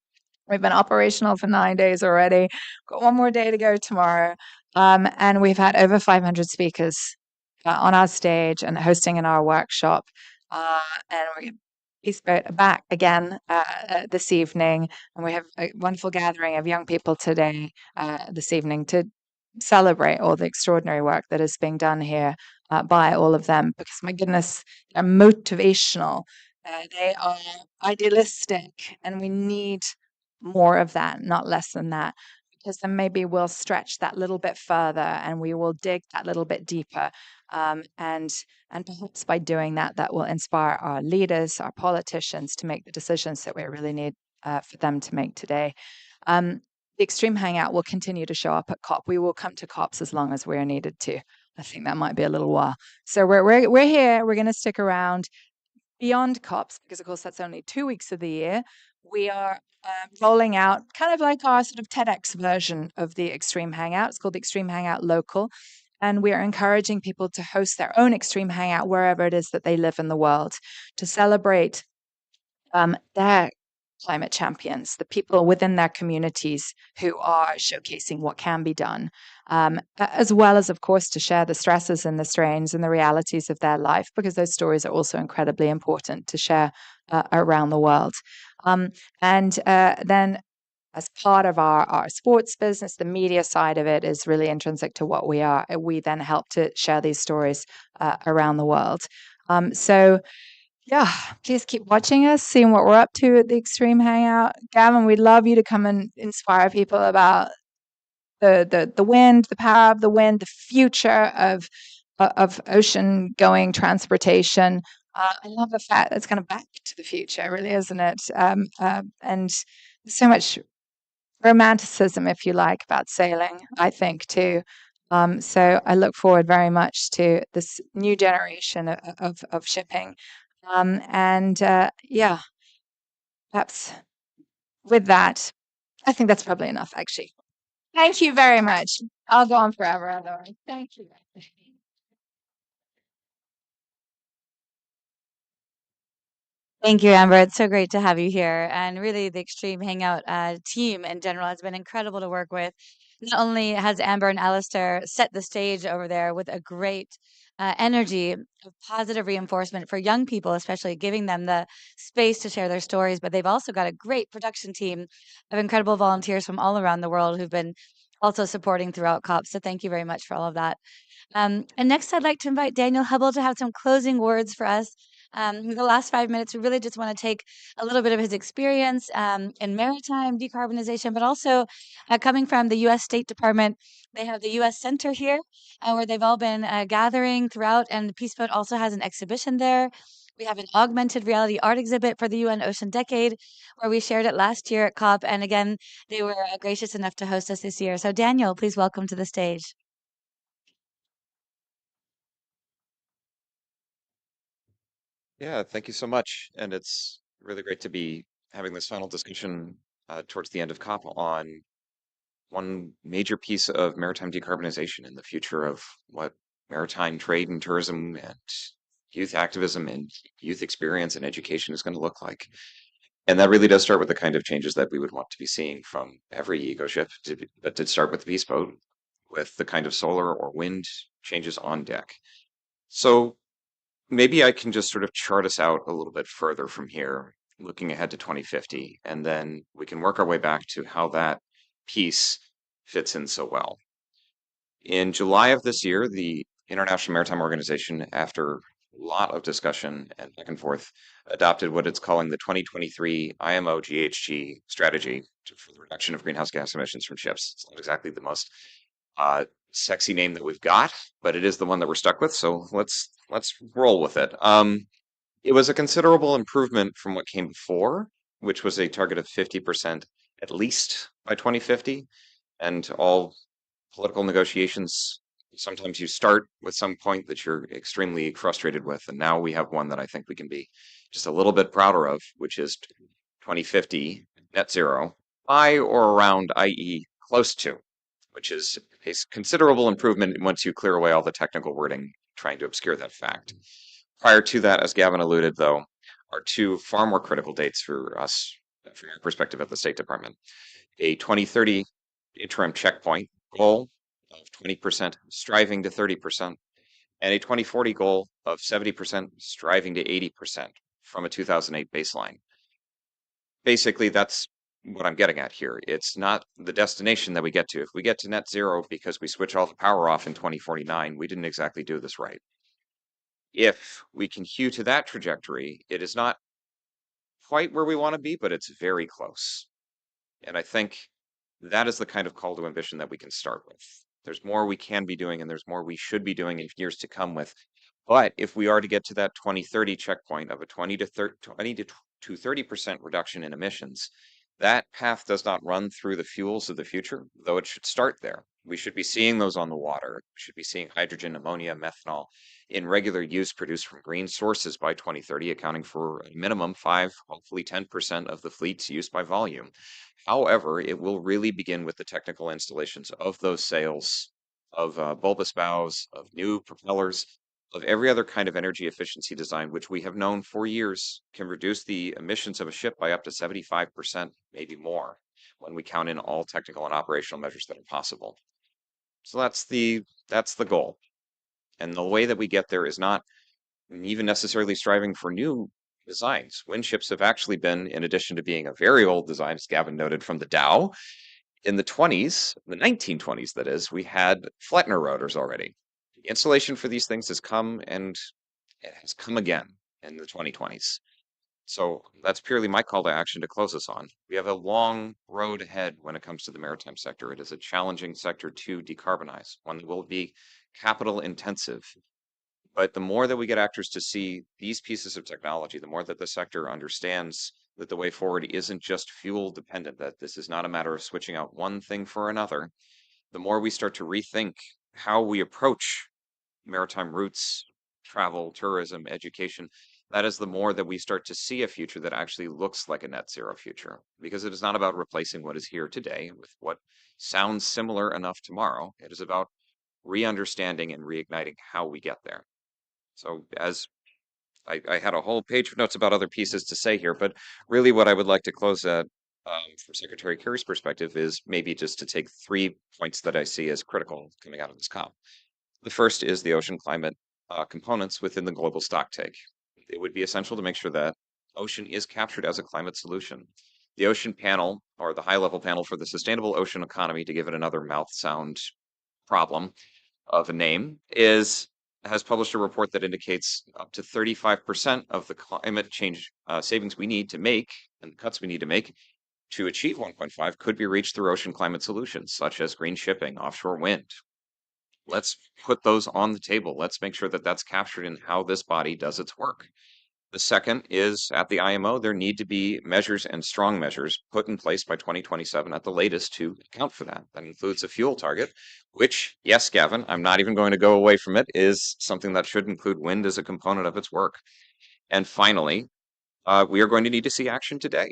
We've been operational for 9 days already. Got one more day to go tomorrow. And we've had over 500 speakers on our stage and hosting in our workshop. And we're Peace Boat are back again this evening. And we have a wonderful gathering of young people today, this evening, to celebrate all the extraordinary work that is being done here by all of them. Because, my goodness, they're motivational. They are idealistic, and we need more of that, not less than that, because then maybe we'll stretch that little bit further and we will dig that little bit deeper. And perhaps by doing that, that will inspire our leaders, our politicians, to make the decisions that we really need for them to make today. The Extreme Hangout will continue to show up at COP. We will come to COPs as long as we're needed to. I think that might be a little while. So we're here. We're going to stick around beyond COPs, because of course that's only 2 weeks of the year. We are rolling out kind of like our sort of TEDx version of the Extreme Hangout. It's called the Extreme Hangout Local. And we are encouraging people to host their own Extreme Hangout wherever it is that they live in the world, to celebrate their climate champions, the people within their communities who are showcasing what can be done, as well as, of course, to share the stresses and the strains and the realities of their life, because those stories are also incredibly important to share around the world. And then, as part of our sports business, the media side of it is really intrinsic to what we are. We then help to share these stories around the world. So, yeah, please keep watching us, seeing what we're up to at the Extreme Hangout. Gavin, we'd love you to come and inspire people about the wind, the power of the wind, the future of ocean-going transportation. I love the fact that it's kind of back to the future, really, isn't it? And there's so much romanticism, if you like, about sailing, I think, too. So I look forward very much to this new generation of shipping. Yeah, perhaps with that, I think that's probably enough, actually. Thank you very much. I'll go on forever otherwise. Thank you. Thank you, Amber. It's so great to have you here. And really, the Extreme Hangout team in general has been incredible to work with. Not only has Amber and Alistair set the stage over there with a great energy of positive reinforcement for young people, especially giving them the space to share their stories, but they've also got a great production team of incredible volunteers from all around the world who've been also supporting throughout COP. So thank you very much for all of that. And next, I'd like to invite Daniel Hubble to have some closing words for us. The last 5 minutes, we really just want to take a little bit of his experience in maritime decarbonization, but also coming from the U.S. State Department. They have the U.S. Center here where they've all been gathering throughout, and Peace Boat also has an exhibition there. We have an augmented reality art exhibit for the UN Ocean Decade, where we shared it last year at COP. And again, they were gracious enough to host us this year. So, Daniel, please welcome to the stage. Yeah, thank you so much. And it's really great to be having this final discussion towards the end of COP on one major piece of maritime decarbonization and the future of what maritime trade and tourism and youth activism and youth experience and education is going to look like. And that really does start with the kind of changes that we would want to be seeing from every eco ship, but did start with the Peace Boat, with the kind of solar or wind changes on deck. So maybe I can just sort of chart us out a little bit further from here, looking ahead to 2050, and then we can work our way back to how that piece fits in so well. In July of this year, the International Maritime Organization, after a lot of discussion and back and forth, adopted what it's calling the 2023 IMO GHG strategy for the reduction of greenhouse gas emissions from ships. It's not exactly the most sexy name that we've got, but it is the one that we're stuck with. So let's roll with it. It was a considerable improvement from what came before, which was a target of 50% at least by 2050, and all political negotiations. Sometimes you start with some point that you're extremely frustrated with, and now we have one that I think we can be just a little bit prouder of, which is 2050 net zero by or around, i.e., close to, which is a considerable improvement once you clear away all the technical wording trying to obscure that fact. Prior to that, as Gavin alluded, though, are two far more critical dates for us, from our perspective at the State Department. A 2030 interim checkpoint goal of 20%, striving to 30%, and a 2040 goal of 70%, striving to 80% from a 2008 baseline. Basically, that's what I'm getting at here. It's not the destination that we get to. If we get to net zero because we switch all the power off in 2049, we didn't exactly do this right. If we can hew to that trajectory, it is not quite where we want to be, but it's very close. And I think that is the kind of call to ambition that we can start with. There's more we can be doing, and there's more we should be doing in years to come with. But if we are to get to that 2030 checkpoint of a 20 to 30% reduction in emissions, that path does not run through the fuels of the future, though it should start there. We should be seeing those on the water. We should be seeing hydrogen, ammonia, methanol in regular use produced from green sources by 2030, accounting for a minimum 5, hopefully 10% of the fleet's use by volume. However, it will really begin with the technical installations of those sails, of bulbous bows, of new propellers, of every other kind of energy efficiency design, which we have known for years can reduce the emissions of a ship by up to 75%, maybe more, when we count in all technical and operational measures that are possible. So that's the goal. And the way that we get there is not even necessarily striving for new designs. Wind ships have actually been, in addition to being a very old design, as Gavin noted, from the Dow, in the 20s, the 1920s that is, we had Flettner rotors already. The installation for these things has come, and it has come again in the 2020s. So that's purely my call to action to close us on. We have a long road ahead when it comes to the maritime sector. It is a challenging sector to decarbonize, one that will be capital intensive. But the more that we get actors to see these pieces of technology, the more that the sector understands that the way forward isn't just fuel dependent, that this is not a matter of switching out one thing for another, the more we start to rethink how we approach maritime routes, travel, tourism, education, that is the more that we start to see a future that actually looks like a net zero future. Because it is not about replacing what is here today with what sounds similar enough tomorrow. It is about re-understanding and reigniting how we get there. So as I had a whole page of notes about other pieces to say here, but really what I would like to close at from Secretary Kerry's perspective is maybe just to take 3 points that I see as critical coming out of this COP. The first is the ocean climate components within the global stocktake. It would be essential to make sure that ocean is captured as a climate solution. The ocean panel, or the high-level panel for the sustainable ocean economy, to give it another mouth sound problem of a name, has published a report that indicates up to 35% of the climate change savings we need to make and the cuts we need to make to achieve 1.5 could be reached through ocean climate solutions, such as green shipping, offshore wind. Let's put those on the table. Let's make sure that that's captured in how this body does its work. The second is at the IMO, there need to be measures and strong measures put in place by 2027 at the latest to account for that. That includes a fuel target, which, yes, Gavin, I'm not even going to go away from it, is something that should include wind as a component of its work. And finally, we are going to need to see action today.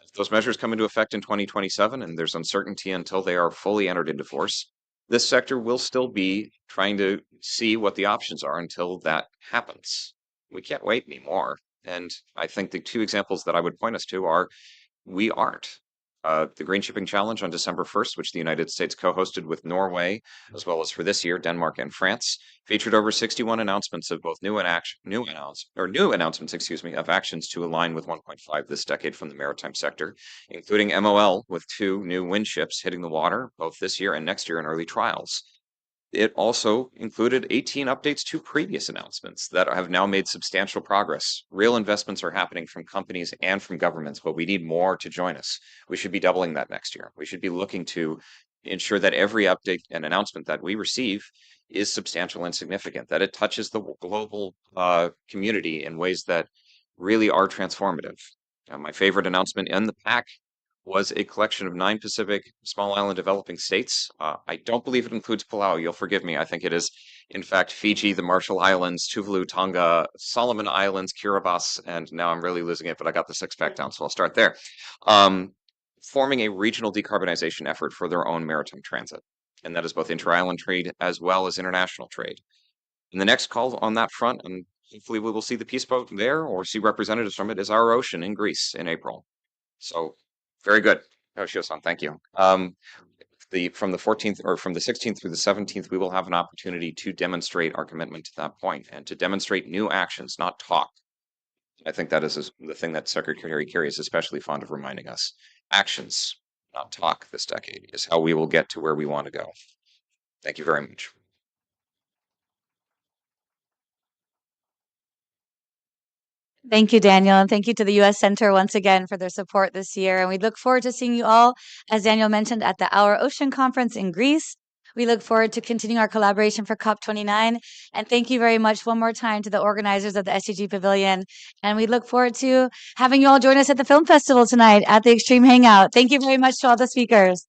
If those measures come into effect in 2027 and there's uncertainty until they are fully entered into force, this sector will still be trying to see what the options are until that happens. We can't wait anymore. And I think the 2 examples that I would point us to are we aren't. The Green Shipping Challenge on December 1st, which the United States co-hosted with Norway, as well as for this year, Denmark and France, featured over 61 announcements of both new announcements, excuse me, of actions to align with 1.5 this decade from the maritime sector, including MOL with 2 new wind ships hitting the water both this year and next year in early trials. It also included 18 updates to previous announcements that have now made substantial progress. Real investments are happening from companies and from governments, but we need more to join us. We should be doubling that next year. We should be looking to ensure that every update and announcement that we receive is substantial and significant, that it touches the global community in ways that really are transformative. My favorite announcement in the pack was a collection of 9 Pacific small island developing states. I don't believe it includes Palau. You'll forgive me. I think it is, in fact, Fiji, the Marshall Islands, Tuvalu, Tonga, Solomon Islands, Kiribati, and now I'm really losing it, but I got the 6-pack down, so I'll start there. Forming a regional decarbonization effort for their own maritime transit. And that is both inter-island trade as well as international trade. And the next call on that front, and hopefully we will see the peace boat there or see representatives from it, is our ocean in Greece in April. So very good. Yoshio-san, thank you. From the 14th or from the 16th through the 17th, we will have an opportunity to demonstrate our commitment to that point and to demonstrate new actions, not talk. I think that is the thing that Secretary Kerry is especially fond of reminding us. Actions, not talk this decade, is how we will get to where we want to go. Thank you very much. Thank you, Daniel, and thank you to the U.S. Center once again for their support this year. And we look forward to seeing you all, as Daniel mentioned, at the Our Ocean Conference in Greece. We look forward to continuing our collaboration for COP29. And thank you very much one more time to the organizers of the SDG Pavilion. And we look forward to having you all join us at the film festival tonight at the Extreme Hangout. Thank you very much to all the speakers.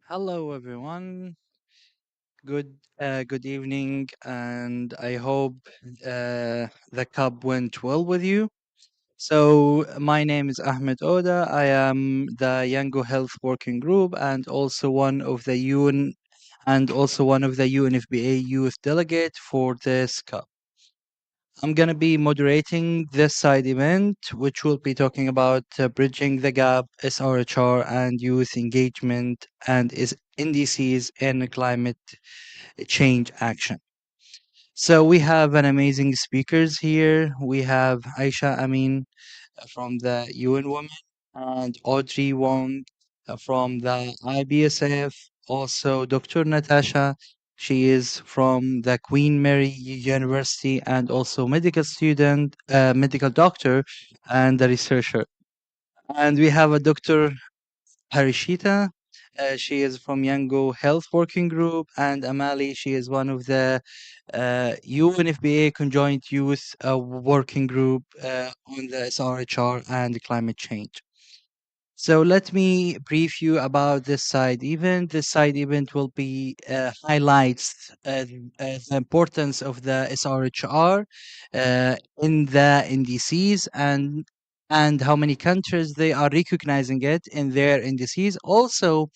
Hello, everyone. Good evening, and I hope the cup went well with you. So, my name is Ahmed Oda. I am the Yango Health Working Group and also one of the UNFPA Youth Delegate for this cup. I'm going to be moderating this side event, which will be talking about bridging the gap, SRHR, and youth engagement and is indices in climate change action. So we have an amazing speakers here. We have Aisha Amin from the UN Women and Audrey Wong from the IBSF. Also, Dr. Natasha. She is from the Queen Mary University and also medical student, medical doctor, and a researcher. And we have a Dr. Harishita. She is from Yango Health Working Group, and Amali. She is one of the UNFPA Conjoint Youth Working Group on the SRHR and climate change. So let me brief you about this side event. This side event will be highlights the importance of the SRHR in the NDCs and how many countries they are recognizing it in their indices. Also,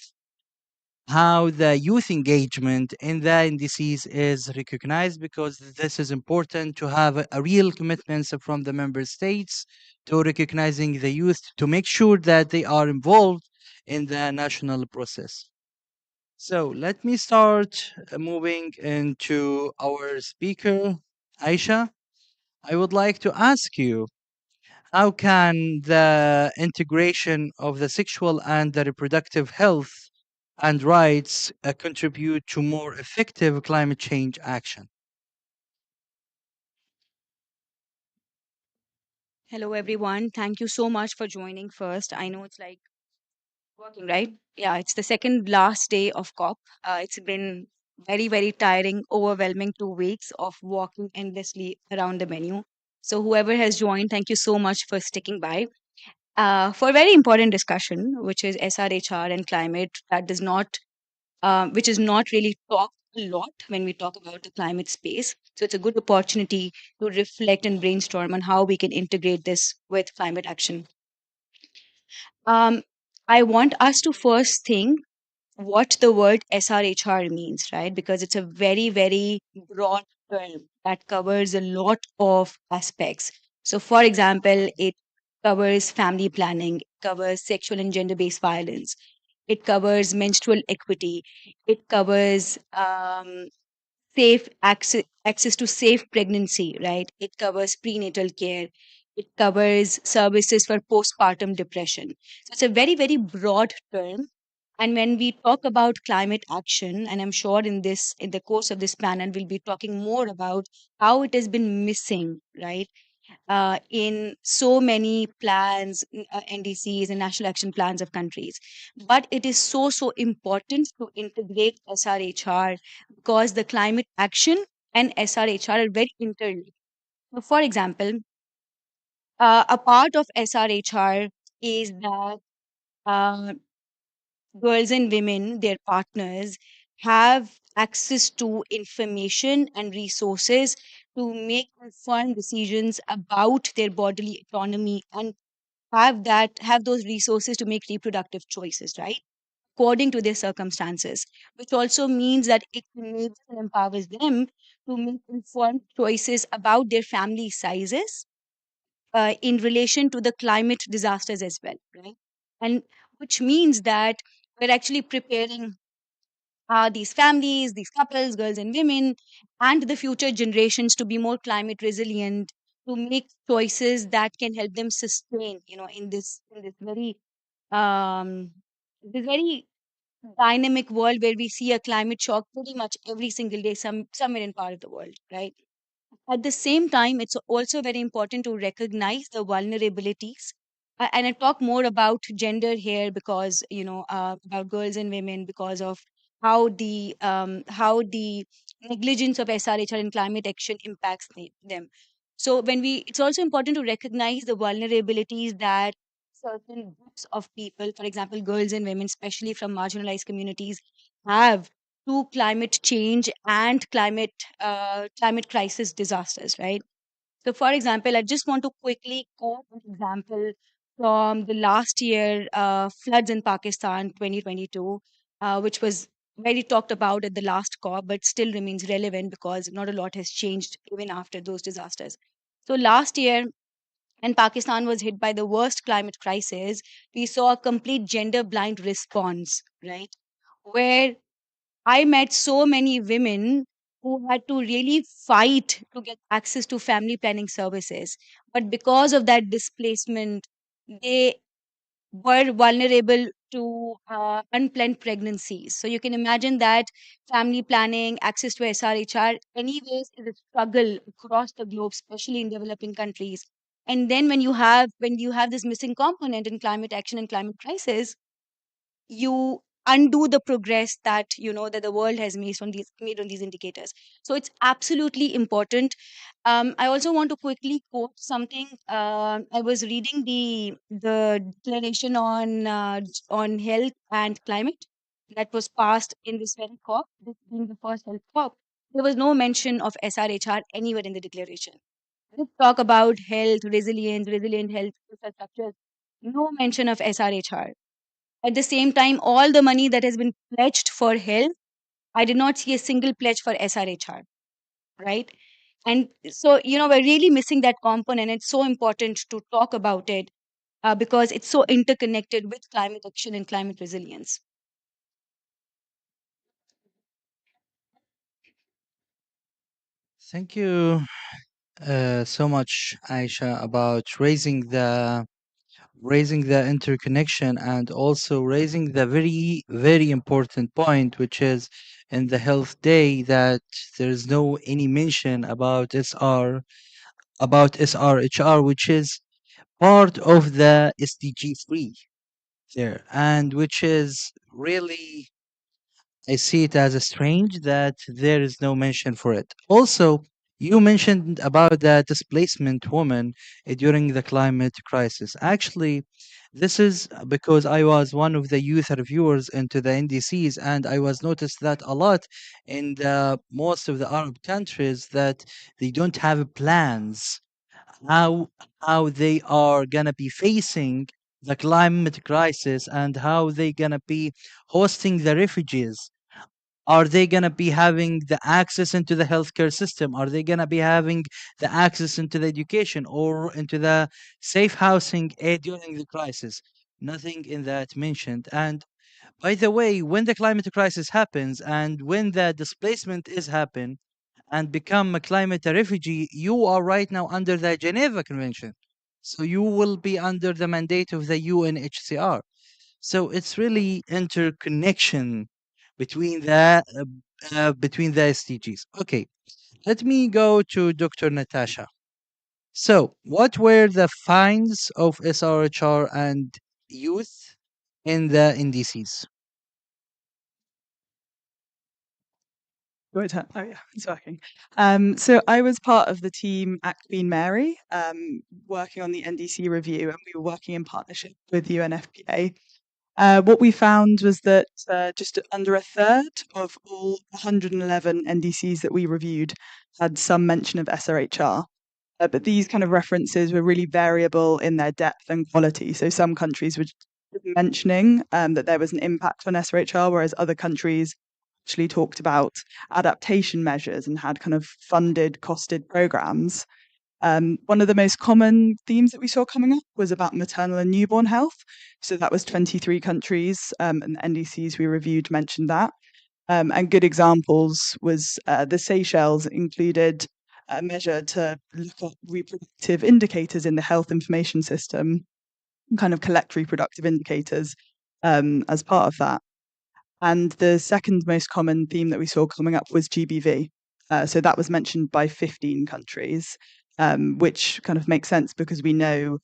how the youth engagement in the indices is recognized, because this is important to have a real commitments from the member states to recognizing the youth to make sure that they are involved in the national process. So let me start moving into our speaker, Aisha. I would like to ask you, how can the integration of the sexual and the reproductive health and rights contribute to more effective climate change action? Hello, everyone. Thank you so much for joining first. I know it's like working, right? Yeah, it's the second last day of COP. It's been very, very tiring, overwhelming 2 weeks of walking endlessly around the menu. So, whoever has joined, thank you so much for sticking by. For a very important discussion, which is SRHR and climate, which is not really talked a lot when we talk about the climate space. So it's a good opportunity to reflect and brainstorm on how we can integrate this with climate action. Um, I want us to first think what the word SRHR means, right? Because it's a very, very broad term that covers a lot of aspects. So, for example, it covers family planning, it covers sexual and gender based violence, it covers menstrual equity, it covers safe access to safe pregnancy, right? It covers prenatal care, it covers services for postpartum depression. So it's a very, very broad term. And when we talk about climate action, and I'm sure in the course of this panel, we'll be talking more about how it has been missing, right? In so many plans, NDCs and national action plans of countries. But it is so, so important to integrate SRHR because the climate action and SRHR are very interlinked. So for example, a part of SRHR is that uh, girls and women, their partners, have access to information and resources to make informed decisions about their bodily autonomy and have those resources to make reproductive choices, right? According to their circumstances, which also means that it enables and empowers them to make informed choices about their family sizes in relation to the climate disasters as well, right? And which means that we're actually preparing these families, these couples, girls and women, and the future generations to be more climate resilient, to make choices that can help them sustain, um, this very dynamic world where we see a climate shock pretty much every single day, somewhere in part of the world, right? At the same time, it's also very important to recognize the vulnerabilities. And I talk more about gender here because, about girls and women because of how the negligence of SRHR and climate action impacts them. So it's also important to recognize the vulnerabilities that certain groups of people, for example, girls and women, especially from marginalized communities, have to climate change and climate crisis disasters, right? So, for example, I just want to quickly quote an example from the last year floods in Pakistan 2022, which was very talked about at the last COP, but still remains relevant because not a lot has changed even after those disasters. So, last year, when Pakistan was hit by the worst climate crisis, we saw a complete gender blind response, right? Where I met so many women who had to really fight to get access to family planning services. But because of that displacement, they were vulnerable to unplanned pregnancies. So you can imagine that family planning, access to SRHR, anyways, is a struggle across the globe, especially in developing countries. And then when you have this missing component in climate action and climate crisis, you undo the progress that that the world has made on these indicators. So it's absolutely important. I also want to quickly quote something. I was reading the declaration on health and climate that was passed in this very COP, this being the first health COP. There was no mention of SRHR anywhere in the declaration. Let's talk about health, resilience, resilient health infrastructure. No mention of SRHR. At the same time, all the money that has been pledged for health, I did not see a single pledge for SRHR, right? And so, we're really missing that component. It's so important to talk about it because it's so interconnected with climate action and climate resilience. Thank you so much, Aisha, about raising the interconnection and also raising the very, very important point, which is in the health day that there is no any mention about SRHR, which is part of the SDG 3 there, and which is really, I see it as a strange that there is no mention for it. Also, you mentioned about the displacement woman during the climate crisis. Actually, this is because I was one of the youth reviewers into the NDCs, and I was noticed that a lot in the most of the Arab countries that they don't have plans how they are gonna be facing the climate crisis and how they gonna be hosting the refugees. Are they going to be having the access into the healthcare system? Are they going to be having the access into the education or into the safe housing during the crisis? Nothing in that mentioned. And by the way, when the climate crisis happens and when the displacement is happen and become a climate refugee, you are right now under the Geneva Convention. So you will be under the mandate of the UNHCR. So it's really interconnection between the SDGs. Okay, let me go to Dr. Natasha. So, what were the finds of SRHR and youth in the NDCs? Right. Oh yeah, it's working. So I was part of the team at Queen Mary, working on the NDC review, and we were working in partnership with UNFPA. What we found was that just under a third of all 111 NDCs that we reviewed had some mention of SRHR. But these kind of references were really variable in their depth and quality. So some countries were just mentioning that there was an impact on SRHR, whereas other countries actually talked about adaptation measures and had kind of funded, costed programs. One of the most common themes that we saw coming up was about maternal and newborn health. So that was 23 countries, and the NDCs we reviewed mentioned that. And good examples was the Seychelles included a measure to look at reproductive indicators in the health information system, and kind of collect reproductive indicators as part of that. And the second most common theme that we saw coming up was GBV. So that was mentioned by 15 countries, which kind of makes sense because we know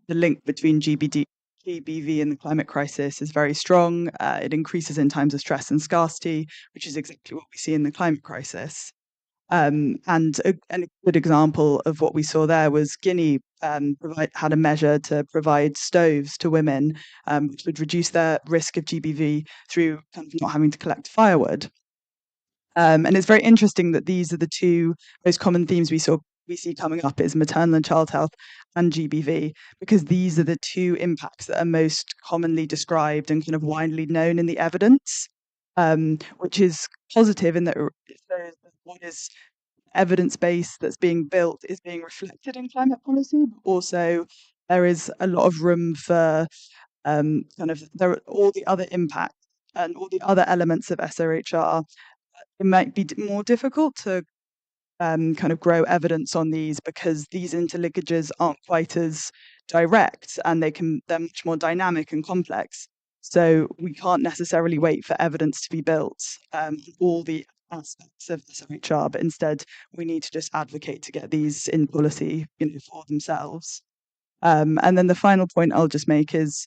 the link between GBV and the climate crisis is very strong. It increases in times of stress and scarcity, which is exactly what we see in the climate crisis. And a good example of what we saw there was Guinea had a measure to provide stoves to women, which would reduce their risk of GBV through kind of not having to collect firewood. And it's very interesting that these are the two most common themes we see coming up is maternal and child health and GBV, because these are the two impacts that are most commonly described and kind of widely known in the evidence, which is positive in that it shows that what is evidence base that's being built is being reflected in climate policy, but also there is a lot of room for kind of there are all the other impacts and all the other elements of SRHR. It might be more difficult to kind of grow evidence on these because these interlinkages aren't quite as direct and they're much more dynamic and complex. So we can't necessarily wait for evidence to be built, all the aspects of SRHR, but instead we need to just advocate to get these in policy, for themselves. And then the final point I'll just make is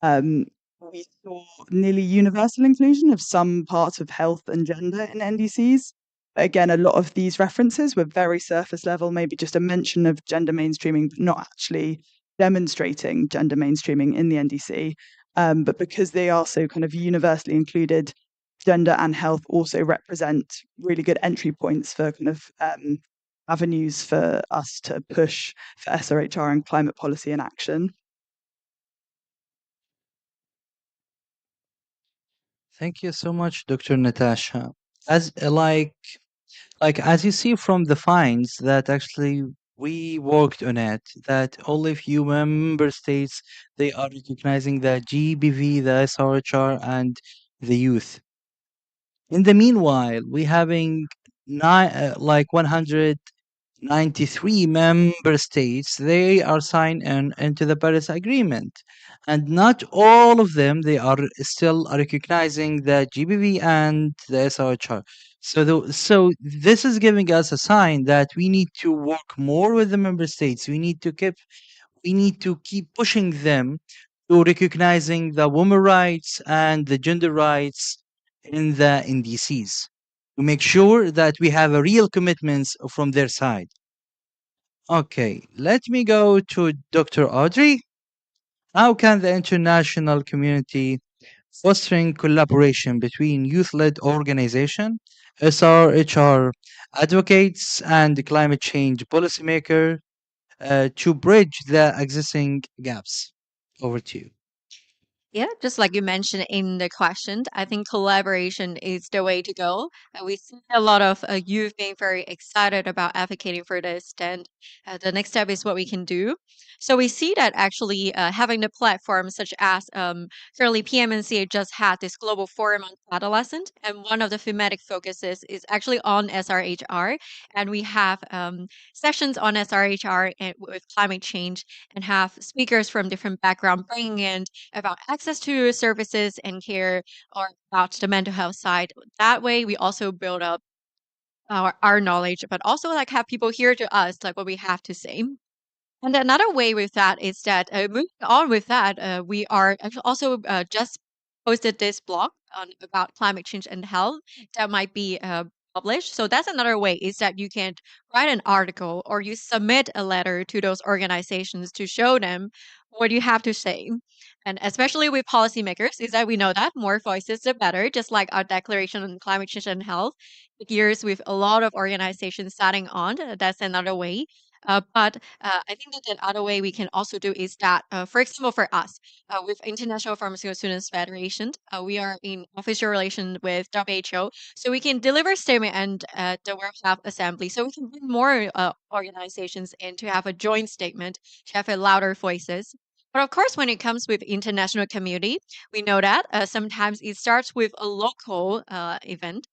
we saw nearly universal inclusion of some parts of health and gender in NDCs. Again, a lot of these references were very surface level, maybe just a mention of gender mainstreaming, but not actually demonstrating gender mainstreaming in the NDC. But because they are so kind of universally included, gender and health also represent really good entry points for kind of avenues for us to push for SRHR and climate policy and action. Thank you so much, Dr. Natasha. As as you see from the finds that actually we worked on it, that only few member states they are recognizing the GBV, the SRHR, and the youth. In the meanwhile, we having 193 member states they are signed into the Paris Agreement, and not all of them they are still recognizing the GBV and the SRHR. So this is giving us a sign that we need to work more with the member states. We need to keep pushing them to recognizing the women rights and the gender rights in the NDCs to make sure that we have a real commitments from their side. Okay, let me go to Dr. Audrey. How can the international community fostering collaboration between youth-led organization, SRHR advocates, and climate change policymaker to bridge the existing gaps? Over to you. Yeah, just like you mentioned in the question, I think collaboration is the way to go. We see a lot of youth being very excited about advocating for this. Then the next step is what we can do. So we see that actually having the platforms such as currently PMNCA just had this global forum on adolescent, and one of the thematic focuses is actually on SRHR, and we have sessions on SRHR and with climate change, and have speakers from different backgrounds bringing in about access to services and care or about the mental health side. That way, we also build up our knowledge, but also like have people hear to us like what we have to say. And another way with that is that moving on with that, we are also just posted this blog on about climate change and health that might be published. So that's another way is that you can write an article or you submit a letter to those organizations to show them what you have to say. And especially with policymakers, is that we know that more voices the better, just like our declaration on climate change and health. Years with a lot of organizations starting on, that's another way. But I think that the other way we can also do is that, for example, for us, with International Pharmaceutical Students Federation, we are in official relation with WHO, so we can deliver statement and the World Health Assembly, so we can bring more organizations in to have a joint statement, to have a louder voices. But of course, when it comes with international community, we know that sometimes it starts with a local event.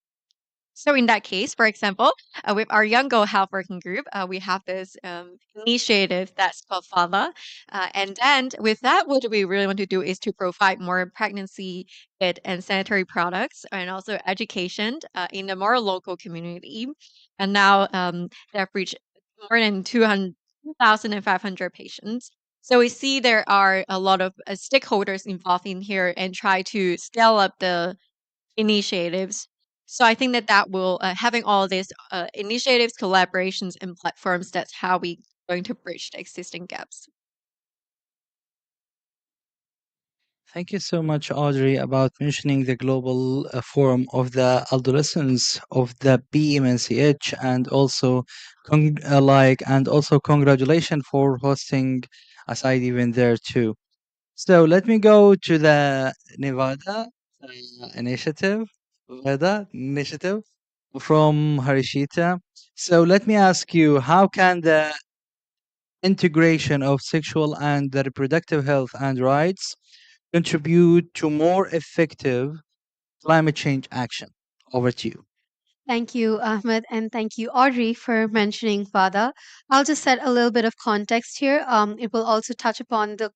So in that case, for example, with our Young Girl Health Working Group, we have this initiative that's called FALA. And then with that, what we really want to do is to provide more pregnancy kit and sanitary products and also education in the more local community. And now they've reached more than 2,500 patients. So we see there are a lot of stakeholders involved in here and try to scale up the initiatives. So I think that that will having all these initiatives, collaborations, and platforms. That's how we going to bridge the existing gaps. Thank you so much, Audrey, about mentioning the global forum of the adolescents of the BMNCH, and also congratulations for hosting a side event there too. So let me go to the Nevada initiative, Nevada initiative from Harishita. So let me ask you, how can the integration of sexual and the reproductive health and rights contribute to more effective climate change action? Over to you. Thank you, Ahmed, and thank you, Audrey, for mentioning FADA. I'll just set a little bit of context here. It will also touch upon the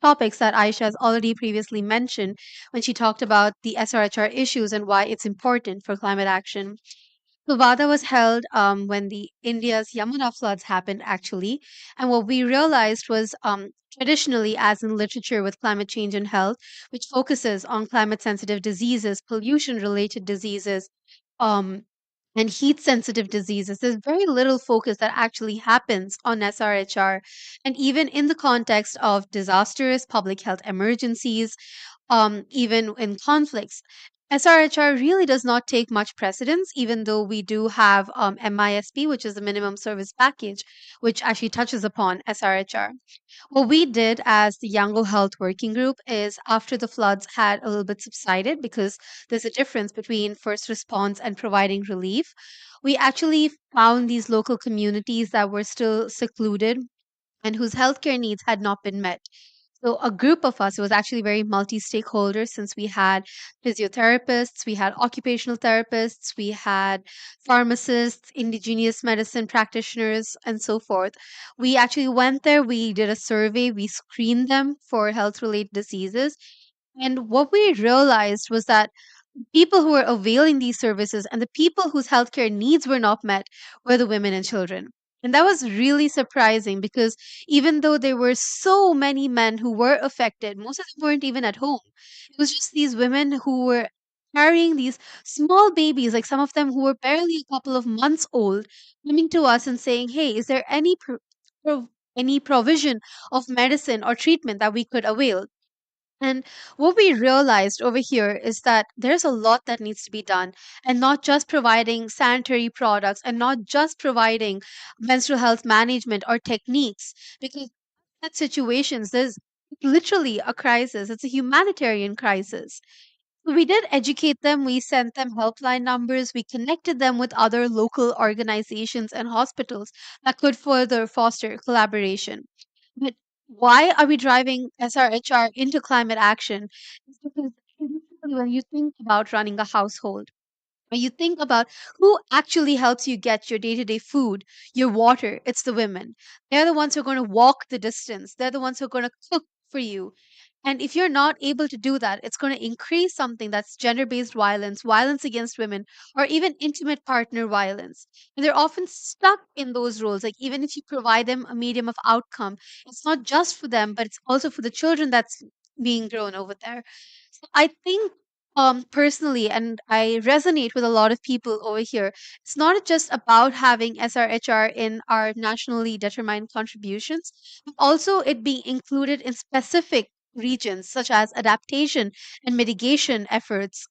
topics that Aisha has already previously mentioned when she talked about the SRHR issues and why it's important for climate action. So Vada was held when the India's Yamuna floods happened, actually. And what we realized was traditionally, as in literature with climate change and health, which focuses on climate sensitive diseases, pollution related diseases, um, and heat sensitive diseases, there's very little focus that actually happens on SRHR. And even in the context of disasters, public health emergencies, even in conflicts, SRHR really does not take much precedence, even though we do have MISP, which is the minimum service package, which actually touches upon SRHR. What we did as the Yangon Health Working Group is after the floods had a little bit subsided, because there's a difference between first response and providing relief, we actually found these local communities that were still secluded and whose healthcare needs had not been met. So a group of us, it was actually very multi-stakeholder, since we had physiotherapists, we had occupational therapists, we had pharmacists, indigenous medicine practitioners, and so forth. We actually went there, we did a survey, we screened them for health-related diseases. And what we realized was that people who were availing these services and the people whose healthcare needs were not met were the women and children. And that was really surprising, because even though there were so many men who were affected, most of them weren't even at home. It was just these women who were carrying these small babies, like some of them who were barely a couple of months old, coming to us and saying, "Hey, is there any provision of medicine or treatment that we could avail?" And what we realized over here is that there's a lot that needs to be done, and not just providing sanitary products and not just providing menstrual health management or techniques, because in that situations, there's literally a crisis. It's a humanitarian crisis. So we did educate them, we sent them helpline numbers, we connected them with other local organizations and hospitals that could further foster collaboration. But why are we driving SRHR into climate action? It's because traditionally, when you think about running a household, when you think about who actually helps you get your day to day food, your water, it's the women. They're the ones who are going to walk the distance, they're the ones who are going to cook for you. And if you're not able to do that, it's going to increase something that's gender based violence, violence against women, or even intimate partner violence. And they're often stuck in those roles. Like, even if you provide them a medium of outcome, it's not just for them, but it's also for the children that's being grown over there. So I think personally, and I resonate with a lot of people over here, it's not just about having SRHR in our nationally determined contributions, but also it being included in specific regions such as adaptation and mitigation efforts.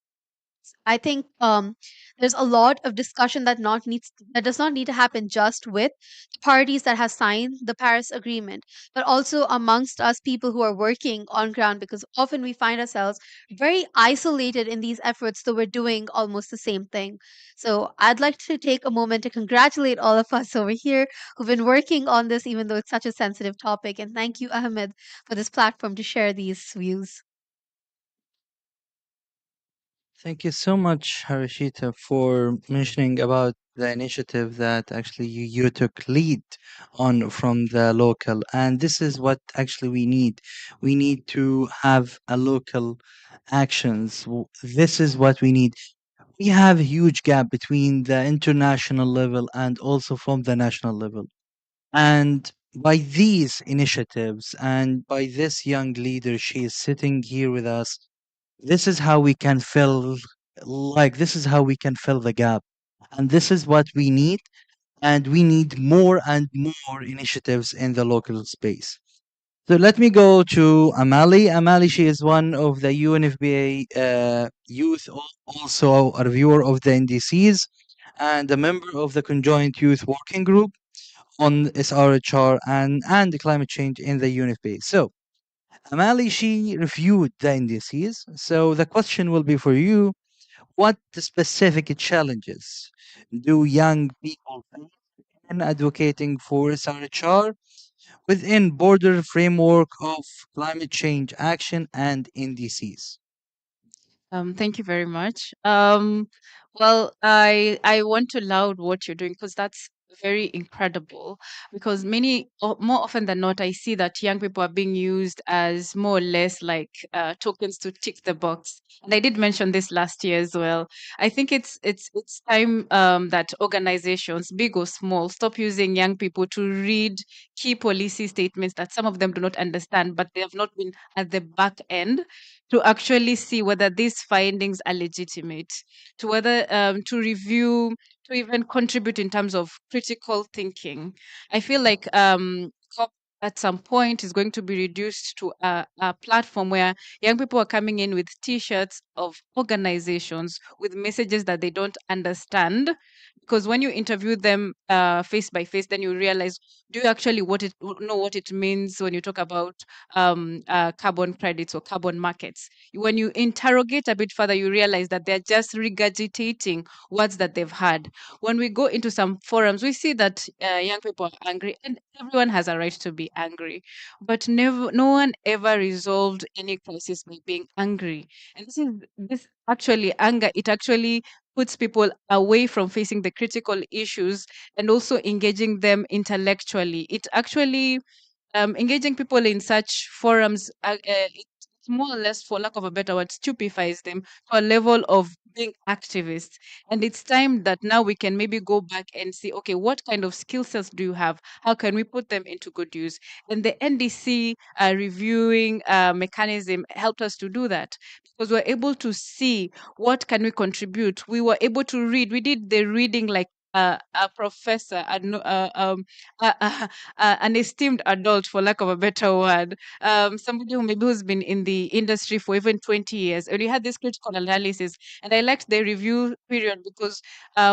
I think there's a lot of discussion that does not need to happen just with the parties that have signed the Paris Agreement, but also amongst us people who are working on ground, because often we find ourselves very isolated in these efforts, though we're doing almost the same thing. So I'd like to take a moment to congratulate all of us over here who've been working on this, even though it's such a sensitive topic. And thank you, Ahmed, for this platform to share these views. Thank you so much, Harishita, for mentioning about the initiative that actually you took lead on from the local. And this is what actually we need. We need to have a local actions. This is what we need. We have a huge gap between the international level and also from the national level. And by these initiatives and by this young leader, she is sitting here with us. This is how we can fill, this is how we can fill the gap. And this is what we need. and we need more and more initiatives in the local space. So let me go to Amali. Amali, she is one of the UNFPA youth, also a reviewer of the NDCs and a member of the Conjoint Youth Working Group on SRHR and climate change in the UNFPA. So Amali, she reviewed the NDCs. So the question will be for you, what specific challenges do young people face in advocating for SRHR within broader framework of climate change action and NDCs? Thank you very much. Well, I want to laud what you're doing because that's very incredible. Because more often than not, I see that young people are being used as more or less like tokens to tick the box. And I did mention this last year as well. I think it's time that organizations, big or small, stop using young people to read key policy statements that some of them do not understand, but they have not been at the back end to actually see whether these findings are legitimate, to whether to review, to even contribute in terms of critical thinking. I feel like COP at some point is going to be reduced to a platform where young people are coming in with T-shirts of organizations with messages that they don't understand. Because when you interview them face by face, then you realize, do you actually know what it means when you talk about carbon credits or carbon markets? When you interrogate a bit further, you realize that they're just regurgitating words that they've heard. When we go into some forums, we see that young people are angry, and everyone has a right to be angry. But no one ever resolved any crisis by being angry. And this actually anger. It actually puts people away from facing the critical issues and also engaging them intellectually. It actually engaging people in such forums, it's more or less, for lack of a better word, stupefies them to a level of being activists. And it's time that now we can maybe go back and see, okay, what kind of skill sets do you have? How can we put them into good use? And the NDC reviewing mechanism helped us to do that because we're able to see what can we contribute. We were able to read. We did the reading like a professor, an esteemed adult, for lack of a better word, somebody who maybe who's been in the industry for even 20 years. And we had this critical analysis. And I liked the review period because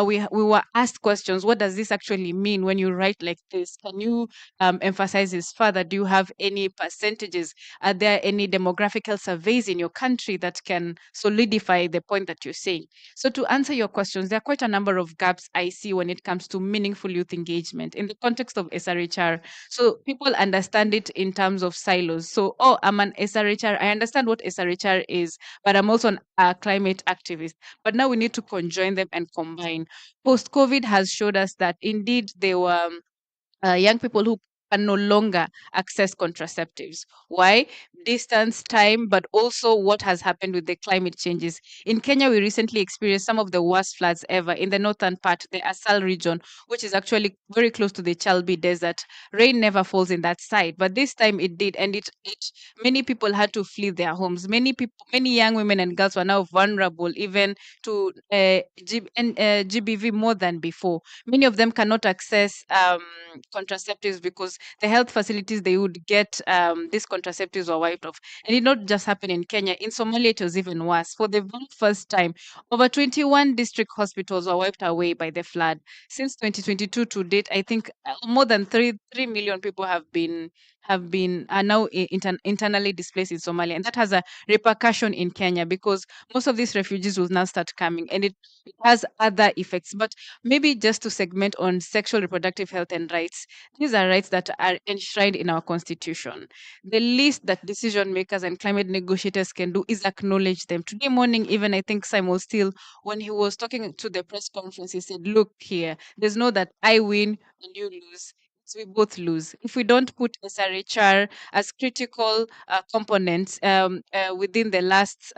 we were asked questions. What does this actually mean when you write like this? Can you emphasize this further? Do you have any percentages? Are there any demographical surveys in your country that can solidify the point that you're saying? So to answer your questions, there are quite a number of gaps I see when it comes to meaningful youth engagement in the context of SRHR. So people understand it in terms of silos. So, oh, I'm an SRHR. I understand what SRHR is, but I'm also a climate activist. But now we need to conjoin them and combine. Post-COVID has showed us that indeed there were young people who can no longer access contraceptives. Why? Distance, time, but also what has happened with the climate changes. In Kenya, we recently experienced some of the worst floods ever in the northern part, the Asal region, which is actually very close to the Chalbi Desert. Rain never falls in that side, but this time it did, and it many people had to flee their homes. Many young women and girls were now vulnerable, even to GBV more than before. Many of them cannot access contraceptives because the health facilities they would get these contraceptives were wiped off. And it did not just happen in Kenya. In Somalia, it was even worse. For the very first time, over 21 district hospitals were wiped away by the flood. Since 2022 to date, I think more than 3 million people are now internally displaced in Somalia, and that has a repercussion in Kenya because most of these refugees will now start coming, and it has other effects. But maybe just to segment on sexual reproductive health and rights, these are rights that are enshrined in our constitution. The least that decision makers and climate negotiators can do is acknowledge them. Today morning, even I think Simon Steele, when he was talking to the press conference, he said, look here, there's no that I win and you lose. We both lose if we don't put SRHR as critical components within the last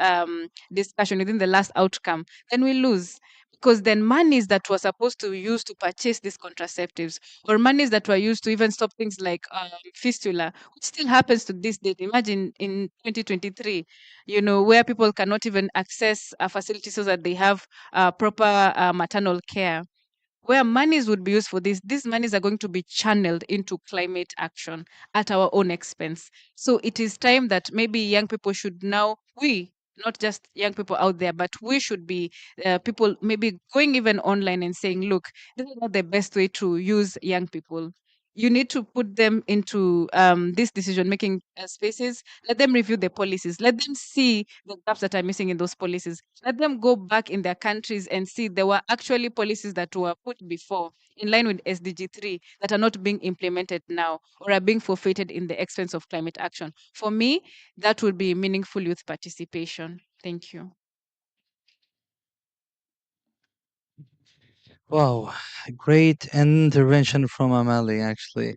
discussion, within the last outcome. Then we lose because then monies that were supposed to use to purchase these contraceptives or monies that were used to even stop things like fistula, which still happens to this date. Imagine in 2023, where people cannot even access a facility so that they have proper maternal care. where monies would be used for this, these monies are going to be channeled into climate action at our own expense. So it is time that maybe young people should now, we, not just young people out there, but we should be people maybe going even online and saying, look, this is not the best way to use young people. You need to put them into these decision making spaces. Let them review the policies. Let them see the gaps that are missing in those policies. Let them go back in their countries and see there were actually policies that were put before in line with SDG 3 that are not being implemented now or are being forfeited in the expense of climate action. For me, that would be meaningful youth participation. Thank you. Wow, great intervention from Amali, actually.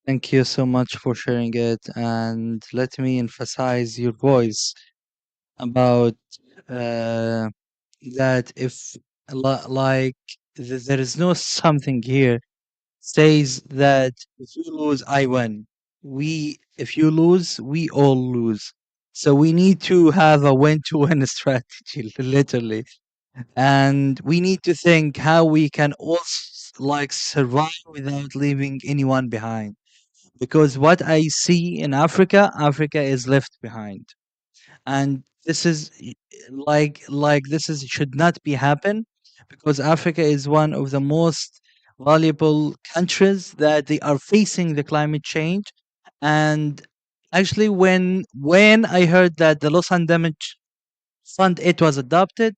Thank you so much for sharing it. And let me emphasize your voice about that if like there is no something here says that if you lose, I win. If you lose, we all lose. So we need to have a win-to-win strategy, literally, and we need to think how we can all like survive without leaving anyone behind. Because what I see in Africa, Africa is left behind, and this is like this is should not be happen, because Africa is one of the most valuable countries that they are facing the climate change. And actually, when I heard that the loss and damage fund it was adopted,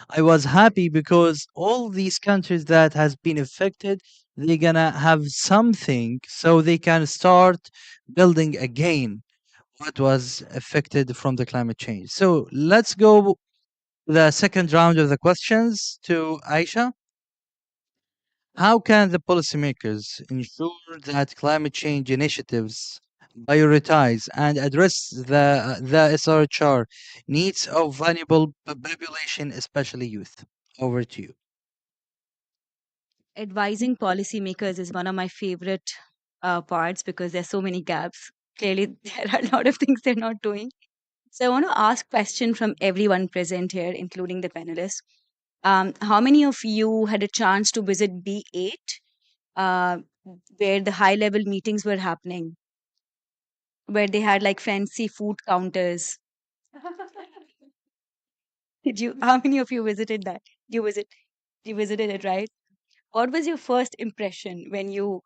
I was happy because all these countries that has been affected, they're gonna have something so they can start building again what was affected from the climate change. So let's go the second round of the questions to Aisha. How can the policymakers ensure that climate change initiatives prioritize and address the SRHR needs of vulnerable population, especially youth? Over to you. Advising policymakers is one of my favorite parts because there's so many gaps. Clearly, there are a lot of things they're not doing. So I want to ask question from everyone present here, including the panelists. How many of you had a chance to visit B8, where the high level meetings were happening, where they had like fancy food counters? Did you? How many of you visited that? You visit? You visited it, right? What was your first impression when you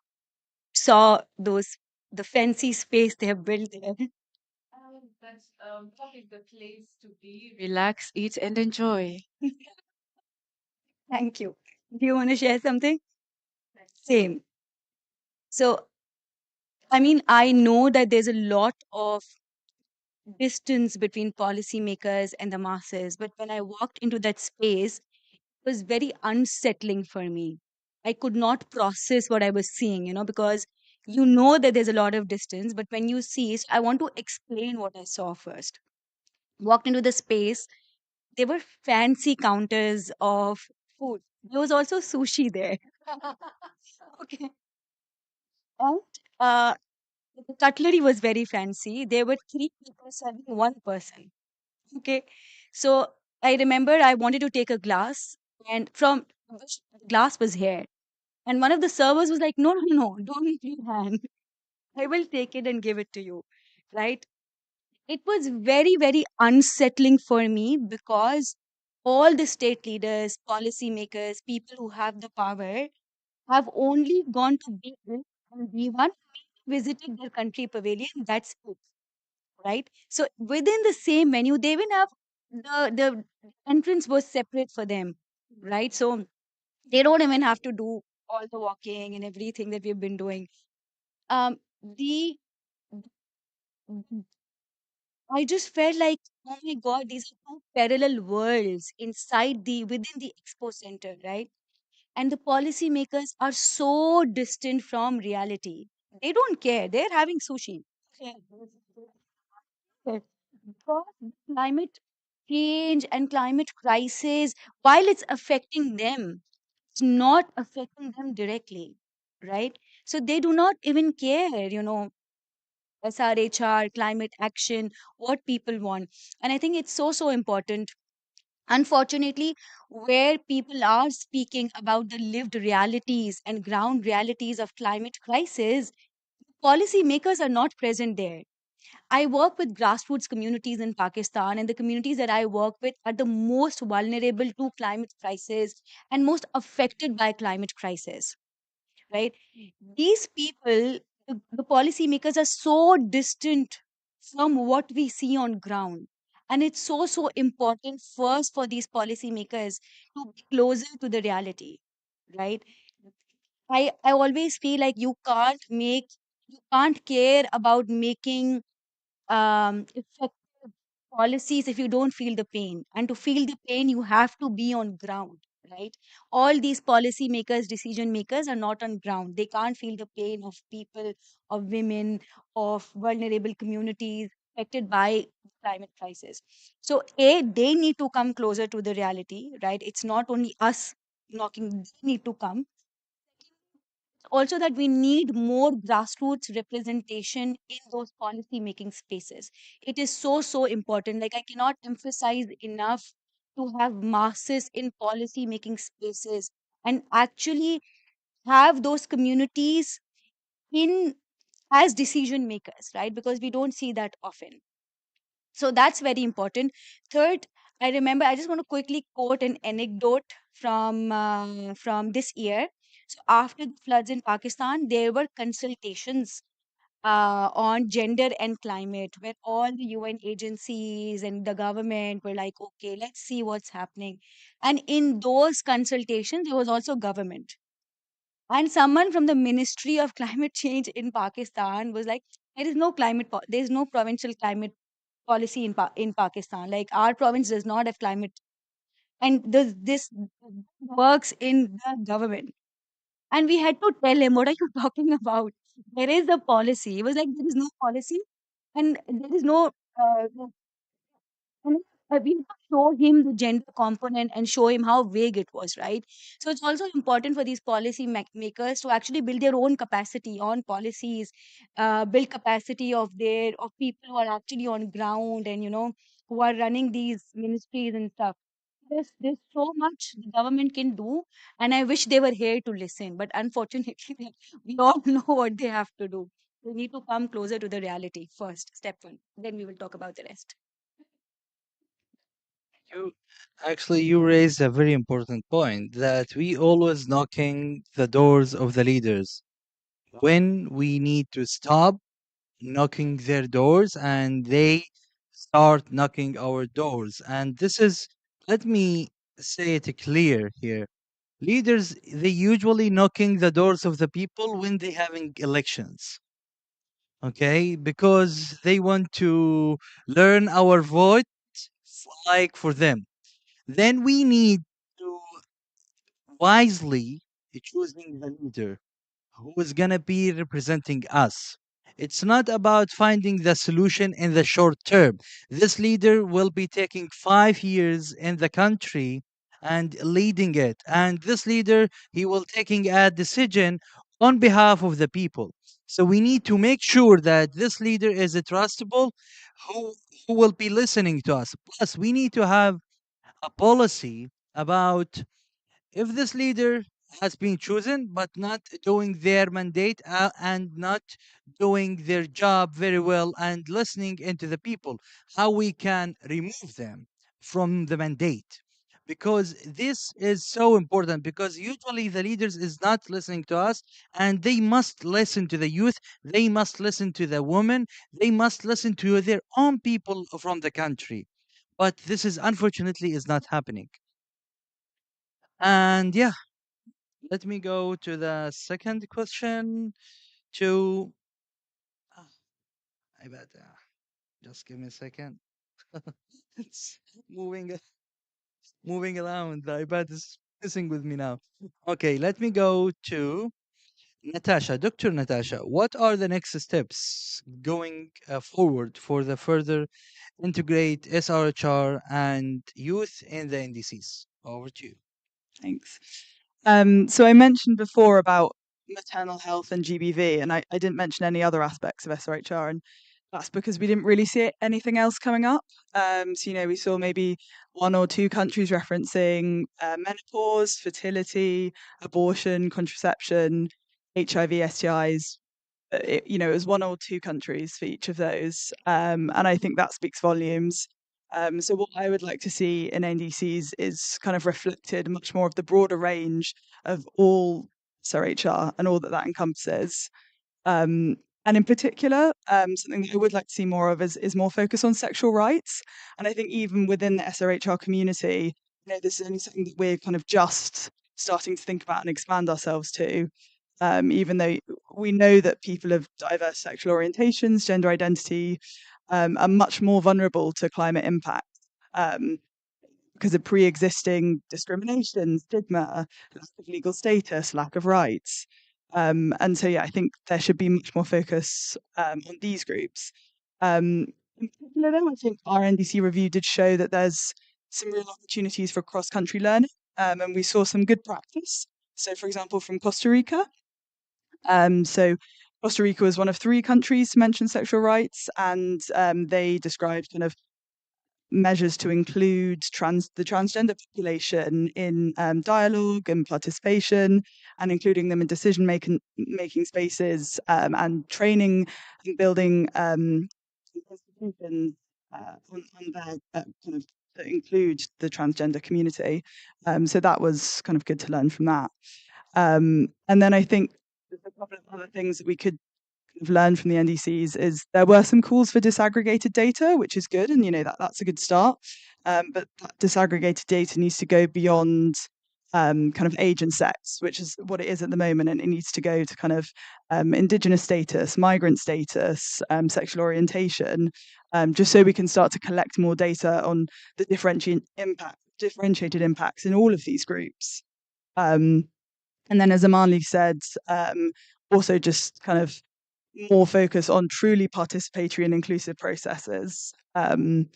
saw those the fancy space they have built there? That's probably the place to be, relax, eat, and enjoy. Thank you. Do you want to share something? Same. So, I mean, I know that there's a lot of distance between policymakers and the masses, but when I walked into that space, it was very unsettling for me. I could not process what I was seeing, because you know that there's a lot of distance, but when you see it, I want to explain what I saw first. Walked into the space, there were fancy counters of food. There was also sushi there. Okay. And uh, the cutlery was very fancy. There were three people serving one person. Okay. So I remember I wanted to take a glass, and from the glass was here. And one of the servers was like, no, no, no, don't clean hand. I will take it and give it to you. Right. It was very, very unsettling for me because all the state leaders, policymakers, people who have the power have only gone to B1 and B1 visited their country pavilion. That's it, right? So within the same menu, they even have the entrance was separate for them, right? So they don't even have to do all the walking and everything that we've been doing. The I just felt like, oh my God, these are two parallel worlds inside the within the expo center, right? And the policymakers are so distant from reality. They don't care. They're having sushi. Yes. Because climate change and climate crisis, while it's affecting them, it's not affecting them directly, right? So they do not even care, SRHR, climate action, what people want. And I think it's so, so important Unfortunately, where people are speaking about the lived realities and ground realities of climate crisis, policymakers are not present there. I work with grassroots communities in Pakistan, and the communities that I work with are the most vulnerable to climate crisis and most affected by climate crisis, right? These people, the policymakers are so distant from what we see on ground. And it's so important first for these policymakers to be closer to the reality, right? I always feel like you can't care about making effective policies if you don't feel the pain. And to feel the pain, you have to be on ground, right? All these policy makers, decision makers are not on ground. They can't feel the pain of people, of women, of vulnerable communities affected by climate crisis. So, A, they need to come closer to the reality, right? It's not only us knocking, they need to come also that we need more grassroots representation in those policy making spaces. It is so important. Like, I cannot emphasize enough to have masses in policy making spaces and actually have those communities in as decision makers, right? Because we don't see that often. So that's very important. Third, I remember, I just want to quickly quote an anecdote from this year. So after the floods in Pakistan, there were consultations on gender and climate, where all the UN agencies and the government were like, okay, let's see what's happening. And in those consultations, there was also government. And someone from the Ministry of Climate Change in Pakistan was like, there is no provincial climate policy in Pakistan. Like, our province does not have climate, and this works in the government. And we had to tell him, what are you talking about? There is a policy. It was like, there is no policy, and there is no and we have to show him the gender component and show him how vague it was, right? So it's also important for these policy makers to actually build their own capacity on policies, build capacity of people who are actually on ground and who are running these ministries and stuff. There's so much the government can do, and I wish they were here to listen. But unfortunately, we all know what they have to do. They need to come closer to the reality first, step one. Then we will talk about the rest. You you raised a very important point that we always knocking the doors of the leaders when we need to stop knocking their doors and they start knocking our doors. And this is, let me say it clear here. Leaders, they usually knocking the doors of the people when they having elections. Okay, because they want to learn our vote like for them. Then we need to wisely choosing the leader who is going to be representing us. It's not about finding the solution in the short term. This leader will be taking 5 years in the country and leading it. And this leader, he will taking a decision on behalf of the people. So we need to make sure that this leader is a trustable who who will be listening to us. Plus, we need to have a policy about if this leader has been chosen but not doing their mandate and not doing their job very well and listening into the people, how we can remove them from the mandate, because this is so important, because usually the leaders is not listening to us, and they must listen to the youth, they must listen to the women, they must listen to their own people from the country. But this is unfortunately is not happening. And yeah, let me go to the second question. To ah, I bet. Just give me a second. It's moving moving around. The iPad is messing with me now. Okay, let me go to Natasha. Dr. Natasha, what are the next steps going forward for the further integrate SRHR and youth in the NDCs? Over to you. Thanks. So I mentioned before about maternal health and GBV, and I didn't mention any other aspects of SRHR. And that's because we didn't really see anything else coming up. So, we saw maybe 1 or 2 countries referencing menopause, fertility, abortion, contraception, HIV, STIs. It was 1 or 2 countries for each of those. And I think that speaks volumes. So what I would like to see in NDCs is kind of reflected much more of the broader range of all SRHR and all that that encompasses. Um, and in particular, something that I would like to see more of is more focus on sexual rights. And I think even within the SRHR community, this is only something that we're kind of just starting to think about and expand ourselves to. Even though we know that people of diverse sexual orientations, gender identity, are much more vulnerable to climate impact. Because of pre-existing discrimination, stigma, lack of legal status, lack of rights. And so, yeah, I think there should be much more focus on these groups. In particular, though, I think our NDC review did show that there's some real opportunities for cross-country learning, and we saw some good practice. So, for example, from Costa Rica. So Costa Rica was one of 3 countries to mention sexual rights, and they described kind of measures to include the transgender population in dialogue and participation, and including them in decision making spaces, and training and building institutions on their kind of that include the transgender community. So that was kind of good to learn from that. And then I think there's a couple of other things that we could kind of learn from the NDCs is there were some calls for disaggregated data, which is good, and that's a good start. But that disaggregated data needs to go beyond kind of age and sex, which is what it is at the moment, and it needs to go to kind of indigenous status, migrant status, sexual orientation, just so we can start to collect more data on the differentiated impacts in all of these groups. And then, as Amanli said, also just kind of more focus on truly participatory and inclusive processes. So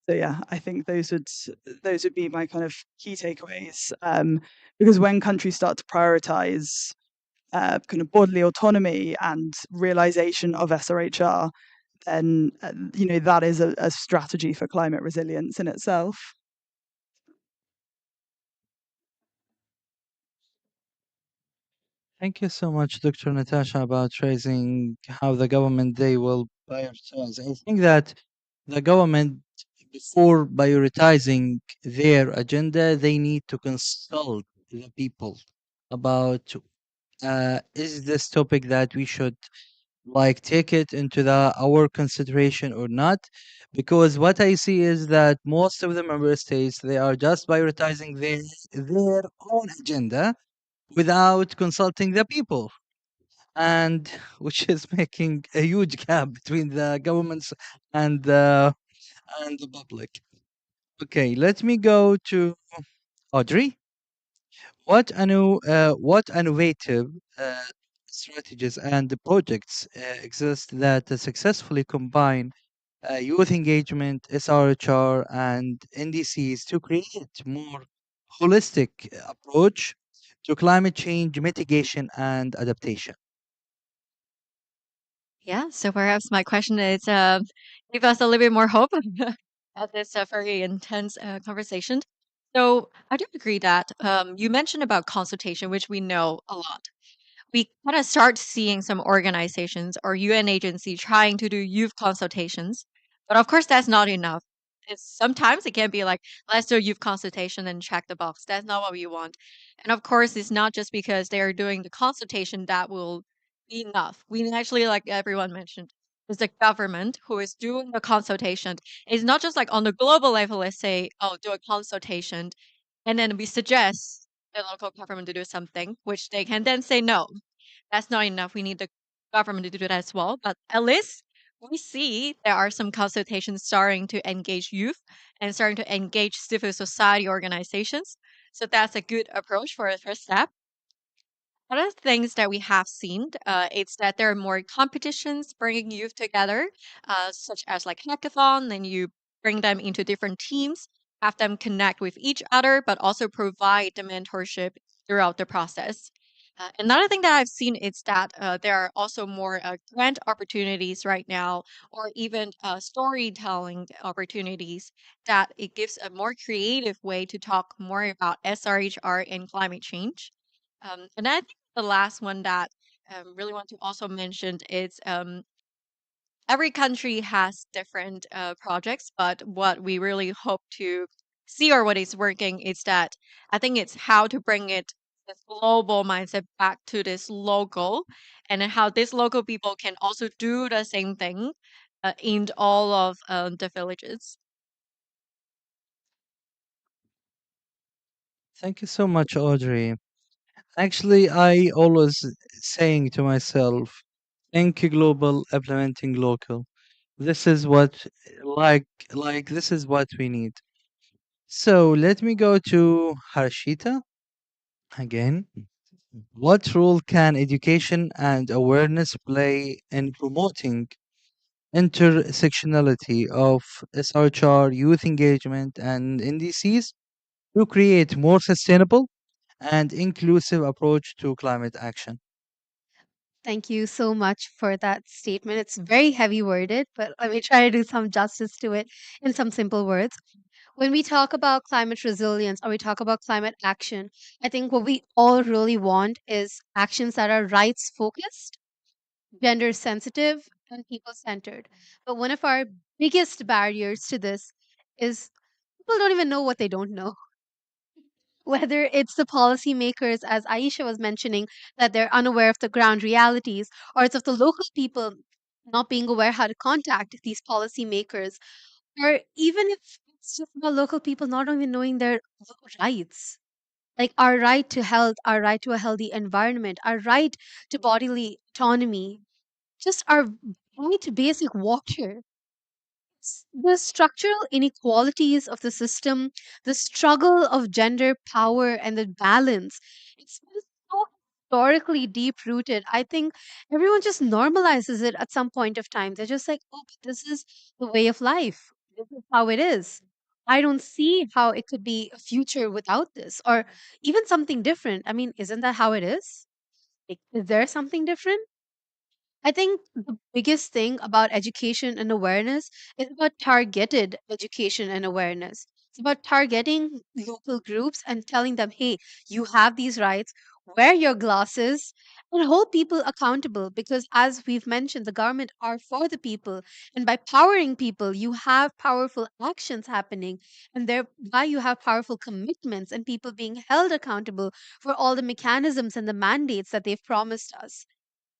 yeah, I think those would be my kind of key takeaways. Because when countries start to prioritize kind of bodily autonomy and realization of SRHR, then that is a strategy for climate resilience in itself. Thank you so much, Dr. Natasha, about raising how the government they will prioritize. I think that the government, before prioritizing their agenda, they need to consult the people about is this topic that we should take it into our consideration or not, because what I see is that most of the member states they are just prioritizing their own agenda without consulting the people, and which is making a huge gap between the governments and the public. Okay, let me go to Audrey. What innovative strategies and projects exist that successfully combine youth engagement, SRHR, and NDCs to create more holistic approach to climate change mitigation and adaptation? Yeah, so perhaps my question is give us a little bit more hope at this very intense conversation. So I do agree that you mentioned about consultation, which we know a lot. We kind of start seeing some organizations or UN agency trying to do youth consultations, but of course that's not enough. Sometimes it can be like, let's do a youth consultation and check the box. That's not what we want. And of course, it's not just because they are doing the consultation that will be enough. We actually, like everyone mentioned, is the government who is doing the consultation. It's not just like on the global level, let's say, oh, do a consultation, and then we suggest the local government to do something, which they can then say no. That's not enough. We need the government to do that as well. But at least we see there are some consultations starting to engage youth and starting to engage civil society organizations. So that's a good approach for a first step. Other things that we have seen, it's that there are more competitions bringing youth together, such as like hackathon, and you bring them into different teams, have them connect with each other, but also provide the mentorship throughout the process. Another thing that I've seen is that there are also more grant opportunities right now, or even storytelling opportunities that it gives a more creative way to talk more about SRHR and climate change. And I think the last one that really want to also mention is every country has different projects, but what we really hope to see or what is working is that I think it's how to bring it this global mindset back to this local, and then how these local people can also do the same thing in all of the villages. Thank you so much, Audrey. Actually, I always saying to myself, think global, implementing local. This is what this is what we need. So let me go to Harshita again. What role can education and awareness play in promoting intersectionality of SRHR, youth engagement, and NDCs to create more sustainable and inclusive approach to climate action? Thank you so much for that statement. It's very heavy worded, but let me try to do some justice to it in some simple words. When we talk about climate resilience or we talk about climate action, I think what we all really want is actions that are rights focused, gender sensitive, and people centered. But one of our biggest barriers to this is people don't even know what they don't know. Whether it's the policymakers, as Aisha was mentioning, that they're unaware of the ground realities, or it's of the local people not being aware how to contact these policymakers, or even if it's just about local people not even knowing their rights. Like our right to health, our right to a healthy environment, our right to bodily autonomy, just our right to basic water. The structural inequalities of the system, the struggle of gender power and the balance, it's been so historically deep rooted. I think everyone just normalizes it at some point of time. They're just like, oh, but this is the way of life. This is how it is. I don't see how it could be a future without this, or even something different. I mean, isn't that how it is? Like, is there something different? I think the biggest thing about education and awareness is about targeted education and awareness. It's about targeting local groups and telling them, hey, you have these rights, wear your glasses, and hold people accountable. Because as we've mentioned, the government are for the people. And by powering people, you have powerful actions happening. And thereby you have powerful commitments and people being held accountable for all the mechanisms and the mandates that they've promised us,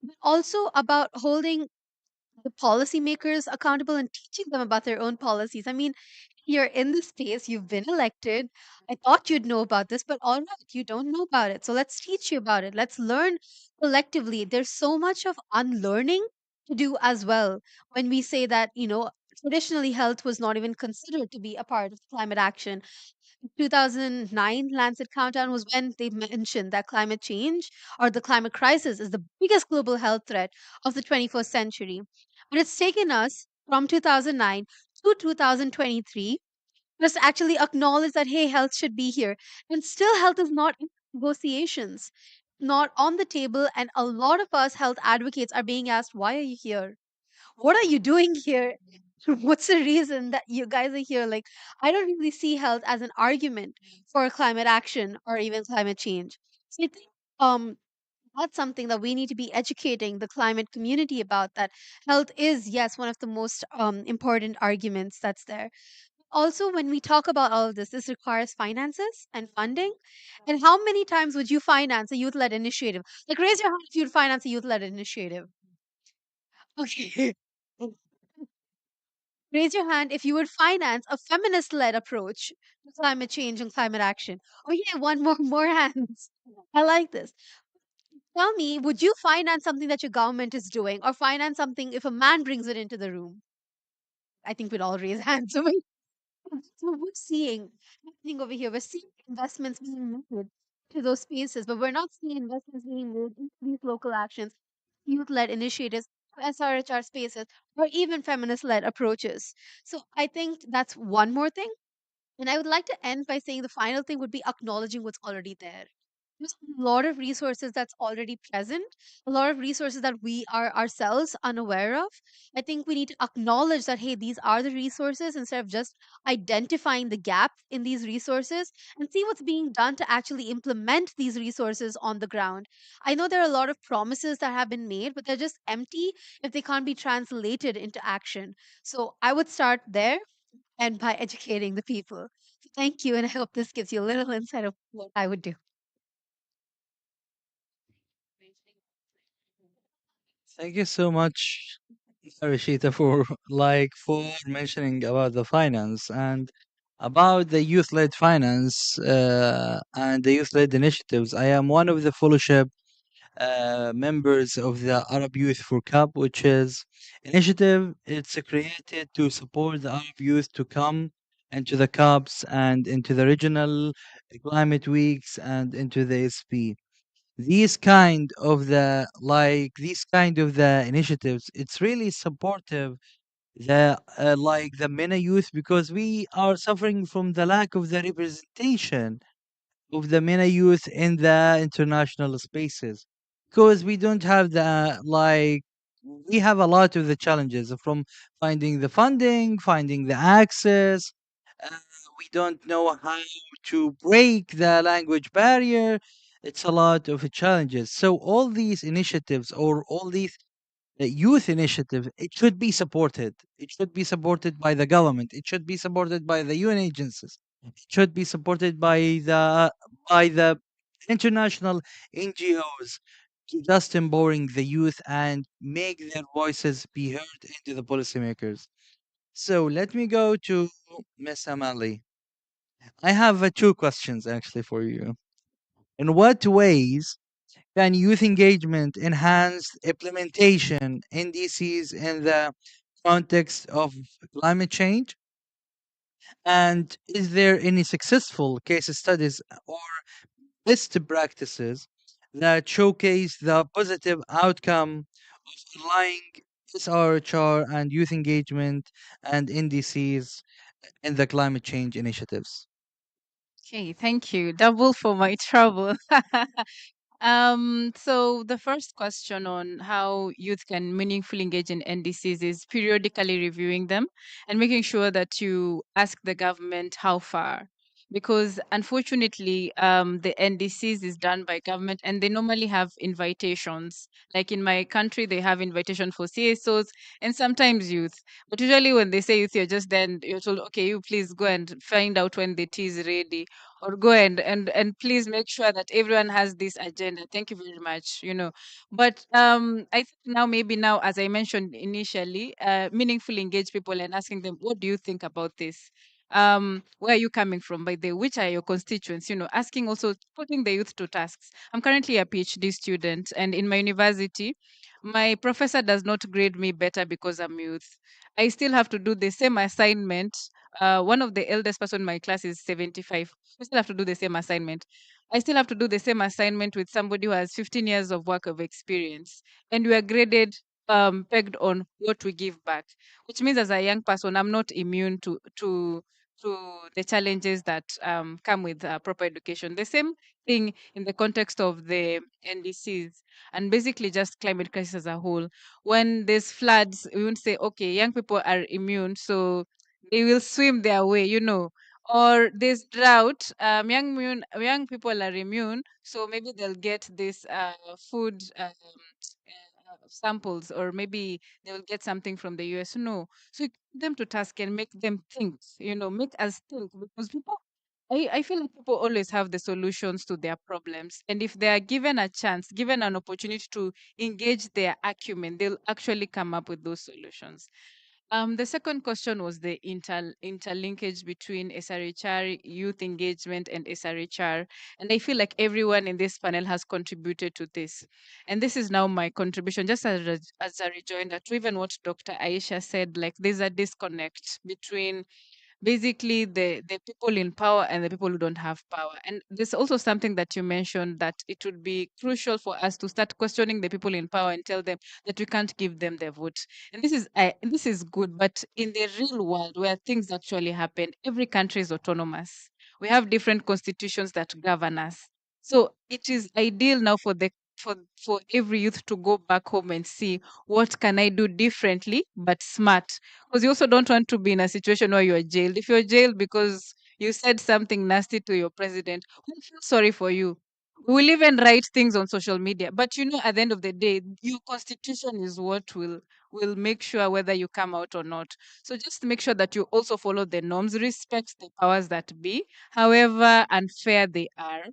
but also about holding the policymakers accountable and teaching them about their own policies. I mean, you're in this space, you've been elected. I thought you'd know about this, but all right, you don't know about it. So let's teach you about it. Let's learn collectively. There's so much of unlearning to do as well when we say that, traditionally health was not even considered to be a part of climate action. 2009 Lancet Countdown was when they mentioned that climate change or the climate crisis is the biggest global health threat of the 21st century. But it's taken us from 2009 to 2023 for us to actually acknowledge that, hey, health should be here. And still, health is not in negotiations, not on the table. And a lot of us health advocates are being asked, why are you here? What are you doing here? What's the reason that you guys are here? Like, I don't really see health as an argument for climate action or even climate change. So I think that's something that we need to be educating the climate community about, that health is, yes, one of the most important arguments that's there. Also, when we talk about all of this requires finances and funding. And how many times would you finance a youth led initiative? Like, raise your hand if you'd finance a youth led initiative. Okay. Raise your hand if you would finance a feminist led approach to climate change and climate action. Oh yeah, one more hands. I like this. Tell me, would you finance something that your government is doing or finance something if a man brings it into the room? I think we'd all raise hands. So we're seeing happening over here. We're seeing investments being made to those spaces, but we're not seeing investments being made into these local actions, youth-led initiatives, SRHR spaces, or even feminist-led approaches. So I think that's one more thing. And I would like to end by saying the final thing would be acknowledging what's already there. There's a lot of resources that's already present, a lot of resources that we are ourselves unaware of. I think we need to acknowledge that, hey, these are the resources instead of just identifying the gap in these resources and see what's being done to actually implement these resources on the ground. I know there are a lot of promises that have been made, but they're just empty if they can't be translated into action. So I would start there and by educating the people. So thank you, and I hope this gives you a little insight of what I would do. Thank you so much, Rashida, for for mentioning about the finance and about the youth-led finance and the youth-led initiatives. I am one of the fellowship members of the Arab Youth for CUP, which is initiative. It's created to support the Arab youth to come into the CUPs and into the regional climate weeks and into the SP. These kind of the initiatives, it's really supportive the MENA youth, because we are suffering from the lack of the representation of the MENA youth in the international spaces, because we don't have we have a lot of the challenges from finding the funding, finding the access. uh, we don't know how to break the language barrier. It's a lot of challenges. So all these initiatives, or all these youth initiative, it should be supported. It should be supported by the government. It should be supported by the UN agencies. It should be supported by the international NGOs, to just empowering the youth and make their voices be heard into the policymakers. So let me go to Miss Amali. I have two questions actually for you. In what ways can youth engagement enhance implementation NDCs in the context of climate change? And is there any successful case studies or best practices that showcase the positive outcome of aligning SRHR and youth engagement and NDCs in the climate change initiatives? Okay, thank you. Double for my trouble. So the first question on how youth can meaningfully engage in NDCs is periodically reviewing them and making sure that you ask the government how far. Because unfortunately, the NDCs is done by government and they normally have invitations. Like in my country, they have invitation for CSOs and sometimes youth. But usually when they say youth, you're just then you're told, okay, you please go and find out when the tea is ready, or go and please make sure that everyone has this agenda. Thank you very much, but I think now, maybe now, as I mentioned initially, meaningfully engage people and asking them, what do you think about this? Where are you coming from, by the way? Which are your constituents? Asking, also putting the youth to tasks. I'm currently a PhD student, and in my university, my professor does not grade me better because I'm youth. I still have to do the same assignment. One of the eldest person in my class is 75. We still have to do the same assignment. I still have to do the same assignment with somebody who has 15 years of work of experience. And we are graded, pegged on what we give back, which means as a young person, I'm not immune to the challenges that come with proper education. The same thing in the context of the NDCs and basically just climate crisis as a whole. When there's floods, we won't say, okay, young people are immune, so they will swim their way. Or there's drought, young people are immune, so maybe they'll get this food samples, or maybe they will get something from the US. No, so you put them to task and make them think, make us think, because people. I feel like people always have the solutions to their problems. And if they are given a chance, given an opportunity to engage their acumen, they'll actually come up with those solutions. The second question was the interlinkage between SRHR, youth engagement, and SRHR. And I feel like everyone in this panel has contributed to this. And this is now my contribution, just as a rejoinder to even what Dr. Aisha said, like there's a disconnect between basically the people in power and the people who don't have power. And there's also something that you mentioned, that it would be crucial for us to start questioning the people in power and tell them that we can't give them their vote. And this is good, but in the real world where things actually happen, every country is autonomous. We have different constitutions that govern us. So it is ideal now for the for every youth to go back home and see what can I do differently but smart. Because you also don't want to be in a situation where you're jailed. If you're jailed because you said something nasty to your president, we feel sorry for you. We'll even write things on social media. But you know, at the end of the day, your constitution is what will make sure whether you come out or not. So just make sure that you also follow the norms, respect the powers that be, however unfair they are,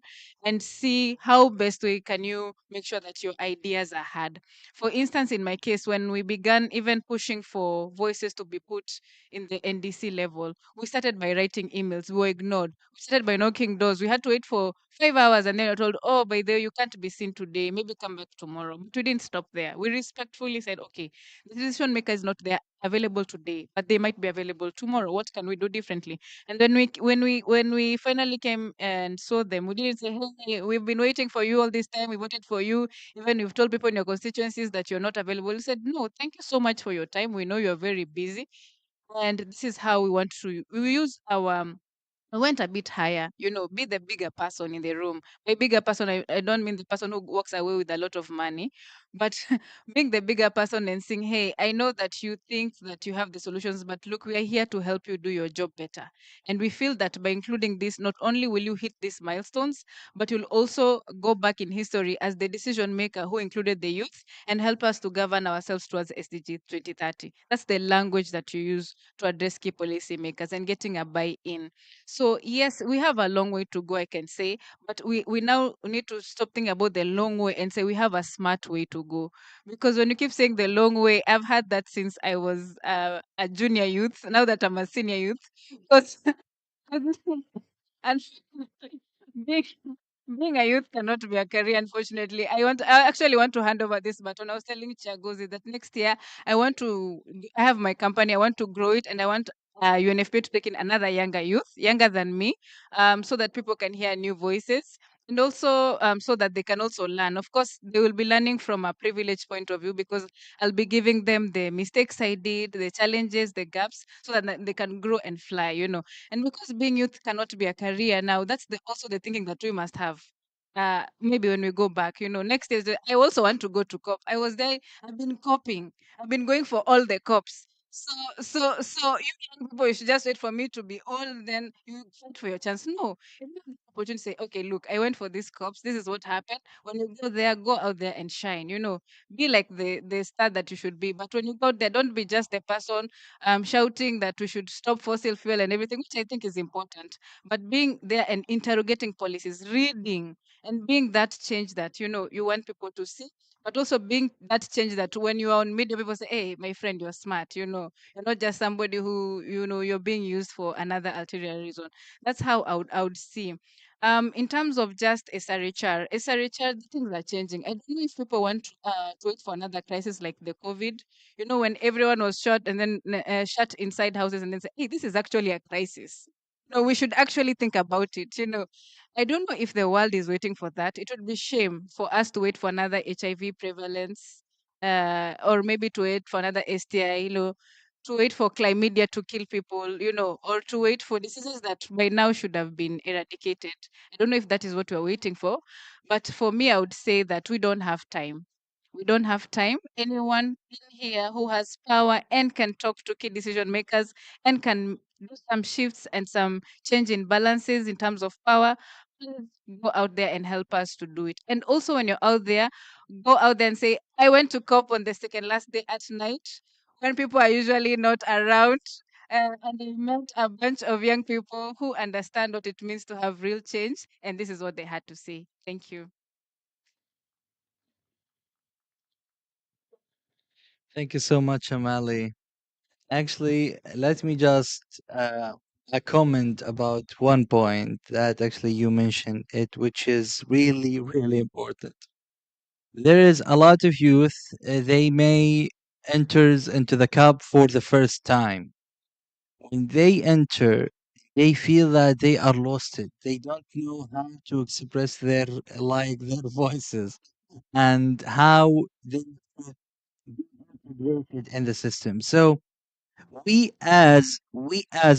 and see how best way can you make sure that your ideas are heard. For instance, in my case, when we began even pushing for voices to be put in the NDC level, we started by writing emails. We were ignored. We started by knocking doors. We had to wait for 5 hours, and then we were told, oh, by the way, you can't be seen today. Maybe come back tomorrow. But we didn't stop there. We respectfully said, okay, the decision maker is not there available today, but they might be available tomorrow. What can we do differently? And then when we finally came and saw them, we didn't say, hey, we've been waiting for you all this time. We voted for you. Even you've told people in your constituencies that you're not available. We said, no, thank you so much for your time. We know you're very busy. And this is how we want to we use our I went a bit higher, be the bigger person in the room. By bigger person, I don't mean the person who walks away with a lot of money, but being the bigger person and saying, hey, I know that you think that you have the solutions, but look, we are here to help you do your job better. And we feel that by including this, not only will you hit these milestones, but you'll also go back in history as the decision maker who included the youth and help us to govern ourselves towards SDG 2030. That's the language that you use to address key policy makers and getting a buy-in. So yes, we have a long way to go, I can say, but we now need to stop thinking about the long way and say we have a smart way to go. Because when you keep saying the long way, I've had that since I was a junior youth. Now that I'm a senior youth, because and being being a youth cannot be a career, unfortunately. I actually want to hand over this baton. I was telling Chagozi that next year I have my company, I want to grow it, and I want UNFP to take in another younger youth, younger than me, so that people can hear new voices. And also, so that they can also learn. Of course, they will be learning from a privileged point of view because I'll be giving them the mistakes I did, the challenges, the gaps, so that they can grow and fly. And because being youth cannot be a career now, that's also the thinking that we must have. Maybe when we go back, next is I also want to go to COP. I was there. I've been coping. I've been going for all the COPs. So you young people, you should just wait for me to be old, then you fight for your chance. No, if you have the opportunity to say, okay, look, I went for these COPs. This is what happened. When you go there, go out there and shine. Be like the star that you should be. But when you go out there, don't be just the person shouting that we should stop fossil fuel and everything, which I think is important. But being there and interrogating policies, reading, and being that change that you want people to see, but also being that change that when you are on media, people say, "Hey, my friend, you're smart. You're not just somebody who you're being used for another ulterior reason." That's how I would see. In terms of just SRHR, the things are changing. I don't know if people want to wait for another crisis like the COVID, when everyone was shot and then shut inside houses and then say, hey, this is actually a crisis. No, we should actually think about it. I don't know if the world is waiting for that. It would be shame for us to wait for another HIV prevalence, or maybe to wait for another STI, to wait for chlamydia to kill people, or to wait for diseases that by now should have been eradicated. I don't know if that is what we're waiting for. But for me, I would say that we don't have time. We don't have time. Anyone in here who has power and can talk to key decision makers and can do some shifts and some change in balances in terms of power, please go out there and help us to do it. And also, when you're out there, go out there and say, I went to COP on the second last day at night when people are usually not around. And I met a bunch of young people who understand what it means to have real change. And this is what they had to say. Thank you. Thank you so much, Amali. Actually, let me just a comment about one point that actually you mentioned it, which is really, really important. There is a lot of youth, they may enters into the cup for the first time. When they enter, they feel that they are lost. They don't know how to express their voices and how they be integrated in the system. So we as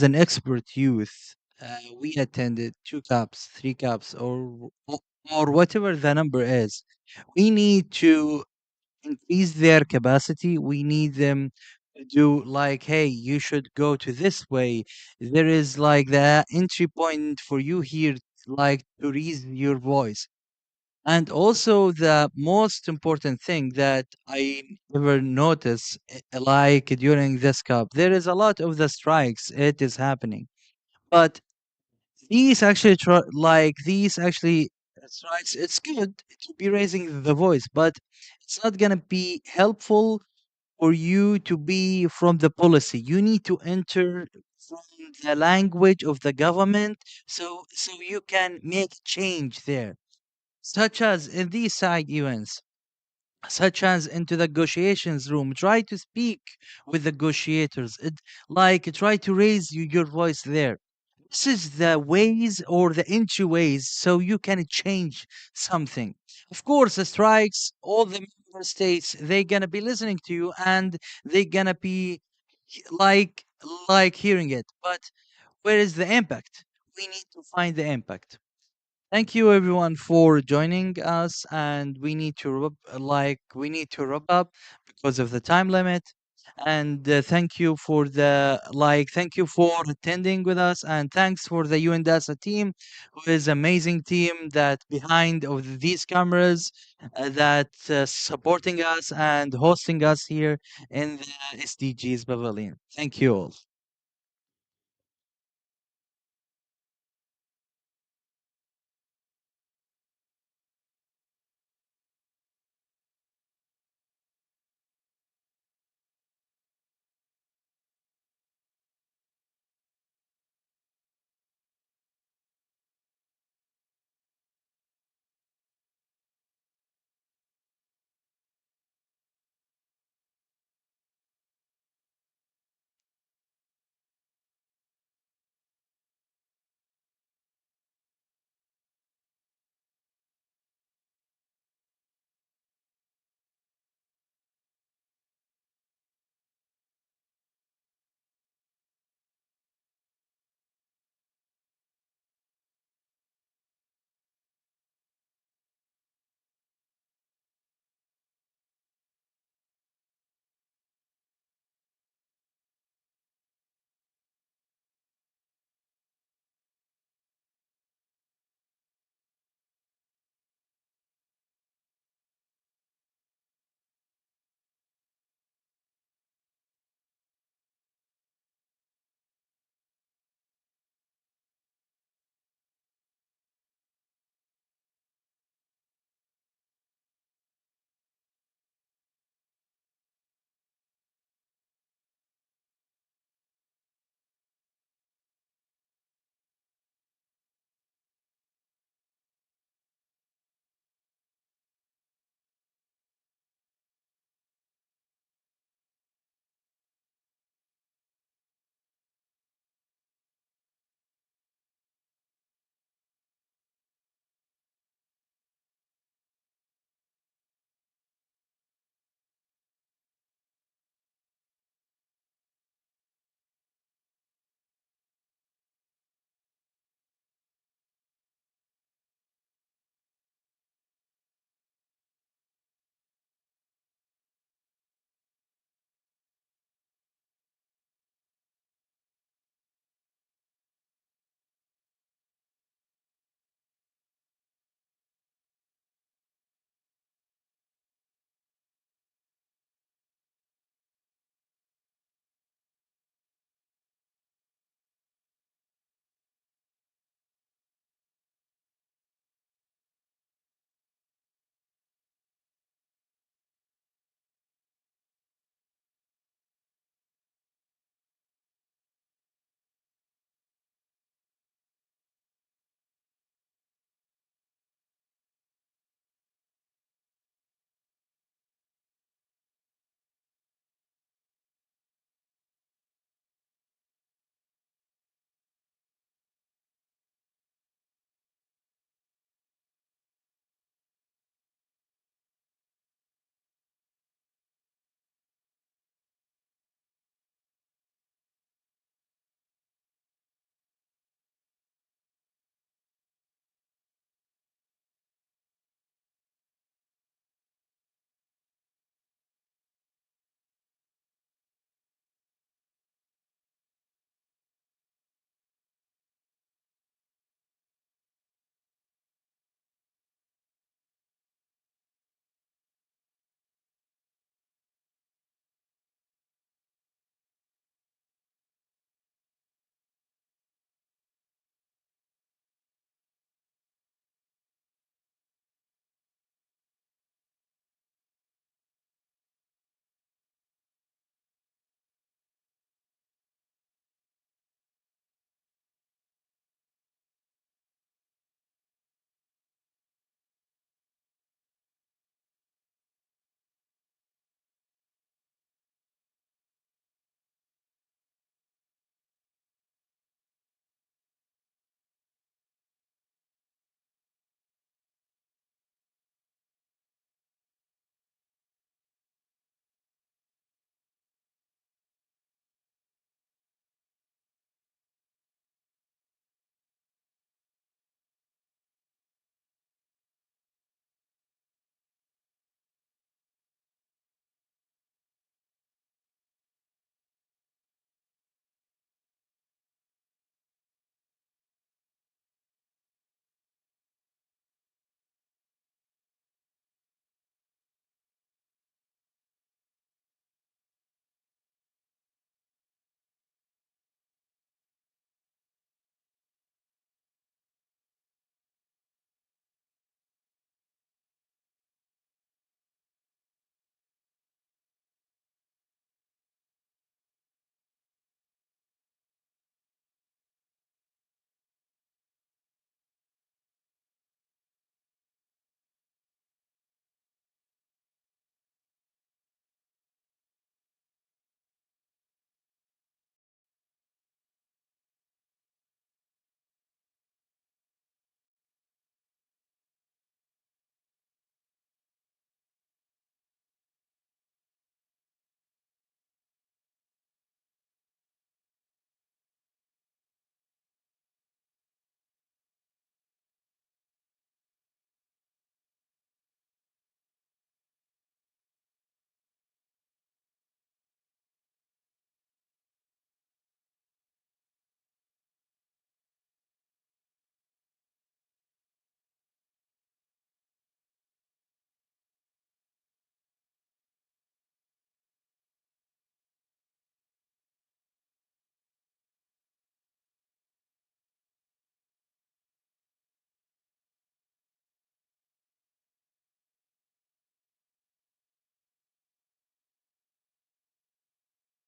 an expert youth, we attended 2 cups, 3 cups, or or whatever the number is. We need to increase their capacity. We need them to do like, hey, you should go to this way. There is like the entry point for you here, like to raise your voice. And also the most important thing that I ever notice, like during this cup, there is a lot of the strikes. It is happening, but these actually these actually strikes. It's good to be raising the voice, but it's not gonna be helpful for you to be from the policy. You need to enter from the language of the government, so you can make change there, such as in these side events, such as into the negotiations room. Try to speak with the negotiators. Try to raise your voice there. This is the ways or the entryways so you can change something. Of course, the strikes, all the member states, they gonna be listening to you and they gonna be like hearing it. But where is the impact? We need to find the impact. Thank you everyone for joining us, and we need to wrap up because of the time limit. And thank you for attending with us, and thanks for the UNDASA team, who is amazing team that behind of these cameras, that supporting us and hosting us here in the SDGs Pavilion. Thank you all.